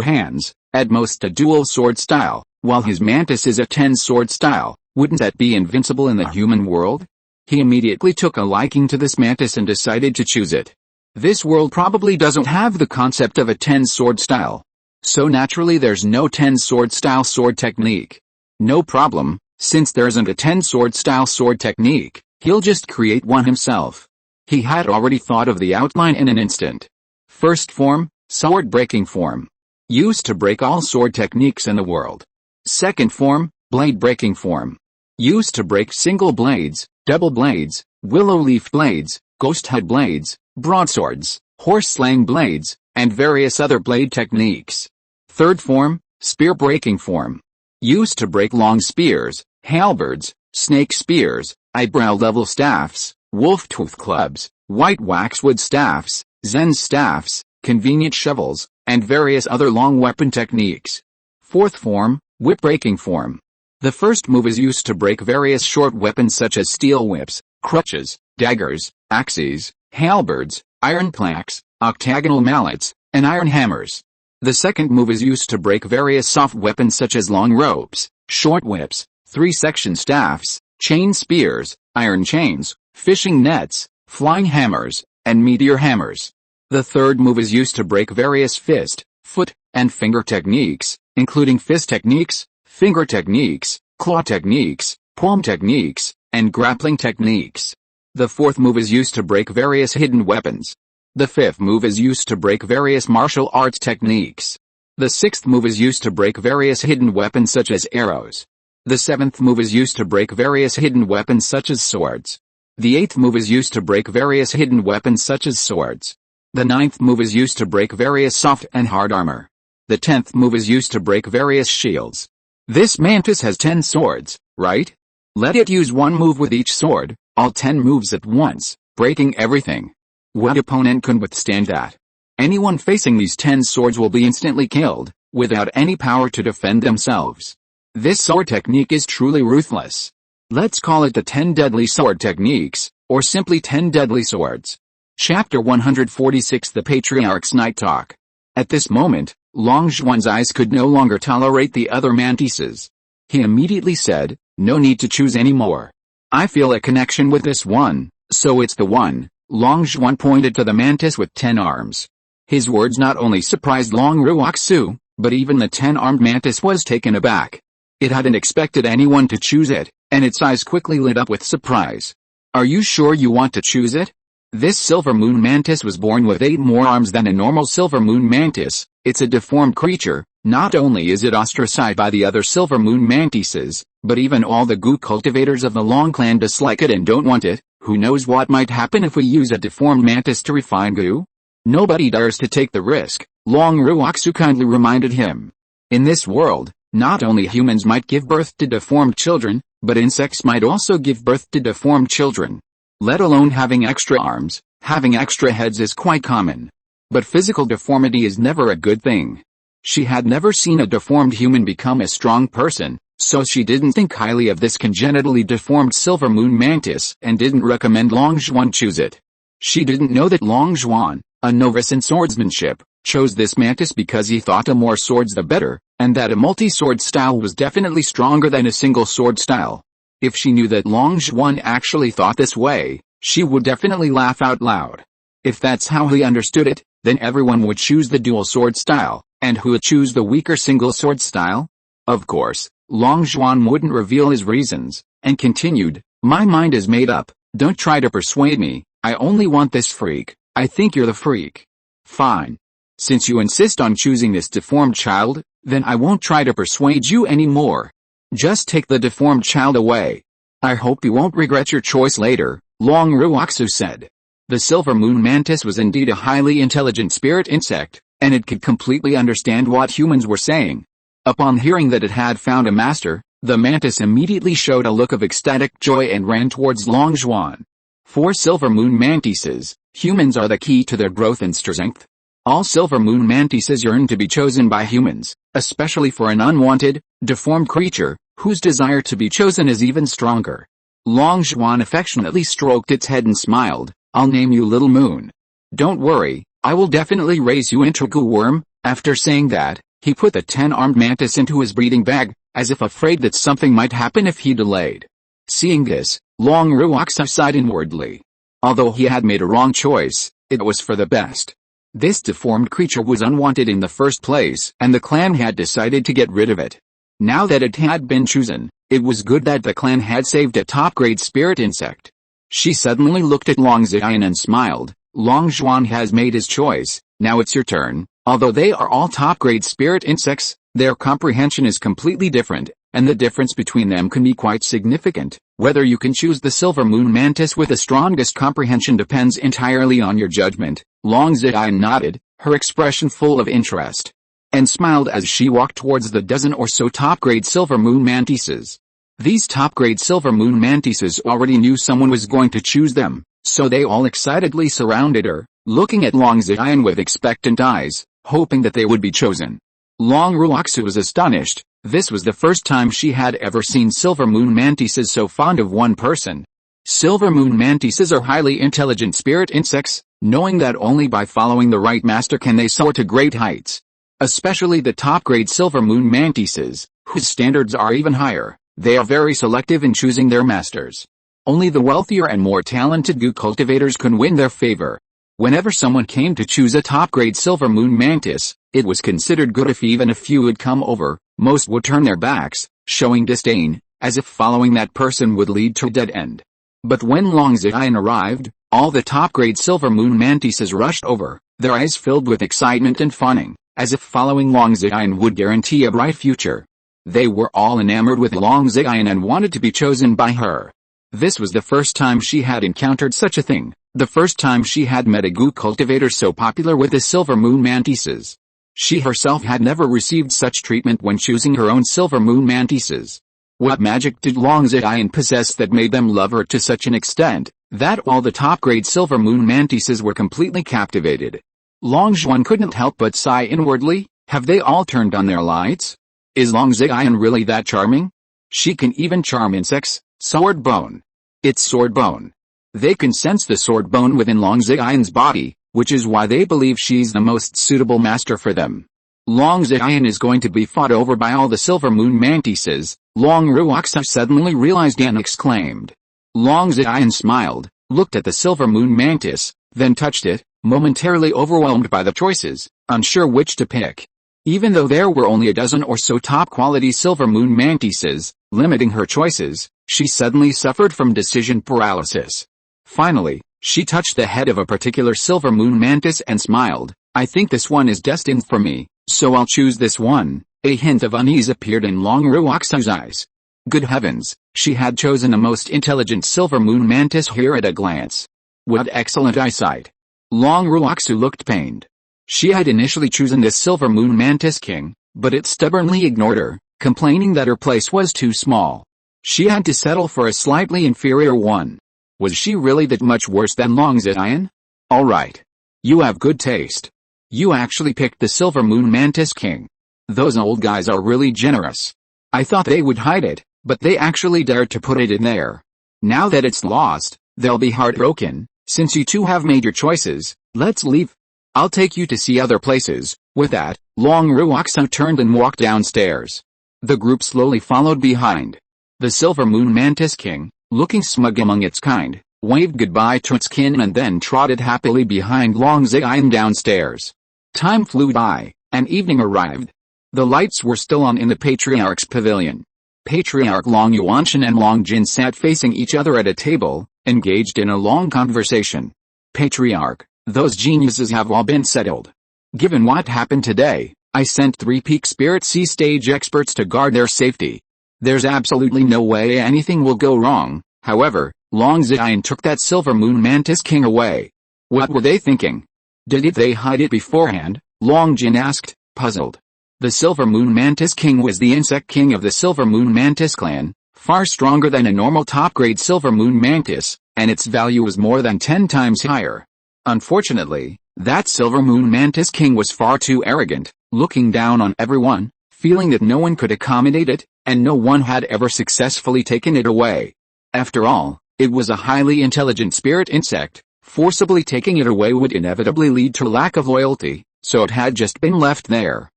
A: hands, at most a dual-sword style, while his mantis is a 10-sword style. Wouldn't that be invincible in the human world? He immediately took a liking to this mantis and decided to choose it. This world probably doesn't have the concept of a 10-sword style. So naturally there's no 10-sword style sword technique. No problem, since there isn't a 10-sword style sword technique, he'll just create one himself. He had already thought of the outline in an instant. First form, sword breaking form. Used to break all sword techniques in the world. Second form, blade breaking form. Used to break single blades, double blades, willow leaf blades, ghost head blades, broadswords, horse slang blades, and various other blade techniques. Third form, spear breaking form. Used to break long spears, halberds, snake spears, eyebrow-level staffs, wolf-tooth clubs, white waxwood staffs, zen staffs, convenient shovels, and various other long weapon techniques. Fourth form, whip breaking form. The first move is used to break various short weapons such as steel whips, crutches, daggers, axes, halberds, iron plaques, octagonal mallets, and iron hammers. The second move is used to break various soft weapons such as long ropes, short whips, 3-section staffs, chain spears, iron chains, fishing nets, flying hammers, and meteor hammers. The third move is used to break various fist, foot, and finger techniques, including fist techniques, finger techniques, claw techniques, palm techniques, and grappling techniques. The fourth move is used to break various hidden weapons. The fifth move is used to break various martial arts techniques. The sixth move is used to break various hidden weapons such as arrows. The seventh move is used to break various hidden weapons such as swords. The eighth move is used to break various hidden weapons such as swords. The ninth move is used to break various soft and hard armor. The 10th move is used to break various shields. This mantis has 10 swords, right? Let it use one move with each sword, all 10 moves at once, breaking everything. What opponent can withstand that? Anyone facing these 10 swords will be instantly killed, without any power to defend themselves. This sword technique is truly ruthless. Let's call it the 10 deadly sword techniques, or simply 10 deadly swords. Chapter 146 The Patriarch's Night Talk. At this moment, Long Zhuan's eyes could no longer tolerate the other mantises. He immediately said, "No need to choose anymore. I feel a connection with this one, so it's the one." Long Zhuan pointed to the mantis with 10 arms. His words not only surprised Long Ruoxu, but even the 10-armed mantis was taken aback. It hadn't expected anyone to choose it, and its eyes quickly lit up with surprise. "Are you sure you want to choose it?" This silver moon mantis was born with 8 more arms than a normal silver moon mantis. It's a deformed creature. Not only is it ostracized by the other silver moon mantises, but even all the goo cultivators of the Long clan dislike it and don't want it. Who knows what might happen if we use a deformed mantis to refine goo? Nobody dares to take the risk, Long Ruoxu kindly reminded him. In this world, not only humans might give birth to deformed children, but insects might also give birth to deformed children. Let alone having extra arms, having extra heads is quite common. But physical deformity is never a good thing. She had never seen a deformed human become a strong person, so she didn't think highly of this congenitally deformed silver moon mantis and didn't recommend Long Zhuan choose it. She didn't know that Long Zhuan, a novice in swordsmanship, chose this mantis because he thought the more swords the better, and that a multi-sword style was definitely stronger than a single sword style. If she knew that Long Zhuan actually thought this way, she would definitely laugh out loud. If that's how he understood it, then everyone would choose the dual sword style, and who would choose the weaker single sword style? Of course, Long Zhuan wouldn't reveal his reasons, and continued, "My mind is made up, don't try to persuade me, I only want this freak. I think you're the freak. Fine. Since you insist on choosing this deformed child, then I won't try to persuade you anymore. Just take the deformed child away. I hope you won't regret your choice later," Long Ruoxu said. The silver moon mantis was indeed a highly intelligent spirit insect, and it could completely understand what humans were saying. Upon hearing that it had found a master, the mantis immediately showed a look of ecstatic joy and ran towards Long Zhuan. For silver moon mantises, humans are the key to their growth and strength. All silver moon mantises yearn to be chosen by humans, especially for an unwanted, deformed creature, whose desire to be chosen is even stronger. Long Zhuan affectionately stroked its head and smiled. "I'll name you Little Moon. Don't worry, I will definitely raise you into a goo worm." After saying that, he put the 10-armed mantis into his breeding bag, as if afraid that something might happen if he delayed. Seeing this, Long Ruoxia sighed inwardly. Although he had made a wrong choice, it was for the best. This deformed creature was unwanted in the first place, and the clan had decided to get rid of it. Now that it had been chosen, it was good that the clan had saved a top-grade spirit insect. She suddenly looked at Long Ziyan and smiled. "Long Zhuan has made his choice, now it's your turn." Although they are all top-grade spirit insects, their comprehension is completely different, and the difference between them can be quite significant. Whether you can choose the silver moon mantis with the strongest comprehension depends entirely on your judgment. Long Ziyan nodded, her expression full of interest, and smiled as she walked towards the dozen or so top-grade silver moon mantises. These top-grade silver moon mantises already knew someone was going to choose them, so they all excitedly surrounded her, looking at Long Ziyan with expectant eyes, hoping that they would be chosen. Long Ruoxia was astonished. This was the first time she had ever seen silver moon mantises so fond of one person. Silver moon mantises are highly intelligent spirit insects, knowing that only by following the right master can they soar to great heights. Especially the top-grade silver moon mantises, whose standards are even higher. They are very selective in choosing their masters. Only the wealthier and more talented goo cultivators can win their favor. Whenever someone came to choose a top-grade silver moon mantis, it was considered good if even a few would come over. Most would turn their backs, showing disdain, as if following that person would lead to a dead end. But when Long Ziyan arrived, all the top-grade silver moon mantises rushed over, their eyes filled with excitement and fawning, as if following Long Ziyan would guarantee a bright future. They were all enamored with Long Ziyan and wanted to be chosen by her. This was the first time she had encountered such a thing, the first time she had met a goo cultivator so popular with the silver moon mantises. She herself had never received such treatment when choosing her own silver moon mantises. What magic did Long Ziyan possess that made them love her to such an extent, that all the top-grade silver moon mantises were completely captivated? Long Zhuan couldn't help but sigh inwardly. Have they all turned on their lights? Is Long Ziyan really that charming? She can even charm insects. Sword bone. It's sword bone. They can sense the sword bone within Long Ziyan's body, which is why they believe she's the most suitable master for them. Long Ziyan is going to be fought over by all the silver moon mantises, Long Ruoxia suddenly realized and exclaimed. Long Ziyan smiled, looked at the silver moon mantis, then touched it, momentarily overwhelmed by the choices, unsure which to pick. Even though there were only a dozen or so top-quality silver moon mantises, limiting her choices, she suddenly suffered from decision paralysis. Finally, she touched the head of a particular silver moon mantis and smiled. "I think this one is destined for me, so I'll choose this one." A hint of unease appeared in Long Ruoxia's eyes. Good heavens, she had chosen a most intelligent silver moon mantis here at a glance. What excellent eyesight. Long Ruoxia looked pained. She had initially chosen this silver moon mantis king, but it stubbornly ignored her, complaining that her place was too small. She had to settle for a slightly inferior one. Was she really that much worse than Long Ziyan? Alright. You have good taste. You actually picked the silver moon mantis king. Those old guys are really generous. I thought they would hide it, but they actually dared to put it in there. Now that it's lost, they'll be heartbroken. Since you two have made your choices, let's leave. I'll take you to see other places. With that, Long Ruoxia turned and walked downstairs. The group slowly followed behind. The silver moon mantis king, looking smug among its kind, waved goodbye to its kin and then trotted happily behind Long Ziyan downstairs. Time flew by, and evening arrived. The lights were still on in the Patriarch's pavilion. Patriarch Long Yuanshan and Long Jin sat facing each other at a table, engaged in a long conversation. Patriarch, those geniuses have all been settled. Given what happened today, I sent 3 peak spirit sea stage experts to guard their safety. There's absolutely no way anything will go wrong. However, Long Ziyan took that silver moon mantis king away. What were they thinking? Did they hide it beforehand? Long Jin asked, puzzled. The Silver Moon Mantis King was the insect king of the Silver Moon Mantis clan, far stronger than a normal top-grade Silver Moon Mantis, and its value was more than 10 times higher. Unfortunately, that Silver Moon Mantis King was far too arrogant, looking down on everyone, feeling that no one could accommodate it, and no one had ever successfully taken it away. After all, it was a highly intelligent spirit insect. Forcibly taking it away would inevitably lead to lack of loyalty, so it had just been left there.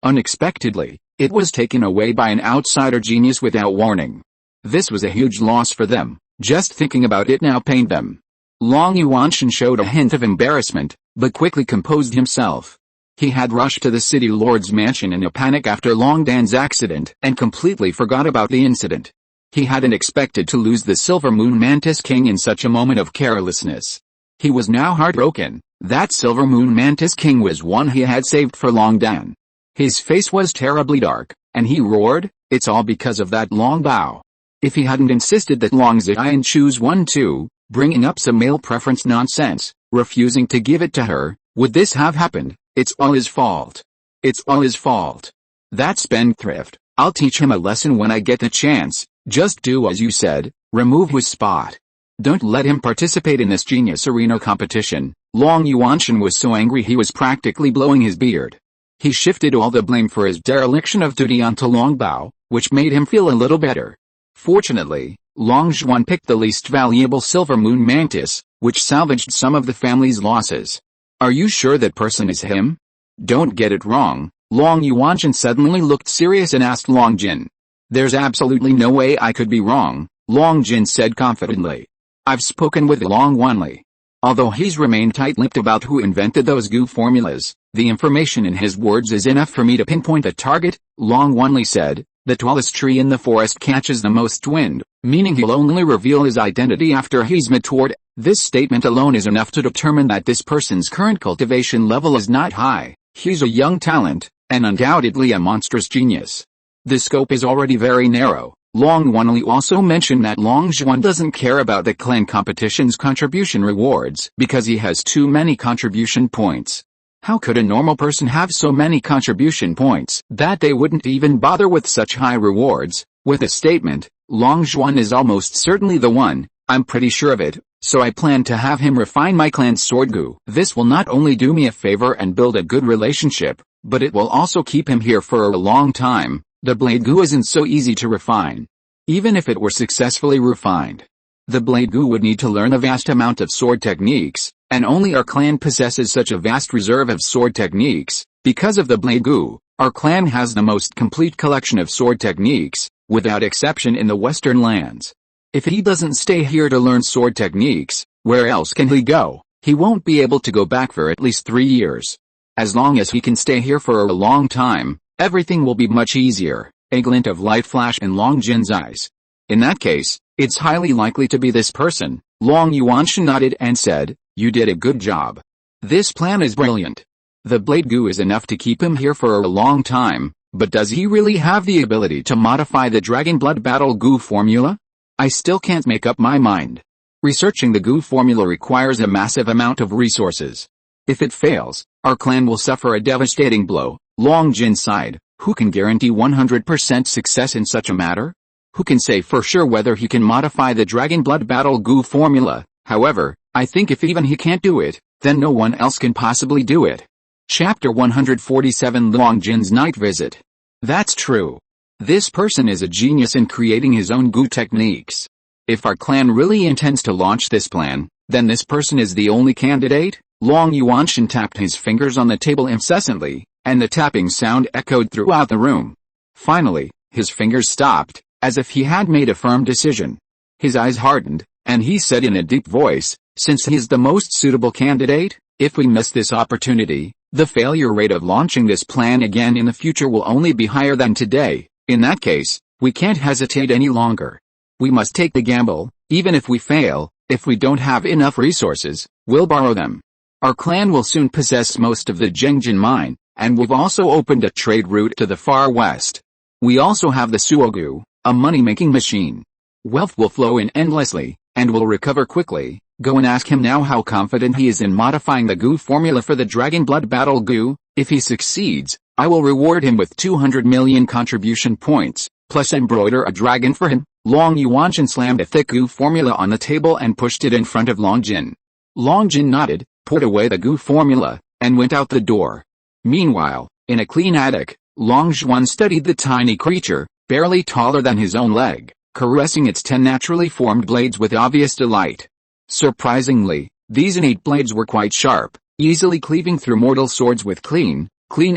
A: Unexpectedly, it was taken away by an outsider genius without warning. This was a huge loss for them. Just thinking about it now pained them. Long Yuanshan showed a hint of embarrassment, but quickly composed himself. He had rushed to the city lord's mansion in a panic after Long Dan's accident and completely forgot about the incident. He hadn't expected to lose the Silver Moon Mantis King in such a moment of carelessness. He was now heartbroken. That Silver Moon Mantis King was one he had saved for Long Dan. His face was terribly dark, and he roared, "It's all because of that Long Bao." If he hadn't insisted that Long Ziyan choose one too, bringing up some male preference nonsense, refusing to give it to her, would this have happened? It's all his fault. It's all his fault. That spendthrift, I'll teach him a lesson when I get the chance. Just do as you said, remove his spot. Don't let him participate in this genius arena competition. Long Yuanshan was so angry he was practically blowing his beard. He shifted all the blame for his dereliction of duty onto Long Bao, which made him feel a little better. Fortunately, Long Zhuan picked the least valuable Silver Moon Mantis, which salvaged some of the family's losses. Are you sure that person is him? Don't get it wrong. Long Yuanshan suddenly looked serious and asked Long Jin. There's absolutely no way I could be wrong, Long Jin said confidently. I've spoken with Long Wanli. Although he's remained tight-lipped about who invented those goo formulas, the information in his words is enough for me to pinpoint the target. Long Wanli said, the tallest tree in the forest catches the most wind, meaning he'll only reveal his identity after he's matured. This statement alone is enough to determine that this person's current cultivation level is not high. He's a young talent, and undoubtedly a monstrous genius. The scope is already very narrow. Long Wanli also mentioned that Long Zhuan doesn't care about the clan competition's contribution rewards because he has too many contribution points. How could a normal person have so many contribution points that they wouldn't even bother with such high rewards? With a statement, Long Zhuan is almost certainly the one, I'm pretty sure of it, so I plan to have him refine my clan's sword goo. This will not only do me a favor and build a good relationship, but it will also keep him here for a long time. The blade goo isn't so easy to refine. Even if it were successfully refined, the blade goo would need to learn a vast amount of sword techniques, and only our clan possesses such a vast reserve of sword techniques. Because of the blade goo, our clan has the most complete collection of sword techniques, without exception in the Western lands. If he doesn't stay here to learn sword techniques, where else can he go? He won't be able to go back for at least 3 years. As long as he can stay here for a long time, everything will be much easier. A glint of light flashed in Long Jin's eyes. In that case, it's highly likely to be this person. Long Yuanshan nodded and said, you did a good job. This plan is brilliant. The blade goo is enough to keep him here for a long time, but does he really have the ability to modify the Dragon Blood Battle goo formula? I still can't make up my mind. Researching the goo formula requires a massive amount of resources. If it fails, our clan will suffer a devastating blow. Long Jin sighed. Who can guarantee 100% success in such a matter? Who can say for sure whether he can modify the Dragon Blood Battle goo formula? However, I think if even he can't do it, then no one else can possibly do it. Chapter 147 Long Jin's Night Visit. That's true. This person is a genius in creating his own goo techniques. If our clan really intends to launch this plan, then this person is the only candidate. Long Yuanshan tapped his fingers on the table incessantly, and the tapping sound echoed throughout the room. Finally, his fingers stopped, as if he had made a firm decision. His eyes hardened, and he said in a deep voice, since he's the most suitable candidate, if we miss this opportunity, the failure rate of launching this plan again in the future will only be higher than today. In that case, we can't hesitate any longer. We must take the gamble, even if we fail. If we don't have enough resources, we'll borrow them. Our clan will soon possess most of the Zhengjin mine, and we've also opened a trade route to the far west. We also have the Suogu, a money-making machine. Wealth will flow in endlessly, and will recover quickly. Go and ask him now how confident he is in modifying the goo formula for the Dragon Blood Battle goo. If he succeeds, I will reward him with 200 million contribution points, plus embroider a dragon for him." Long Yuanjin slammed a thick goo formula on the table and pushed it in front of Long Jin. Long Jin nodded, put away the goo formula, and went out the door. Meanwhile, in a clean attic, Long Zhuan studied the tiny creature, barely taller than his own leg, caressing its 10 naturally formed blades with obvious delight. Surprisingly, these innate blades were quite sharp, easily cleaving through mortal swords with clean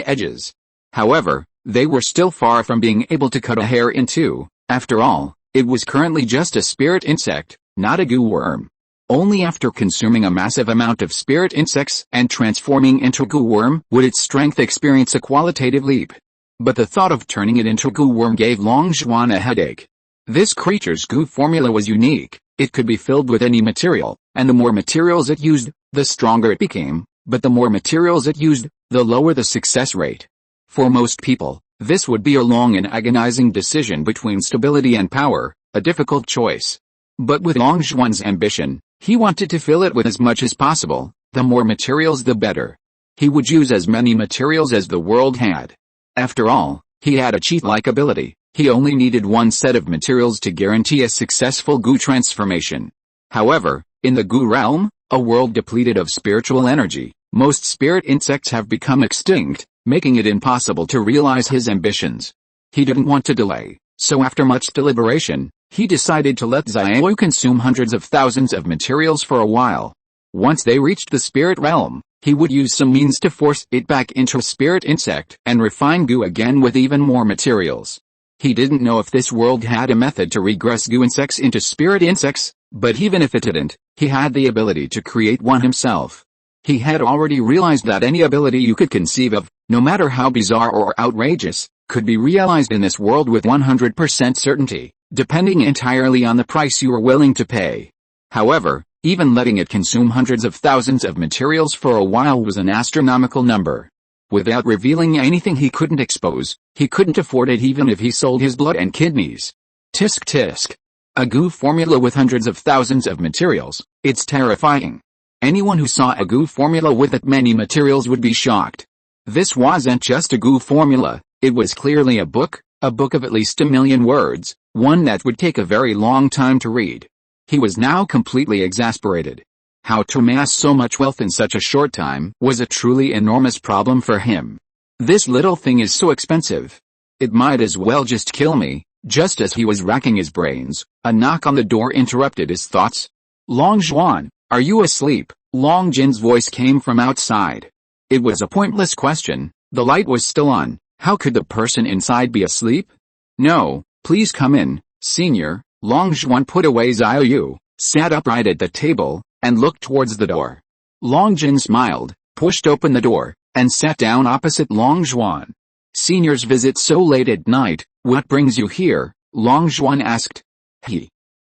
A: edges. However, they were still far from being able to cut a hair in two. After all, it was currently just a spirit insect, not a goo worm. Only after consuming a massive amount of spirit insects and transforming into a goo worm would its strength experience a qualitative leap. But the thought of turning it into a goo worm gave Long Zhuan a headache. This creature's goo formula was unique. It could be filled with any material, and the more materials it used, the stronger it became, but the more materials it used, the lower the success rate. For most people, this would be a long and agonizing decision between stability and power, a difficult choice. But with Long Zhuan's ambition, he wanted to fill it with as much as possible. The more materials the better. He would use as many materials as the world had. After all, he had a cheat-like ability. He only needed one set of materials to guarantee a successful goo transformation. However, in the goo realm, a world depleted of spiritual energy, most spirit insects have become extinct, making it impossible to realize his ambitions. He didn't want to delay, so after much deliberation, he decided to let Xiao consume hundreds of thousands of materials for a while. Once they reached the spirit realm, he would use some means to force it back into a spirit insect and refine goo again with even more materials. He didn't know if this world had a method to regress goo insects into spirit insects, but even if it didn't, he had the ability to create one himself. He had already realized that any ability you could conceive of, no matter how bizarre or outrageous, could be realized in this world with 100% certainty, depending entirely on the price you are willing to pay. However, even letting it consume hundreds of thousands of materials for a while was an astronomical number. Without revealing anything he couldn't expose, he couldn't afford it even if he sold his blood and kidneys. Tisk tisk. A goo formula with hundreds of thousands of materials, it's terrifying. Anyone who saw a goo formula with that many materials would be shocked. This wasn't just a goo formula, it was clearly a book of at least 1 million words, one that would take a very long time to read. He was now completely exasperated. How to amass so much wealth in such a short time was a truly enormous problem for him. This little thing is so expensive. It might as well just kill me. Just as he was racking his brains, a knock on the door interrupted his thoughts. Long Zhuan, are you asleep? Long Jin's voice came from outside. It was a pointless question. The light was still on. How could the person inside be asleep? No, please come in, senior. Long Zhuan put away Xiaoyu, sat upright at the table, and looked towards the door. Long Jin smiled, pushed open the door, and sat down opposite Long Zhuan. Seniors visit so late at night, what brings you here? Long Zhuan asked.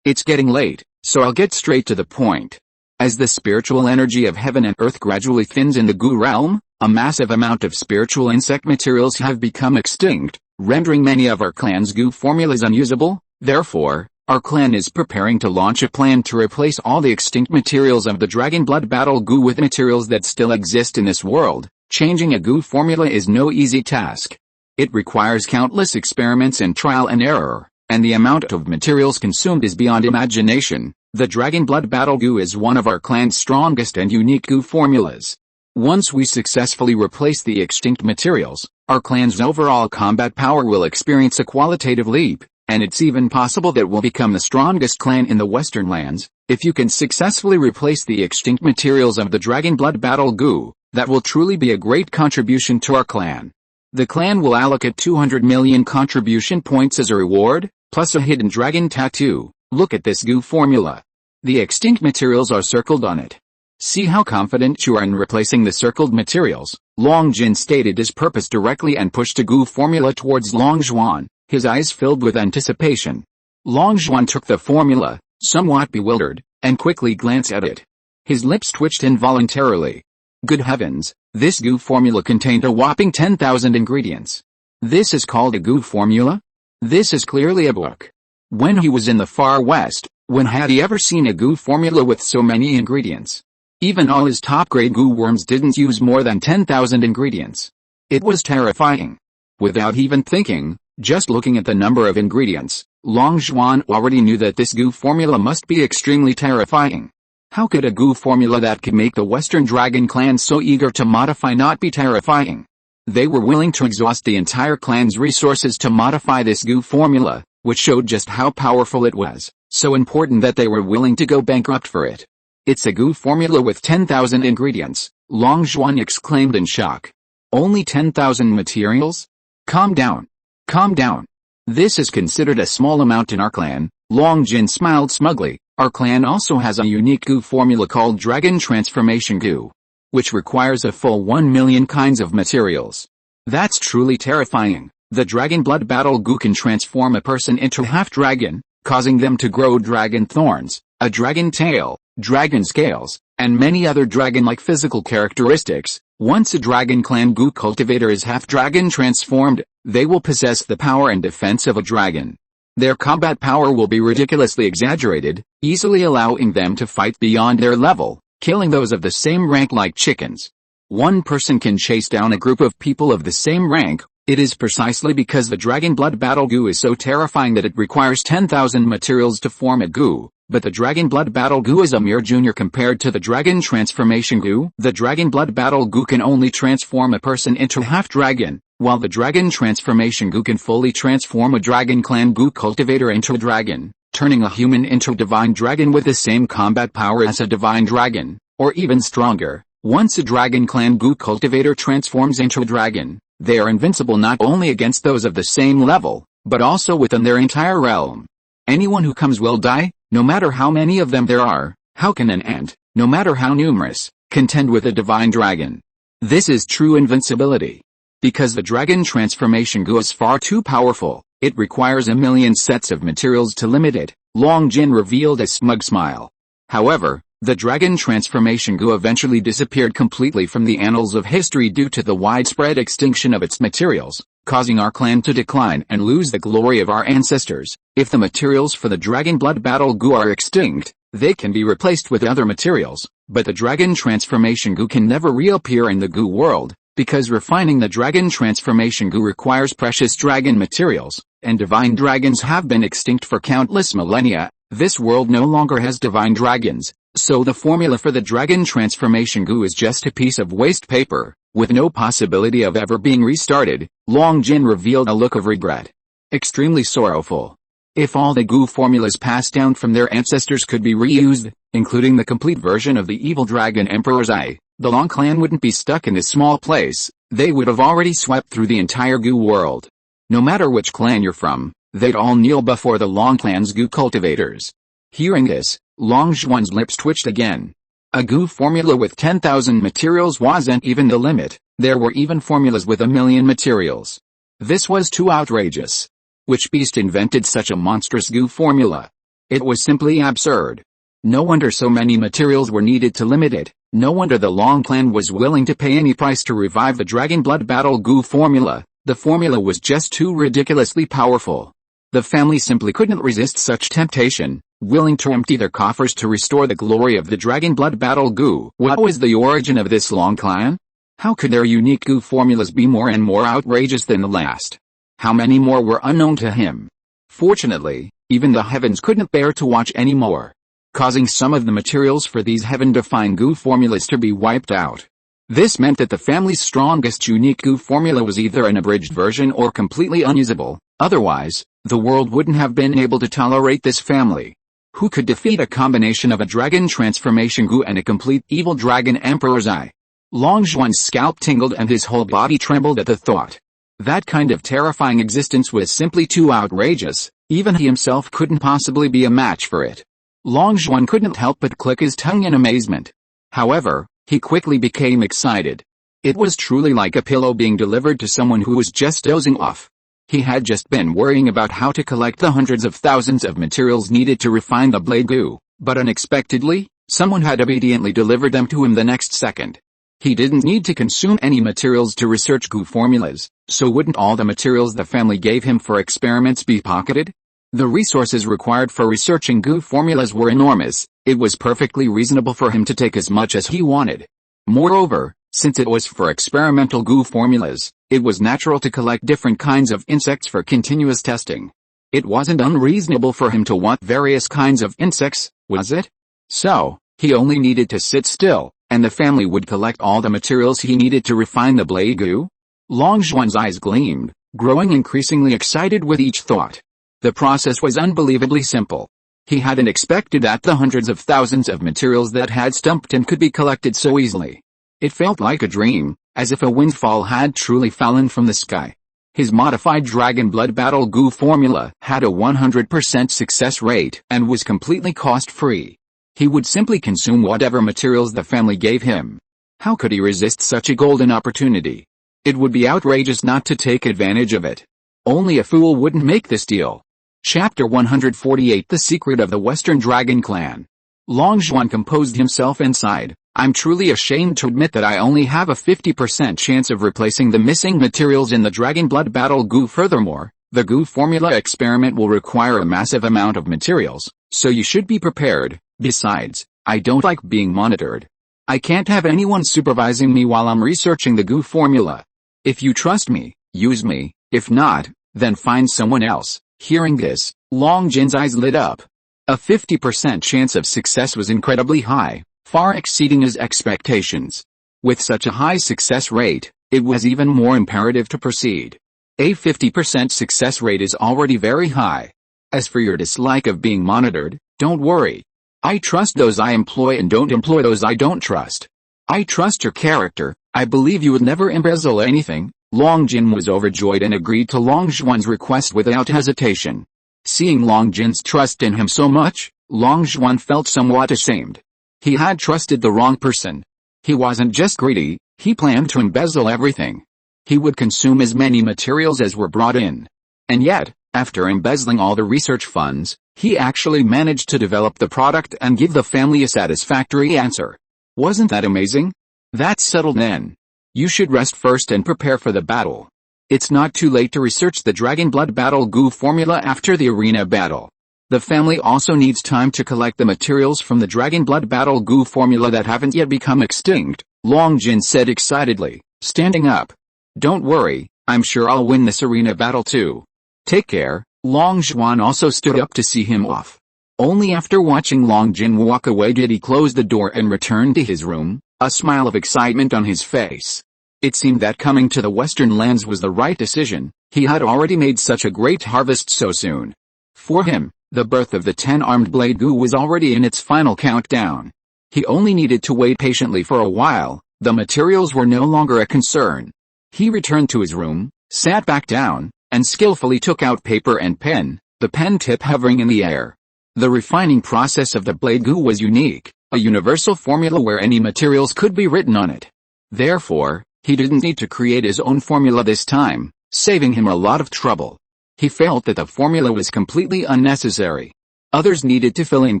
A: It's getting late, so I'll get straight to the point. As the spiritual energy of heaven and earth gradually thins in the goo realm, a massive amount of spiritual insect materials have become extinct, rendering many of our clan's goo formulas unusable. Therefore, our clan is preparing to launch a plan to replace all the extinct materials of the Dragon Blood Battle goo with materials that still exist in this world. Changing a goo formula is no easy task. It requires countless experiments and trial and error, and the amount of materials consumed is beyond imagination. The Dragon Blood Battle goo is one of our clan's strongest and unique goo formulas. Once we successfully replace the extinct materials, our clan's overall combat power will experience a qualitative leap, and it's even possible that we'll become the strongest clan in the Western lands. If you can successfully replace the extinct materials of the Dragon Blood Battle goo, that will truly be a great contribution to our clan. The clan will allocate 200 million contribution points as a reward, plus a hidden dragon tattoo. Look at this goo formula. The extinct materials are circled on it. See how confident you are in replacing the circled materials. Long Jin stated his purpose directly and pushed a goo formula towards Long Zhuan, his eyes filled with anticipation. Long Zhuan took the formula, somewhat bewildered, and quickly glanced at it. His lips twitched involuntarily. Good heavens, this goo formula contained a whopping 10,000 ingredients. This is called a goo formula? This is clearly a book. When he was in the far west, When had he ever seen a goo formula with so many ingredients? Even all his top-grade goo worms didn't use more than 10,000 ingredients. It was terrifying. Without even thinking, just looking at the number of ingredients, Long Zhuan already knew that this goo formula must be extremely terrifying. How could a goo formula that could make the Western Dragon clan so eager to modify not be terrifying? They were willing to exhaust the entire clan's resources to modify this goo formula, which showed just how powerful it was, so important that they were willing to go bankrupt for it. It's a goo formula with 10,000 ingredients, Long Zhuan exclaimed in shock. Only 10,000 materials? Calm down. Calm down. This is considered a small amount in our clan. Long Jin smiled smugly. Our clan also has a unique goo formula called Dragon Transformation Goo, which requires a full 1 million kinds of materials. That's truly terrifying. The Dragon Blood Battle Goo can transform a person into half-dragon, causing them to grow dragon thorns, a dragon tail, dragon scales, and many other dragon-like physical characteristics. Once a Dragon Clan Goo cultivator is half-dragon transformed, they will possess the power and defense of a dragon. Their combat power will be ridiculously exaggerated, easily allowing them to fight beyond their level, killing those of the same rank like chickens. One person can chase down a group of people of the same rank. It is precisely because the Dragon Blood Battle Goo is so terrifying that it requires 10,000 materials to form a goo. But the Dragon Blood Battle Goo is a mere junior compared to the Dragon Transformation Goo. The Dragon Blood Battle Goo can only transform a person into half-dragon, while the Dragon Transformation Goo can fully transform a Dragon Clan Goo cultivator into a dragon, turning a human into a divine dragon with the same combat power as a divine dragon, or even stronger. Once a Dragon Clan Goo cultivator transforms into a dragon, they are invincible not only against those of the same level, but also within their entire realm. Anyone who comes will die, no matter how many of them there are. How can an ant, no matter how numerous, contend with a divine dragon? This is true invincibility. Because the Dragon Transformation Goo is far too powerful, it requires a million sets of materials to limit it, Long Jin revealed a smug smile. However, the Dragon Transformation Goo eventually disappeared completely from the annals of history due to the widespread extinction of its materials, causing our clan to decline and lose the glory of our ancestors. If the materials for the Dragon Blood Battle Goo are extinct, they can be replaced with other materials, but the Dragon Transformation Goo can never reappear in the Goo world, because refining the Dragon Transformation Goo requires precious dragon materials, and divine dragons have been extinct for countless millennia. This world no longer has divine dragons, so the formula for the Dragon Transformation Goo is just a piece of waste paper, with no possibility of ever being restarted. Long Jin revealed a look of regret. Extremely sorrowful. If all the Goo formulas passed down from their ancestors could be reused, including the complete version of the evil dragon Emperor's Eye, the Long clan wouldn't be stuck in this small place. They would have already swept through the entire Goo world. No matter which clan you're from, they'd all kneel before the Long clan's Goo cultivators. Hearing this, Long Zhuan's lips twitched again. A Goo formula with 10,000 materials wasn't even the limit. There were even formulas with 1 million materials. This was too outrageous. Which beast invented such a monstrous Goo formula? It was simply absurd. No wonder so many materials were needed to limit it. No wonder the Long clan was willing to pay any price to revive the Dragon Blood Battle Goo formula. The formula was just too ridiculously powerful. The family simply couldn't resist such temptation, willing to empty their coffers to restore the glory of the Dragon Blood Battle Goo. What was the origin of this Long clan? How could their unique Goo formulas be more and more outrageous than the last? How many more were unknown to him? Fortunately, even the heavens couldn't bear to watch any more, causing some of the materials for these heaven-defying Goo formulas to be wiped out. This meant that the family's strongest unique Goo formula was either an abridged version or completely unusable. Otherwise, the world wouldn't have been able to tolerate this family. Who could defeat a combination of a Dragon Transformation Goo and a complete evil dragon Emperor's Eye? Long Zhuan's scalp tingled and his whole body trembled at the thought. That kind of terrifying existence was simply too outrageous. Even he himself couldn't possibly be a match for it. Long Zhuan couldn't help but click his tongue in amazement. However, he quickly became excited. It was truly like a pillow being delivered to someone who was just dozing off. He had just been worrying about how to collect the hundreds of thousands of materials needed to refine the blade Goo, but unexpectedly, someone had obediently delivered them to him the next second. He didn't need to consume any materials to research Goo formulas, so wouldn't all the materials the family gave him for experiments be pocketed? The resources required for researching goo formulas were enormous. It was perfectly reasonable for him to take as much as he wanted. Moreover, since it was for experimental goo formulas, it was natural to collect different kinds of insects for continuous testing. It wasn't unreasonable for him to want various kinds of insects, was it? So, he only needed to sit still, and the family would collect all the materials he needed to refine the blade goo. Long Xuan's eyes gleamed, growing increasingly excited with each thought. The process was unbelievably simple. He hadn't expected that the hundreds of thousands of materials that had stumped him could be collected so easily. It felt like a dream, as if a windfall had truly fallen from the sky. His modified dragon blood battle goo formula had a 100% success rate and was completely cost-free. He would simply consume whatever materials the family gave him. How could he resist such a golden opportunity? It would be outrageous not to take advantage of it. Only a fool wouldn't make this deal. Chapter 148 The Secret of the Western Dragon Clan. Long Xuan composed himself and sighed. I'm truly ashamed to admit that I only have a 50% chance of replacing the missing materials in the dragon blood battle goo. Furthermore, the goo formula experiment will require a massive amount of materials, so you should be prepared. Besides, I don't like being monitored. I can't have anyone supervising me while I'm researching the goo formula. If you trust me, use me. If not, then find someone else. Hearing this, Long Jin's eyes lit up. A 50% chance of success was incredibly high, far exceeding his expectations. With such a high success rate, it was even more imperative to proceed. A 50% success rate is already very high. As for your dislike of being monitored, don't worry. I trust those I employ and don't employ those I don't trust. I trust your character. I believe you would never embezzle anything. Long Jin was overjoyed and agreed to Long Xuan's request without hesitation. Seeing Long Jin's trust in him so much, Long Xuan felt somewhat ashamed. He had trusted the wrong person. He wasn't just greedy, he planned to embezzle everything. He would consume as many materials as were brought in. And yet, after embezzling all the research funds, he actually managed to develop the product and give the family a satisfactory answer. Wasn't that amazing? That's settled then. You should rest first and prepare for the battle. It's not too late to research the dragon blood battle goo formula after the arena battle. The family also needs time to collect the materials from the dragon blood battle goo formula that haven't yet become extinct, Long Jin said excitedly, standing up. Don't worry, I'm sure I'll win this arena battle too. Take care. Long Xuan also stood up to see him off. Only after watching Long Jin walk away did he close the door and return to his room, a smile of excitement on his face. It seemed that coming to the Western lands was the right decision. He had already made such a great harvest so soon. For him, the birth of the 10-armed blade goo was already in its final countdown. He only needed to wait patiently for a while. The materials were no longer a concern. He returned to his room, sat back down, and skillfully took out paper and pen, the pen tip hovering in the air. The refining process of the blade goo was unique, a universal formula where any materials could be written on it. Therefore, he didn't need to create his own formula this time, saving him a lot of trouble. He felt that the formula was completely unnecessary. Others needed to fill in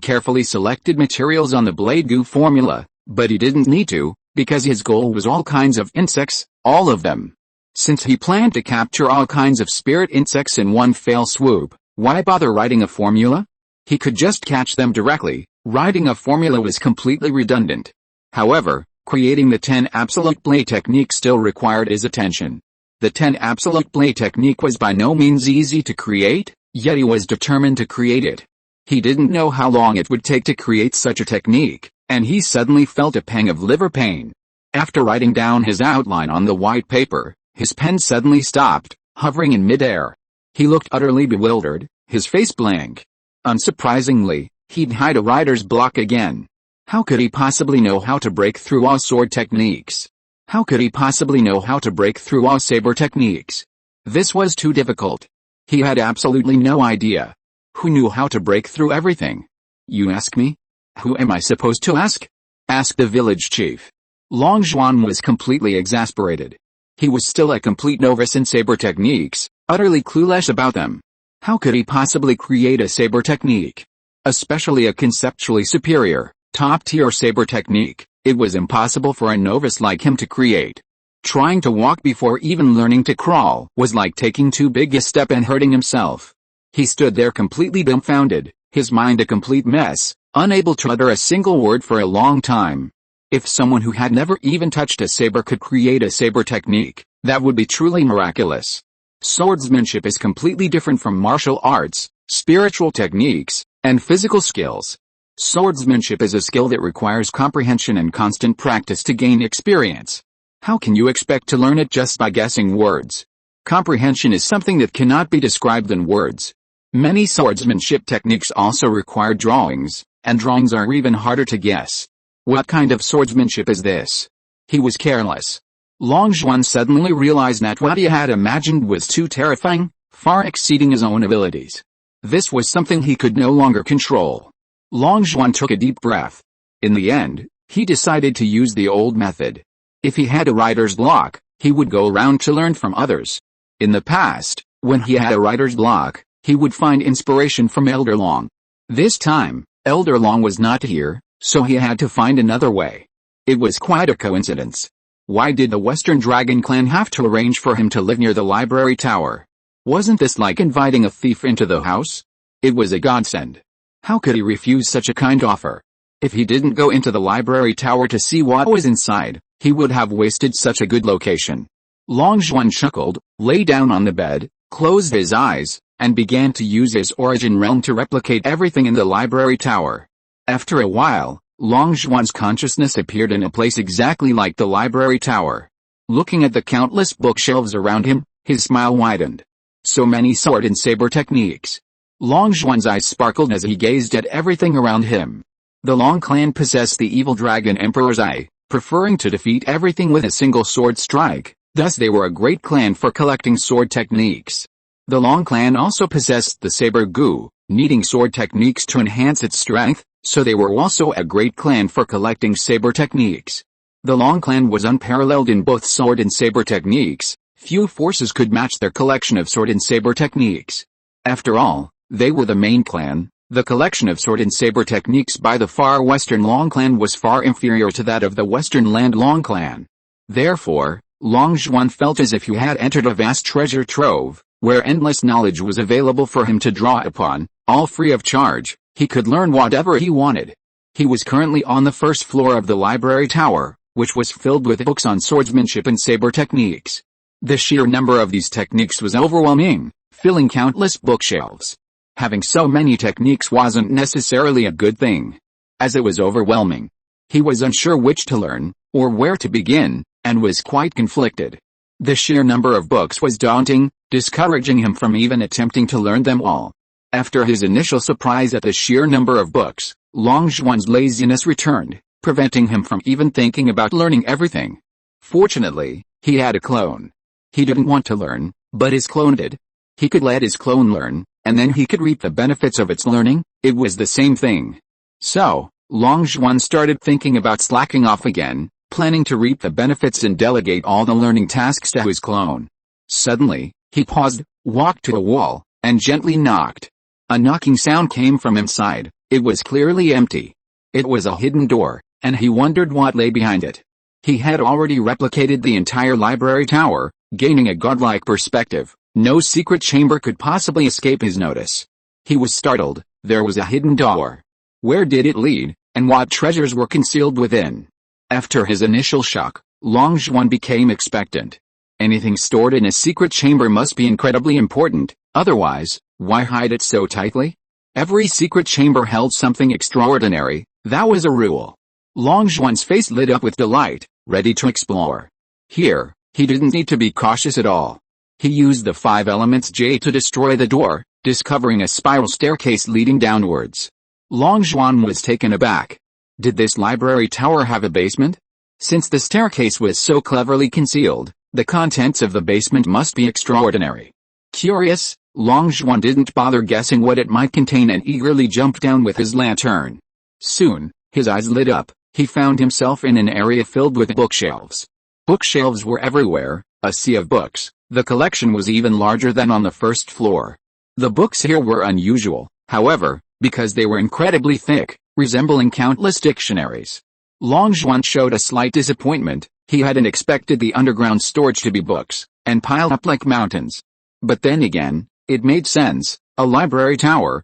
A: carefully selected materials on the blade goo formula, but he didn't need to, because his goal was all kinds of insects, all of them. Since he planned to capture all kinds of spirit insects in one fell swoop, why bother writing a formula? He could just catch them directly. Writing a formula was completely redundant. However, creating the 10 absolute play technique still required his attention. The 10 absolute play technique was by no means easy to create, yet he was determined to create it. He didn't know how long it would take to create such a technique, and he suddenly felt a pang of liver pain. After writing down his outline on the white paper, his pen suddenly stopped, hovering in midair. He looked utterly bewildered, his face blank. Unsurprisingly, he'd had a writer's block again. How could he possibly know how to break through all sword techniques? How could he possibly know how to break through all saber techniques? This was too difficult. He had absolutely no idea. Who knew how to break through everything? You ask me? Who am I supposed to ask? Ask the village chief. Long Xuan was completely exasperated. He was still a complete novice in saber techniques, utterly clueless about them. How could he possibly create a saber technique? Especially a conceptually superior, top-tier saber technique, it was impossible for a novice like him to create. Trying to walk before even learning to crawl was like taking too big a step and hurting himself. He stood there completely dumbfounded, his mind a complete mess, unable to utter a single word for a long time. If someone who had never even touched a saber could create a saber technique, that would be truly miraculous. Swordsmanship is completely different from martial arts, spiritual techniques, and physical skills. Swordsmanship is a skill that requires comprehension and constant practice to gain experience. How can you expect to learn it just by guessing words? Comprehension is something that cannot be described in words. Many swordsmanship techniques also require drawings, and drawings are even harder to guess. What kind of swordsmanship is this? He was careless. Long Zhuan suddenly realized that what he had imagined was too terrifying, far exceeding his own abilities. This was something he could no longer control. Long Zhuan took a deep breath. In the end, he decided to use the old method. If he had a writer's block, he would go around to learn from others. In the past, when he had a writer's block, he would find inspiration from Elder Long. This time, Elder Long was not here, so he had to find another way. It was quite a coincidence. Why did the Western Dragon clan have to arrange for him to live near the library tower? Wasn't this like inviting a thief into the house? It was a godsend. How could he refuse such a kind offer? If he didn't go into the library tower to see what was inside, he would have wasted such a good location. Long Zhuan chuckled, lay down on the bed, closed his eyes, and began to use his origin realm to replicate everything in the library tower. After a while, Long Zhuan's consciousness appeared in a place exactly like the library tower. Looking at the countless bookshelves around him, his smile widened. So many sword and saber techniques. Long Zhuan's eyes sparkled as he gazed at everything around him. The Long clan possessed the evil dragon Emperor's Eye, preferring to defeat everything with a single sword strike, thus they were a great clan for collecting sword techniques. The Long clan also possessed the saber gu, needing sword techniques to enhance its strength, so they were also a great clan for collecting saber techniques. The Long clan was unparalleled in both sword and saber techniques. Few forces could match their collection of sword and saber techniques. After all, they were the main clan. The collection of sword and saber techniques by the far western Long clan was far inferior to that of the western land Long clan. Therefore, Long Zhuan felt as if he had entered a vast treasure trove, where endless knowledge was available for him to draw upon, all free of charge. He could learn whatever he wanted. He was currently on the first floor of the library tower, which was filled with books on swordsmanship and saber techniques. The sheer number of these techniques was overwhelming, filling countless bookshelves. Having so many techniques wasn't necessarily a good thing, as it was overwhelming. He was unsure which to learn, or where to begin, and was quite conflicted. The sheer number of books was daunting, discouraging him from even attempting to learn them all. After his initial surprise at the sheer number of books, Long Zhuan's laziness returned, preventing him from even thinking about learning everything. Fortunately, he had a clone. He didn't want to learn, but his clone did. He could let his clone learn, and then he could reap the benefits of its learning. It was the same thing. So, Long Zhuan started thinking about slacking off again, planning to reap the benefits and delegate all the learning tasks to his clone. Suddenly, he paused, walked to a wall, and gently knocked. A knocking sound came from inside. It was clearly empty. It was a hidden door, and he wondered what lay behind it. He had already replicated the entire library tower, gaining a godlike perspective. No secret chamber could possibly escape his notice. He was startled. There was a hidden door. Where did it lead, and what treasures were concealed within? After his initial shock, Long Zhuan became expectant. Anything stored in a secret chamber must be incredibly important, otherwise, why hide it so tightly? Every secret chamber held something extraordinary, that was a rule. Long Zhuan's face lit up with delight, ready to explore. Here, he didn't need to be cautious at all. He used the 5 elements J to destroy the door, discovering a spiral staircase leading downwards. Long Zhuan was taken aback. Did this library tower have a basement? Since the staircase was so cleverly concealed, the contents of the basement must be extraordinary. Curious, Long Zhuan didn't bother guessing what it might contain and eagerly jumped down with his lantern. Soon, his eyes lit up. He found himself in an area filled with bookshelves. Bookshelves were everywhere, a sea of books. The collection was even larger than on the first floor. The books here were unusual, however, because they were incredibly thick, resembling countless dictionaries. Long Zhuan showed a slight disappointment. He hadn't expected the underground storage to be books, and piled up like mountains. But then again, it made sense. A library tower,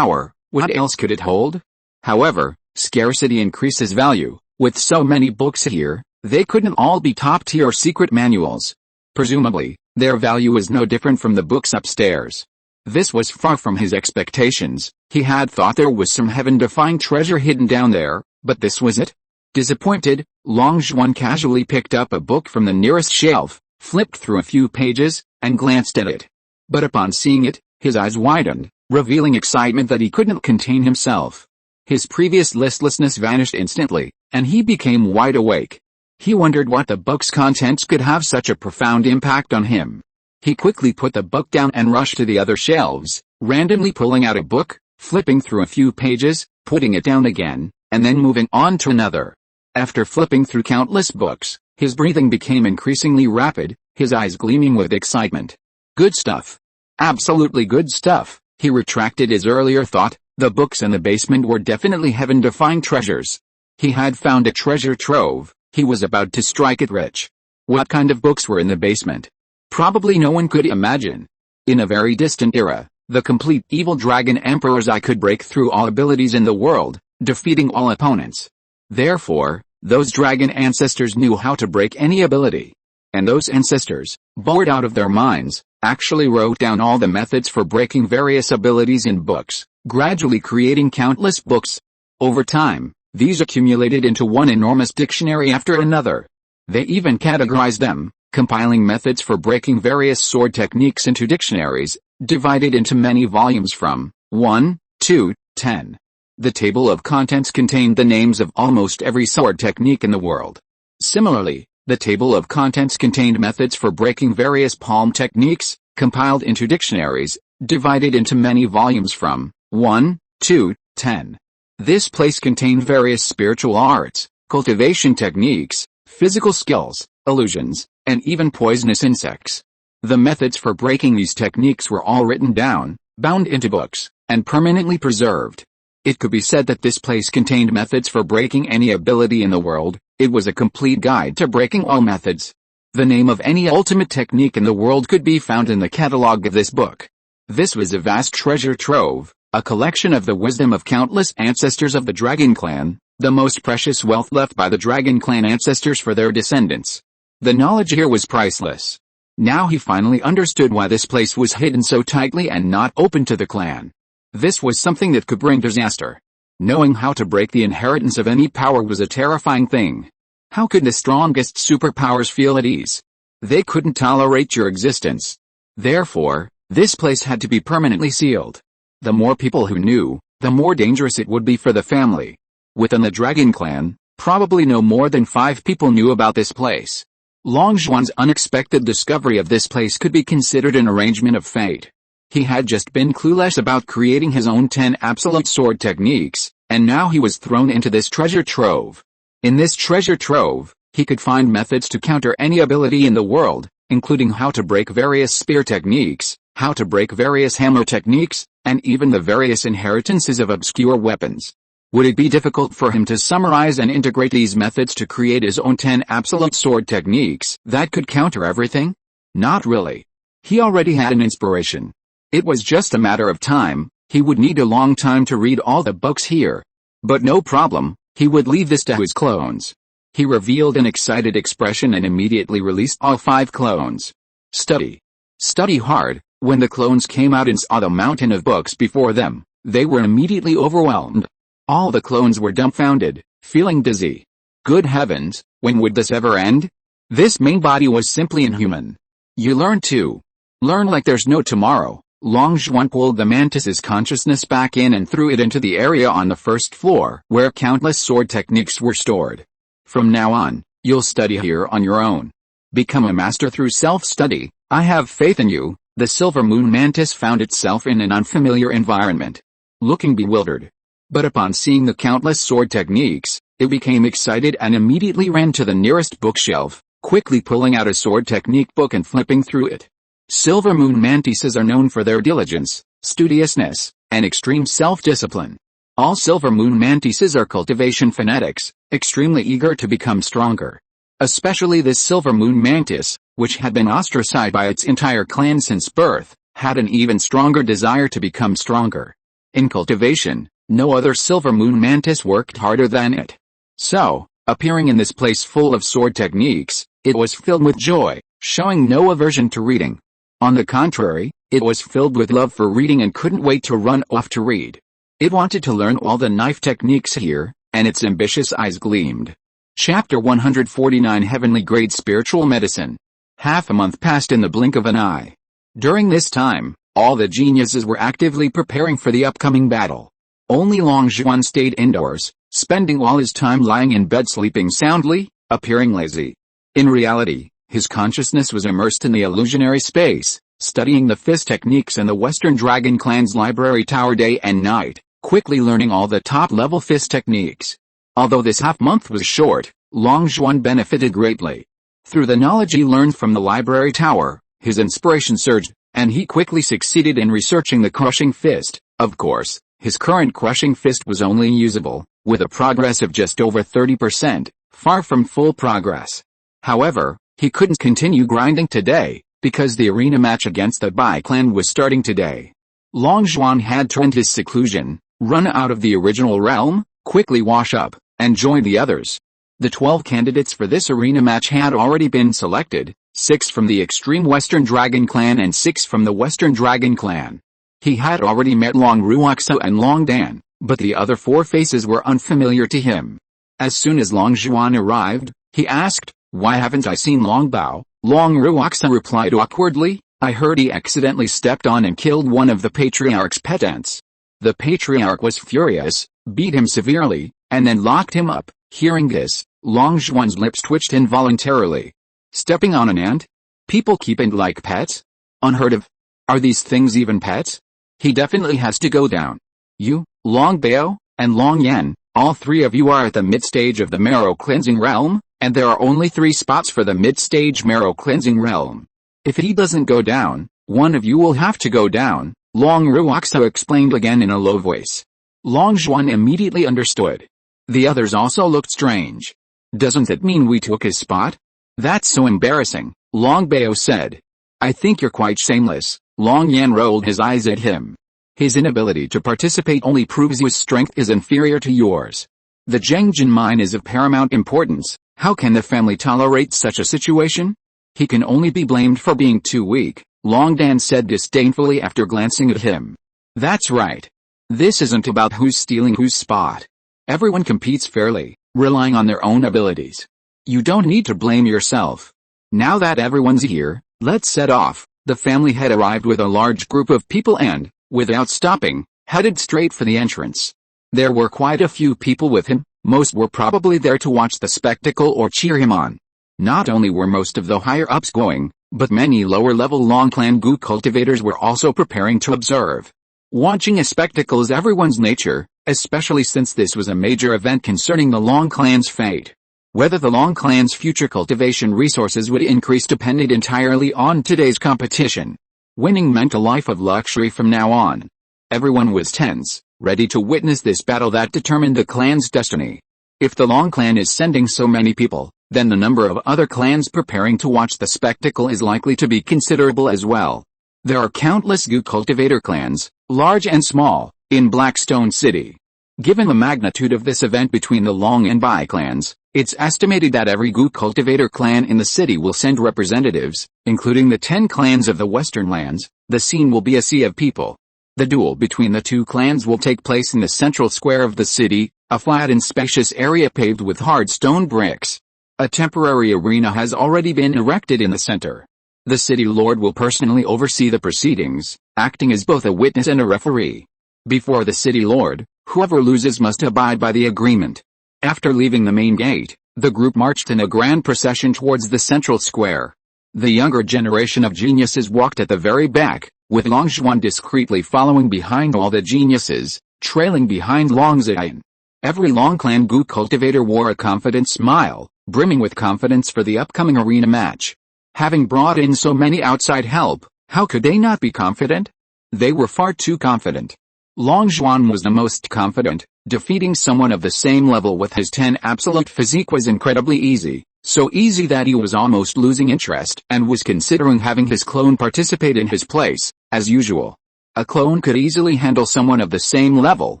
A: what else could it hold? However, scarcity increases value. With so many books here, they couldn't all be top-tier secret manuals. Presumably, their value is no different from the books upstairs. This was far from his expectations. He had thought there was some heaven-defying treasure hidden down there, but this was it? Disappointed, Longzhuan casually picked up a book from the nearest shelf, flipped through a few pages, and glanced at it. But upon seeing it, his eyes widened, revealing excitement that he couldn't contain himself. His previous listlessness vanished instantly, and he became wide awake. He wondered what the book's contents could have such a profound impact on him. He quickly put the book down and rushed to the other shelves, randomly pulling out a book, flipping through a few pages, putting it down again, and then moving on to another. After flipping through countless books, his breathing became increasingly rapid, his eyes gleaming with excitement. Good stuff. Absolutely good stuff. He retracted his earlier thought. The books in the basement were definitely heaven-defying treasures. He had found a treasure trove. He was about to strike it rich. What kind of books were in the basement? Probably no one could imagine. In a very distant era, the complete evil dragon emperor's eye could break through all abilities in the world, defeating all opponents. Therefore, those dragon ancestors knew how to break any ability. And those ancestors, bored out of their minds, actually wrote down all the methods for breaking various abilities in books, gradually creating countless books. Over time, these accumulated into one enormous dictionary after another. They even categorized them, compiling methods for breaking various sword techniques into dictionaries, divided into many volumes from 1 to 10. The table of contents contained the names of almost every sword technique in the world. Similarly, the table of contents contained methods for breaking various palm techniques, compiled into dictionaries, divided into many volumes from 1 to 10. This place contained various spiritual arts, cultivation techniques, physical skills, illusions, and even poisonous insects. The methods for breaking these techniques were all written down, bound into books, and permanently preserved. It could be said that this place contained methods for breaking any ability in the world. It was a complete guide to breaking all methods. The name of any ultimate technique in the world could be found in the catalog of this book. This was a vast treasure trove, a collection of the wisdom of countless ancestors of the Dragon Clan, the most precious wealth left by the Dragon Clan ancestors for their descendants. The knowledge here was priceless. Now he finally understood why this place was hidden so tightly and not open to the clan. This was something that could bring disaster. Knowing how to break the inheritance of any power was a terrifying thing. How could the strongest superpowers feel at ease? They couldn't tolerate your existence. Therefore, this place had to be permanently sealed. The more people who knew, the more dangerous it would be for the family. Within the Dragon Clan, probably no more than 5 people knew about this place. Longzhuan's unexpected discovery of this place could be considered an arrangement of fate. He had just been clueless about creating his own 10 absolute sword techniques, and now he was thrown into this treasure trove. In this treasure trove, he could find methods to counter any ability in the world, including how to break various spear techniques, how to break various hammer techniques, and even the various inheritances of obscure weapons. Would it be difficult for him to summarize and integrate these methods to create his own 10 absolute sword techniques that could counter everything? Not really. He already had an inspiration. It was just a matter of time. He would need a long time to read all the books here. But no problem, he would leave this to his clones. He revealed an excited expression and immediately released all 5 clones. Study. Study hard. When the clones came out and saw the mountain of books before them, they were immediately overwhelmed. All the clones were dumbfounded, feeling dizzy. Good heavens, when would this ever end? This main body was simply inhuman. You learn too. Learn like there's no tomorrow. Longzhuan pulled the mantis's consciousness back in and threw it into the area on the first floor, where countless sword techniques were stored. From now on, you'll study here on your own. Become a master through self-study. I have faith in you. The silver moon mantis found itself in an unfamiliar environment. Looking bewildered. But upon seeing the countless sword techniques, it became excited and immediately ran to the nearest bookshelf, quickly pulling out a sword technique book and flipping through it. Silver moon mantises are known for their diligence, studiousness, and extreme self-discipline. All silver moon mantises are cultivation fanatics, extremely eager to become stronger. Especially this silver moon mantis, which had been ostracized by its entire clan since birth, had an even stronger desire to become stronger. In cultivation, no other silver moon mantis worked harder than it. So, appearing in this place full of sword techniques, it was filled with joy, showing no aversion to reading. On the contrary, it was filled with love for reading and couldn't wait to run off to read. It wanted to learn all the knife techniques here, and its ambitious eyes gleamed. Chapter 149 Heavenly Grade Spiritual Medicine. Half a month passed in the blink of an eye. During this time, all the geniuses were actively preparing for the upcoming battle. Only Long Zhuan stayed indoors, spending all his time lying in bed sleeping soundly, appearing lazy. In reality, his consciousness was immersed in the illusionary space, studying the fist techniques in the Western Dragon Clan's library tower day and night, quickly learning all the top-level fist techniques. Although this half-month was short, Long Zhuan benefited greatly. Through the knowledge he learned from the library tower, his inspiration surged, and he quickly succeeded in researching the crushing fist. Of course, his current crushing fist was only usable, with a progress of just over 30%, far from full progress. However, he couldn't continue grinding today, because the arena match against the Bai clan was starting today. Long Zhuan had turned his seclusion, run out of the original realm, quickly wash up, and join the others. The 12 candidates for this arena match had already been selected, 6 from the extreme Western Dragon Clan and 6 from the Western Dragon Clan. He had already met Long Ruoxo and Long Dan, but the other 4 faces were unfamiliar to him. As soon as Long Zhuan arrived, he asked, "Why haven't I seen Long Bao?" Long Ruoxo replied awkwardly, "I heard he accidentally stepped on and killed one of the Patriarch's pet ants." The Patriarch was furious, beat him severely, and then locked him up. Hearing this, Long Zhuan's lips twitched involuntarily. Stepping on an ant? People keep ants like pets? Unheard of. Are these things even pets? He definitely has to go down. You, Long Bao, and Long Yan, all 3 of you are at the mid-stage of the marrow cleansing realm, and there are only 3 spots for the mid-stage marrow cleansing realm. If he doesn't go down, one of you will have to go down, Long Ruoxo explained again in a low voice. Long Zhuan immediately understood. The others also looked strange. Doesn't it mean we took his spot? That's so embarrassing, Long Bao said. I think you're quite shameless. Long Yan rolled his eyes at him. His inability to participate only proves his strength is inferior to yours. The Zhengjin mine is of paramount importance. How can the family tolerate such a situation? He can only be blamed for being too weak, Long Dan said disdainfully after glancing at him. That's right. This isn't about who's stealing whose spot. Everyone competes fairly, relying on their own abilities. You don't need to blame yourself. Now that everyone's here, let's set off. The family had arrived with a large group of people and, without stopping, headed straight for the entrance. There were quite a few people with him. Most were probably there to watch the spectacle or cheer him on. Not only were most of the higher-ups going, but many lower-level Long Clan Gu cultivators were also preparing to observe. Watching a spectacle is everyone's nature, especially since this was a major event concerning the Long Clan's fate. Whether the Long Clan's future cultivation resources would increase depended entirely on today's competition. Winning meant a life of luxury from now on. Everyone was tense, ready to witness this battle that determined the clan's destiny. If the Long Clan is sending so many people, then the number of other clans preparing to watch the spectacle is likely to be considerable as well. There are countless Gu cultivator clans, large and small, in Blackstone City. Given the magnitude of this event between the Long and Bai clans, it's estimated that every Gu cultivator clan in the city will send representatives, including the 10 clans of the Western lands. The scene will be a sea of people. The duel between the 2 clans will take place in the central square of the city, a flat and spacious area paved with hard stone bricks. A temporary arena has already been erected in the center. The city lord will personally oversee the proceedings, acting as both a witness and a referee. Before the city lord, whoever loses must abide by the agreement. After leaving the main gate, the group marched in a grand procession towards the central square. The younger generation of geniuses walked at the very back, with Long Zhuan discreetly following behind all the geniuses, trailing behind Long Ziyan. Every Long Clan Gu cultivator wore a confident smile, brimming with confidence for the upcoming arena match. Having brought in so many outside help, how could they not be confident? They were far too confident. Long Zhuan was the most confident. Defeating someone of the same level with his 10 absolute physique was incredibly easy, so easy that he was almost losing interest and was considering having his clone participate in his place. As usual, a clone could easily handle someone of the same level.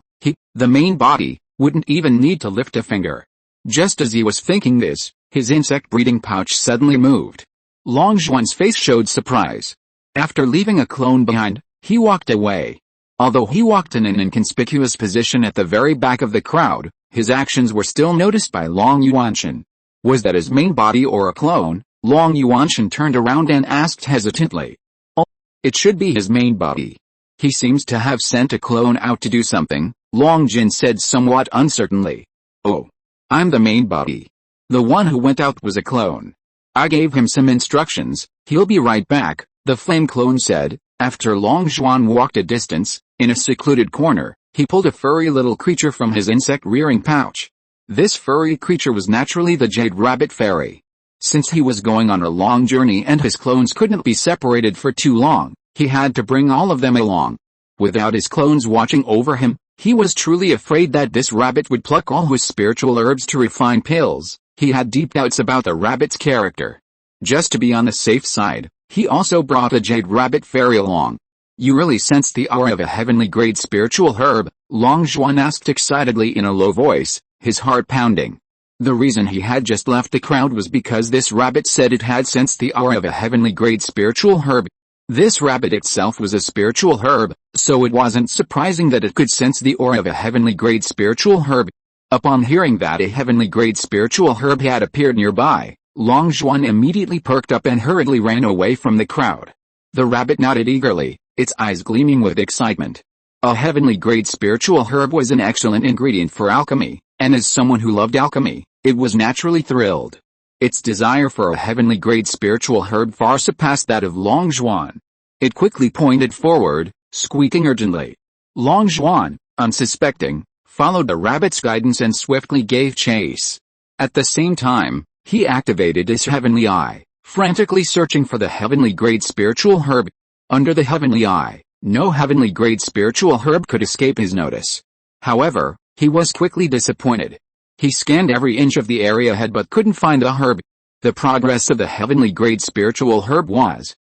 A: The main body, wouldn't even need to lift a finger. Just as he was thinking this, his insect breeding pouch suddenly moved. Long Zhuan's face showed surprise. After leaving a clone behind, he walked away. Although he walked in an inconspicuous position at the very back of the crowd, his actions were still noticed by Long Yuanshan. Was that his main body or a clone? Long Yuanshan turned around and asked hesitantly. Oh, it should be his main body. He seems to have sent a clone out to do something, Long Jin said somewhat uncertainly. Oh, I'm the main body. The one who went out was a clone. I gave him some instructions, he'll be right back, the flame clone said. After Long Zhuan walked a distance, in a secluded corner, he pulled a furry little creature from his insect-rearing pouch. This furry creature was naturally the Jade Rabbit Fairy. Since he was going on a long journey and his clones couldn't be separated for too long, he had to bring all of them along. Without his clones watching over him, he was truly afraid that this rabbit would pluck all his spiritual herbs to refine pills. He had deep doubts about the rabbit's character. Just to be on the safe side, he also brought a Jade Rabbit Fairy along. You really sense the aura of a heavenly grade spiritual herb? Long Zhuan asked excitedly in a low voice, his heart pounding. The reason he had just left the crowd was because this rabbit said it had sensed the aura of a heavenly grade spiritual herb. This rabbit itself was a spiritual herb, so it wasn't surprising that it could sense the aura of a heavenly grade spiritual herb. Upon hearing that a heavenly grade spiritual herb had appeared nearby, Long Zhuan immediately perked up and hurriedly ran away from the crowd. The rabbit nodded eagerly, its eyes gleaming with excitement. A heavenly grade spiritual herb was an excellent ingredient for alchemy, and as someone who loved alchemy, it was naturally thrilled. Its desire for a heavenly grade spiritual herb far surpassed that of Long Zhuan. It quickly pointed forward, squeaking urgently. Long Zhuan, unsuspecting, followed the rabbit's guidance and swiftly gave chase. At the same time, he activated his heavenly eye, frantically searching for the heavenly grade spiritual herb. Under the heavenly eye, no heavenly grade spiritual herb could escape his notice. However, he was quickly disappointed. He scanned every inch of the area ahead but couldn't find the herb. The progress of the heavenly grade spiritual herb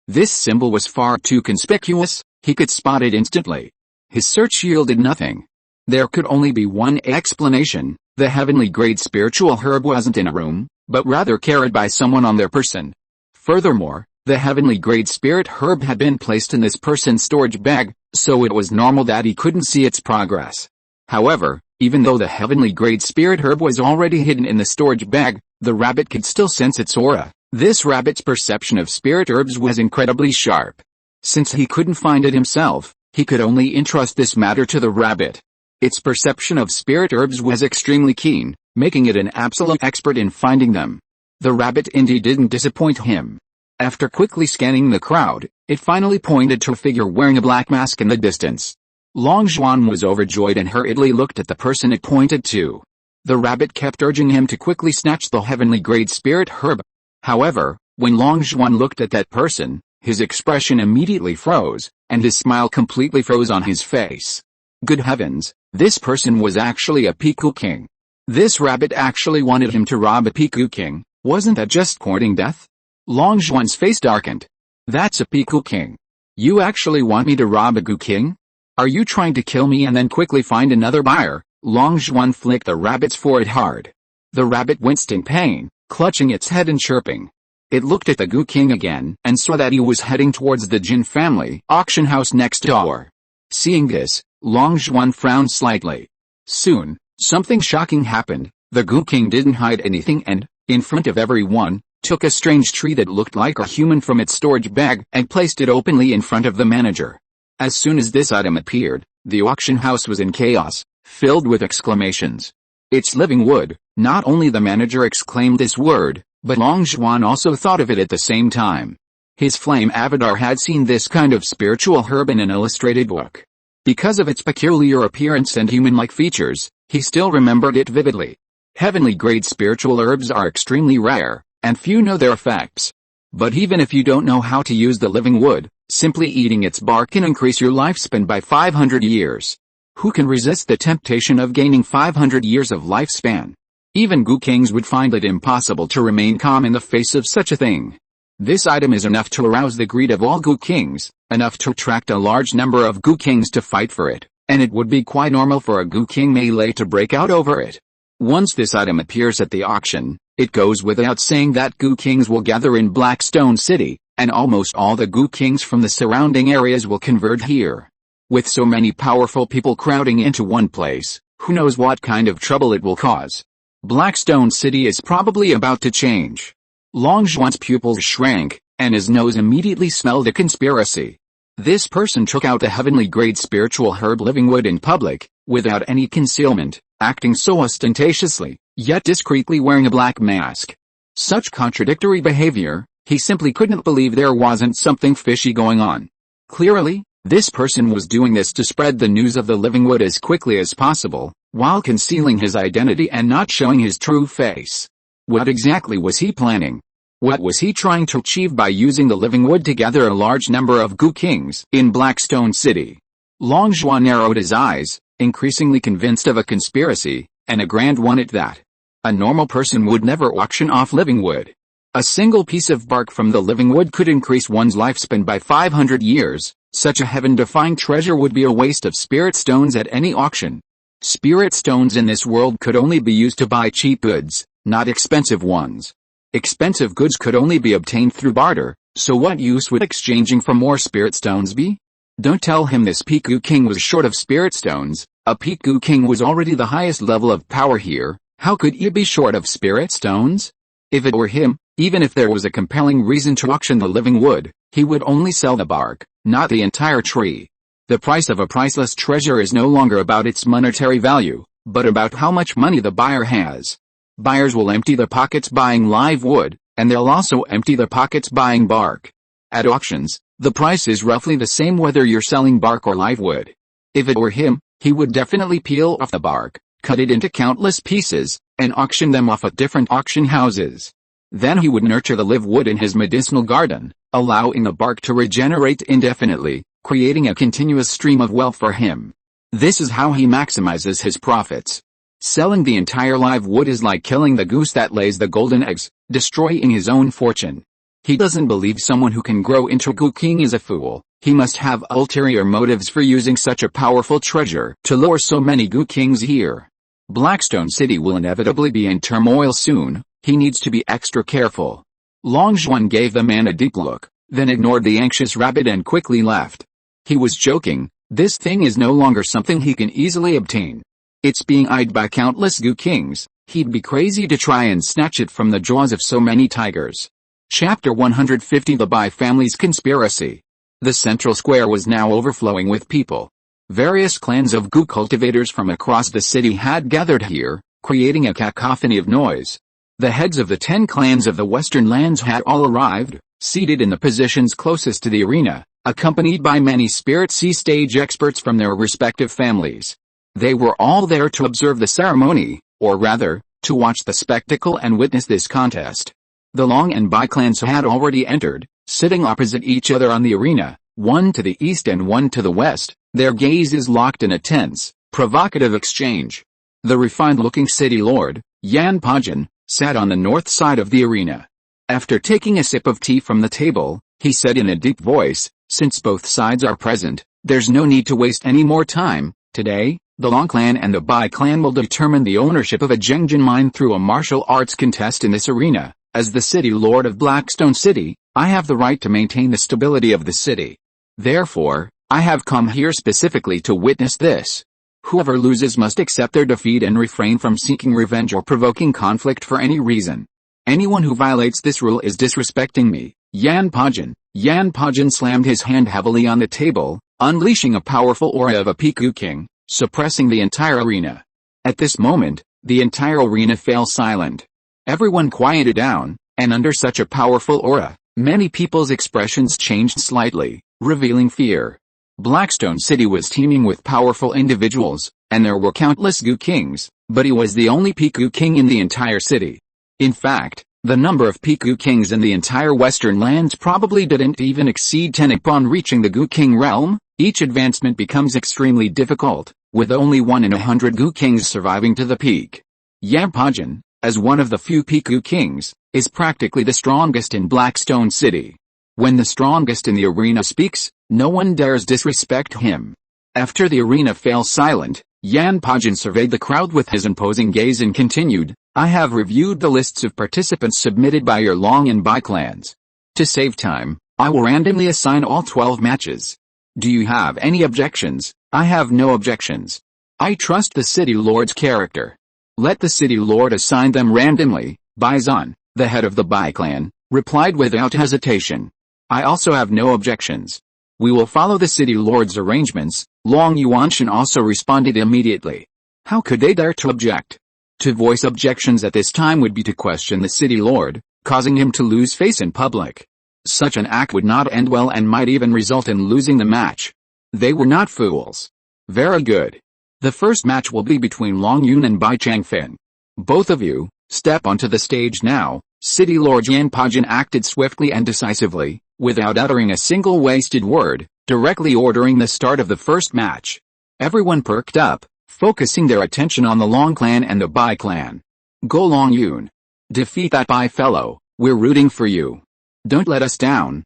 A: this symbol was far too conspicuous, he could spot it instantly. His search yielded nothing. There could only be one explanation: the heavenly grade spiritual herb wasn't in a room, but rather carried by someone on their person. Furthermore, the heavenly grade spirit herb had been placed in this person's storage bag, so it was normal that he couldn't see its progress. However, even though the heavenly grade spirit herb was already hidden in the storage bag, the rabbit could still sense its aura. This rabbit's perception of spirit herbs was incredibly sharp. Since he couldn't find it himself, he could only entrust this matter to the rabbit. Its perception of spirit herbs was extremely keen, making it an absolute expert in finding them. The rabbit indeed didn't disappoint him. After quickly scanning the crowd, it finally pointed to a figure wearing a black mask in the distance. Long Zhuan was overjoyed and hurriedly looked at the person it pointed to. The rabbit kept urging him to quickly snatch the heavenly grade spirit herb. However, when Long Zhuan looked at that person, his expression immediately froze, and his smile completely froze on his face. Good heavens, this person was actually a Piku King. This rabbit actually wanted him to rob a Piku King. Wasn't that just courting death? Long Zhuan's face darkened. That's a Piku King. You actually want me to rob a Gu King? Are you trying to kill me and then quickly find another buyer? Long Zhuan flicked the rabbit's forehead hard. The rabbit winced in pain, clutching its head and chirping. It looked at the Gu King again and saw that he was heading towards the Jin family auction house next door. Seeing this, Long Zhuan frowned slightly. Soon, something shocking happened. The Gu King didn't hide anything and, in front of everyone, took a strange tree that looked like a human from its storage bag and placed it openly in front of the manager. As soon as this item appeared, the auction house was in chaos, filled with exclamations. It's living wood. Not only the manager exclaimed this word, but Long Zhuan also thought of it at the same time. His flame avatar had seen this kind of spiritual herb in an illustrated book. Because of its peculiar appearance and human-like features, he still remembered it vividly. Heavenly grade spiritual herbs are extremely rare, and few know their effects. But even if you don't know how to use the living wood, simply eating its bark can increase your lifespan by 500 years. Who can resist the temptation of gaining 500 years of lifespan? Even Gu Kings would find it impossible to remain calm in the face of such a thing. This item is enough to arouse the greed of all Gu Kings, enough to attract a large number of Gu Kings to fight for it, and it would be quite normal for a Gu King melee to break out over it. Once this item appears at the auction, it goes without saying that Gu Kings will gather in Blackstone City, and almost all the Gu Kings from the surrounding areas will converge here. With so many powerful people crowding into one place, who knows what kind of trouble it will cause. Blackstone City is probably about to change. Longzhuan's pupils shrank, and his nose immediately smelled a conspiracy. This person took out a heavenly grade spiritual herb living wood in public, without any concealment, acting so ostentatiously, yet discreetly wearing a black mask. Such contradictory behavior, he simply couldn't believe there wasn't something fishy going on. Clearly, this person was doing this to spread the news of the living wood as quickly as possible, while concealing his identity and not showing his true face. What exactly was he planning? What was he trying to achieve by using the living wood to gather a large number of Gu Kings in Blackstone City? Longzhuan narrowed his eyes, increasingly convinced of a conspiracy, and a grand one at that. A normal person would never auction off living wood. A single piece of bark from the living wood could increase one's lifespan by 500 years. Such a heaven-defying treasure would be a waste of spirit stones at any auction. Spirit stones in this world could only be used to buy cheap goods, not expensive ones. Expensive goods could only be obtained through barter, so what use would exchanging for more spirit stones be? Don't tell him this Gu King was short of spirit stones. A Gu King was already the highest level of power here. How could he be short of spirit stones? If it were him, even if there was a compelling reason to auction the living wood, he would only sell the bark, not the entire tree. The price of a priceless treasure is no longer about its monetary value, but about how much money the buyer has. Buyers will empty their pockets buying live wood, and they'll also empty their pockets buying bark. At auctions, the price is roughly the same whether you're selling bark or live wood. If it were him, he would definitely peel off the bark, cut it into countless pieces, and auction them off at different auction houses. Then he would nurture the live wood in his medicinal garden, allowing the bark to regenerate indefinitely, creating a continuous stream of wealth for him. This is how he maximizes his profits. Selling the entire live wood is like killing the goose that lays the golden eggs, destroying his own fortune. He doesn't believe someone who can grow into Gu King is a fool. He must have ulterior motives for using such a powerful treasure to lure so many Gu Kings here. Blackstone City will inevitably be in turmoil soon. He needs to be extra careful. Longzhuan gave the man a deep look, then ignored the anxious rabbit and quickly left. He was joking. This thing is no longer something he can easily obtain. It's being eyed by countless Gu Kings. He'd be crazy to try and snatch it from the jaws of so many tigers. Chapter 150 The Bai Family's Conspiracy. The central square was now overflowing with people. Various clans of Gu cultivators from across the city had gathered here, creating a cacophony of noise. The heads of the 10 clans of the western lands had all arrived, seated in the positions closest to the arena, accompanied by many Spirit Sea stage experts from their respective families. They were all there to observe the ceremony, or rather, to watch the spectacle and witness this contest. The Long and Bai clans had already entered, sitting opposite each other on the arena, one to the east and one to the west, their gazes locked in a tense, provocative exchange. The refined-looking city lord, Yan Pajin, sat on the north side of the arena. After taking a sip of tea from the table, he said in a deep voice, "Since both sides are present, there's no need to waste any more time. Today, the Long clan and the Bai clan will determine the ownership of a Zhengjin mine through a martial arts contest in this arena. As the city lord of Blackstone City, I have the right to maintain the stability of the city. Therefore, I have come here specifically to witness this. Whoever loses must accept their defeat and refrain from seeking revenge or provoking conflict for any reason. Anyone who violates this rule is disrespecting me." Yan Pajin slammed his hand heavily on the table, unleashing a powerful aura of a Gu King, suppressing the entire arena. At this moment, the entire arena fell silent. Everyone quieted down, and under such a powerful aura, many people's expressions changed slightly, revealing fear. Blackstone City was teeming with powerful individuals, and there were countless Gu Kings, but he was the only Gu King in the entire city. In fact, the number of Gu Kings in the entire western lands probably didn't even exceed 10 upon reaching the Gu King realm. Each advancement becomes extremely difficult, with only 1 in 100 Gu Kings surviving to the peak. Yan Pajin, as one of the few Piku kings, is practically the strongest in Blackstone City. When the strongest in the arena speaks, no one dares disrespect him. After the arena fell silent, Yanpajin surveyed the crowd with his imposing gaze and continued, I have reviewed the lists of participants submitted by your Long and Bai clans. To save time, I will randomly assign all 12 matches. Do you have any objections? I have no objections. I trust the city lord's character. Let the city lord assign them randomly. Baizan, the head of the Bai clan, replied without hesitation. I also have no objections. We will follow the city lord's arrangements. Long Yuanshan also responded immediately. How could they dare to object? To voice objections at this time would be to question the city lord, causing him to lose face in public. Such an act would not end well and might even result in losing the match. They were not fools. Very good. The first match will be between Long Yun and Bai Changfen. Both of you, step onto the stage now. City Lord Yanpajin acted swiftly and decisively, without uttering a single wasted word, directly ordering the start of the first match. Everyone perked up, focusing their attention on the Long clan and the Bai clan. Go Long Yun. Defeat that Bai fellow, we're rooting for you. Don't let us down.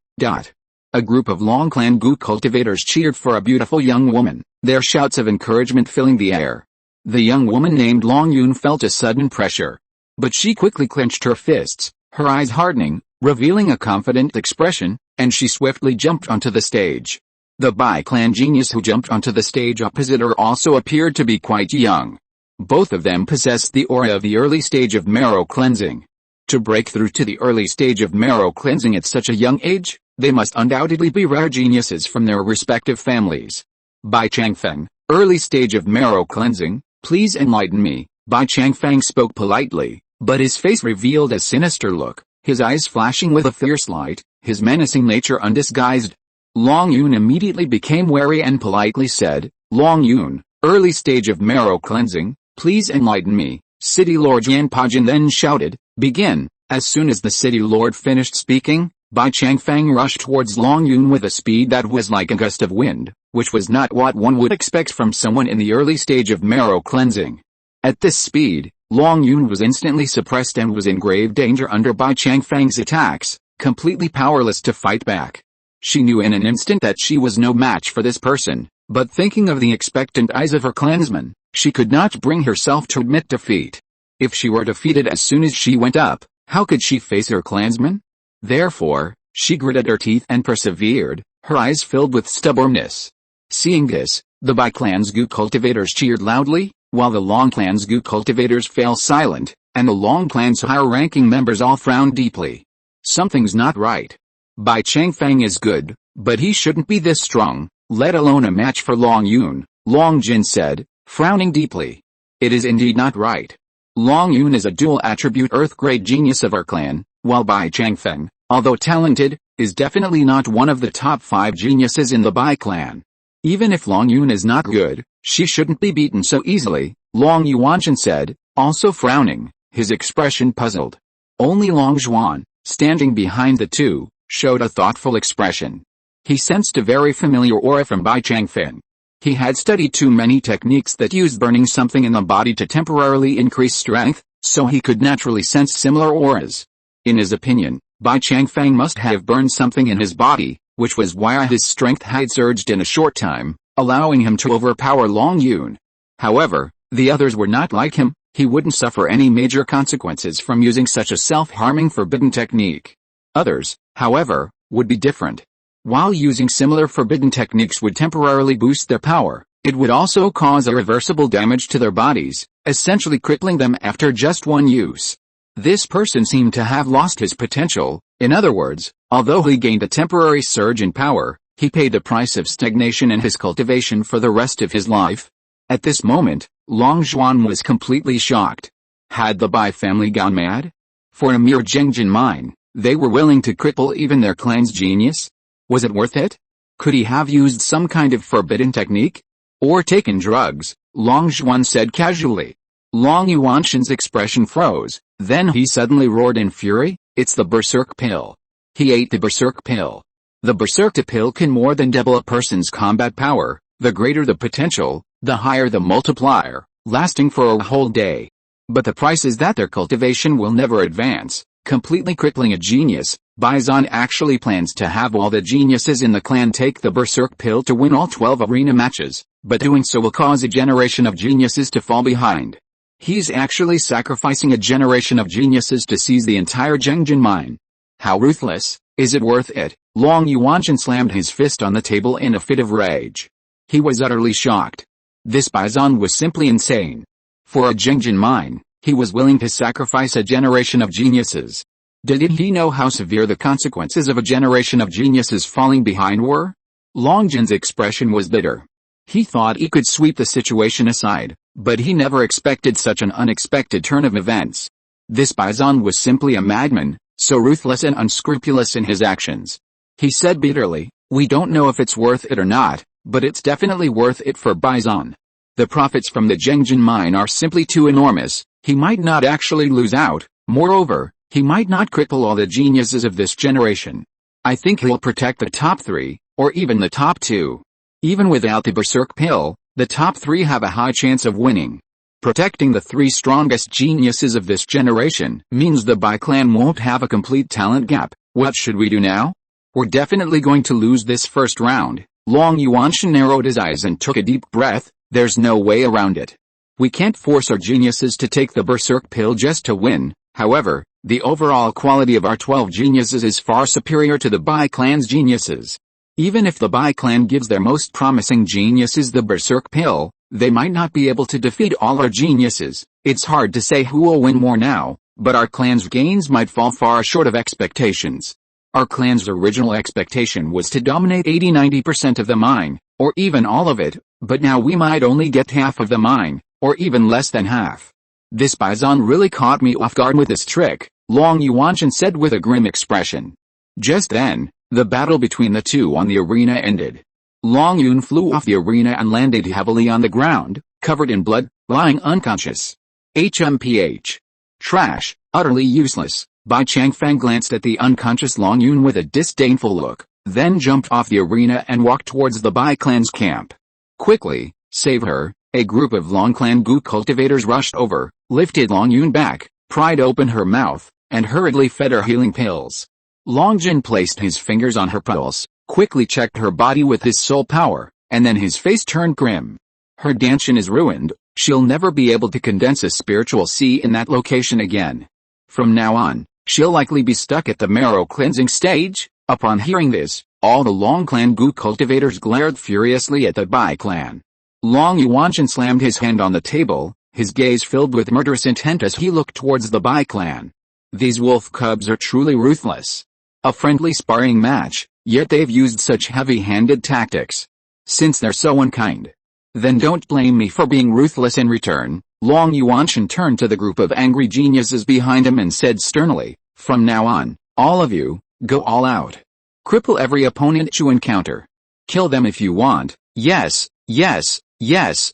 A: A group of Long clan Gu cultivators cheered for a beautiful young woman, their shouts of encouragement filling the air. The young woman named Long Yun felt a sudden pressure. But she quickly clenched her fists, her eyes hardening, revealing a confident expression, and she swiftly jumped onto the stage. The Bai clan genius who jumped onto the stage opposite her also appeared to be quite young. Both of them possessed the aura of the early stage of marrow cleansing. To break through to the early stage of marrow cleansing at such a young age, they must undoubtedly be rare geniuses from their respective families. Bai Changfeng, early stage of marrow cleansing, please enlighten me. Bai Changfeng spoke politely, but his face revealed a sinister look, his eyes flashing with a fierce light, his menacing nature undisguised. Long Yun immediately became wary and politely said, Long Yun, early stage of marrow cleansing, please enlighten me. City Lord Yanpajin then shouted, begin. As soon as the city lord finished speaking, Bai Changfeng rushed towards Long Yun with a speed that was like a gust of wind, which was not what one would expect from someone in the early stage of marrow cleansing. At this speed, Long Yun was instantly suppressed and was in grave danger under Bai Changfeng's attacks, completely powerless to fight back. She knew in an instant that she was no match for this person, but thinking of the expectant eyes of her clansmen, she could not bring herself to admit defeat. If she were defeated as soon as she went up, how could she face her clansmen? Therefore, she gritted her teeth and persevered, her eyes filled with stubbornness. Seeing this, the Bai clan's Gu cultivators cheered loudly, while the Long clan's Gu cultivators fell silent, and the Long clan's higher-ranking members all frowned deeply. Something's not right. Bai Changfeng is good, but he shouldn't be this strong, let alone a match for Long Yun, Long Jin said, frowning deeply. It is indeed not right. Long Yun is a dual-attribute earth-grade genius of our clan, while Bai Changfeng, although talented, is definitely not one of the top 5 geniuses in the Bai clan. Even if Long Yun is not good, she shouldn't be beaten so easily, Long Yuanshan said, also frowning, his expression puzzled. Only Long Zhuan, standing behind the two, showed a thoughtful expression. He sensed a very familiar aura from Bai Changfeng. He had studied too many techniques that used burning something in the body to temporarily increase strength, so he could naturally sense similar auras. In his opinion, Bai Changfeng must have burned something in his body, which was why his strength had surged in a short time, allowing him to overpower Long Yun. However, the others were not like him. He wouldn't suffer any major consequences from using such a self-harming forbidden technique. Others, however, would be different. While using similar forbidden techniques would temporarily boost their power, it would also cause irreversible damage to their bodies, essentially crippling them after just one use. This person seemed to have lost his potential. In other words, although he gained a temporary surge in power, he paid the price of stagnation in his cultivation for the rest of his life. At this moment, Long Zhuan was completely shocked. Had the Bai family gone mad? For a mere Zhengjin mine, they were willing to cripple even their clan's genius? Was it worth it? Could he have used some kind of forbidden technique? Or taken drugs? Long Zhuan said casually. Long Yuanshan's expression froze, then he suddenly roared in fury, it's the berserk pill. He ate the berserk pill. The berserk pill can more than double a person's combat power, the greater the potential, the higher the multiplier, lasting for a whole day. But the price is that their cultivation will never advance, completely crippling a genius. Bison actually plans to have all the geniuses in the clan take the berserk pill to win all 12 arena matches, but doing so will cause a generation of geniuses to fall behind. He's actually sacrificing a generation of geniuses to seize the entire Zhengjin mine. How ruthless, is it worth it? Long Yuanshan slammed his fist on the table in a fit of rage. He was utterly shocked. This Bison was simply insane. For a Zhengjin mine, he was willing to sacrifice a generation of geniuses. Did he know how severe the consequences of a generation of geniuses falling behind were? Longjin's expression was bitter. He thought he could sweep the situation aside, but he never expected such an unexpected turn of events. This Bison was simply a madman, so ruthless and unscrupulous in his actions. He said bitterly, "We don't know if it's worth it or not, but it's definitely worth it for Bison. The profits from the Zhengjin mine are simply too enormous. He might not actually lose out. Moreover, he might not cripple all the geniuses of this generation. I think he'll protect the top 3, or even the top 2. Even without the berserk pill, the top 3 have a high chance of winning. Protecting the 3 strongest geniuses of this generation means the Bai clan won't have a complete talent gap. What should we do now? We're definitely going to lose this first round." Long Yuanshan narrowed his eyes and took a deep breath. There's no way around it. We can't force our geniuses to take the berserk pill just to win. However, the overall quality of our 12 geniuses is far superior to the Bai clan's geniuses. Even if the Bai clan gives their most promising geniuses the berserk pill, they might not be able to defeat all our geniuses. It's hard to say who will win more now, but our clan's gains might fall far short of expectations. Our clan's original expectation was to dominate 80–90% of the mine, or even all of it, but now we might only get half of the mine, or even less than half. This Bison really caught me off guard with this trick, Long Yuanshan said with a grim expression. Just then, the battle between the two on the arena ended. Long Yun flew off the arena and landed heavily on the ground, covered in blood, lying unconscious. HMPH. Trash, utterly useless. Bai Changfang glanced at the unconscious Long Yun with a disdainful look, then jumped off the arena and walked towards the Bai clan's camp. Quickly, save her. A group of Long clan Gu cultivators rushed over, lifted Long Yun back, pried open her mouth, and hurriedly fed her healing pills. Long Jin placed his fingers on her pulse, quickly checked her body with his soul power, and then his face turned grim. Her Danshan is ruined. She'll never be able to condense a spiritual sea in that location again. From now on, she'll likely be stuck at the marrow cleansing stage. Upon hearing this, all the Long clan Gu cultivators glared furiously at the Bai clan. Long Yuanshan slammed his hand on the table, his gaze filled with murderous intent as he looked towards the Bai clan. These wolf cubs are truly ruthless. A friendly sparring match, yet they've used such heavy-handed tactics. Since they're so unkind, then don't blame me for being ruthless in return. Long Yuanshan turned to the group of angry geniuses behind him and said sternly, "From now on, all of you, go all out. Cripple every opponent you encounter. Kill them if you want. Yes, yes, yes."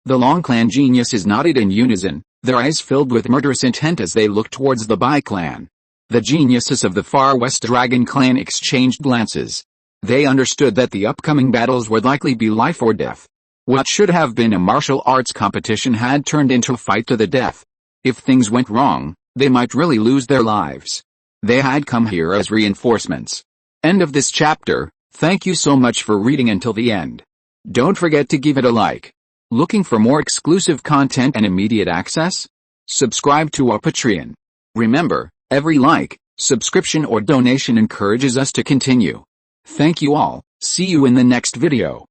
A: The Long clan geniuses nodded in unison, their eyes filled with murderous intent as they looked towards the Bai clan. The geniuses of the Far West Dragon clan exchanged glances. They understood that the upcoming battles would likely be life or death. What should have been a martial arts competition had turned into a fight to the death. If things went wrong, they might really lose their lives. They had come here as reinforcements. End of this chapter. Thank you so much for reading until the end. Don't forget to give it a like. Looking for more exclusive content and immediate access? Subscribe to our Patreon. Remember, every like, subscription or donation encourages us to continue. Thank you all. See you in the next video.